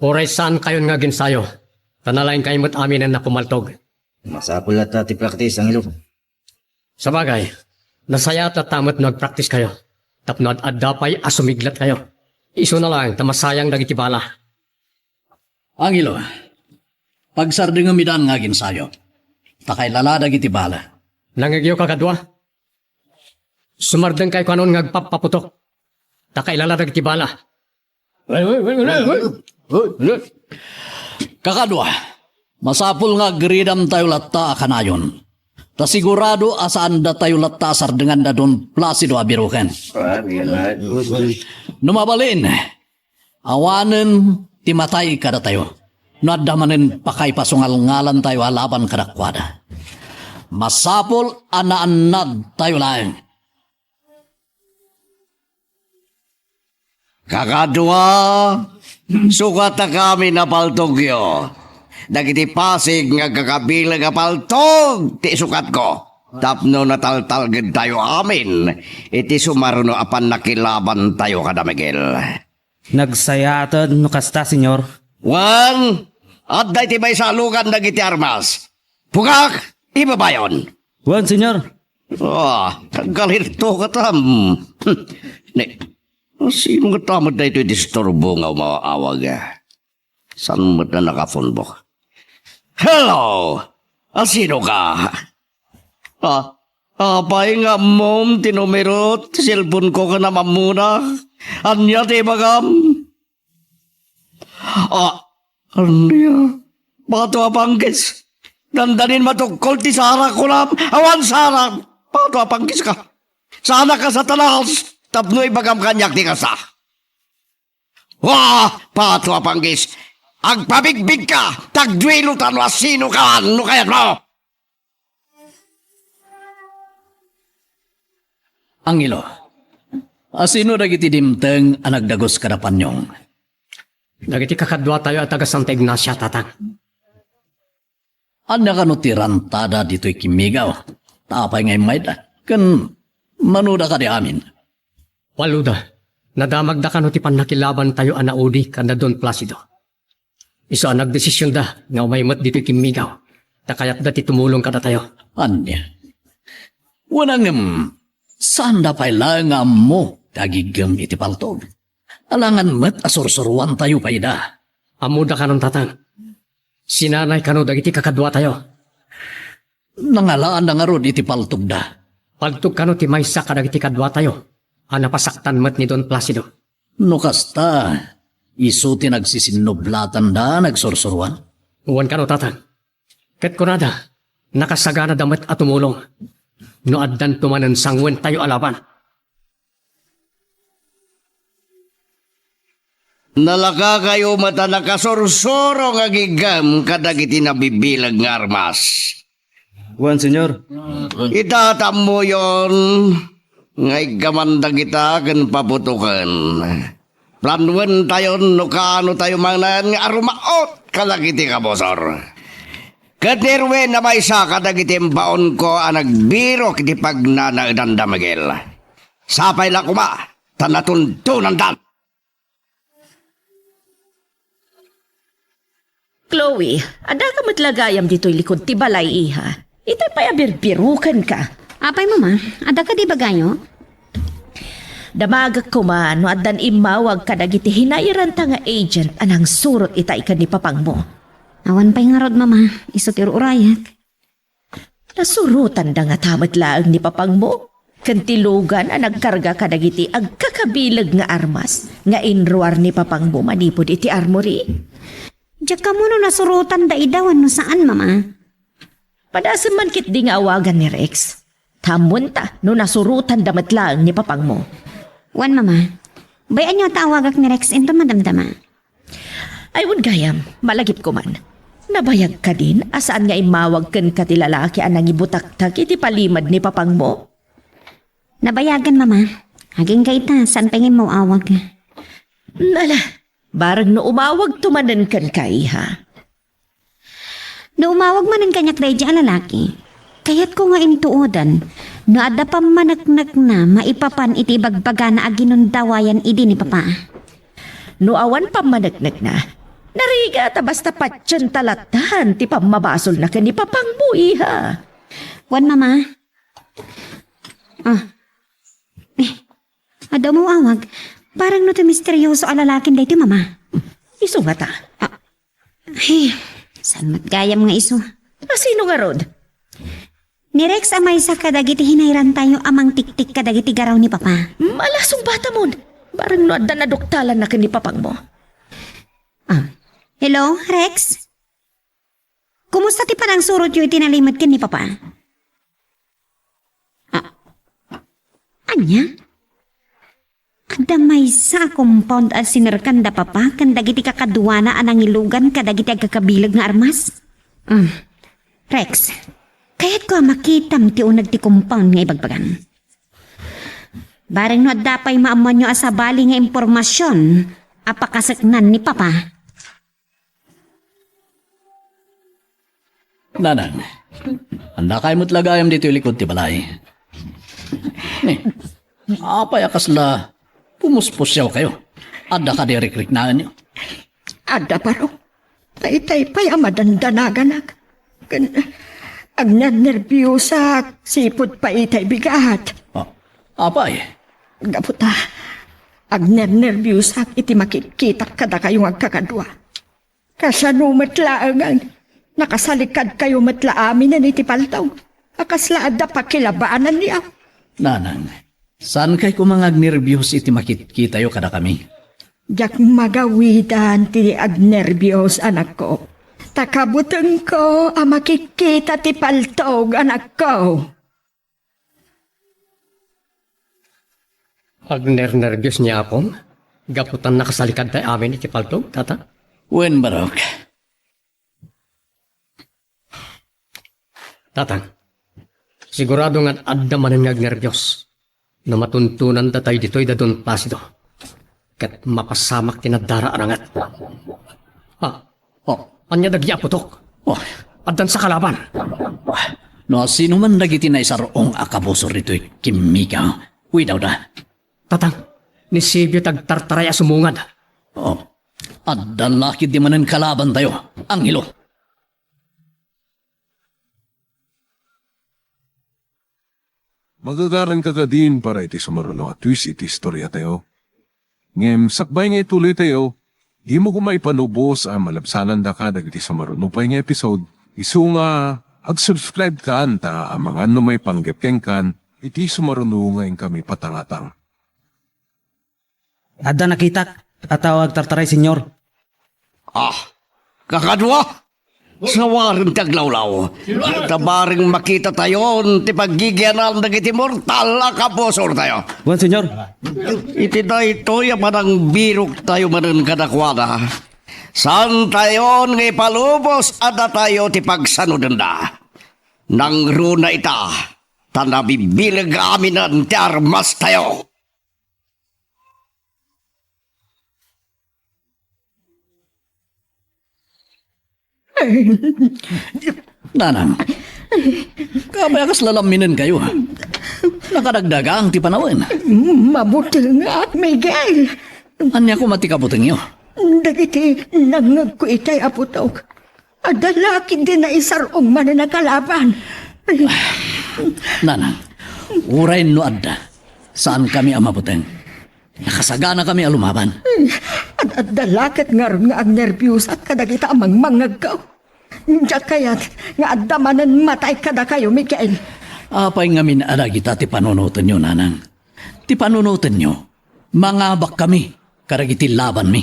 Oray saan kayon nga ginsayo? Tanalain kayo mo't amin ang napumaltog. Masapul at ti practice ang ilo. Sabagay, nasaya at tamat nag-practice kayo. Tapno at adapay asumiglat kayo. Iso na lang, tamasayang dagiti bala. Angelo, pagsarding ang midan nga ginsayo. Takay laladag iti bala. Nangagyo kakadwa. Sumardeng kayo kanon ngagpapaputok. Takay laladag iti bala. Kakadwa, masapul nga gridam tayo latta kanayon. Ta sigurado asaan da tayo latta sardengan da don Placido abiruken. Numabalin, awanen timatay kada tayo. Nadamanin pakay pasungal ngalan tayo alaban kadakwada. Masapul anaanad tayo lang. Kakadwa, sukat na kami na paltogyo. Dagiti pasig nga kakabilang nga paltog, ti sukat ko. Tapno nataltalgid tayo amin, iti sumaruno apan nakilaban tayo kada Miguel. Nagsayatan no kasta, senyor. Wan, at dahi ti may salugan dagiti armas. Pugak, ibabayon. Wan, senyor. Galirto ka tam. Ne, sino ka tamad na ito'y disturbo nga umaawag? Saan mo na nakafunbok? Hello! Sino ka? Apay nga mom, tinumero, cellphone ko ka naman muna. Anya, ti bagam? Anya? Bato apangkis. Dandanin matukol ti Sara ko lang. Awan Sara! Bato apangkis ka. Sana ka sa talas. Tapno'y bagam kanyak ti kasa. Bato apangkis. Agpabigbig ka, tagdwilutan mo sino ka, ano kaya mo? Angelo, asino dagiti dimteng ang nagdagos kadapanyong? Dagiti kakadwa tayo at taga Santa Ignacia, tatang. Anya ka no tirantada dito'y kimigaw. Tapay ngay mayda, kan manuda ka di amin. Waluda, nadamag da ka no ti panakilaban tayo anaudi kanda Don Placido. Iso ang nagdesisyon da nga umaymat dito'y kimigaw. Takayat da ti tumulong kada tayo. Anya? Wanang saan da pa'y langam mo dagigam iti paltog? Alangan mat asursuruan tayo pa'y da. Amuda ka nun tatang. Sinanay ka no dagiti kakadwa tayo. Nangalaan na nga ron iti paltog da. Paltog ka no ti maysa ka dagiti kadwa tayo. Napasaktan mat ni Don Placido. No kasta, iso ti nagsisinoblatan da nagsursuruan. Uwan ka no tatang. Ket kunada, nakasagana damat at tumulong. No addan tumanan sangwen tayo alaban. Nalaka kayo mata nakasursuro nga gigam kadagiti nabibilag nga armas. Wan, senyor. Itatam mo yon. Ngay gamandag kita kan paputukan. Planwen tayo no kaano tayo manan nga arumaot kadagiti kabosor. Katirwe na may isa kadagiti baon ko ang nagbiro kiti pagnanagdan da Miguel. Sapay lang kuma, tanatuntunan dan. Chloe, ada ka matlagayam dito'y likod ti balay, iha. Itay pa'y abirbirukan ka. Apay mo ma, ada ka di bagayo? Damagak ko man, no adan imawag ka dagiti hinairan ta nga agent anang surot ita ikan ni papang mo. Awan pa'y nga rod mama, isot urayat. Nasurutan da nga tamat laang ni papang mo. Kantilugan ang nagkarga ka dagiti agkakabilag nga armas nga inruar ni papang mo manipod iti armory. Diyak ka mo no nasurutan da idawan no saan mama? Padasam man kit di nga awagan ni Rex. Tamunta no nasurutan damat laang ni papang mo. Wan mama, bayan nyo tawagak ni Rex into madamdama. Ayun gayam, malagip ko man. Nabayag ka din asaan nga imawag kan ka ti lalaki anang ibutaktak iti palimad ni papang mo? Nabayagan mama, haging kaita, saan pengin mo awag? Nala, barang no umawag tumanan kan kay ha. No umawag manan kanyak dahi ang lalaki, kayat ko nga intuodan, no ada pa managnag na maipapan iti bagbaga na aginundawayan idi ni papa. No awan pa managnag na, nariga ta basta patyan talatahan ti pamabasol na kan ni papang mo iha. Wan mama. Ada mo awag, parang no to misteryoso ang lalaking dito mama. Iso nga ta. Ay, saan matgayam nga iso? Sino nga rod? Ni Rex amay sa kadagiti hinairan tayo amang tiktik kadagiti garaw ni papa. Malasong bata mo. Barang no adda na doktalan na kan ni papang mo. Hello, Rex? Kumusta ti parang surot yung itinalimad kin ni papa? Anya? Ada may sa compound at sinarkanda papa kan dagiti kakaduana anang ilugan kadagiti agkakabilag nga armas? Rex, kahit ko makitam ti unag ti compound nga ibagbagan. Bareng no dapay maaman nyo asabali nga impormasyon apakasaknan ni papa. Nanang, handa kayo mo't lagayam dito yung likod ti balay. Apay akasla, pumuspusyaw kayo. Ada ka dirikrik na nyo. Ada paro. Tay-tay pa'y amadandanaganag. Agnanerbiyosa, sipod pa itay bigat. Apay? Gaputa, agnanerbiyosa iti makikita kada kayong agkakadwa. Kasano matlaangan, nakasalikad kayo matla amin na iti paltaw. Akasla ada pakilabaanan niya. Nanang, saan kay kumangag nervyos iti makikita yo kada kami? Jak magawidan ti agnerbiyos anak ko. Takabuteng ko ang makikita ti paltog anak ko. Agner-nervyos niya akong gaputan nakasalikad tayo amin iti paltog, tata? Wen barok. Tatang, sigurado nga adda manan nga nervyos na matuntunan tatay dito'y dadon Placido. Kat mapasamak tinadara arangat. Anya dagya putok. Addan sa kalaban. No, sino man nagiti na isarong akabusor rito'y kimika. Uy daw da. Tatang, ni Sibyo tagtartaraya sumungad. Addan lakid di manan kalaban tayo. Anghelo. Magagaran ka ka din para iti sumaruno at twist iti istorya tayo. Ngem, sakbay nga ituloy tayo, di mo kumaipanubos ang malabsanan da ka dagiti sumaruno pa nga episode. Isu nga, ag-subscribe ka anta ang mga may panggepkeng kan, iti sumaruno nga kami patangatang. Ada nakita at tawag tartaray, senyor. Kakadwa! Sawarin taglawlaw. Tabaring makita tayo, ti paggigianal na kiti mortal na kabosor tayo. Buwan, senyor. Iti na ito, yamanang birok tayo manan kadakwana. San tayo ngay palubos, ada tayo ti pagsanudan da. Nang runa ita, tanabibilag aminan ti armas tayo. Nanang, kabayakas lalaminan kayo. Nakadagdagang ti panawin. Mabuti nga, Miguel. Anya ko matikabuting nyo. Dagiti nangag ko itay aputog. Adalaki din na isarong man na kalaban. Nanang, Uray no adda. Saan kami ang mabuteng? Nakasagana kami ang lumaban. At dalakat nga ron nga ang nervyos at kadagita amang mangagaw. Diyak kayat nga adamanan matay kada kayo, Mikael. Apay nga minada kita ti panunutan nyo, nanang. Ti panunutan nyo, mangabak kami, karagiti laban mi.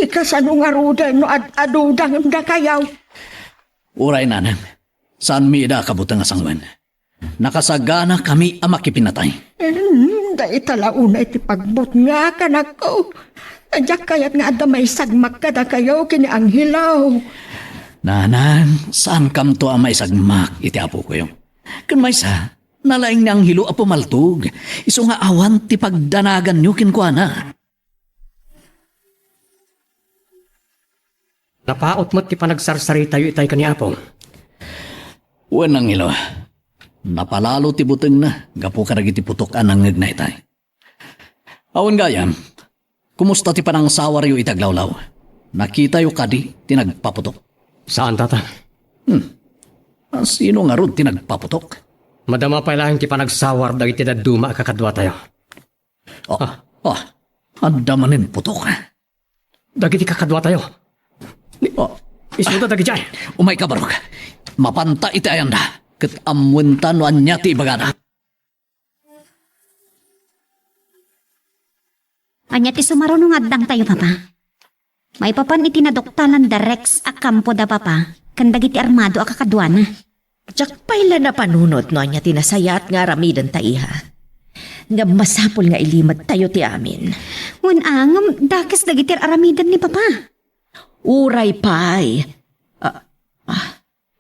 Kasano nga rudan no adudang da kayaw. Uray, nanang, saan mi ida kabutang asangwan? Nakasagana kami ang makipinatay. Dahil talauna iti pagbut nga kanako. Diyak kayat nga adamay sagmak kada kayo kini ang hilaw. Nanang, saan kam to ang may sagmak iti apo ko yung? Kan may sa, nalaing niyang hilo apo maltug. Iso nga awan ti pagdanagan nyo kinkwana. Napaot mo't ti panagsarsari tayo itay kani apong. Wenang ilo, napalalo ti buteng na, gapo karagiti putok anang ngeg na itay. Awan gayam, kumusta ti panang sawar yu itaglawlaw? Nakita yu kadi, tinagpaputok. Saan, tatang? Sino nga ron tinagpaputok? Madama pa lang ti panagsawar dagiti daduma kakadwa tayo. Andamanin putok. Dagiti kakadwa tayo. Isuda dagiti ay. Umay ka barok. Mapanta iti ayanda. Kat amwenta no anya ti ibagada. Anya ti sumarunong addang tayo, papa. May papan itinadoktalan da Rex a kampo da papa, kandagiti armado a kakadwana. Diyak paila na panunod no niya tinasayat nga ramidan taiha. Nga masapol nga ilimad tayo ti amin. Ngam dakes dagiti aramidan ni papa. Uray pay.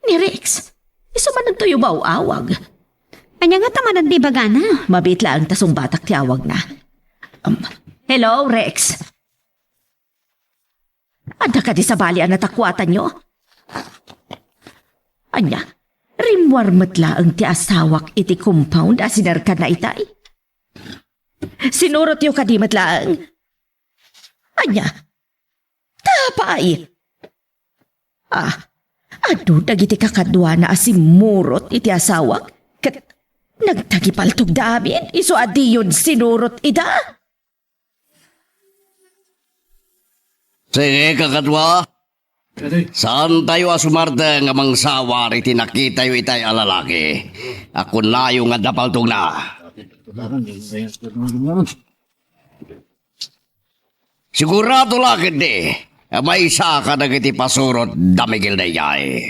Ni Rex, isumanan tayo ba awag? Anya nga tamanan di bagana? Mabitla ang tasong batak ti awag na. Hello, Rex. Ada ka di sa bali ang natakwatan nyo? Anya, rimwar matla ang ti asawak iti compound asinar ka na itay. Sinurot yung kadimat lang. Anya, tapay. Ado dagiti kakadwa na asimurot iti asawak. Kat nagtagipaltog damin, iso adi yun sinurot ida. Sige, kakadwa. Saan tayo asumarte nga mangsawar iti nakita yu itay alalaki? Ako na yung nga dapaltog na. Sigurado lakit di. May isa ka na kiti pasurot damigil na yay.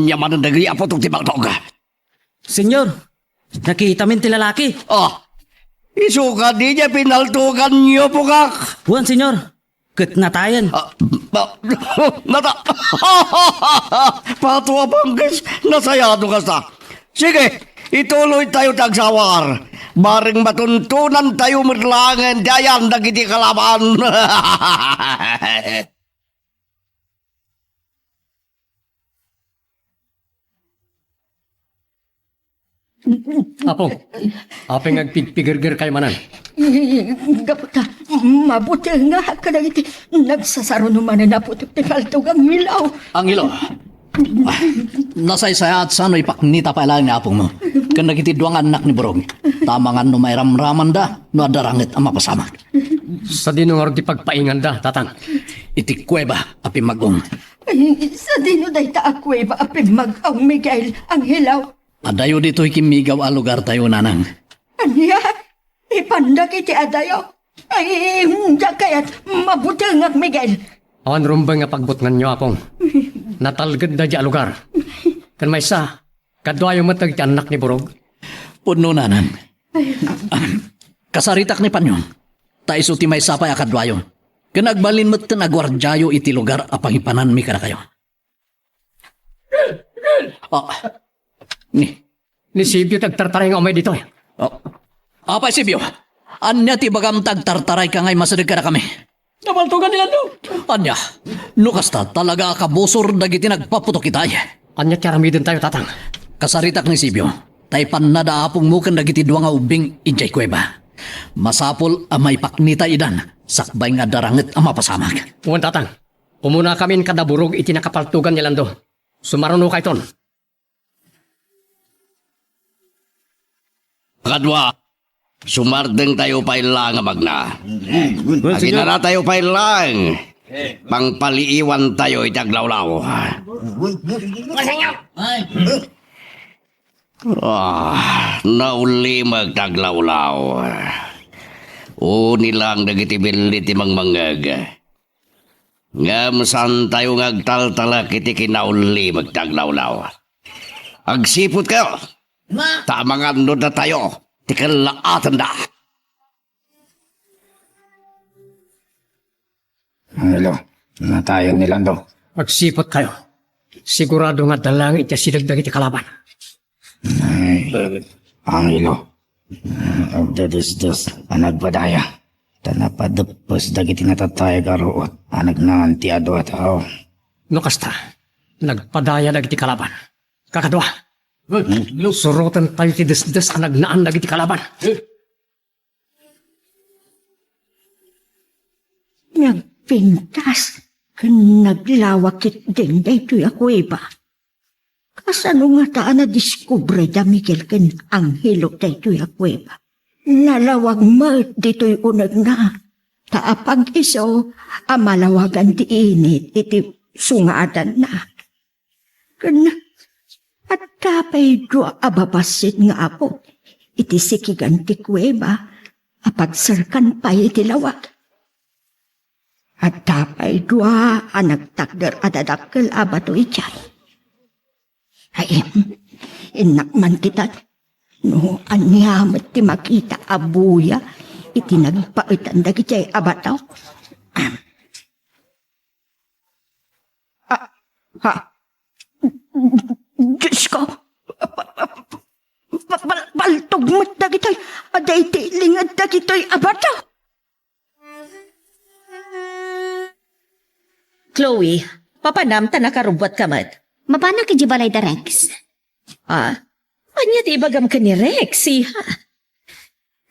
Yaman ang dagri apo itong tibaltog. Senyor, nakita min ti lalaki. Isuka di niya pinaltukan niyo po kak. Buwan, senyor. Natayan. Patuwa bangges, nasayado ka sa. Sige, ituloy tayo tagsawar. Baring matuntunan tayo merlangan, dayan dagiti kalaban. Apeng agpigpigirgir kay manan. Gaputa, mabuti nga kadagiti nagsasaro naman na putik ti kaltog ang ilaw. Ang ilo. Nasaysaya at sano ipaknita pa lang ni apong mo. Kan nagitidwang anak ni Borong. Tamangan no may ramraman da, no adarangit ang mapasamak. Sa dinungar di pagpaingan da, tatang. Iti kuweba, api magong. Sa dino day taakwe ba apin mag-ang Miguel ang hilaw? Adayo dito ikimigaw a lugar tayo, nanang. Anya, ipandag iti adayo. Ay, hindi kaya't mabuti nga Miguel. Awan rumbay nga pagbutngan nyo, apong. Natalgad na di lugar. Kan may sa, kadwayo matag ti anak ni Borog. Puno, nanang. Kasaritak ni Panyong. Taiso ti may sapay akadwayo. Kanagbalin mo't tinagwardyayo iti lugar apang ipanan mi kada kayo. Ni Sibyo tagtartaray nga umay dito. Apay Sibyo, anya ti bagam tagtartaray ka ngay masadag ka na kami. Nabaltugan nila no. Anya, nukasta talaga kabusor dagiti nagpaputok itay. Anya tiyaramidin tayo, tatang. Kasaritak ni Sibyo, taypan na daapong mukan dagiti duwa nga ubing injay kuweba. Masapol amay paknita idan, sakbay nga darangit ang mapasamak. Uwan, tatang. Umuna kami kadaburog iti nakapaltugan nilando. Sumaruno kay ton. Kadwa, sumardeng tayo pa ilang magna. Aginara tayo pa ilang. Pangpaliiwan tayo itaglawlaw. Nauli magtaglawlaw. O nilang nagitibilit imang mangag. Ngam saan tayo ngagtaltala kiti kinauli magtaglawlaw. Agsipot kayo. Tamangan no na tayo. Tikalaatan na. Hello, na tayo nilando. Magsipot kayo. Sigurado nga dalang iti sidagdag iti kalaban. Ay, Angelo. Agdadasdas, anagpadaya. Tanapadapos dagiti natatay garoot. Anagnanti ado at tao. No kasta, nagpadaya dagiti kalaban. Kakadwa, surutan tayo ti desdes ang nagnaan dagiti kalaban. Nagpintas, kan naglawak it din daytoy ako iba. Kasano nga taan na diskubre da Miguel ken Angelo daytoy ako iba. Nalawag mat dito'y unag na. Taapag iso, amalawagan ti init iti sungaadan na. Kan at tapay do ababasit nga apo, iti sikigan ti kuweba, apagsarkan pa iti lawag. At tapay dua anagtakder adadakkel abato ichay. Ay, inakman kita. No, anyamat ti makita abuya, iti nagpaitan da ichay abataw. Diyos ko, baltog mo't da ito'y, aday tilingad da ito'y abataw. Chloe, papanam ta nakarubwat ka mat. Mapana ki Jibalay da Rex? Anya ti ibagam ka ni Rex, iha.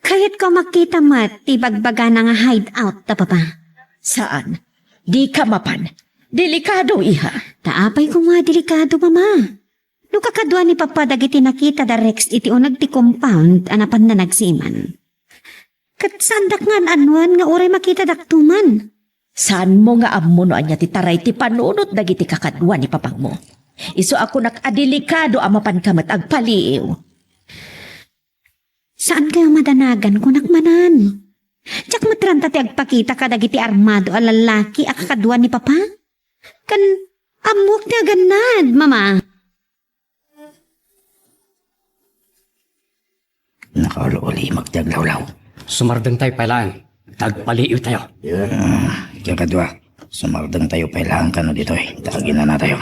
Kayat ko makita mat, tibagbaga na nga hideout ta papa. Saan? Di ka mapan. Delikado, iha. Taapay ko nga delikado, mama. No kakadwa ni papa dagiti nakita da Rex iti unag ti compound anapan na nagsiman. Kat sandak nga anuan nga oray makita daktuman. Saan mo nga ammo no anya ti taray ti panunot dagiti kakadwa ni papang mo? Iso ako nakadelikado amapan kamat agpaliiw. Saan kayo madanagan kung nakmanan? Tsak matranta ti agpakita ka dagiti armado a lalaki a kakadwa ni papa? Kan amok ti aganad, mama. Nakauli magtaglawlaw. Sumardeng tayo pailaan. Tagpaliiw tayo. Kakadwa, sumardang tayo pailangan ka na dito eh. Tagin na tayo.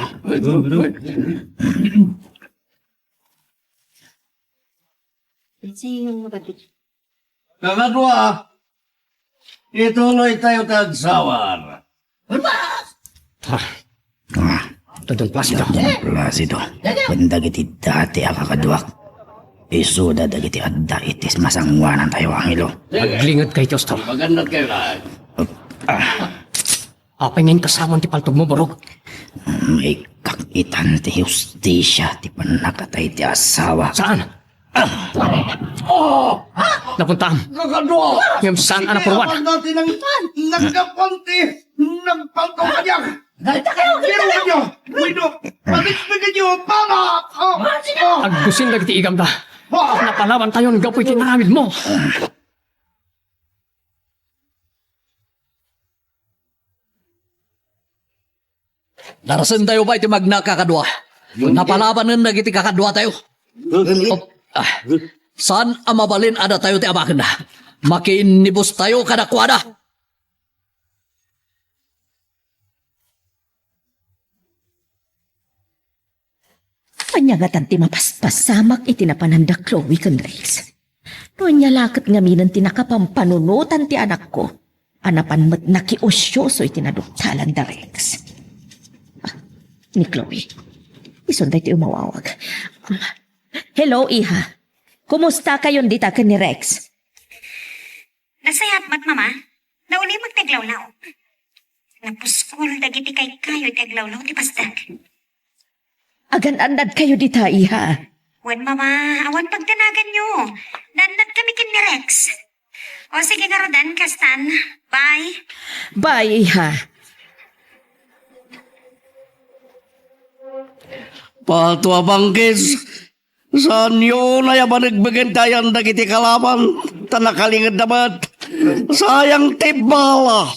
Kakadwa, ituloy tayo tagsawar. Don Placido. Placido, pandagiti dati ang kakadwak. Isuda dagiti adda itis masangwanan tayo, Angelo. Maglingad kay Diyos to. Magandang kayo na. Apay ngayon kasaman ti paltog mo, borog. May kakitan ti justisya ti panakatay ti asawa. Saan? Napuntaan. Kakadwa! Ngayon saan ana purwan? Sinapan natin ang nagkapanti, nagpantong kanyang. Galita kayo! Wino, pabigyan nyo, para! Aggusin na kiti igam da. Napalaban tayo ng gapoy kinaramid mo. Darasan tayo ba iti magnakakadwa? Napalaban na nagiti kakadwa tayo. Saan amabalin ada tayo ti abakan na? Makinibus tayo kadakwada. Panyagatan ti mapaspasamak iti napananda Chloe kan Rex. No anya lakat ngaminan ti nakapampanunutan ti anak ko. Anapan mat nakiusyoso iti naduktalan da Rex. Ni Chloe. Isunday ti umawawag. Hello, iha. Kumusta kayon dita kan ni Rex? Nasayat mat, mama. Nauli magtaglawlaw. Napuskol dagiti kay kayo taglawlaw ti pasdag. Agan-andad kayo dita, iha. Wen mama, awan pagtanagan nyo. Nanad kami kin ni Rex. O sige nga Rodan, kastan. Bye. Bye, iha. Patua bangkis. Saan yun ay nagbagentayan na kiti kalaban? Tanakalingad naman. Sayang tibala.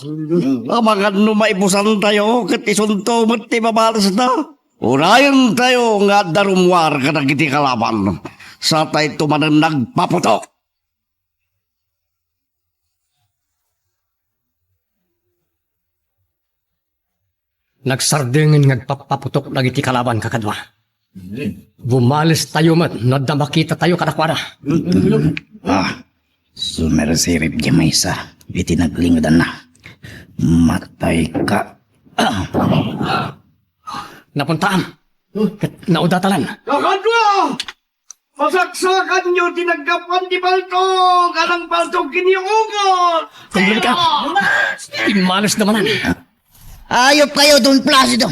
Amangan no maipusan tayo kat isunto mo't tibabalas na. Urayan tayo nga darumwar ka na kiti kalaban. Sa tayo tumanan nagpaputok. Nagsardingin ngagpapaputok na iti kalaban kakadwa. Bumalis tayo mat, nadamakita tayo kadakwana. Sumersirip di maysa, itinaglingadan na. Matay ka. Napuntaan. Naudatalan. Kakadwa! Masaksakan nyo tinagkapan di Baltog! Anang Baltog kiniugot! Kumbali ka. Imalis naman. Ayop kayo doon, Placido!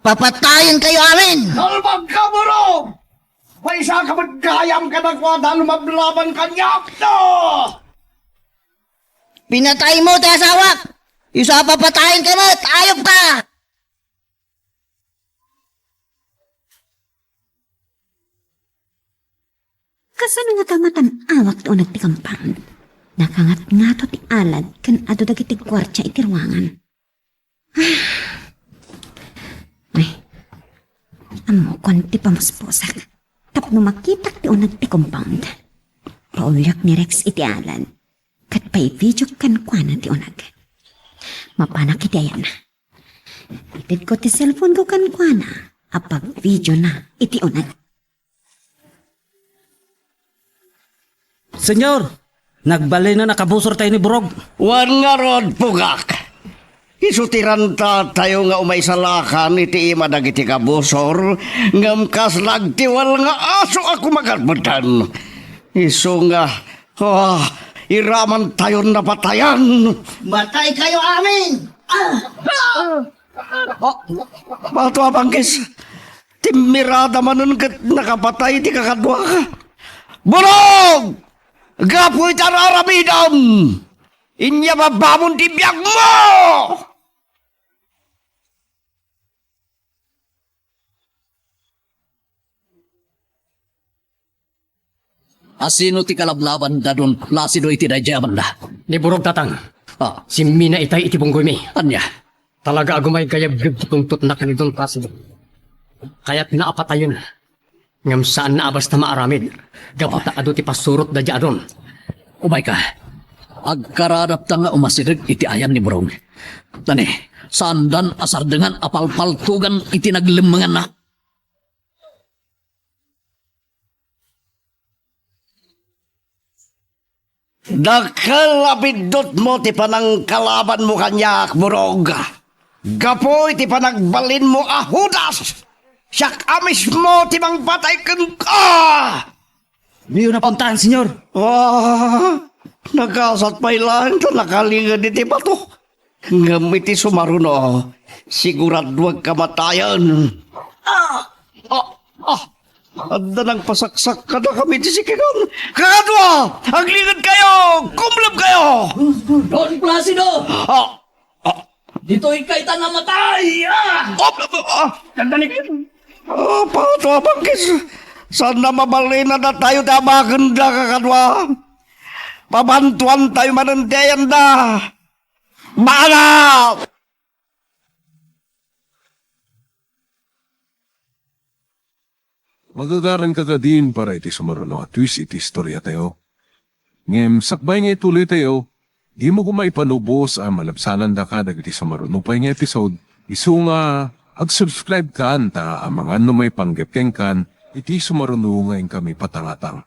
Papatayin kayo amin! Kalbag ka, bro! May isa ka magkayam ka na kwada lumablaban kanyak to! Pinatay mo, tasawak! Isa papatayin ka mo, ayop ka! Kasano nga tamatan awak to nagtikampang. Nakangat nga to ti alad kan ado dagiti kwartya itirwangan. Ay, amo konti pamusposak. Tapno makita ti unag ti compound. Paulyak ni Rex iti alad. Kat pa'y video kan kwanan ti unag. Mapanak iti ayan. Itid ko ti cellphone ko kan kwana. Apag video na iti unag. Senyor, nagbalay na nakabusor tayo ni Burog. Wan nga rod, pugak. Isutiran tayo nga umay salakan iti ima dagiti kabusor ngam kas nagtiwal nga aso ako magarbudan. Iso nga, iraman tayo napatayan. Matay kayo amin! Bato abangkis, timirada manon kat nakapatay ti kakadwa ka. Burog! Gapoy tararabidam! Inya babamon ti biyag mo! Asino ti kalablaban da doon Placido iti dayjaban da. Ni Burog tatang. Si Mina itay iti bunggoy mi. Anya? Talaga agumay kayab tuntut na kanitong Placido. Kaya't naapatayon. Ngam saan na abas na maaramid. Gapata ado ti pasurot da adon. Umay ka. Agkaradap ta nga umasirig iti ayan ni Burog. Tani, sandan asardengan apalpaltugan iti naglemengan na. Nakalabindot mo ti panang kalaban mo kanyak, Burog. Gapoy ti panagbalin mo ahudas. Siyak amis mo ti mang patay ken ka. Niyo napuntahan, senyor. Nagkasat pa ilan to nakalingad iti bato. Ngamit ti sumaruno, siguradwag kamatayan. Anda nang pasaksak ka na kami ti sikigan. Kakadwa! Aglingad kayo! Kumlab kayo! Don Placido! Dito ikay ta namatay! Dandali kayo. Pato abangkis. Sana mabalina na tayo tamaganda, kakadwa. Pabantuan tayo manandayan na. Bangaw! Magagaran ka din para iti sumaruno at twist iti istorya tayo. Ngem, sakbay nga ituloy tayo, di mo kumay panubos ang malabsanan da ka iti sumaruno pa nga episode. Isu nga, ag-subscribe ka ta ang mga may panggapkeng kan, iti sumaruno ngayon kami patangatang.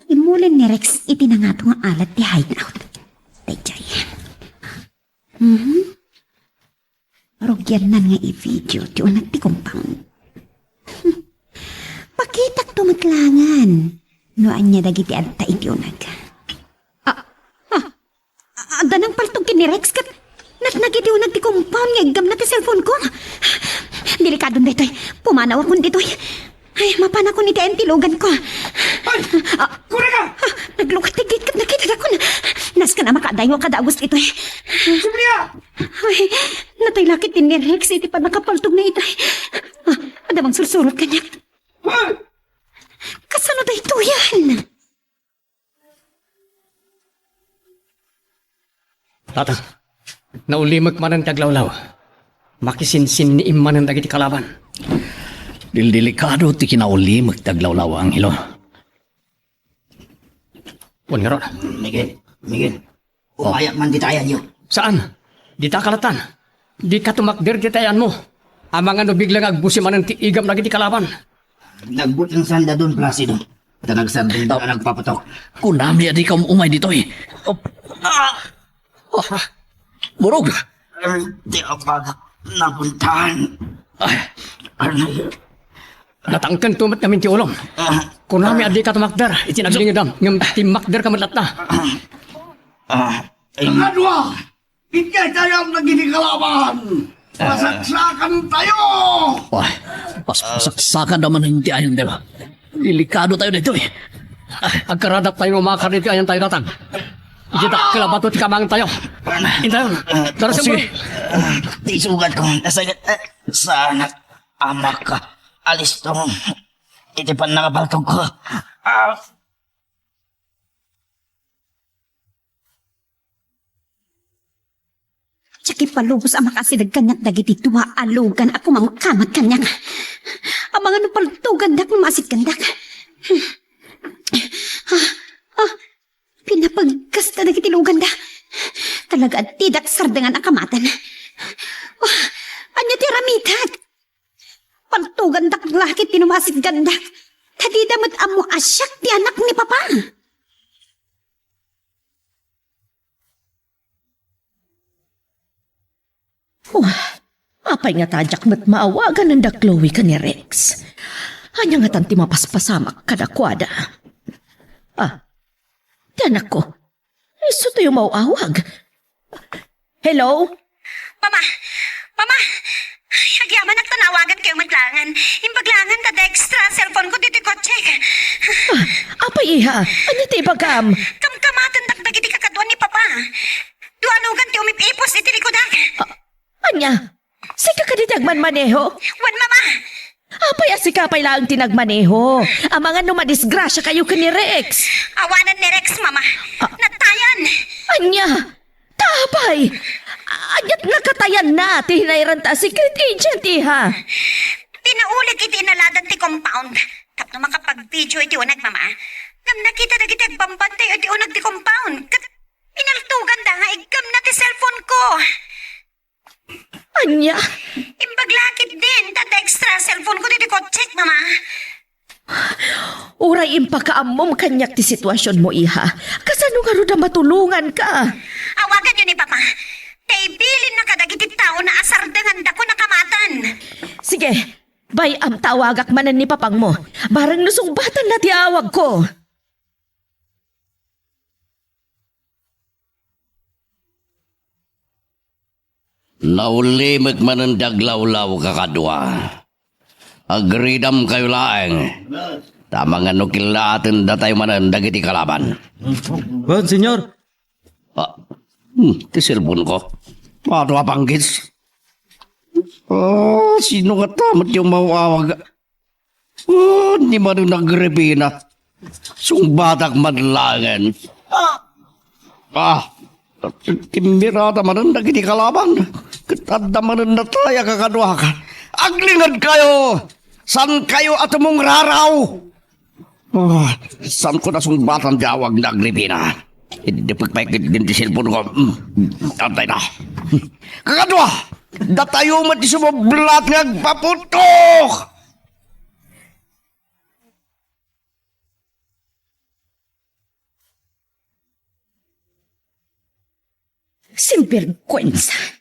Imulin ni Rex itinangato nga alat ti hideout. Dayjay. Rugyan nan nga i-video ti unag ti compound. Pakitak tumatlangan. Noan niya dagiti adta iti unag. Ada nang paltog kin ni Rex kat natnagiti unag ti compound nga igam na ti cellphone ko. Delikadon ditoy. Pumanaw akong ditoy. Ay, mapana ko ni Tian tilugan ko. Ay! Kure ka! Naglukat tigit ka nakita ko na. Nas ka na makadayo kada August ito eh. Julia! Ay, natay lakit din ni Rex. Iti pa nakapaltog na ito eh. Adamang sursurot ka niya. Kasano da ito yan? Tatang, naulimag man ang taglawlaw. Makisinsin ni iman ang dagiti kalaban. Delikado ti kinaulimag taglawlaw ang hilo. Wan nga ron. Miguel. Umayak man di tayo niyo. Saan? Di ta kalatan. Di ka tumakdir di tayan mo. Amang ano biglang agbusi man ang tiigam na giti kalaban. Nagbut ng sanda doon, Placido. At nagsandong daw na nagpapatok. Kunami adi ka umay dito eh. Burog! Di ako baga napuntahan. Natangkan tumat namin ti ulong. Kunami adi ka tumakder. Itinaglingadam. Ngam timakder ka matlat na. Kadwa! Hindi tayo ang naging kalaban! Masaksakan tayo! Pasaksakan naman hindi ayon, di ba? Delikado tayo dito eh. Agkaradap tayo umakar dito ayan tayo datang. Ijitak kalabato ti kamang tayo. Intayon. Tara sa Sige. Di sugat ko. Sana amak ka. Alis tong itipan na kabaltog ko. Tsaki palubos ang makasidag kanyak dagiti tuwa alugan ako mamakamat kanyak. Ang mga nupaltugan dak masit kandak. Pinapagkasta dagiti lugan da. Talaga at tidak sardangan ang kamatan. Anya ti ramitat. Paltugan dak lakit tinumasit gandak. Tadidamat amo asyak ti anak ni papa. Apay nga tajak mat maawagan ng daklowi ka ni Rex. Anya nga tanti mapaspasamak kadakwada. Tiyanak ko. Iso tayo mauawag. Hello? Mama! Agyaman nagtanawagan kayo maglangan. Imbaglangan ka extra cellphone ko dito ko check. Apay iha. Anya tayo bagam? Kamkamatan dagdagiti kakadwan ni Papa. Duanugan ti umipipos iti likodak. Anya? Sika ka ditagman maneho? Wan mama! Apay asika pay lang tinagmaneho. Ang mga numadisgrasya kayo ka ni Rex. Awanan ni Rex, mama. Natayan! Anya? Tapay! Anyat nakatayan na. Tihinayran ta secret agent iha. Pinaulik iti inaladan ti compound. Tapno makapag-video iti unag, mama. Ngam nakita na kita agbambantay iti unag ti compound. Kat pinaltugan da nga igam na ti cellphone ko. Anya? Imbaglakit din. Tata extra cellphone ko dito ko check, mama. Uray impakaamom kanyak ti sitwasyon mo, iha. Kasano nga ro na matulungan ka? Awagan yun ni Papa. Taybilin na kadagiti tao na asardangan da ko nakamatan. Sige, bayam tawagak manan ni papang mo. Barang nusungbatan na ti awag ko. Naulimag man ang daglawlaw kakadwa. Agridam kayo laeng. Tama nga nukilatin datay man ang dagiti kalaban. Bon, senyor. Ti cellphone ko. Paano kapanggis? Sino ka tamat yung mawawag? Hindi man yung nagrepina. Sungbatak madlangan. Timirata man ang dagiti kalaban. Katanda man ang nataya kakadwa ka. Aglingad kayo! San kayo at mong raraw? San ko na sungbatan diawag na agripina? Hindi pagpaikit din di cellphone ko. Antay na. Kakadwa! Datayo mo di sumablat nga agpaputok! Sinvergwensa.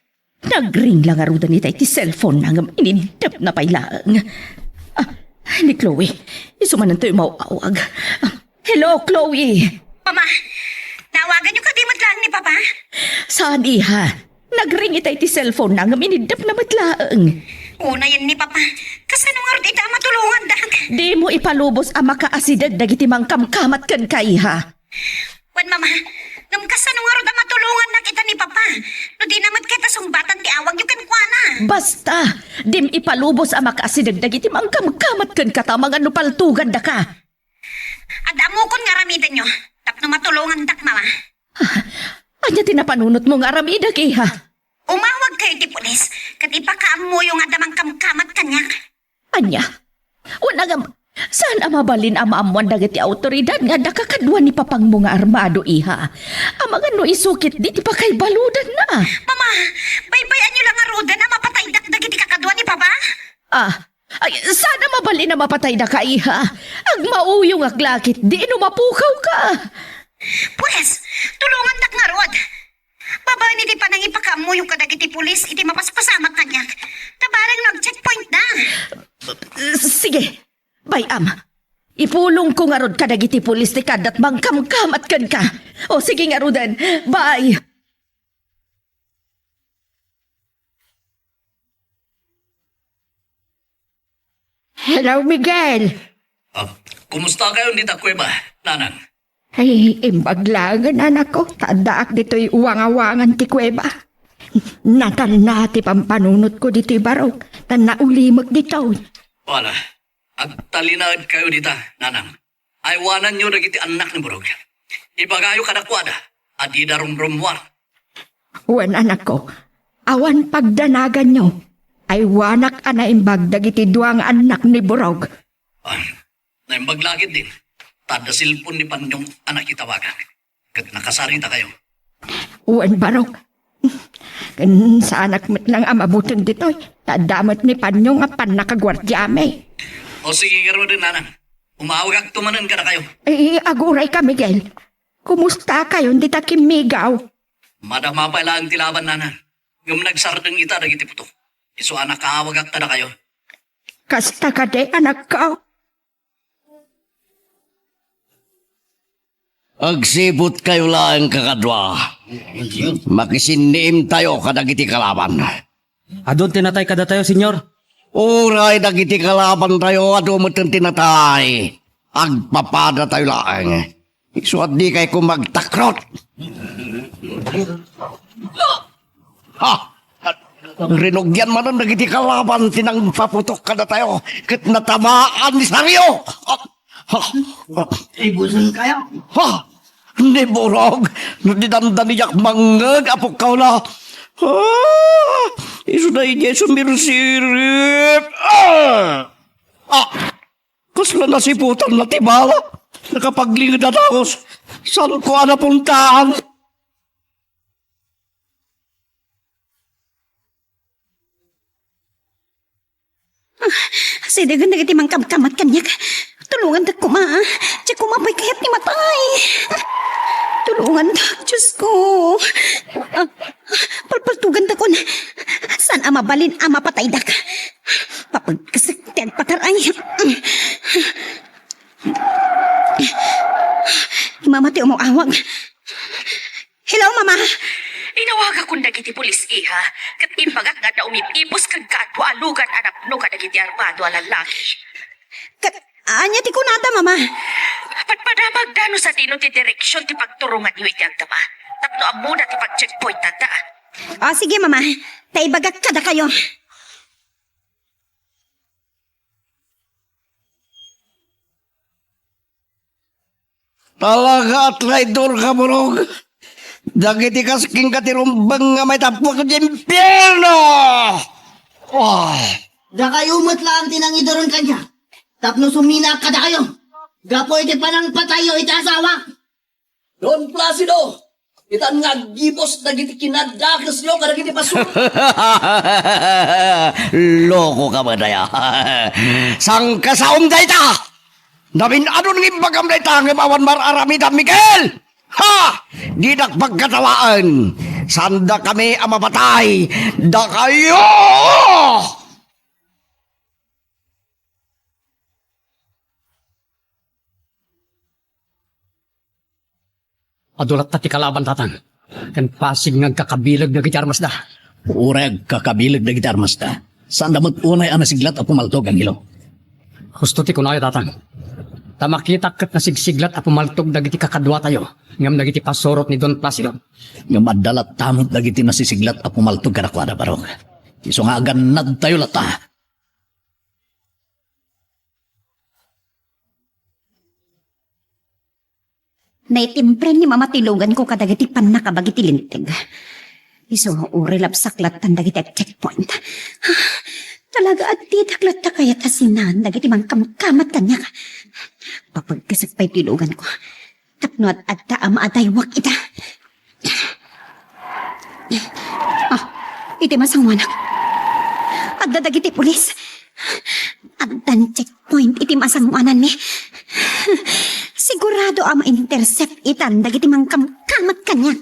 Nagring lang aruda ni tayo ti cellphone na ngam inindap na pailang. Ni Chloe, isumanan tayo mauawag. Hello, Chloe. Mama, nawagan niyo kadimot lang ni Papa? Saan iha? Nagring itay ti cellphone na ngam inindap na matlaang. Una yan ni Papa. Kasano nga rin ita matulungan dak? Di mo ipalubos ang makaasideg dagiti mangkamkamat ken ka, iha. Wan mama, ngam kasano nga ron matulungan na kita ni Papa. No di naman kita sumbatan ti awag yung kankwana. Basta, dim ipalubos ang makaasideg dagiti mangkamkamat ken ka tamang ano paltugan da ka. Adamo kon nga ramidan nyo. Tapno matulungan dak mama. Anya tinapanunot mo nga ramidag, iha. Umawag kayo ti pulis. Kat ipakaamo yung adamang kamkamat kanyak. Anya, wala nga, saan ang mabalin ang maamuan dagiti autoridad nga nakakadwa ni papang mo nga armado, iha? Ang mga no isukit di pa kay baludan na. Mama, baybayan nyo lang nga roda na mapatay dagiti kakadwa ni Papa. Ay, sana mabalin na mapatay na ka, iha. Ang mauyong aglakit, di no mapukaw ka. Pues, tulungan dak nga rod. Baba ni di pa nang ipakaamo yung kadagiti pulis, iti mapaspasamak kanyak. Tabarang nag-checkpoint na. Sige, bayam. Ipulong ko nga rod kadagiti pulis ti kadat mangkamkamat kan ka. O sige nga rodan, bye. Hello, Miguel. Kumusta kayo dito, Kuweba, Nanang? Ay, imbaglangan anak ko. Tadaak dito'y uwang-awangan ti kuweba. Natan na ti pampanunot ko dito'y barok. Tan naulimag dito. Wala. Agtalinaad kayo dito, Nanang. Aywanan nyo na kiti anak ni Burog. Ibagayo kadakwada. Adi darumrumwar. Wan anak ko. Awan pagdanagan nyo. Ay wanak ana imbag dagiti duang anak ni Burog. Naimbaglagid din. Tada silpon ni Panyong anak itawagan. Kat nakasarita kayo. Wan barok. Sa anak met lang amabutin dito. Tadamat ni Panyong apan nakagwardyame. O sige, garo din, Nanang. Umawag tumanan ka na kayo. Eh, aguray ka, Miguel. Kumusta kayo? Hindi ta kimigaw. Madama pa lang tilaban, Nanang. Ngam nagsardeng ita dagiti puto. Iso anak kaawag ka na kayo. Kasta ka de, anak ka. Agsibot kayo lang kakadwa. Makisinim tayo kadagiti kalaban. Adon tinatay kada tayo, senyor. Uray dagiti kalaban tayo ado mo tinatay. Agpapada tayo lang. Isuat di kay kung magtakrot. Ha! Rinugyan man ang dagiti kalaban tinang paputok kada tayo. Kat natamaan ni Saryo. Ibusan kayo. Ha! Ni Burog, nadidandan niyak mangag apok ka na. Ha! Iso na inye sumirsirip. Kasla nasiputan na tibala. Nakapaglingid na takos. Saan ko napuntahan? Sidegan na iti mangkamkamat kanyak. Tulungan dak kuma. Diyak kumapay kayat ni matay. Tulungan dak, Diyos ko. Palpaltugan dak kon. Saan ang mabalin ang mapatay dak? Papagkasaktian pataray. Mamati umawawag. Hello, Mama. Inawaga kong dagiti pulis, iha. Kat impagak nga na umipipos kag katwa alugan anak no kadagiti armado alalaki. Anya ti kunata, Mama. Patpadamag dano sa dino ti direksyon ti pagturungan niyo iti agdama. Tapno amuna ti pag-checkpoint tanda. Sige, Mama. Taibagak kada kayo. Talaga at traidor ka, Burog. Dagiti kasking katirumbang nga may tapok ng impyerno! Da kayo matlaan tinangidoron kanya. Tapno sumina ka da kayo. Gapo iti panang patayo iti asawa. Don Placido! Itan nga gipos dagiti kinadakas nyo kadagiti paso. Loko ka ba daya? Sang kasaom day ta! Namin ano ng imbagam day ta ng awan mararamida, Miguel! Ha! Di pagkatawaan. Sanda kami ang mapatay. Da kayo! Adulat na ti kalaban tatang. Kan pasig ng kakabilag na gitarmas da. Ureg kakabilag na gitarmas da. Saan damot unay ang nasiglat at pumaltog ang ilo. Gusto ti kunayo tatang. Tamakita kat nasigsiglat at pumaltog dagiti kakadwa tayo. Ngam dagiti pasorot ni Don Placido. Nga madalat tamot dagiti nasisiglat at pumaltog kadakwada barog. Iso nga aganad tayo lata. Naitimpren ni mamatilungan ko kadagiti pan nakabagiti lintig. Iso nga urilap saklat tan dagiti at checkpoint. Talaga at di taklat ta kaya tasinan dagiti mangkamkamat kanya. Papagkasag pa'y tilungan ko. Tapno at ta amaadaywak ita. Iti masangwanak. At dadagiti pulis. At dan checkpoint iti masangwanan ni. Sigurado ang ma-intercept itan dagiti mangkamkamat kanyak.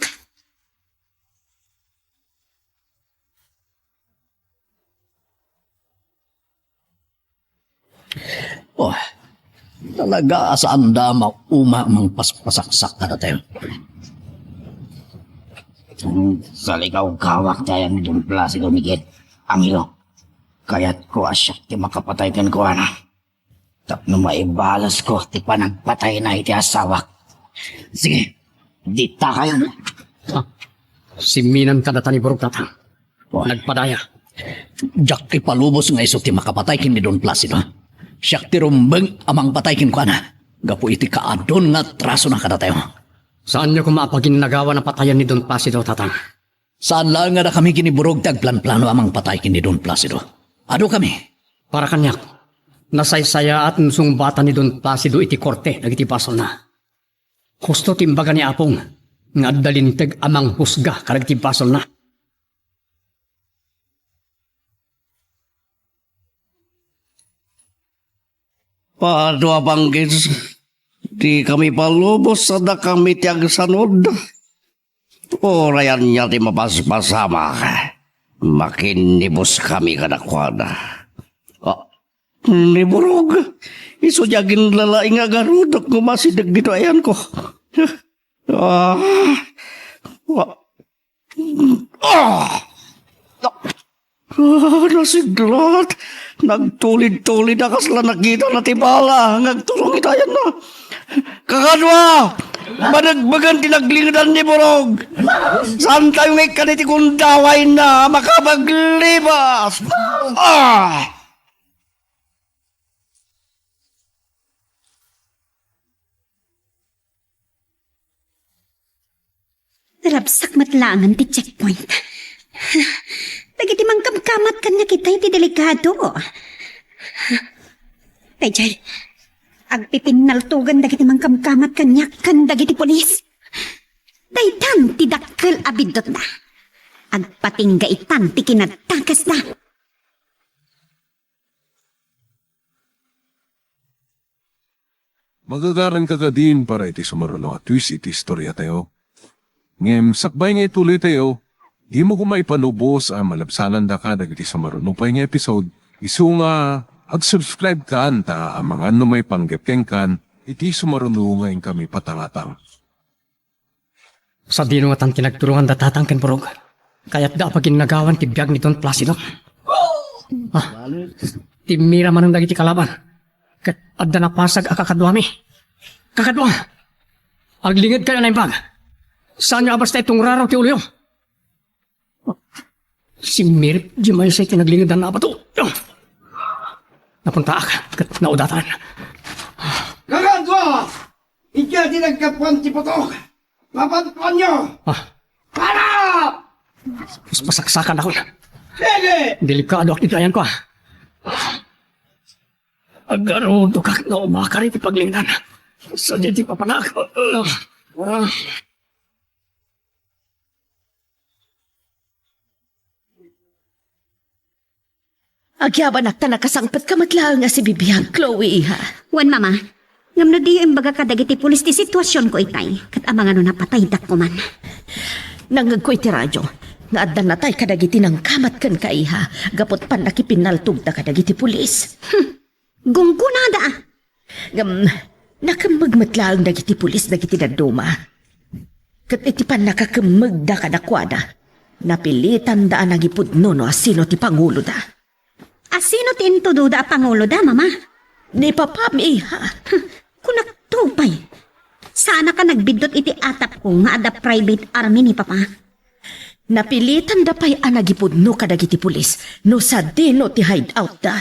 Oh, talaga saan da mauma mang paspasaksak na tayo. Sa ligaw kawak tayo ni Don Placido Miguel, ang ilo. Kaya't ko asyak ti makapatay kan ko ana. Tapno maibalas ko ti panagpatay na iti asawak. Sige, dita kayo. Siminan ka data ni Burog tatang. Nagpadaya. Jak ipalubos nga iso ti makapatay kin ni Don Placido. Siyak ti rumbeng amang patay kin ko na. Gapo iti kaadon nga traso na kada tayo. Saan niyo kumapagin nagawa na patayan ni Don Placido tatang? Saan lang nga na kami kiniburog tagplan-plano amang patay kin ni Don Placido? Ado kami? Para kanyak. Nasaysaya at nsumbatan ni Don Placido iti korte nagiti pasol na. Husto timbaga ni Apong nga dalinteg amang husga karagiti pasol na. Paano abanggis? Di kami palubos sa da kami tiyag sanod. Orayan niya ti mapaspasama ka. Makinibos kami kadakwada. Ni Burog, iso jagin lalaing agarudok ngumasidag dito ayan ko. Nasiglat. Nagtulid-tulid na kasla nakita na tibala. Nagtulong itayan na. Kakadwa! Managbagan tinaglingadan ni Burog. Saan tayo ngay kaniti kung daway na makapaglibas? Narabsak matlangan ti checkpoint. Dagiti mangkamkamat kanya kita iti delikado. Dayjay, agpipinaltugan dagiti mangkamkamat kanya kan dagiti polis. Daytan ti dakkel abidot na. Agpatingga itan ti kinatakas na. Magagaran ka din para iti sumaruno at twist iti istorya tayo. Ngem, sakbay nga ituloy tayo, di mo kumaipanubos ang malabsanan da ka dagiti sumaruno pa nga episode. Isu nga, ag-subscribe ka ta ang mga may panggapkeng kan, iti sumaruno nga kami patangatang. Sa dino nga tan tinagtulungan datatang ken Burog. Kaya't da pagin nagawan ti biyag ni Don Placido. Timira manang dagiti kalaban. Kat adda napasag akakadwami. Kakadwa! Aglingid kayo na impag. Saan nyo abas tayo itong raraw ti ulyo? Si Mirip, di may sa'y tinaglingid na abato. Napunta ak, kat naudatan. Kakadwa! Ika di nagkapuan ti putok! Mapantuan nyo! Para! Mas masaksakan ako. Sige! Delikado ak itayan ko. Agarudo kak na umakari ti paglingdan. Sa di papanak. Agyaban akta nakasangpat kamatlaang nga si bibiyang Chloe, ha? Wan, mama. Ngamno di yung baga kadagiti pulis ti sitwasyon ko itay. Kat amang ano napatay dak ko man. Nangagkoy ti radyo. Nga addan natay kadagiti ng kamat kan kaiha. Gapot pan nakipinaltug da kadagiti pulis. Gunggunada. Nakamagmatlaang dagiti pulis dagiti daduma. Kat iti pan nakakamag da kadakwada. Napilitan daan nagipudno no asino ti Pangulo da. Asino ti intududa a Pangulo da, mama? ni Papam iha. Kunak tupay. Sana ka nagbidot iti atap ko nga ada private army ni Papa. Napilitan da pa'y anagipudno kadagiti pulis no sa dino ti hideout da.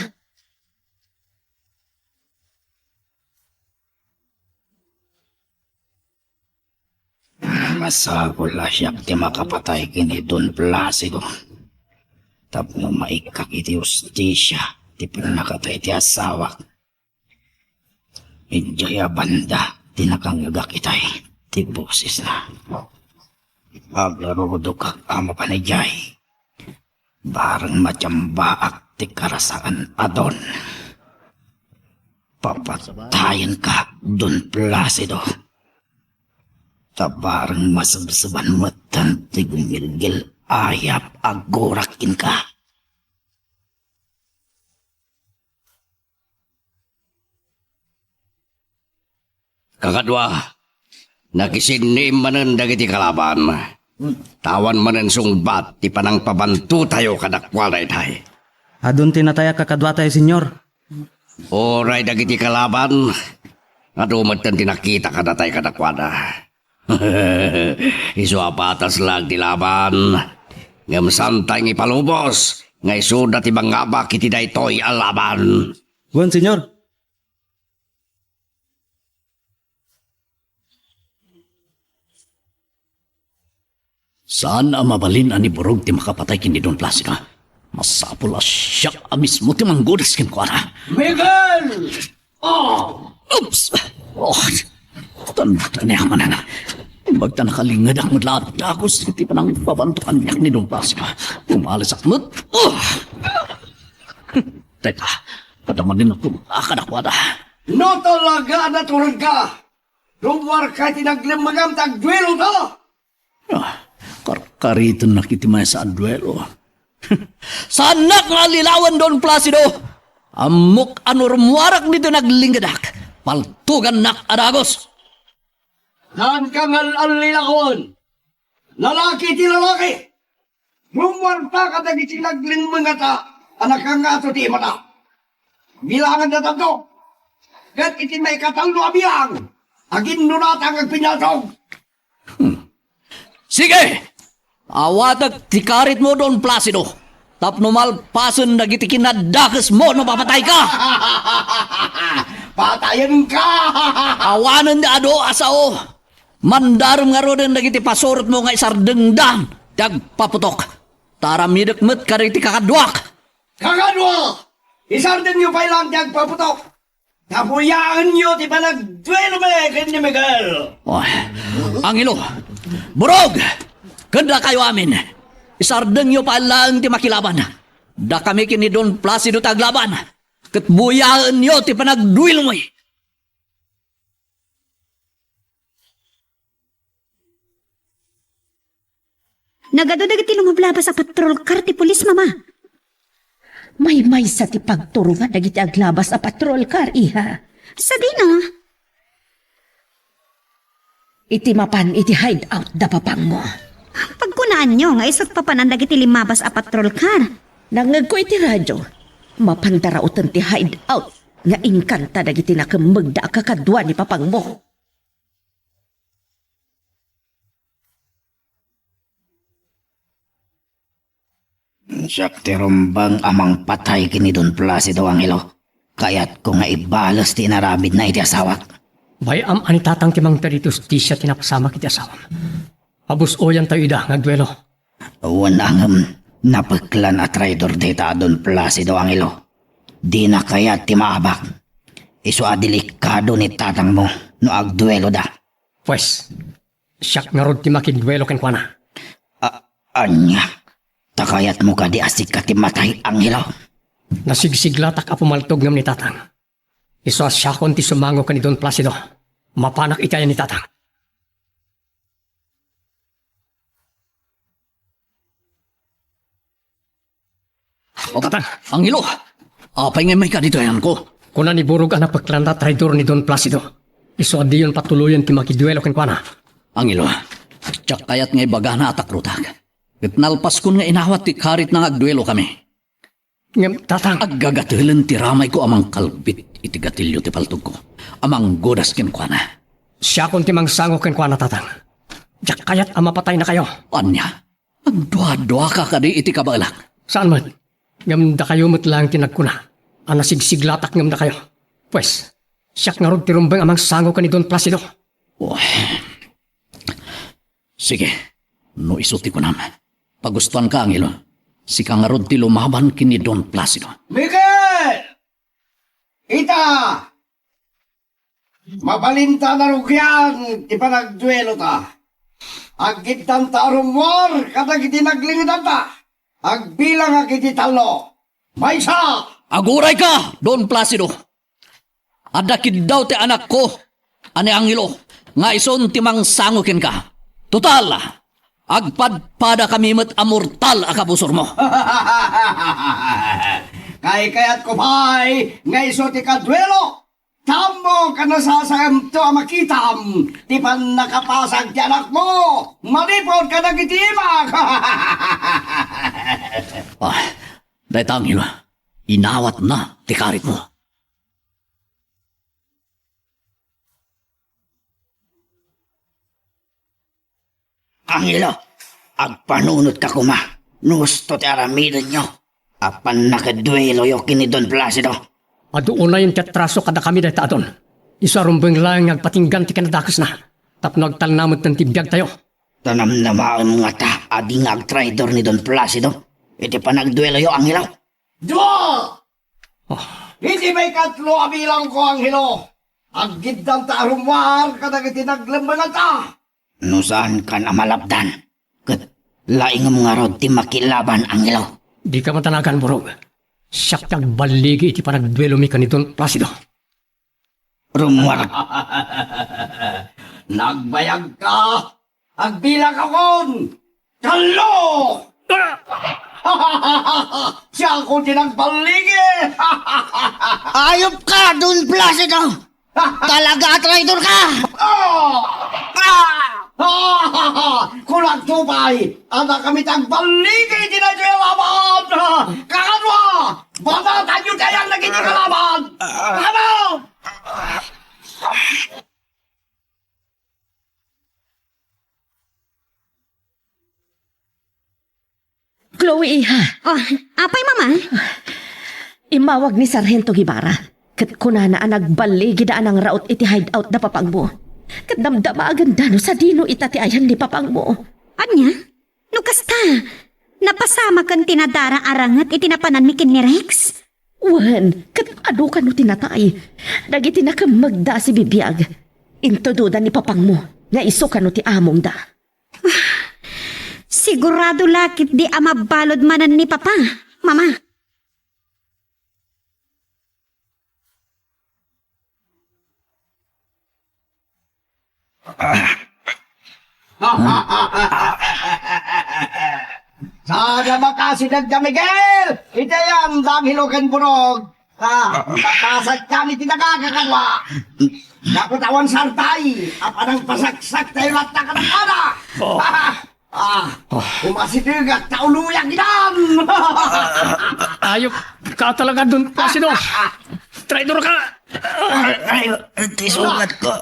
Masagula siya ti makapatay kini Don Placido. Tapno maikak iti ustisya ti pinakatay ti asawa. Medyo banda ti nakangagak itay ti boses na. Paglarudo kak ama panayjay. Barang matyambaak ti karasaan adon. Papatayan ka Don Placido. Tabarang masabsaban matan ti gumilgil ayap agorakin ka. Kakadwa, nakisinim manen dagiti kalaban. Tawan manen sungbat ti panang pabantu tayo kadakwalay tayo. Adun tinataya kakadwa tayo, senyor. Oray dagiti kalaban. Adumatan tinakita kadatay kadakwada. Isu apatas lang ti laban. Ngam santay ng ipalubos. Ngay suda ti bangabak iti daytoy alaban. Wan, senyor. Saan ang mabalin ani burog ti makapatay kini Don Placido? Masapul siya mismo ti manggudas kin ko ana. Miguel! Oh! Oops! Oh! Tanbutan niya man na. Bagta nakalingad ang lahat dagos iti pa ng pabantukan niyak ni Don Placido. Umalis akmut. Oh! Teka, padaman din ako akadakwada. No talaga naturod ka! Lumwar ka tinaglimagam tagduelo to! Karkariton nakitimay sa duelo. Sanak nga lilawan Don Placido! Amok anurmuarak nito naglingadak. Paltugan nak adagos. Naan ka ngal alilakon! Lalaki ti lalaki! Lumwar pa ka dagiti naglimagam ta! Anak kang ato ti mata! Bilangan na tanto! Kat iti may katanglo abiyang! Agin nunatang ang pinatog! Sige! Awatag tikarit mo Don Placido. Tapno malpason nagiti kinadakas mo no papatay ka! Patayan ka! Awanan ni ado asao. Mandarom nga ron nagiti pasurot mo nga isardengdan. Dagpaputok. Taramidakmet kariti kakadwak. Kakadwa! Isarden nyo pa ilang tiyag paputok! Kapuyaan nyo ti panagduelo me kanya Miguel! Oh, Angelo, burog! Ganda kayo amin. Isardeng nyo pa lang ti makilaban. Da kami kini Don Placido taglaban. Katbuyaan nyo ti panagduelo mo. Nagadudag iti lumablaba sa patrol car ti pulis, Mama. May sa ti pagturungan dagiti aglabas a patrol car, iha. Sa dino? Iti mapan iti hideout da papang mo. Pagkunaan nyo nga isot papanan dagiti limabas a patrol car. Nangag ko iti radyo. Mapandarautan ti hideout nga inkanta dagiti nakemegda kakadwa ni papang mo. Siyak ti rumbang amang patay kini Don Placido Angelo. Kaya't ko nga ibalas ti narabid na iti asawak. Bayam ani tatang timang teritus tisya tinapasama kiti asawam. Abus oyan tayo ida nagduelo. Uwan ang napaglan at traidor data Don Placido Angelo. Di na kaya ti maabak. Isu delikado ni tatang mo no agduelo da. Pues, siyak nga rod ti makidduelo ken kuana. Anya, takayat mo ka di asik ka ti matay Angelo. Nasigsiglatak a pumaltog ngam ni tatang. Isu asyakon ti sumango ka ni Don Placido. Mapanak itayan ni tatang. O tatang, Angelo, apay nga may ka dito yan ko. Kuna ni Burog anak pagklanda traidor ni Don Placido. Isu adiyon patuluyan ti makidduelo ken kuana. Angelo, tsak kayat nga ibagana atak rutag. Ket nalpas kun nga inawat ti karit na agduelo kami. Ngem tatang. Aggagatilen ti ramay ko amang kalbit itigatilyo ti paltog ko. Amang godas kinkwana. Siya kung timang sango ken kwa natatang. Diyak kayat ang mapatay na kayo. Anya, ang dua-dua ka kadi iti kabalak. Saan man? Ngam da kayo mo't lang tinagkuna. Ang nasigsiglatak ngam da kayo. Pues, siyak nga rod tirumbeng amang sango ka ni Don Placido. Oh. Sige, no isuti ko naman. Pagustuhan ka, Angelo. Si kangarod ti lumaban kini Don Placido. Miguel! Ita! Mabalinta na rugyan, di pa nagduelo ta. Agit tan tarumwar, kadag iti naglingidan ta. Agbilang agiti talo. May sa! Aguray ka, Don Placido. Adakid daw ti anak ko, ane Angelo, nga ison timang sangukin ka. Total, agpadpada kami met amortal akabusor mo. Kayat ko pa'y ngay so ti kadwelo. Tamo ka nasasagam to makitam. Di pa nakapasag ti anak mo. Malipod ka nagitibak. Dahil Angelo, inawat na ti karit mo. Angelo, agpanunod ka kuma. Nusto ti aramidan nyo. Apan nakaduelo yo kini Don Placido. Adoon na yung tetraso kada kami dahil taadon. Isarumbeng lang agpatinggan ti kanadakas na. Tapno agtalnamot ng tibiyag tayo. Tanam na mga ta, adi nga agtraidor ni Don Placido. Iti pa nagduelo yo, Angelo. Dua! Hindi may katlo abilang ko, Angelo. Agid ng tarumwar kadag iti naglambangan ta. No saan ka na malapdan? Kat laing mga rod ti makilaban, Angelo. Di ka matanagan, Borog. Siyak kag baligi iti panagduelo mi ka ni Don Placido. Rumwar. Nagbayag ka. Agbilang akon. Kalo! Siya ako din ang baligi. Ayop ka, Don Placido! Talaga traitor ka! Kulang tupay! Ada kami tagbaligi dinadyawaban! Kakadwa! Banatan nyo kayang naging kalaban! Ano? Chloe, iha. Oh, apay mama? Imawag ni Sargento Guevara. Kat kunana ang nagbaligi daan ang raot iti hideout na papangmo. Kat damdama aganda no sa dino itati ayan ni papangmo. Anya? No kasta? Napasama kan tinadara arangat itinapanan mi kin ni Rex? Wan, kat ado ka no tinatay. Dagiti nakamagda si bibiyag. Into duda ni papangmo nga iso ka no ti among da. Sigurado lakit di amabalod manan ni Papa, Mama. Sana makasinag ka, Miguel! Ito yan, danghilokan burog. Takasag kami tinagagakalwa. Nakutawan sartay, apanang pasaksak tayo lahat na kanakana. Umasidigat, tauluyang inan! Ayop ka talaga, Don Placido. Traidor ka! Ay, tisugat ko.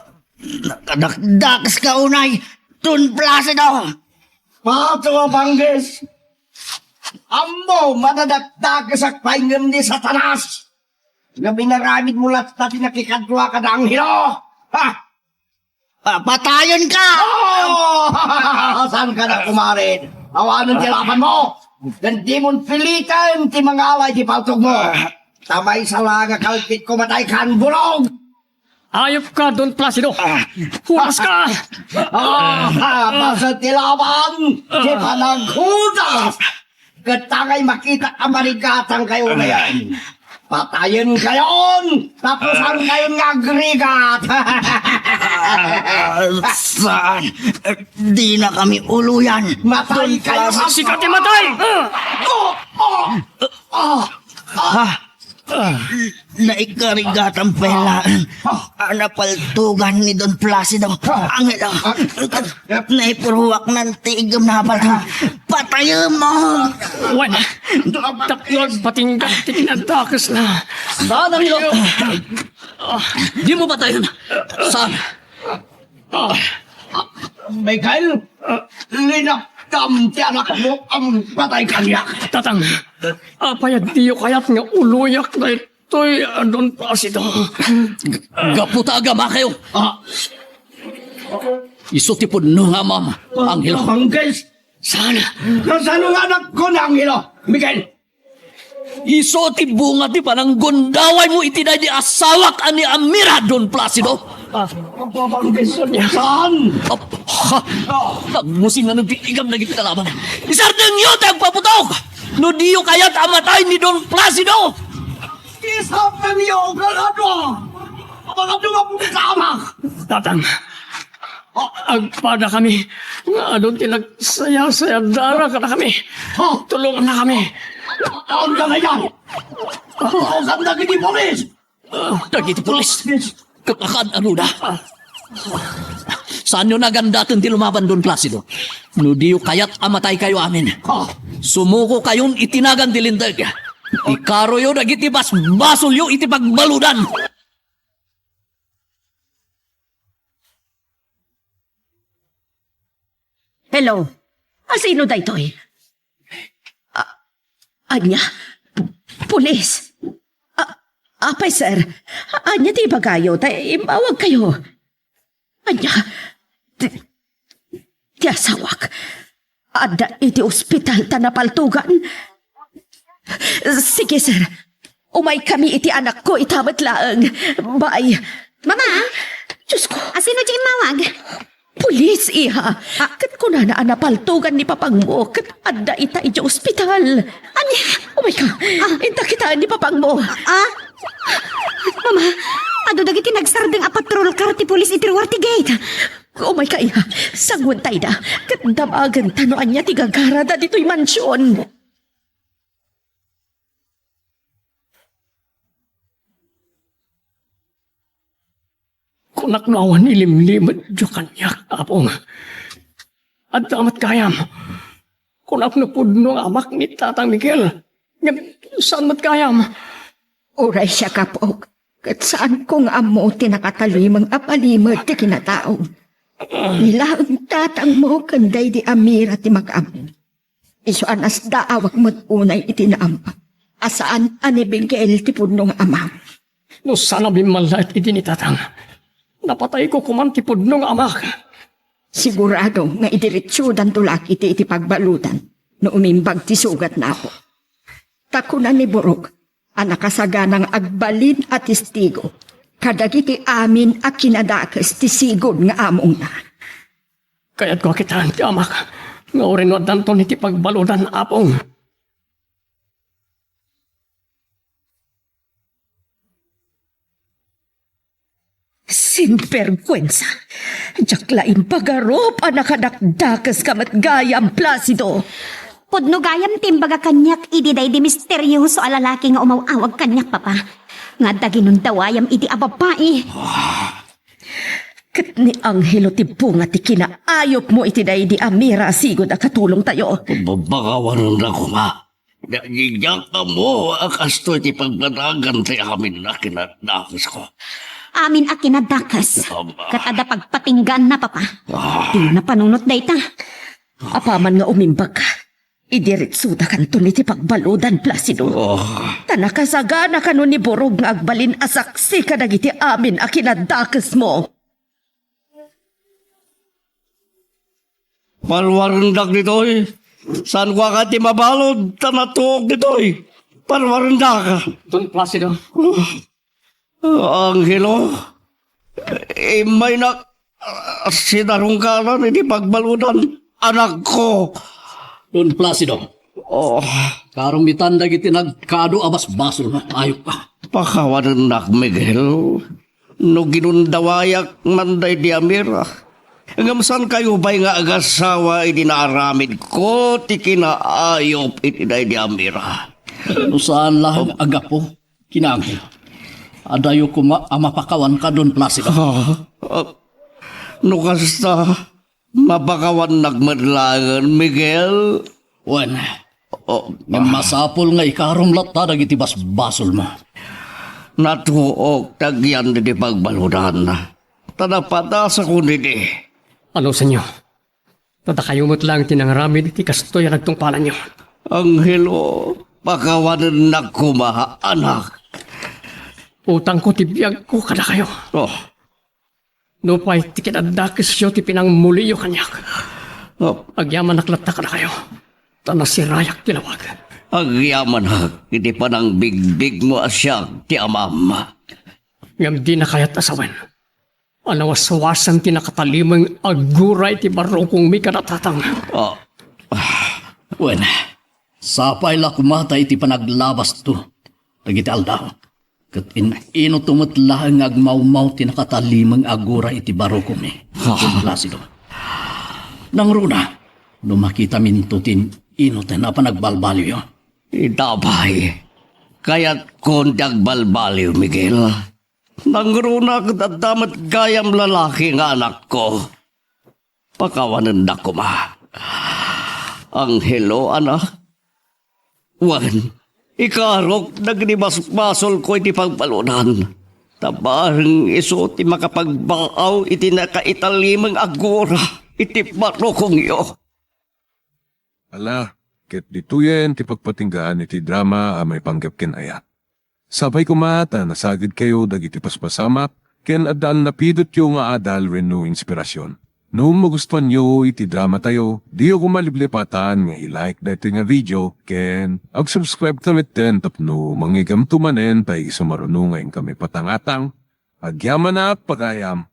Nakadakdakas ka unay, Don Placido! Pato Bangges! Amo, madadakdakas ak paingam ni Satanas! Nga binaramid mo lahat na tinakikadwa ka na ang hilo! Ha! Patayon ka! Saan ka na kumarin? Awanan ti laban mo! Gandi mong pilitan ti mga alay ti paltog mo! Tamay sa laga kalpit ko matay kan bulog! Ayop ka, Don Placido! Huwas ka! Basta ti laban! Ti panaghudas! Katangay makita amarigatang kayo na yan! Patayin kayon! Tapos ang kayon nga agrigat! Saan? Di na kami uluyan. Matay kayo sa... Sikati matay! Naikarigatang pelaan. Napaltugan ni Don Placido. Angelo. Naipuruwak ng tigam na pala. patayin mo! Wala. Taklog patinggan ti kinadakas na. Saan ang ilo? Di mo patayin. Saan? Michael, linaktam ti anak mo ang patay kanya. Tatang, apayag diyo kayat nga uluyak na ito'y Don Placido. Gaputa agama kayo. Isutipod no nga, ma'am. Angelo. Pangkis! Sana. Nasaan ang anak ko na Angelo? Michael! Isoti bunga ti panang gondaway mo itinay di asawak ani Amira, Don Placido. Pangkis niya saan? Nagmusing na ng titigam na gipitalaban. Isardeng yun tagpaputok! No diyo kaya't amatay ni Don Placido! Isapan niyo, galado! Mga dumapong sama! Tatang, agpada kami. Nga doon tinagsaya-saya dara ka na kami. Tulungan na kami. Taon ka na yan! Saan na kiti polis? Dagiti pulis. Kakakan ano na? Saan nyo nagandatin ti lumaban Don Placido? No diyo kaya't amatay kayo amin. Sumuko kayon itinagan ti lindag. Ikaro yo dagiti basol yo iti pagbaludan. Hello? Asino da ito'y? Anya? Pulis? Apay, sir. Anya, di ba kayo? Imbawag kayo. Anya? Di asawak. Ada iti ospital tanapaltugan. Sige, sir. Umay kami iti anak ko itamat laang. Bye. Mama, Diyos ko. asino di mawag? Pulis, iha. Kat ko na napaltugan ni papang mo. Kat ada ita iti ospital. Ani? Oh my God. Inta kita ni papang mo. Mama, ado dagiti nagsardeng a patrol car ti pulis iti Ruarte Gate. Oh my God, iha. Sangun tayo da. Kat damagan tanoan niya ti gagara da dito'y mansyon. Kunak nawan ilimlimad diyo kanyak, apong. At damat kayam. Kunak na pudno amak ni Tatang Miguel. Saan mat kayam? Uray siya kapog. Kat saan kong amo tinakatalimang apalimod ti kinatao. Nila ang tatang mo kanday di Amira ti mag-amo. Iso anas daawak mo't unay itinaampa. Asaan anibigel ti punong ama. No sana bimalait iti ni Tatang. Napatay ko kumantipod nung amak. Sigurado nga idiretsyo dan tulak iti pagbalutan no umimbag ti sugat na ako. Takunan ni Borog, anak kasaganang agbalin at testigo. Kadagiti amin a kinadakas ti sigod nga among na. Kaya't ko kitaan ti amak. Nga orin wadan to niti pagbaludan apong. Sinvergüenza. Jaklain pagarop anakadakdakas kamat gayam Placido. Pudno gayam timbaga kanyak ididay di misteryoso a lalaki nga umawawag kanyak papa. Nga daginon dawayam iti a babae. Kat ni Angelo ti bunga ti kinaayop mo iti day di Amira sigod a katulong tayo. Babakawan na ko ma. Nagigyak ka mo, akasto iti pagbanagan tayo amin na kinadakas ko. Amin a kinadakas. Kat ada pagpatinggan na papa. Di na panunot dayta. Apaman nga umimbag ka. Idiritsuda kanto ni ti pagbaludan Placido. Tanakasagana kano ni Borog nga agbalin asaksi kadagiti amin a kinadakas mo. Palwarandak dito eh. Saan ko ka ti mabalod? Tanatuog dito eh. Palwarandak. Don Placido. Angelo, may sinarong ka na hindi pagbaludan. Anak ko. Don Placido. Karong mitandag iti nagkado abas basol na ayok ka. Pakawanan nak Miguel. No ginundawayak manday di Amira. Ngamsan kayo ba'y nga agasawa iti naaramid ko ti kinaayop iti day di Amira. No saan lang agapo kinangil. Adayo ko mapakawan ka Don Placido. No kasta mapakawan nagmadlangan Miguel. Wen, masapol nga ikarom lata dagiti basol mo. Natuog tagyan di pagbaludan. Tanapadasa ko nidi. Ano sa inyo? Tatakayumot lang tinangarami diti kastoy ang nagtungpalan nyo. Anghelo, pakawanan na kumaha, anak. Utang ko tibiyag ko kada kayo. Oh, No pa'y ti kinadakis siyo ti pinangmuli yo kanyak. oh, Agyaman naklata kada kayo. Tanasirayak tinawag. agyaman ha, hindi pa nang bigbig mo asyag ti amam. Ngam di na kaya't asawan. Anawasawasan ti nakatalimang aguray ti baro kong may kanatatang. Oh, Wen, sapay la kumatay ti panaglabas to. Dagiti aldaw. Kat ino tumutla ang agmaumaw ti nakatalimang agura iti baroko ni. Kung Placido. Nang runa, nung makita minto tin ino na panagbalbaliw yun. itabay. Kaya't kondag balbaliw, Miguel. Nangruna kadadamat gayam lalaki nga anak ko. Pakawanan na kuma. Anghelo, anak. Wan, ikarok nagnibas-basol ko iti pagbalunan. Tabarang iso ti makapagbaaw iti nakaitalimang agura iti barokong iyo. Ala, ket dituyen ti pagpatinggaan iti drama a may panggap ken ayat. Sabay kumata nasagid kayo dagiti paspasamak ken adal napidot yo nga adal renno inspirasyon. No magustuhan nyo iti drama tayo, di ako maliblipatan nga i-like dito nga video ken ag-subscribe tamit ten tapno mangigam tumanen tay sumarunungayin kami patangatang. Agyaman na pagayam.